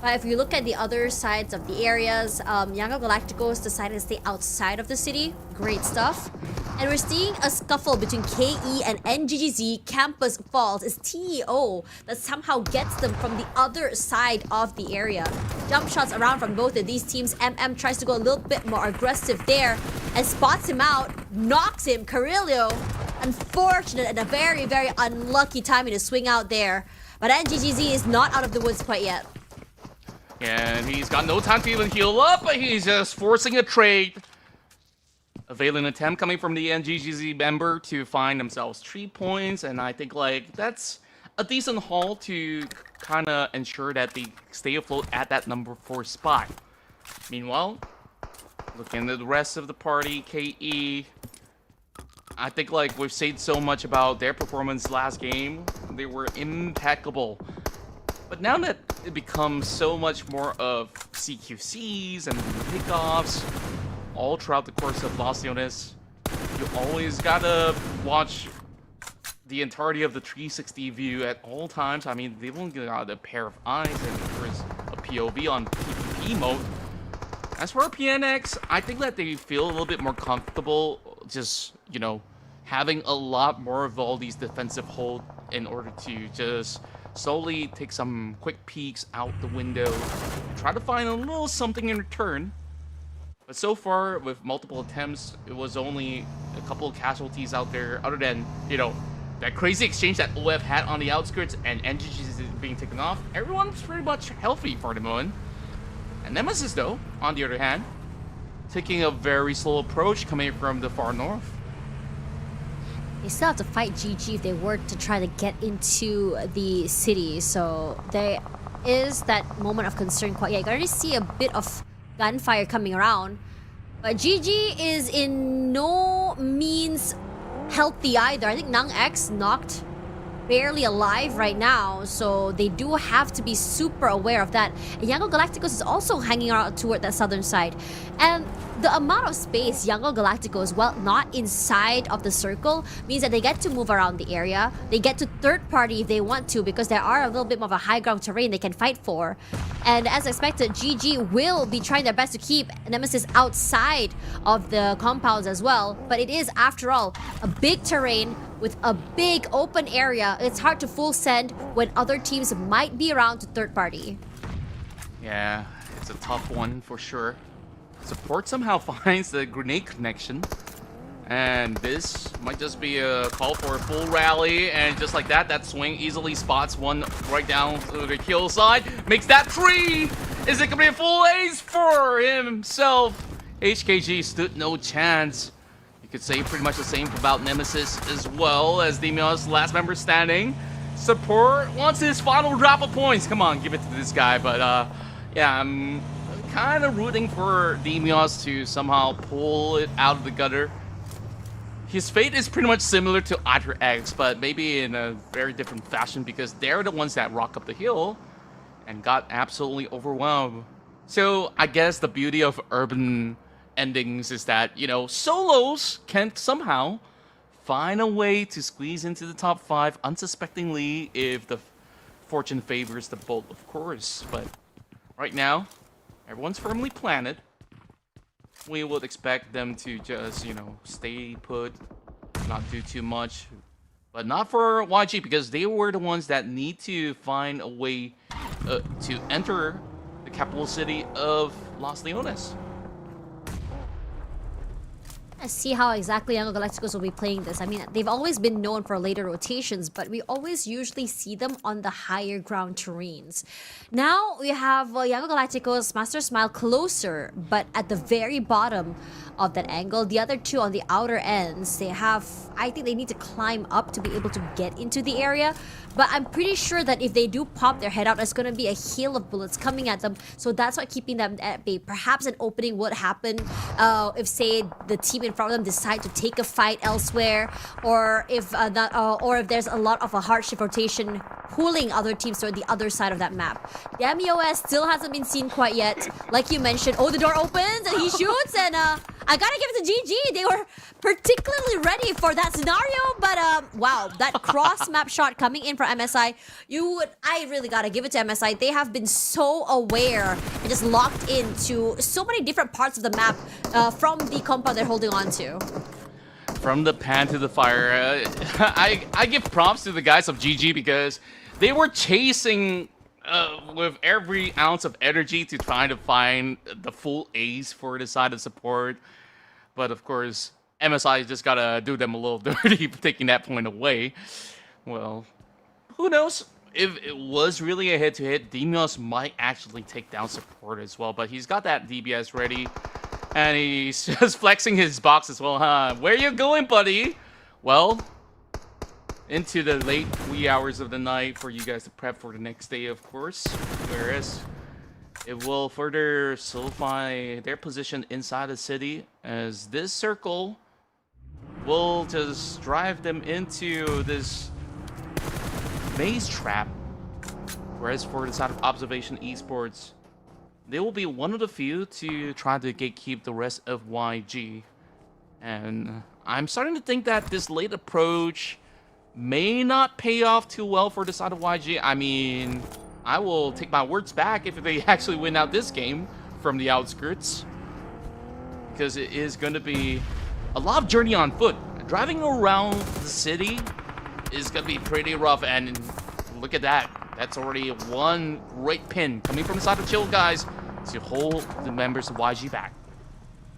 S6: But if you look at the other sides of the areas, Yango Galacticos decided to stay outside of the city. Great stuff. And we're seeing a scuffle between KE and NGGZ. Campus Falls. It's TEO that somehow gets them from the other side of the area. Jump shots around from both of these teams. MM tries to go a little bit more aggressive there and spots him out, knocks him. Carillo, unfortunate and a very, very unlucky timing to swing out there. But NGGZ is not out of the woods quite yet.
S5: And he's got no time to even heal up, but he's just forcing a trade. A valiant attempt coming from the NGGZ member to find themselves 3 points, and I think like that's a decent haul to kind of ensure that they stay afloat at that number 4 spot. Meanwhile, looking at the rest of the party, KE, I think like we've said so much about their performance last game. They were impeccable. But now that it becomes so much more of CQCs and pickoffs all throughout the course of Los Leones, you always gotta watch the entirety of the 360 view at all times. I mean, they've only got a pair of eyes and there's a POV on PvP mode. As for PNX, I think that they feel a little bit more comfortable just, you know, having a lot more of all these defensive hold in order to just slowly take some quick peeks out the window, try to find a little something in return. But so far, with multiple attempts, it was only a couple of casualties out there, other than, you know, that crazy exchange that OF had on the outskirts and NGG is being taken off. Everyone's pretty much healthy for the moment. And Nemesis, though, on the other hand, taking a very slow approach coming from the far north.
S6: They still have to fight GG if they were to try to get into the city. So there is that moment of concern quite. Yeah, you can already see a bit of gunfire coming around. But GG is in no means healthy either. I think Nang X knocked barely alive right now, so they do have to be super aware of that. And Yango Galacticos is also hanging out toward that southern side. And the amount of space Yango Galacticos, well, not inside of the circle, means that they get to move around the area. They get to third party if they want to, because there are a little bit more of a high ground terrain they can fight for. And as expected, GG will be trying their best to keep Nemesis outside of the compounds as well. But it is, after all, a big terrain with a big open area. It's hard to full send when other teams might be around to third party.
S5: Yeah, it's a tough one for sure. Support somehow finds the grenade connection. And this might just be a call for a full rally. And just like that, that swing easily spots one right down to the kill side. Makes that 3! Is it going to be a full ace for himself? HKG stood no chance. You could say pretty much the same about Nemesis as well, as Demios, last member standing. Support wants his final drop of points. Come on, give it to this guy. But yeah, I'm kind of rooting for Demios to somehow pull it out of the gutter. His fate is pretty much similar to Otter X, but maybe in a very different fashion, because they're the ones that rock up the hill and got absolutely overwhelmed. So I guess the beauty of urban endings is that, you know, solos can somehow find a way to squeeze into the top 5 unsuspectingly if the fortune favors the bolt, of course. But right now, everyone's firmly planted. We would expect them to just, you know, stay put, not do too much. But not for YG, because they were the ones that need to find a way to enter the capital city of Los Leones.
S6: Let's see how exactly Yango Galacticos will be playing this. I mean, they've always been known for later rotations, but we always usually see them on the higher ground terrains. Now we have Yango Galacticos, Master Smile closer, but at the very bottom of that angle. The other two on the outer ends, they have, I think they need to climb up to be able to get into the area. But I'm pretty sure that if they do pop their head out, there's going to be a hail of bullets coming at them. So that's what keeping them at bay. Perhaps an opening would happen if, say, the team in front of them decide to take a fight elsewhere, or if there's a lot of a hard shift rotation pulling other teams toward the other side of that map. The MEOS still hasn't been seen quite yet. Like you mentioned, oh, the door opens and he shoots, and I gotta give it to GG. They were particularly ready for that scenario, but wow, that cross map shot coming in from MSI, I really gotta give it to MSI. They have been so aware and just locked into so many different parts of the map from the compound they're holding on to.
S5: From the pan to the fire, I give props to the guys of GG because they were chasing with every ounce of energy to try to find the full ace for the side of support. But of course, MSI just gotta do them a little dirty for taking that point away. Well, who knows? If it was really a head-to-head, Demios might actually take down support as well. But he's got that DBS ready. And he's just flexing his box as well, huh? Where you going, buddy? Well, into the late wee hours of the night for you guys to prep for the next day, of course. Whereas it will further solidify their position inside the city, as this circle will just drive them into this maze trap. Whereas for the side of Observation Esports, they will be one of the few to try to gatekeep the rest of YG. And I'm starting to think that this late approach may not pay off too well for the side of YG. I mean, I will take my words back if they actually win out this game from the outskirts, because it is going to be a lot of journey on foot. Driving around the city is going to be pretty rough, and look at that. That's already one great pin coming from the side of Chill guys to hold the members of YG back.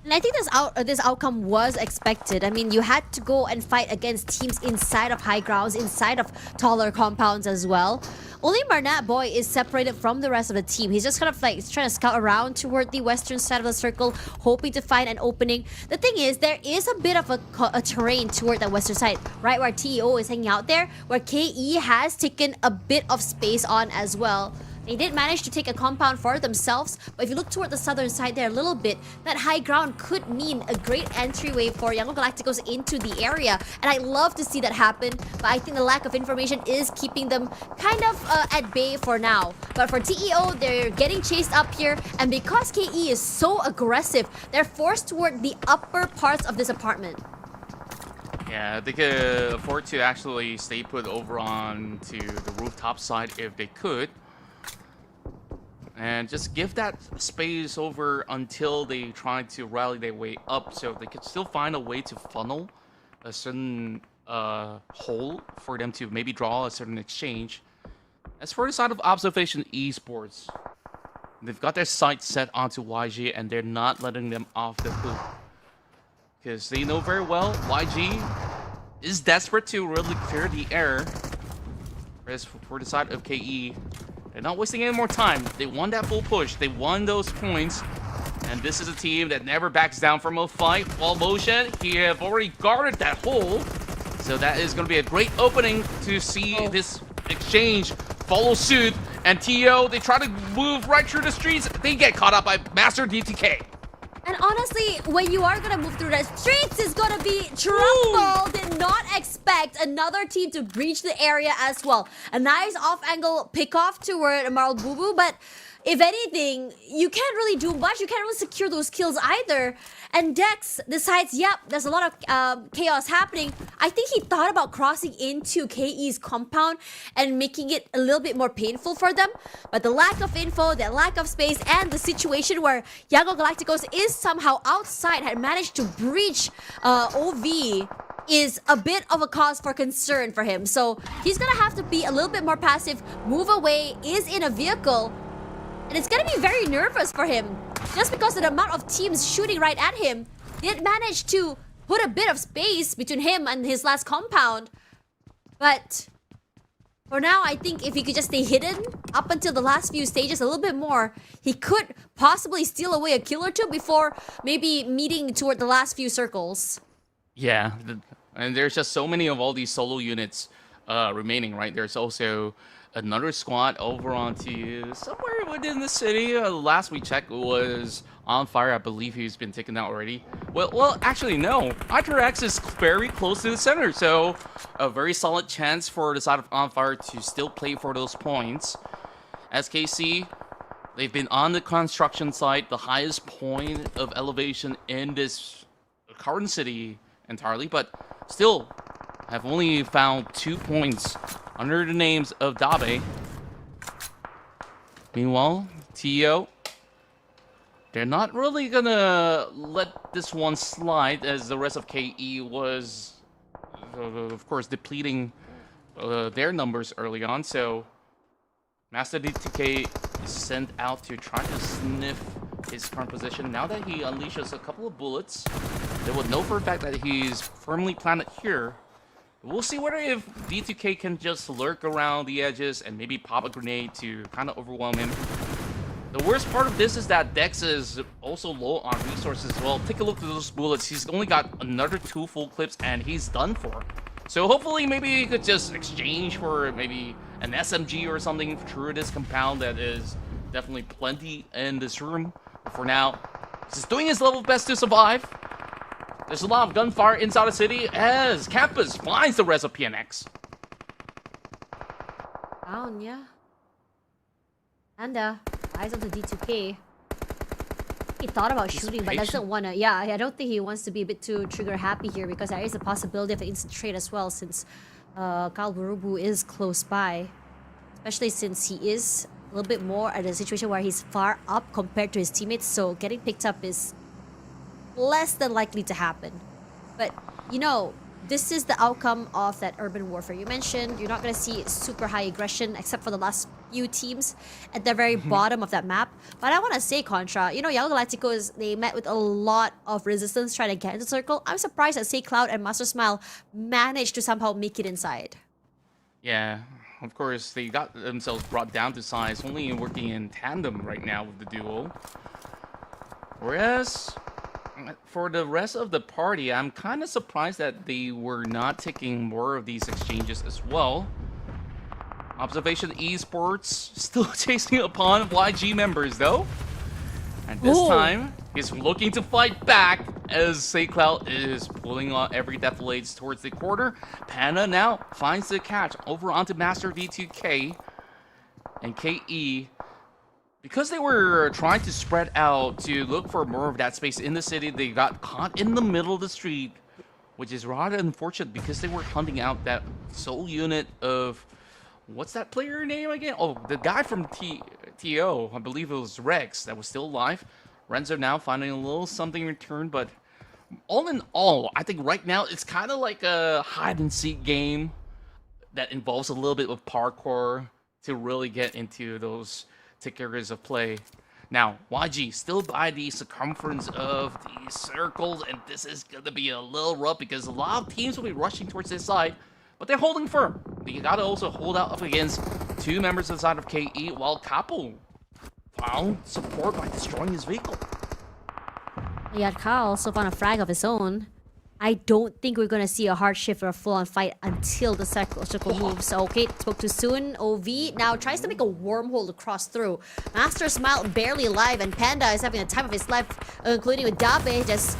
S6: And I think this outcome was expected. I mean, you had to go and fight against teams inside of high grounds, inside of taller compounds as well. Only Marnat Boy is separated from the rest of the team. He's just kind of like trying to scout around toward the western side of the circle, hoping to find an opening. The thing is, there is a bit of a terrain toward that western side, right where TEO is hanging out there, where KE has taken a bit of space on as well. They did manage to take a compound for themselves, but if you look toward the southern side there a little bit, that high ground could mean a great entryway for Young Galacticos into the area. And I love to see that happen, but I think the lack of information is keeping them kind of at bay for now. But for TEO, they're getting chased up here, and because KE is so aggressive, they're forced toward the upper parts of this apartment.
S5: Yeah, they could afford to actually stay put over on to the rooftop side if they could. And just give that space over until they try to rally their way up, so they could still find a way to funnel a certain hole for them to maybe draw a certain exchange. As for the side of Observation Esports, they've got their sights set onto YG, and they're not letting them off the hook. Because they know very well YG is desperate to really clear the air. Whereas for the side of KE, they're not wasting any more time. They won that full push. They won those points. And this is a team that never backs down from a fight. Wall motion. He have already guarded that hole. So that is going to be a great opening to see this exchange follow suit. And TO, they try to move right through the streets. They get caught up by Master DTK.
S6: And honestly, when you are gonna move through the streets, it's gonna be trouble. Did not expect another team to breach the area as well. A nice off-angle pick-off toward Marl Bubu, but if anything, you can't really do much. You can't really secure those kills either. And Dex decides, yep, there's a lot of chaos happening. I think he thought about crossing into KE's compound and making it a little bit more painful for them. But the lack of info, the lack of space, and the situation where Yago Galacticos is somehow outside, had managed to breach OV, is a bit of a cause for concern for him. So he's gonna have to be a little bit more passive, move away, is in a vehicle, and it's gonna be very nervous for him. Just because of the amount of teams shooting right at him, he did manage to put a bit of space between him and his last compound. But for now, I think if he could just stay hidden up until the last few stages a little bit more, he could possibly steal away a kill or two before maybe meeting toward the last few circles.
S5: Yeah, and there's just so many of all these solo units remaining, right? There's also another squad over onto somewhere within the city. Last we checked was On Fire. I believe he's been taken out already. Well, actually, no. X is very close to the center, so a very solid chance for the side of On Fire to still play for those points. SKC, they've been on the construction site, the highest point of elevation in this current city entirely, but still have only found 2 points under the names of Dabe. Meanwhile, TO, they're not really gonna let this one slide, as the rest of KE was, of course, depleting their numbers early on. So Master DTK is sent out to try to sniff his current position. Now that he unleashes a couple of bullets, they would know for a fact that he's firmly planted here. We'll see whether if D2K can just lurk around the edges and maybe pop a grenade to kind of overwhelm him. The worst part of this is that Dex is also low on resources as well. Take a look at those bullets. He's only got another 2 full clips and he's done for. So hopefully maybe he could just exchange for maybe an SMG or something through this compound that is definitely plenty in this room. But for now, he's just doing his level best to survive. There's a lot of gunfire inside the city as Campus finds the rest of PNX.
S6: Down, yeah. And eyes on the D2K. He thought about shooting, but doesn't want to. Yeah, I don't think he wants to be a bit too trigger happy here, because there is a possibility of an instant trade as well, since Kyle Burubu is close by. Especially since he is a little bit more at a situation where he's far up compared to his teammates, so getting picked up is less than likely to happen. But, you know, this is the outcome of that urban warfare. You mentioned you're not going to see super high aggression except for the last few teams at the very bottom of that map. But I want to say, Contra, you know, Yellow Galacticos, they met with a lot of resistance trying to get into the circle. I'm surprised that Say Cloud and Master Smile managed to somehow make it inside.
S5: Yeah, of course, they got themselves brought down to size, only working in tandem right now with the duo. Whereas for the rest of the party, I'm kind of surprised that they were not taking more of these exchanges as well. Observation Esports still chasing upon YG members though. And this time, he's looking to fight back as SayCloud is pulling on every death blades towards the corner. Panda now finds the catch over onto Master V2K and KE. Because they were trying to spread out to look for more of that space in the city, they got caught in the middle of the street, which is rather unfortunate because they were hunting out that sole unit of... What's that player name again? Oh, the guy from TO, I believe it was Rex, that was still alive. Renzo now finding a little something in return, but all in all, I think right now it's kind of like a hide-and-seek game that involves a little bit of parkour to really get into those areas of play. Now, YG still by the circumference of the circles, and this is going to be a little rough because a lot of teams will be rushing towards this side, but they're holding firm. You got to also hold out up against 2 members of the side of KE, while Capo found support by destroying his vehicle.
S6: Yet Carl also found a frag of his own. I don't think we're gonna see a hard shift or a full-on fight until the circle moves. So, okay, spoke too soon. OV now tries to make a wormhole to cross through. Master Smile barely alive, and Panda is having the time of his life, including with Dabe just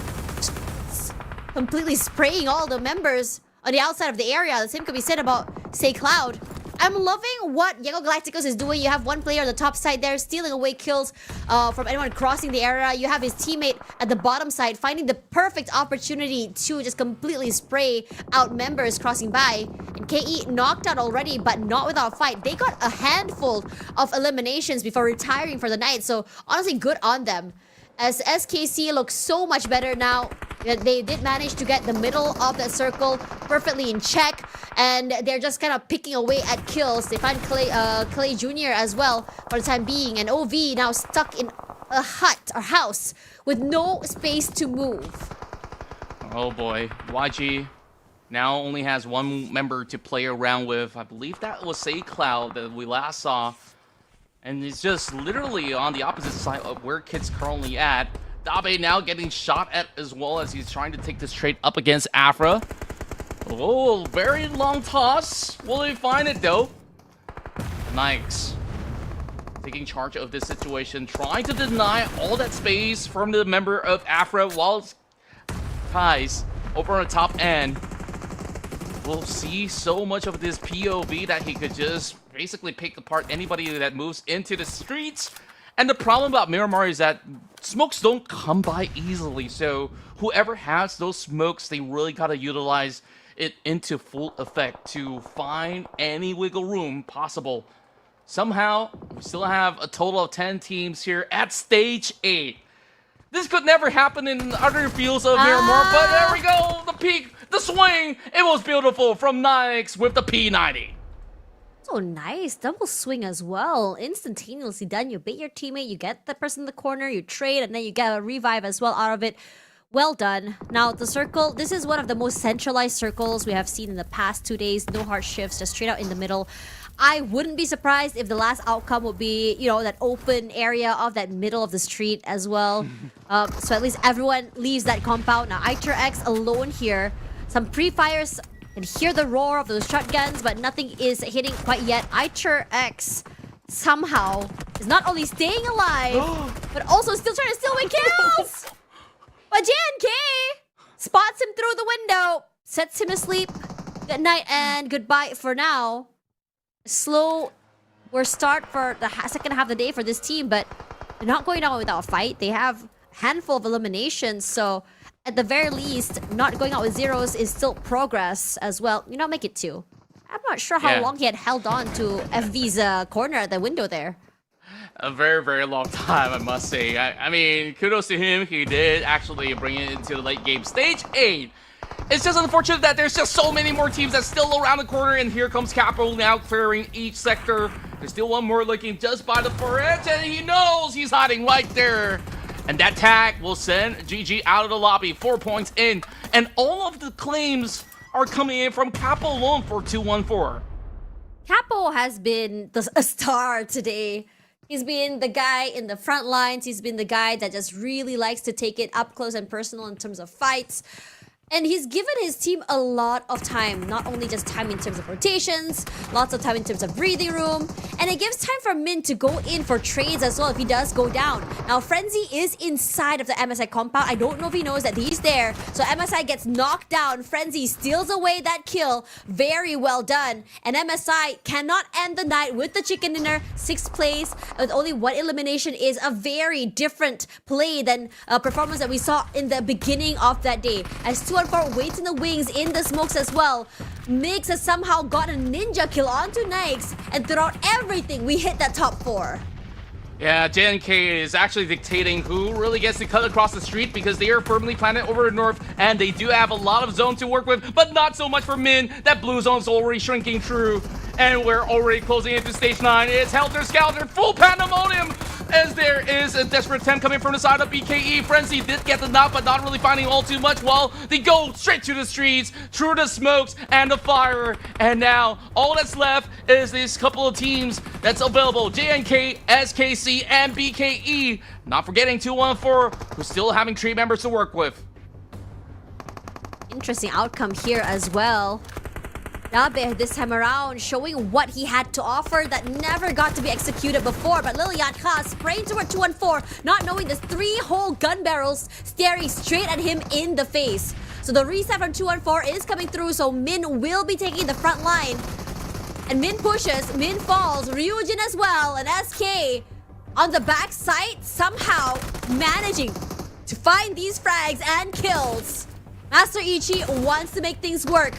S6: completely spraying all the members on the outside of the area. The same could be said about Say Cloud. I'm loving what Yellow Galacticos is doing. You have one player on the top side there stealing away kills from anyone crossing the area. You have his teammate at the bottom side finding the perfect opportunity to just completely spray out members crossing by. And KE knocked out already, but not without fight. They got a handful of eliminations before retiring for the night. So honestly, good on them. As SKC looks so much better now. They did manage to get the middle of that circle perfectly in check, and they're just kind of picking away at kills. They find Clay Jr. as well for the time being, and OV now stuck in a hut or house with no space to move.
S5: Oh boy, YG now only has 1 member to play around with. I believe that was Say Cloud that we last saw, and it's just literally on the opposite side of where Kid's currently at. Dabe now getting shot at as well as he's trying to take this trade up against Afra. Oh, very long toss. Will they find it though? Nikes taking charge of this situation, trying to deny all that space from the member of Afra while Kai's over on the top end. We'll see so much of this POV that he could just basically pick apart anybody that moves into the streets. And the problem about Miramar is that smokes don't come by easily, so whoever has those smokes, they really gotta utilize it into full effect to find any wiggle room possible. Somehow, we still have a total of 10 teams here at stage 8. This could never happen in other fields of Miramar, but there we go, the peak, the swing, it was beautiful from Nix with the P90.
S6: So nice, double swing as well. Instantaneously done. You bait your teammate, you get the person in the corner, you trade, and then you get a revive as well out of it. Well done. Now the circle, this is one of the most centralized circles we have seen in the past 2 days. No hard shifts, just straight out in the middle. I wouldn't be surprised if the last outcome would be, you know, that open area of that middle of the street as well. So at least everyone leaves that compound. Now X alone here. Some pre-fires. And hear the roar of those shotguns, but nothing is hitting quite yet. X somehow is not only staying alive, but also still trying to steal away kills. But JNK spots him through the window, sets him to sleep. Good night and goodbye for now. Slow start for the second half of the day for this team, but they're not going out without a fight. They have a handful of eliminations, so at the very least, not going out with zeros is still progress as well. You know, make it 2. I'm not sure how long he had held on to FV's corner at the window there.
S5: A very, very long time, I must say. I mean, kudos to him. He did actually bring it into the late game. Stage 8. It's just unfortunate that there's just so many more teams that's still around the corner, and here comes Capital now clearing each sector. There's still one more looking just by the far edge, and he knows he's hiding right there. And that tag will send GG out of the lobby, 4 points in. And all of the claims are coming in from Capo alone for 214.
S6: Capo has been a star today. He's been the guy in the front lines. He's been the guy that just really likes to take it up close and personal in terms of fights. And he's given his team a lot of time, not only just time in terms of rotations, lots of time in terms of breathing room, and it gives time for Min to go in for trades as well if he does go down. Now, Frenzy is inside of the MSI compound. I don't know if he knows that he's there, so MSI gets knocked down. Frenzy steals away that kill. Very well done. And MSI cannot end the night with the chicken dinner. 6th place with only 1 elimination is a very different play than a performance that we saw in the beginning of that day. As 214 waits in the wings in the smokes as well. Mix has somehow got a ninja kill onto Nikes, and throughout everything, we hit that top 4.
S5: Yeah, JNK is actually dictating who really gets to cut across the street because they are firmly planted over the north, and they do have a lot of zone to work with, but not so much for Min. That blue zone's already shrinking through, and we're already closing into stage 9. It's Helter Skelter, full pandemonium, as there is a desperate attempt coming from the side of BKE. Frenzy did get the knock, but not really finding all too much, while they go straight to the streets, through the smokes and the fire. And now, all that's left is these couple of teams that's available. JNK, SKC, and BKE. Not forgetting 214, who's still having 3 members to work with.
S6: Interesting outcome here as well. Nabe this time around showing what he had to offer that never got to be executed before, but Lilian Kha spraying toward 214, not knowing there's 3 whole gun barrels staring straight at him in the face. So the reset from 214 is coming through, so Min will be taking the front line. And Min pushes, Min falls, Ryujin as well, and SK on the back side somehow managing to find these frags and kills. Master Ichi wants to make things work.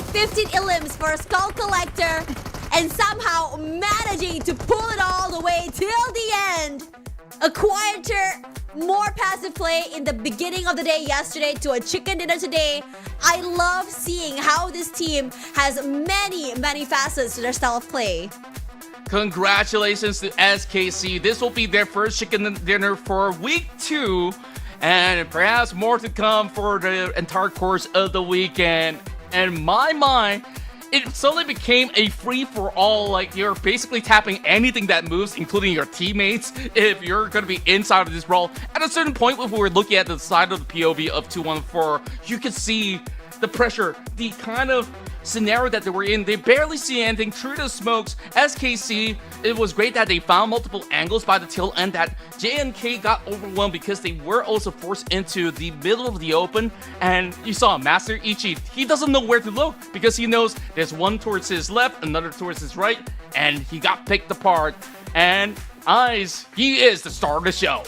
S6: 15 elims for a Skull Collector, and somehow managing to pull it all the way till the end. A quieter, more passive play in the beginning of the day yesterday to a chicken dinner today. I love seeing how this team has many facets to their style of play.
S5: Congratulations to SKC. This will be their first chicken dinner for week 2, and perhaps more to come for the entire course of the weekend. In my mind, it suddenly became a free-for-all. Like, you're basically tapping anything that moves, including your teammates, if you're going to be inside of this brawl. At a certain point, when we're looking at the side of the POV of 214, you can see the pressure, the kind of scenario that they were in. They barely see anything through the smokes. SKC, it was great that they found multiple angles by the tail end, that JNK got overwhelmed because they were also forced into the middle of the open. And you saw Master Ichi, he doesn't know where to look because he knows there's one towards his left, another towards his right, and he got picked apart. And Eyes, he is the star of the show.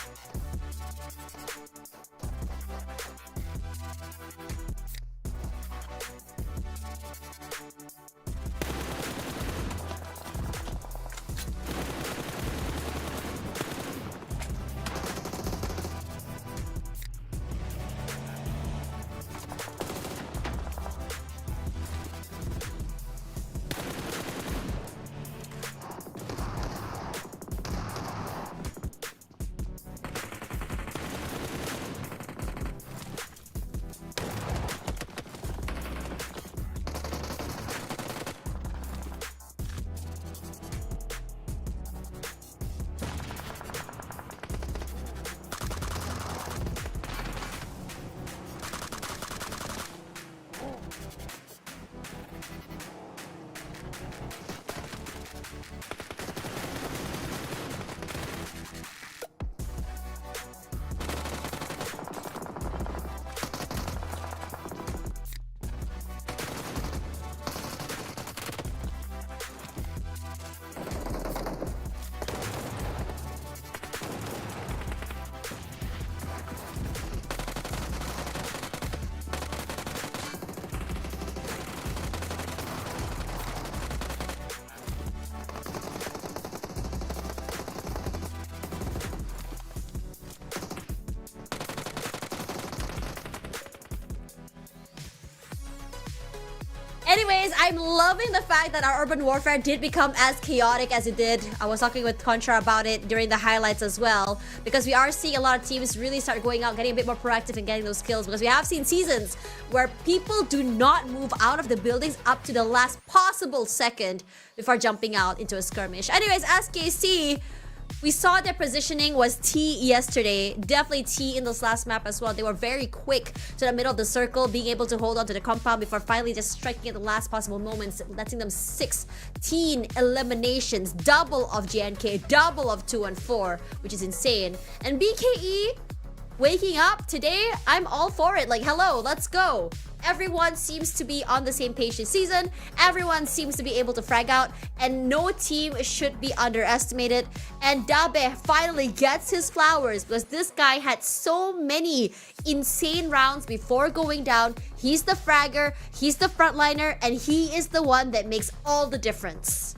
S6: Anyways, I'm loving the fact that our Urban Warfare did become as chaotic as it did. I was talking with Contra about it during the highlights as well, because we are seeing a lot of teams really start going out, getting a bit more proactive and getting those kills, because we have seen seasons where people do not move out of the buildings up to the last possible second before jumping out into a skirmish. Anyways, SKC, we saw their positioning was T yesterday. Definitely T in this last map as well. They were very quick to the middle of the circle, being able to hold on to the compound before finally just striking at the last possible moments, letting them 16 eliminations, double of JNK, double of 2 and 4, which is insane. And BKE waking up today, I'm all for it. Like, hello, let's go. Everyone seems to be on the same page this season. Everyone seems to be able to frag out, and no team should be underestimated. And Dabe finally gets his flowers, because this guy had so many insane rounds before going down. He's the fragger, he's the frontliner, and he is the one that makes all the difference.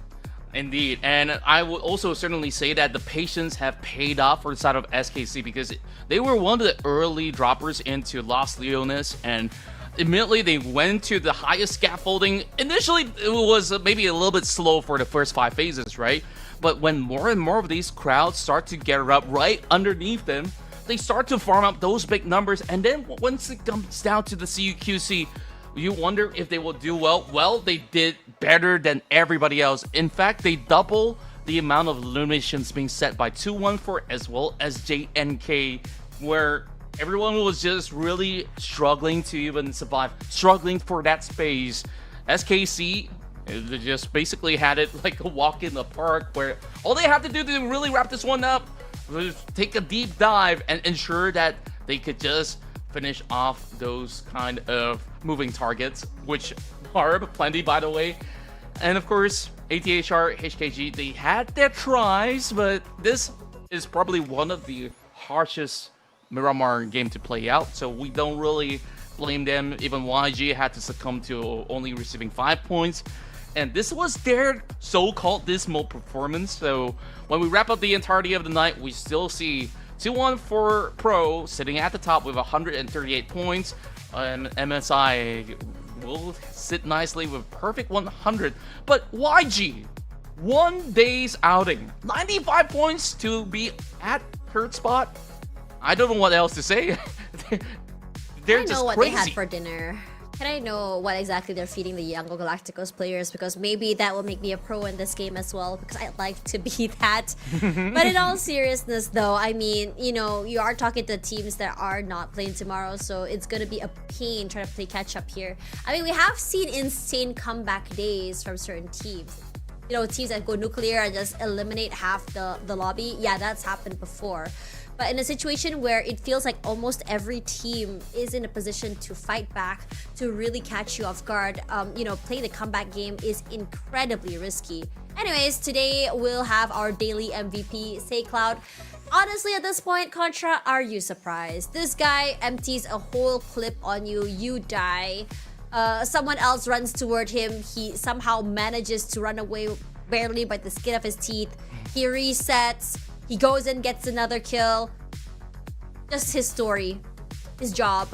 S5: Indeed, and I would also certainly say that the patience have paid off for the side of SKC, because they were one of the early droppers into Los Leones, and immediately they went to the highest scaffolding. Initially, it was maybe a little bit slow for the first 5 phases, right? But when more and more of these crowds start to gather up right underneath them, they start to farm up those big numbers, and then once it comes down to the CUQC, you wonder if they will do well. Well, they did better than everybody else. In fact, they double the amount of eliminations being set by 214 as well as JNK, where everyone was just really struggling to even survive, struggling for that space. SKC, they just basically had it like a walk in the park, where all they had to do to really wrap this one up was take a deep dive and ensure that they could just finish off those kind of moving targets, which are plenty, by the way. And of course, ATHR, HKG, they had their tries, but this is probably one of the harshest Miramar game to play out, so we don't really blame them. Even YG had to succumb to only receiving 5 points, and this was their so-called dismal performance. So when we wrap up the entirety of the night, we still see 214 Pro sitting at the top with 138 points, and MSI will sit nicely with perfect 100. But YG, 1 day's outing, 95 points to be at third spot. I don't know what else to say. They're
S6: I know
S5: just
S6: what
S5: crazy.
S6: they had for dinner. Can I know what exactly they're feeding the Yango Galacticos players? Because maybe that will make me a pro in this game as well, because I'd like to be that. But in all seriousness though, I mean, you know, you are talking to teams that are not playing tomorrow, so it's gonna be a pain trying to play catch up here. I mean, we have seen insane comeback days from certain teams. You know, teams that go nuclear and just eliminate half the lobby. Yeah, that's happened before. But in a situation where it feels like almost every team is in a position to fight back, to really catch you off guard, you know, playing the comeback game is incredibly risky. Anyways, today we'll have our daily MVP, SayCloud. Honestly, at this point, Contra, are you surprised? This guy empties a whole clip on you, you die. Someone else runs toward him, he somehow manages to run away barely by the skin of his teeth. He resets. He goes and gets another kill. Just his story, his job.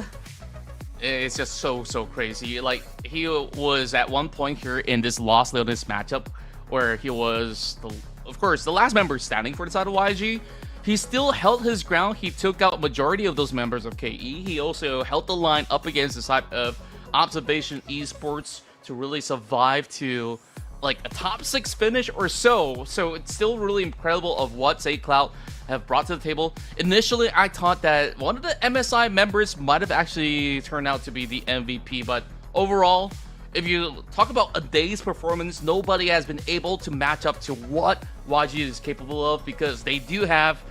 S5: It's just so crazy. Like, he was at one point here in this Lost Leonis matchup where he was, of course, the last member standing for the side of YG. He still held his ground. He took out majority of those members of KE. He also held the line up against the side of Observation Esports to really survive to like a top 6 finish or so. So it's still really incredible of what SayCloud have brought to the table. Initially, I thought that one of the MSI members might have actually turned out to be the MVP, but overall, if you talk about a day's performance, nobody has been able to match up to what YG is capable of, because they do have,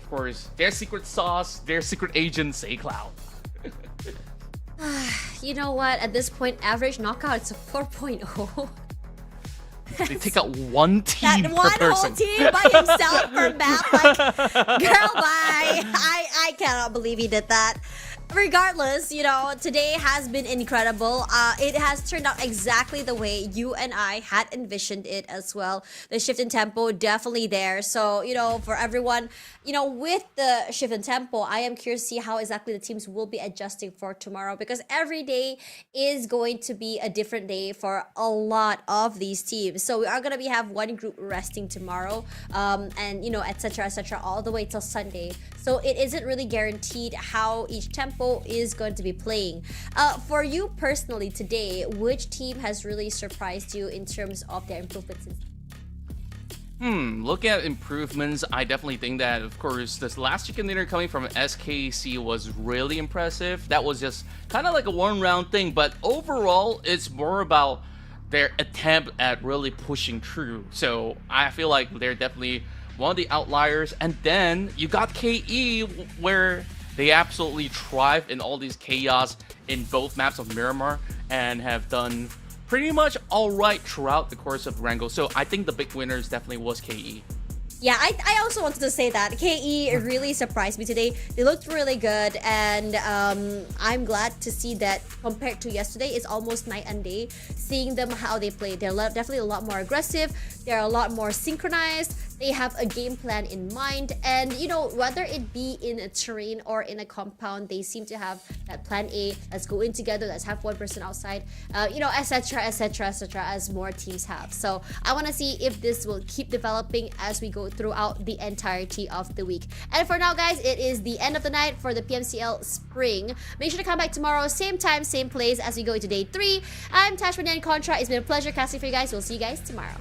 S5: of course, their secret sauce, their secret agent, SayCloud.
S6: You know what? At this point, average knockout is a 4.0.
S5: They take out one team
S6: That one
S5: per person.
S6: whole team by himself per map. Like, girl, bye. I cannot believe he did that. Regardless, you know, today has been incredible. It has turned out exactly the way you and I had envisioned it as well. The shift in tempo definitely there. So, you know, for everyone, you know, with the shift in tempo, I am curious to see how exactly the teams will be adjusting for tomorrow, because every day is going to be a different day for a lot of these teams. So we are going to have one group resting tomorrow, and, you know, etc., all the way till Sunday. So it isn't really guaranteed how each tempo is going to be playing. For you personally today, which team has really surprised you in terms of their improvements?
S5: Looking at improvements, I definitely think that, of course, this last chicken dinner coming from SKC was really impressive. That was just kind of like a one-round thing, but overall, it's more about their attempt at really pushing through. So I feel like they're definitely one of the outliers. And then you got KE, where they absolutely thrive in all these chaos in both maps of Miramar and have done pretty much alright throughout the course of Erangel. So I think the big winners definitely was KE.
S6: Yeah, I also wanted to say that KE really surprised me today. They looked really good, and I'm glad to see that compared to yesterday, it's almost night and day. Seeing them how they play, they're definitely a lot more aggressive. They're a lot more synchronized. They have a game plan in mind, and you know, whether it be in a terrain or in a compound, they seem to have that plan A. Let's go in together. Let's have one person outside. You know, etc., as more teams have. So I want to see if this will keep developing as we go throughout the entirety of the week. And for now, guys, it is the end of the night for the PMCL Spring. Make sure to come back tomorrow, same time, same place, as we go into day 3. I'm Tashman and Contra. It's been a pleasure casting for you guys. We'll see you guys tomorrow.